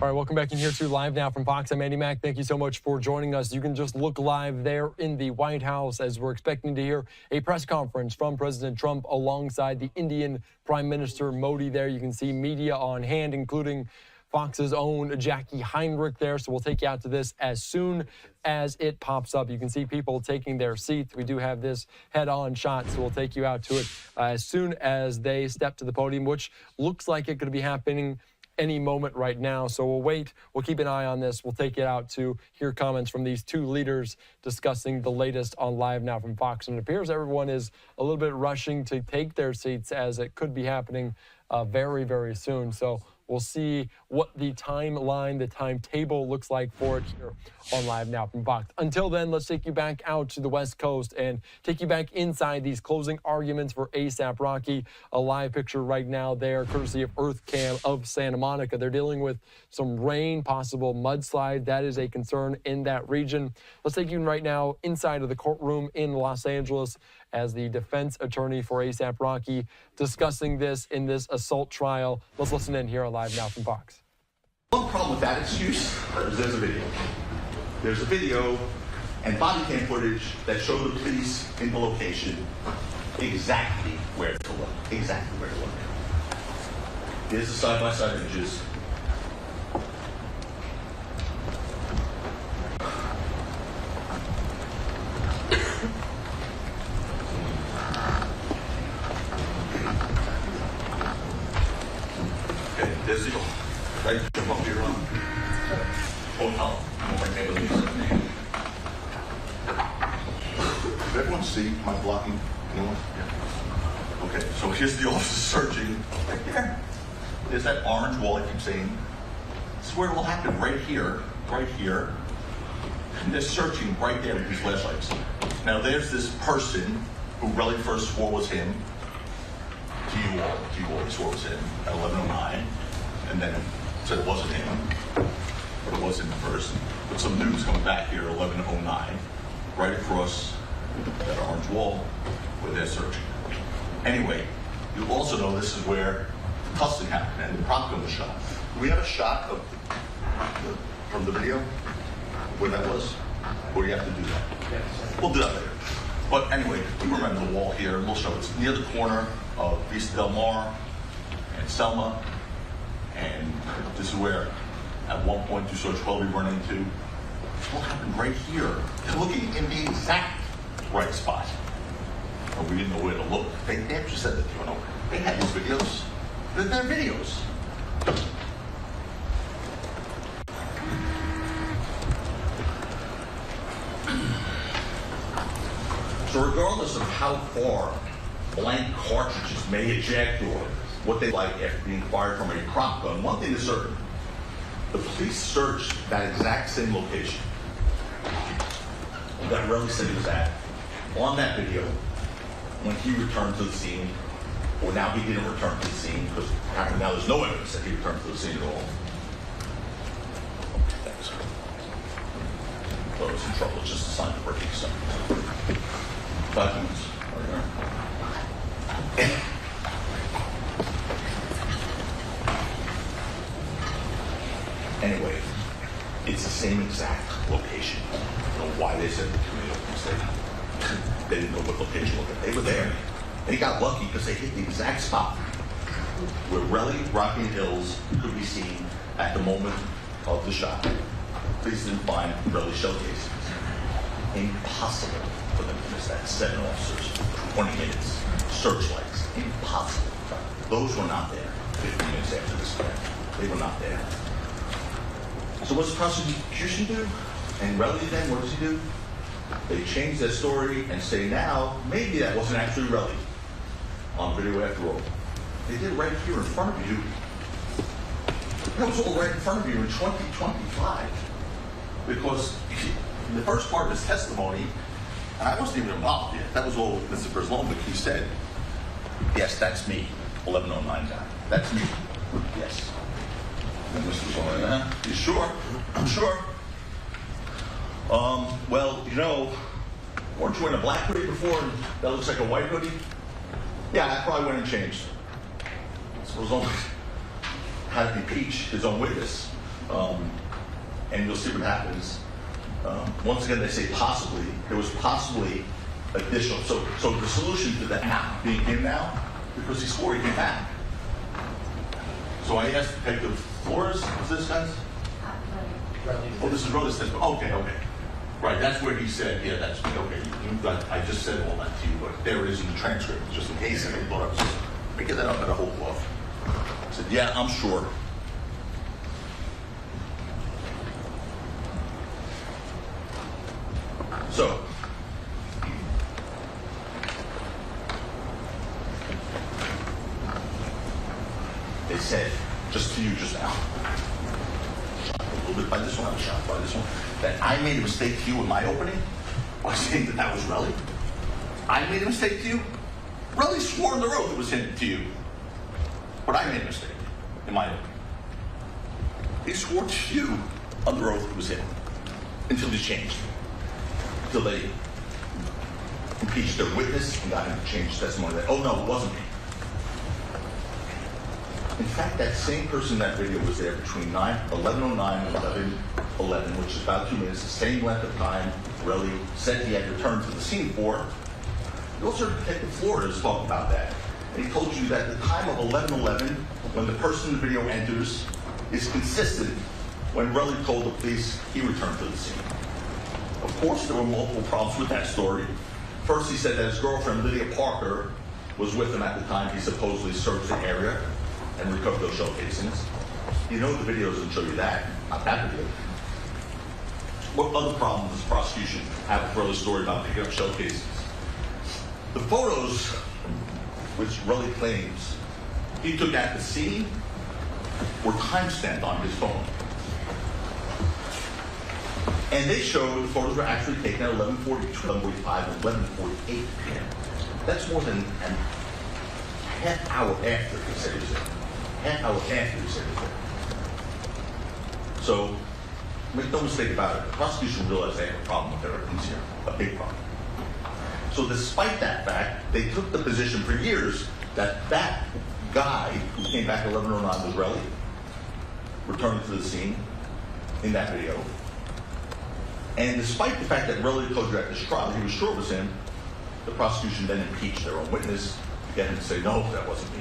All right, welcome back in here to Live Now from Fox. I'm Andy Mack. Thank you so much for joining us. You can just look live there in the White House as we're expecting to hear a press conference from President Trump alongside the Indian Prime Minister Modi there. You can see media on hand, including Fox's own Jackie Heinrich there. So we'll take you out to this as soon as it pops up. You can see people taking their seats. We do have this head-on shot, so we'll take you out to it as soon as they step to the podium, which looks like it could be happening any moment right now. So we'll wait. We'll keep an eye on this. We'll take it out to hear comments from these two leaders discussing the latest on Live Now from Fox. And it appears everyone is a little bit rushing to take their seats as it could be happening very, very soon. So we'll see what the timeline, the timetable looks like for it here on Live Now from Fox. Until then, let's take you back out to the West Coast and take you back inside these closing arguments for ASAP Rocky. A live picture right now there, courtesy of EarthCam of Santa Monica. They're dealing with some rain, possible mudslide. That is a concern in that region. Let's take you right now inside of the courtroom in Los Angeles as the defense attorney for ASAP Rocky discussing this in this assault trial. Let's listen in here on Live Now from Fox. One problem with that excuse is there's a video. There's a video and body cam footage that show the police in the location exactly where to look. Exactly where to look. Here's the side-by-side images. There's the right jump up here on hotel. Did everyone see my blocking? Anyone? Yeah. Okay, so here's the officer searching right there. There's that orange wall I keep saying. This is where it will happen, right here, right here. And they're searching right there with these flashlights. Now there's this person who really first swore was him. He swore was him at 11:09. And then said it wasn't him, but it was him first. But some news coming back here, 11:09, right across that orange wall where they're searching. Anyway, you also know this is where the tussling happened and the prop gun was shot. Do we have a shot of from the video where that was? Or do you have to do that? Yes. We'll do that later. But anyway, we remember the wall here, and we'll show it's near the corner of Vista Del Mar and Selma. And this is where, at one point, you saw Twelby run into. What happened right here? They're looking in the exact right spot. But we didn't know where to look. They actually said that they went over. They had these videos. They're videos. So regardless of how far blank cartridges may eject or what they like after being fired from a prop gun, one thing is certain. The police searched that exact same location that Relly said he was at on that video when he returned to the scene, or now he didn't return to the scene because apparently now there's no evidence that he returned to the scene at all. Thanks. Well, it's in trouble. It's just a sign of breaking something. 5 minutes. Anyway, it's the same exact location. I don't know why they said the tornado because they didn't know what location looked at. They were there. And he got lucky because they hit the exact spot where Relly, Rocky, and Hills could be seen at the moment of the shot. Police didn't find Relly shell casings. Impossible for them to miss that. 7 officers, 20 minutes, searchlights. Impossible. Those were not there 15 minutes after this event. They were not there. So what's the prosecution do? And Relly then, what does he do? They change their story and say now, maybe that wasn't actually Relly on video after all. They did it right here in front of you. That was all right in front of you in 2025. Because in the first part of his testimony, and I wasn't even involved yet, that was all Mr. Brzlovic, he said, yes, that's me, 1109 guy. That's me. Yes. And Mr. Brzlovic, you sure? I'm sure. Well, you know, weren't you in a black hoodie before and that looks like a white hoodie? Yeah, I probably went and changed. So Brzlovic had to impeach his own witness. and you'll see what happens. Once again, they say possibly. There was possibly additional. So the solution to that now being him now, because he swore he came back. So I asked Detective Flores, was this guys? Oh, this is Rhoda's testimony. Okay. Right, that's where he said, yeah, that's okay. I just said all that to you, but there it is in the transcript, just in case anybody thought I was just making that up at a whole cloth. I said, yeah, I'm sure. So, they said, just to you just now, shocked a little bit by this one, I was shocked by this one, that I made a mistake to you in my opening by saying that was Relly. I made a mistake to you? Relly swore on the oath it was him to you. But I made a mistake in my opening. He swore to you under oath it was him until he changed. Until they impeached their witness and got him to change testimony that, oh no, it wasn't me. In fact, that same person in that video was there between 11:09 and 11:11, which is about 2 minutes, the same length of time Relly said he had returned to the scene for. You also heard Detective Flores talk about that. And he told you that the time of 11:11, when the person in the video enters, is consistent when Relly told the police he returned to the scene. Of course, there were multiple problems with that story. First, he said that his girlfriend, Lydia Parker, was with him at the time he supposedly searched the area and recovered those shell casings. You know the video doesn't show you that, not that video. What other problem does the prosecution have with Relly's story about picking up shell casings? The photos, which Relly claims he took at the scene, were timestamped on his phone. And they show the photos were actually taken at 11:42, 11:45, and 11:48 p.m. That's more than a half hour after he said he was there. Half hour after he said he was there. So, make no mistake about it, the prosecution realized they had a problem with their evidence here, a big problem. So despite that fact, they took the position for years that that guy who came back at 11:09 was Relly, returned to the scene in that video. And despite the fact that Relly told you at this trial he was sure it was him, the prosecution then impeached their own witness to get him to say, no, that wasn't me.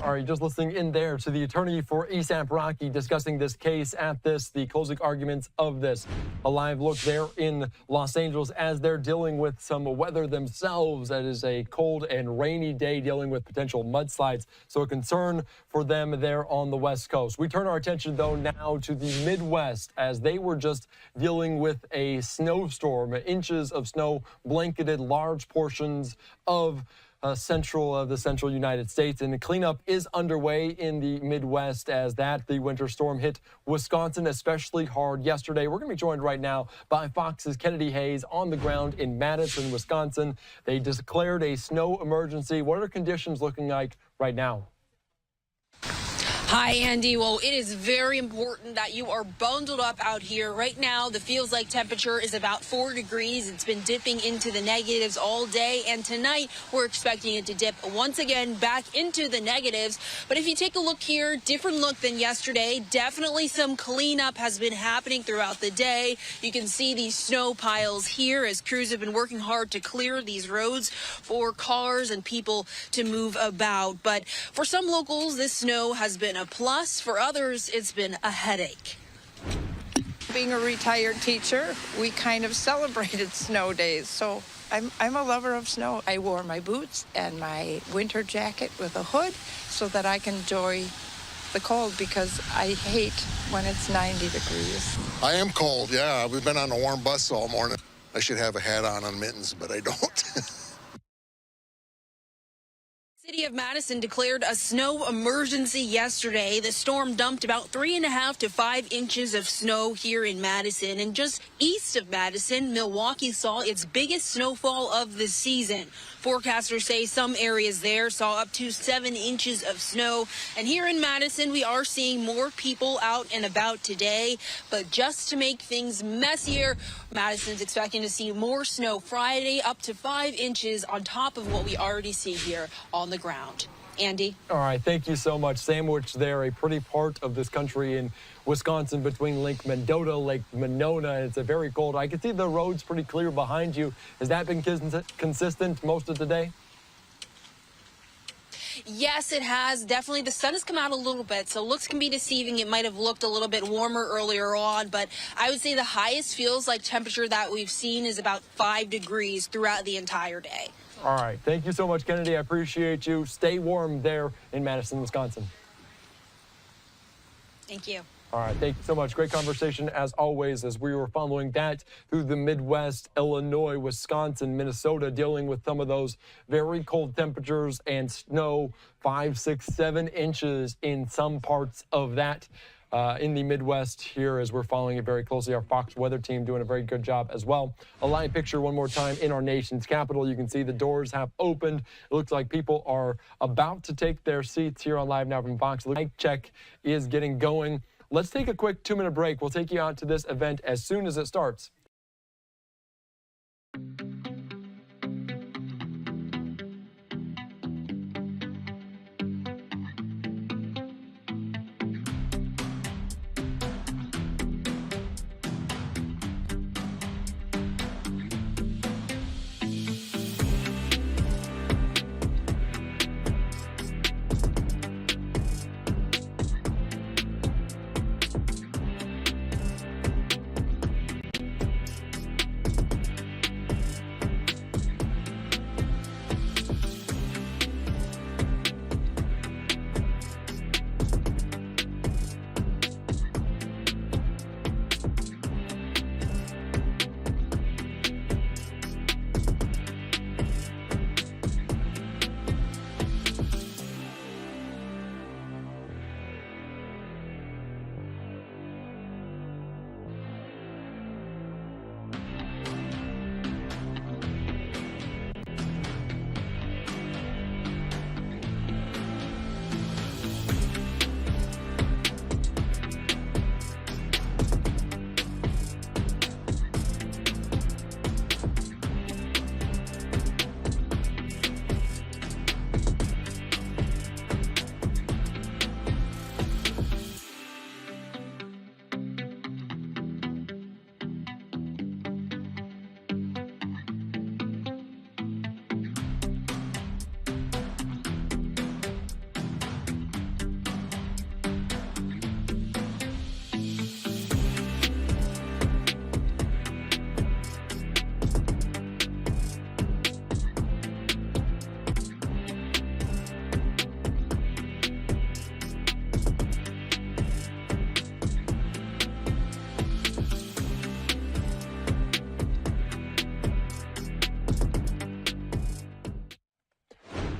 All right, just listening in there to the attorney for ASAP Rocky discussing this case at the closing arguments of this. A live look there in Los Angeles as they're dealing with some weather themselves. That is a cold and rainy day dealing with potential mudslides. So a concern for them there on the West Coast. We turn our attention, though, now to the Midwest as they were just dealing with a snowstorm. Inches of snow blanketed large portions of the central United States, and the cleanup is underway in the Midwest as the winter storm hit Wisconsin especially hard yesterday. We're going to be joined right now by Fox's Kennedy Hayes on the ground in Madison, Wisconsin. They declared a snow emergency. What are conditions looking like right now? Hi, Andy. Well, it is very important that you are bundled up out here. Right now, the feels like temperature is about 4 degrees. It's been dipping into the negatives all day. And tonight, we're expecting it to dip once again back into the negatives. But if you take a look here, different look than yesterday. Definitely some cleanup has been happening throughout the day. You can see these snow piles here as crews have been working hard to clear these roads for cars and people to move about. But for some locals, this snow has been a plus. For others, it's been a headache. Being a retired teacher, we kind of celebrated snow days, so I'm a lover of snow. I wore my boots and my winter jacket with a hood so that I can enjoy the cold because I hate when it's 90 degrees. I am cold, yeah. We've been on a warm bus all morning. I should have a hat on and mittens, but I don't. City of Madison declared a snow emergency yesterday. The storm dumped about 3.5 to 5 inches of snow here in Madison. And just east of Madison, Milwaukee saw its biggest snowfall of the season. Forecasters say some areas there saw up to 7 inches of snow. And here in Madison, we are seeing more people out and about today. But just to make things messier, Madison's expecting to see more snow Friday, up to 5 inches on top of what we already see here on the ground. Andy. All right, thank you so much. Sandwiched there, a pretty part of this country in Wisconsin between Lake Mendota, Lake Monona. It's a very cold. I can see the roads pretty clear behind you. Has that been consistent most of the day? Yes, it has. Definitely. The sun has come out a little bit, so looks can be deceiving. It might have looked a little bit warmer earlier on, but I would say the highest feels like temperature that we've seen is about 5 degrees throughout the entire day. All right. Thank you so much, Kennedy. I appreciate you. Stay warm there in Madison, Wisconsin. Thank you. All right. Thank you so much. Great conversation, as always, as we were following that through the Midwest, Illinois, Wisconsin, Minnesota, dealing with some of those very cold temperatures and snow, 5, 6, 7 inches in some parts of that. In the Midwest here, as we're following it very closely. Our Fox weather team doing a very good job as well. A live picture one more time in our nation's capital. You can see the doors have opened. It looks like people are about to take their seats here on Live Now from Fox. The mic check is getting going. Let's take a quick 2-minute break. We'll take you out to this event as soon as it starts.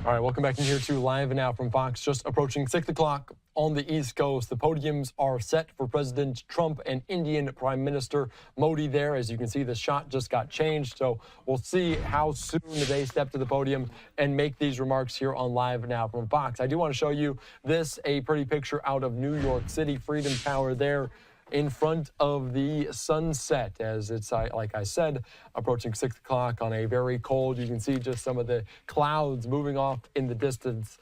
All right, welcome back in here to Live Now from Fox. Just approaching 6 o'clock on the East Coast. The podiums are set for President Trump and Indian Prime Minister Modi there. As you can see, the shot just got changed. So we'll see how soon they step to the podium and make these remarks here on Live Now from Fox. I do want to show you this, a pretty picture out of New York City, Freedom Tower there in front of the sunset, as it's, like I said, approaching 6 o'clock on a very cold. You can see just some of the clouds moving off in the distance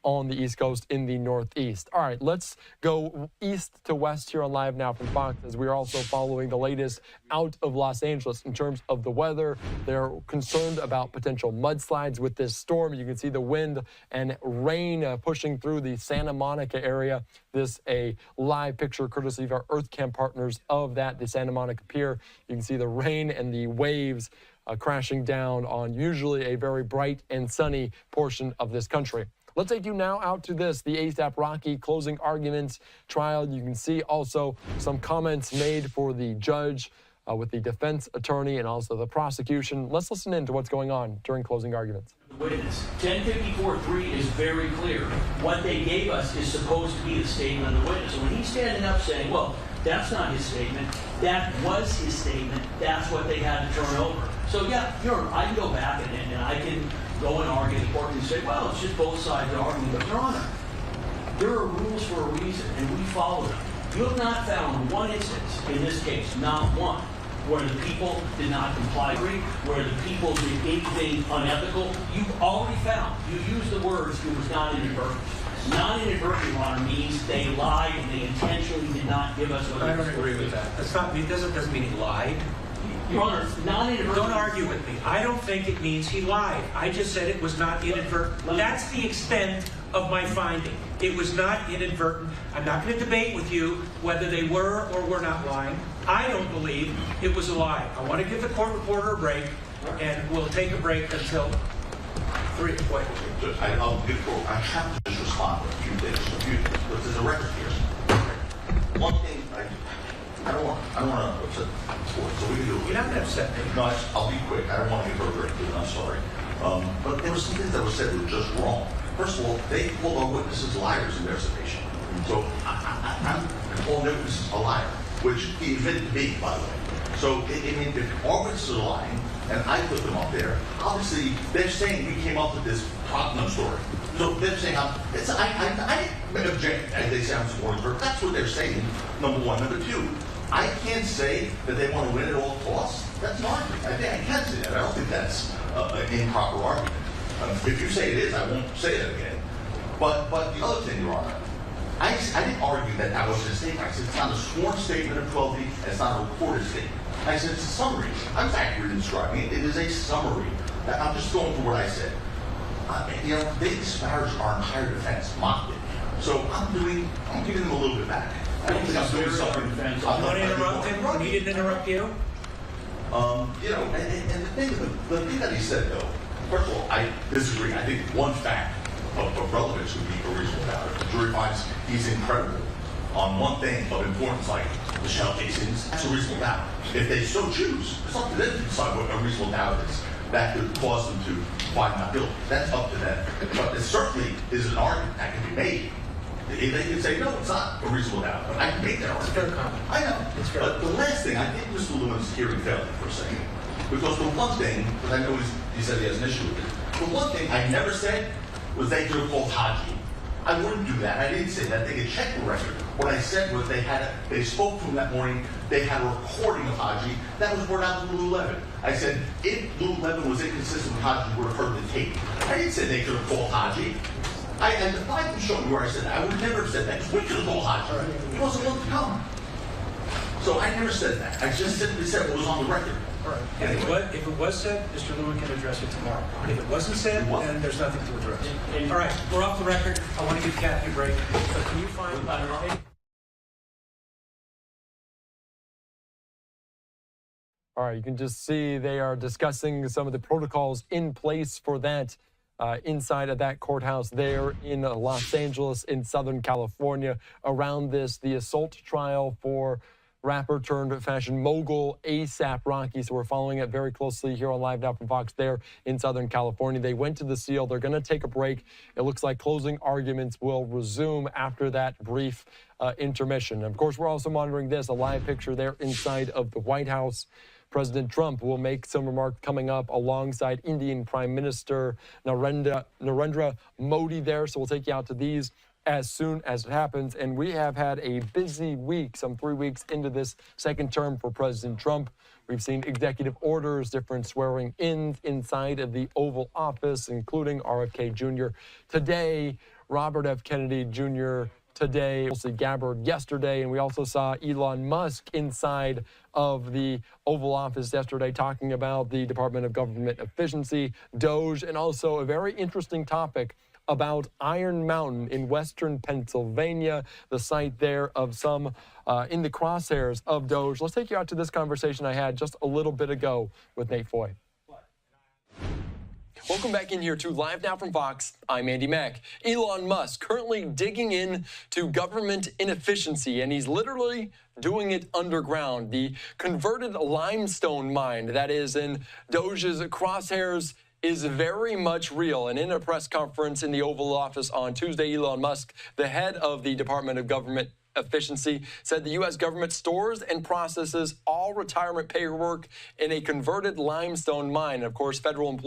on the East Coast in the Northeast. All right, let's go east to west here on Live Now from Fox, as we're also following the latest out of Los Angeles in terms of the weather. They're concerned about potential mudslides with this storm. You can see the wind and rain pushing through the Santa Monica area. This a live picture courtesy of our EarthCam partners of that, the Santa Monica Pier. You can see the rain and the waves crashing down on usually a very bright and sunny portion of this country. Let's take you now out to this, the ASAP Rocky closing arguments trial. You can see also some comments made for the judge with the defense attorney and also the prosecution. Let's listen in to what's going on during closing arguments. The witness, 1054-3 is very clear. What they gave us is supposed to be the statement of the witness. And when he's standing up saying, well, that's not his statement, that was his statement, that's what they had to turn over. So yeah, I can go back and I can go and argue in court and say, well, it's just both sides arguing. But Your Honor, there are rules for a reason, and we follow them. You have not found one instance in this case, not one, where the people did not comply, where the people did anything unethical. You've already found, you used the words, it was not inadvertent. Non-inadvertent, Your Honor, means they lied and they intentionally did not give us what I don't agree with that. That's not, it doesn't mean he lied. Your Honor, non-inadvertent. Don't argue with me. I don't think it means he lied. I just said it was not inadvertent. That's the extent of my finding. It was not inadvertent. I'm not going to debate with you whether they were or were not lying. I don't believe it was a lie. I want to give the court reporter a break, and we'll take a break until 3. Wait. I have to just respond to a few things. But there's a record here. One thing, I don't want to upset the court, so we can do it. You're not going to upset me. No, I'll be quick. I don't want to give her a break, I'm sorry. But there were some things that were said that were just wrong. First of all, they called our witnesses liars in their submission. So I'm calling their witnesses a liar, which he admitted to be, by the way. So if our witnesses are lying, and I put them up there, obviously they're saying we came up with this Tottenham story. So they're saying I object, and they say I'm supporting her. That's what they're saying, number one. Number two, I can't say that they want to win at all costs. That's not. I can't say that. I don't think that's an improper argument. If you say it is, I won't say it again. But the other thing, Your Honor, I didn't argue that that wasn't a statement. I said it's not a sworn statement of 12D, and it's not a recorded statement. I said it's a summary. I'm accurate in describing it. It is a summary. I'm just going through what I said. They disparaged our entire defense, mocked it. So I'm giving them a little bit back. I don't think I'm doing something. I'm going to interrupt him. He didn't interrupt you. And the thing that he said, though, first of all, I disagree. I think one fact of relevance would be a reasonable doubt. If the jury finds he's incredible on one thing of importance, like the shell casings, that's a reasonable doubt. If they so choose, it's up to them to decide what a reasonable doubt is. That could cause them to find not guilty. That's up to them. But it certainly is an argument that can be made. They can say, no, it's not a reasonable doubt. But I can make that argument. It's fair comment. I know. But the last thing, I think Mr. Lewin's hearing failed me for a second. Because the one thing, because I know he said he has an issue with it, the one thing I never said was they could have called Haji. I wouldn't do that. I didn't say that. They could check the record. What I said was they spoke to him that morning. They had a recording of Haji. That was brought out to Lululemon. I said, if Lululemon was inconsistent with Haji, we would have heard the tape. I didn't say they could have called Haji. And if I can show you where I said that, I would never have said that, because we could have called Haji. He wasn't willing to come. So I never said that. I just simply said what was on the record. All right. Anyway. If it was said, Mr. Lewin can address it tomorrow. If it wasn't said, then there's nothing to address. All right, we're off the record. I want to give Kathy a break. So can you find... All right, you can just see they are discussing some of the protocols in place for that inside of that courthouse there in Los Angeles in Southern California. Around this, the assault trial for rapper turned fashion mogul A$AP Rocky. So we're following it very closely here on Live Now from Fox there in Southern California. They went to the seal. They're going to take a break. It looks like closing arguments will resume after that brief intermission. And of course, we're also monitoring this, a live picture there inside of the White House. President Trump will make some remarks coming up alongside Indian Prime Minister Narendra Modi there. So we'll take you out to these as soon as it happens. And we have had a busy week, some 3 weeks into this second term for President Trump. We've seen executive orders, different swearing in inside of the Oval Office, including RFK Jr. Today, Robert F. Kennedy Jr. today, Tulsi Gabbard yesterday, and we also saw Elon Musk inside of the Oval Office yesterday talking about the Department of Government Efficiency, Doge, and also a very interesting topic about Iron Mountain in western Pennsylvania, the site there of some in the crosshairs of Doge. Let's take you out to this conversation I had just a little bit ago with Nate Foy. Welcome back in here to Live Now from Fox. I'm Andy Mack. Elon Musk currently digging in to government inefficiency, and he's literally doing it underground. The converted limestone mine that is in Doge's crosshairs is very much real. And in a press conference in the Oval Office on Tuesday, Elon Musk, the head of the Department of Government Efficiency, said the U.S. government stores and processes all retirement paperwork in a converted limestone mine. Of course, federal employees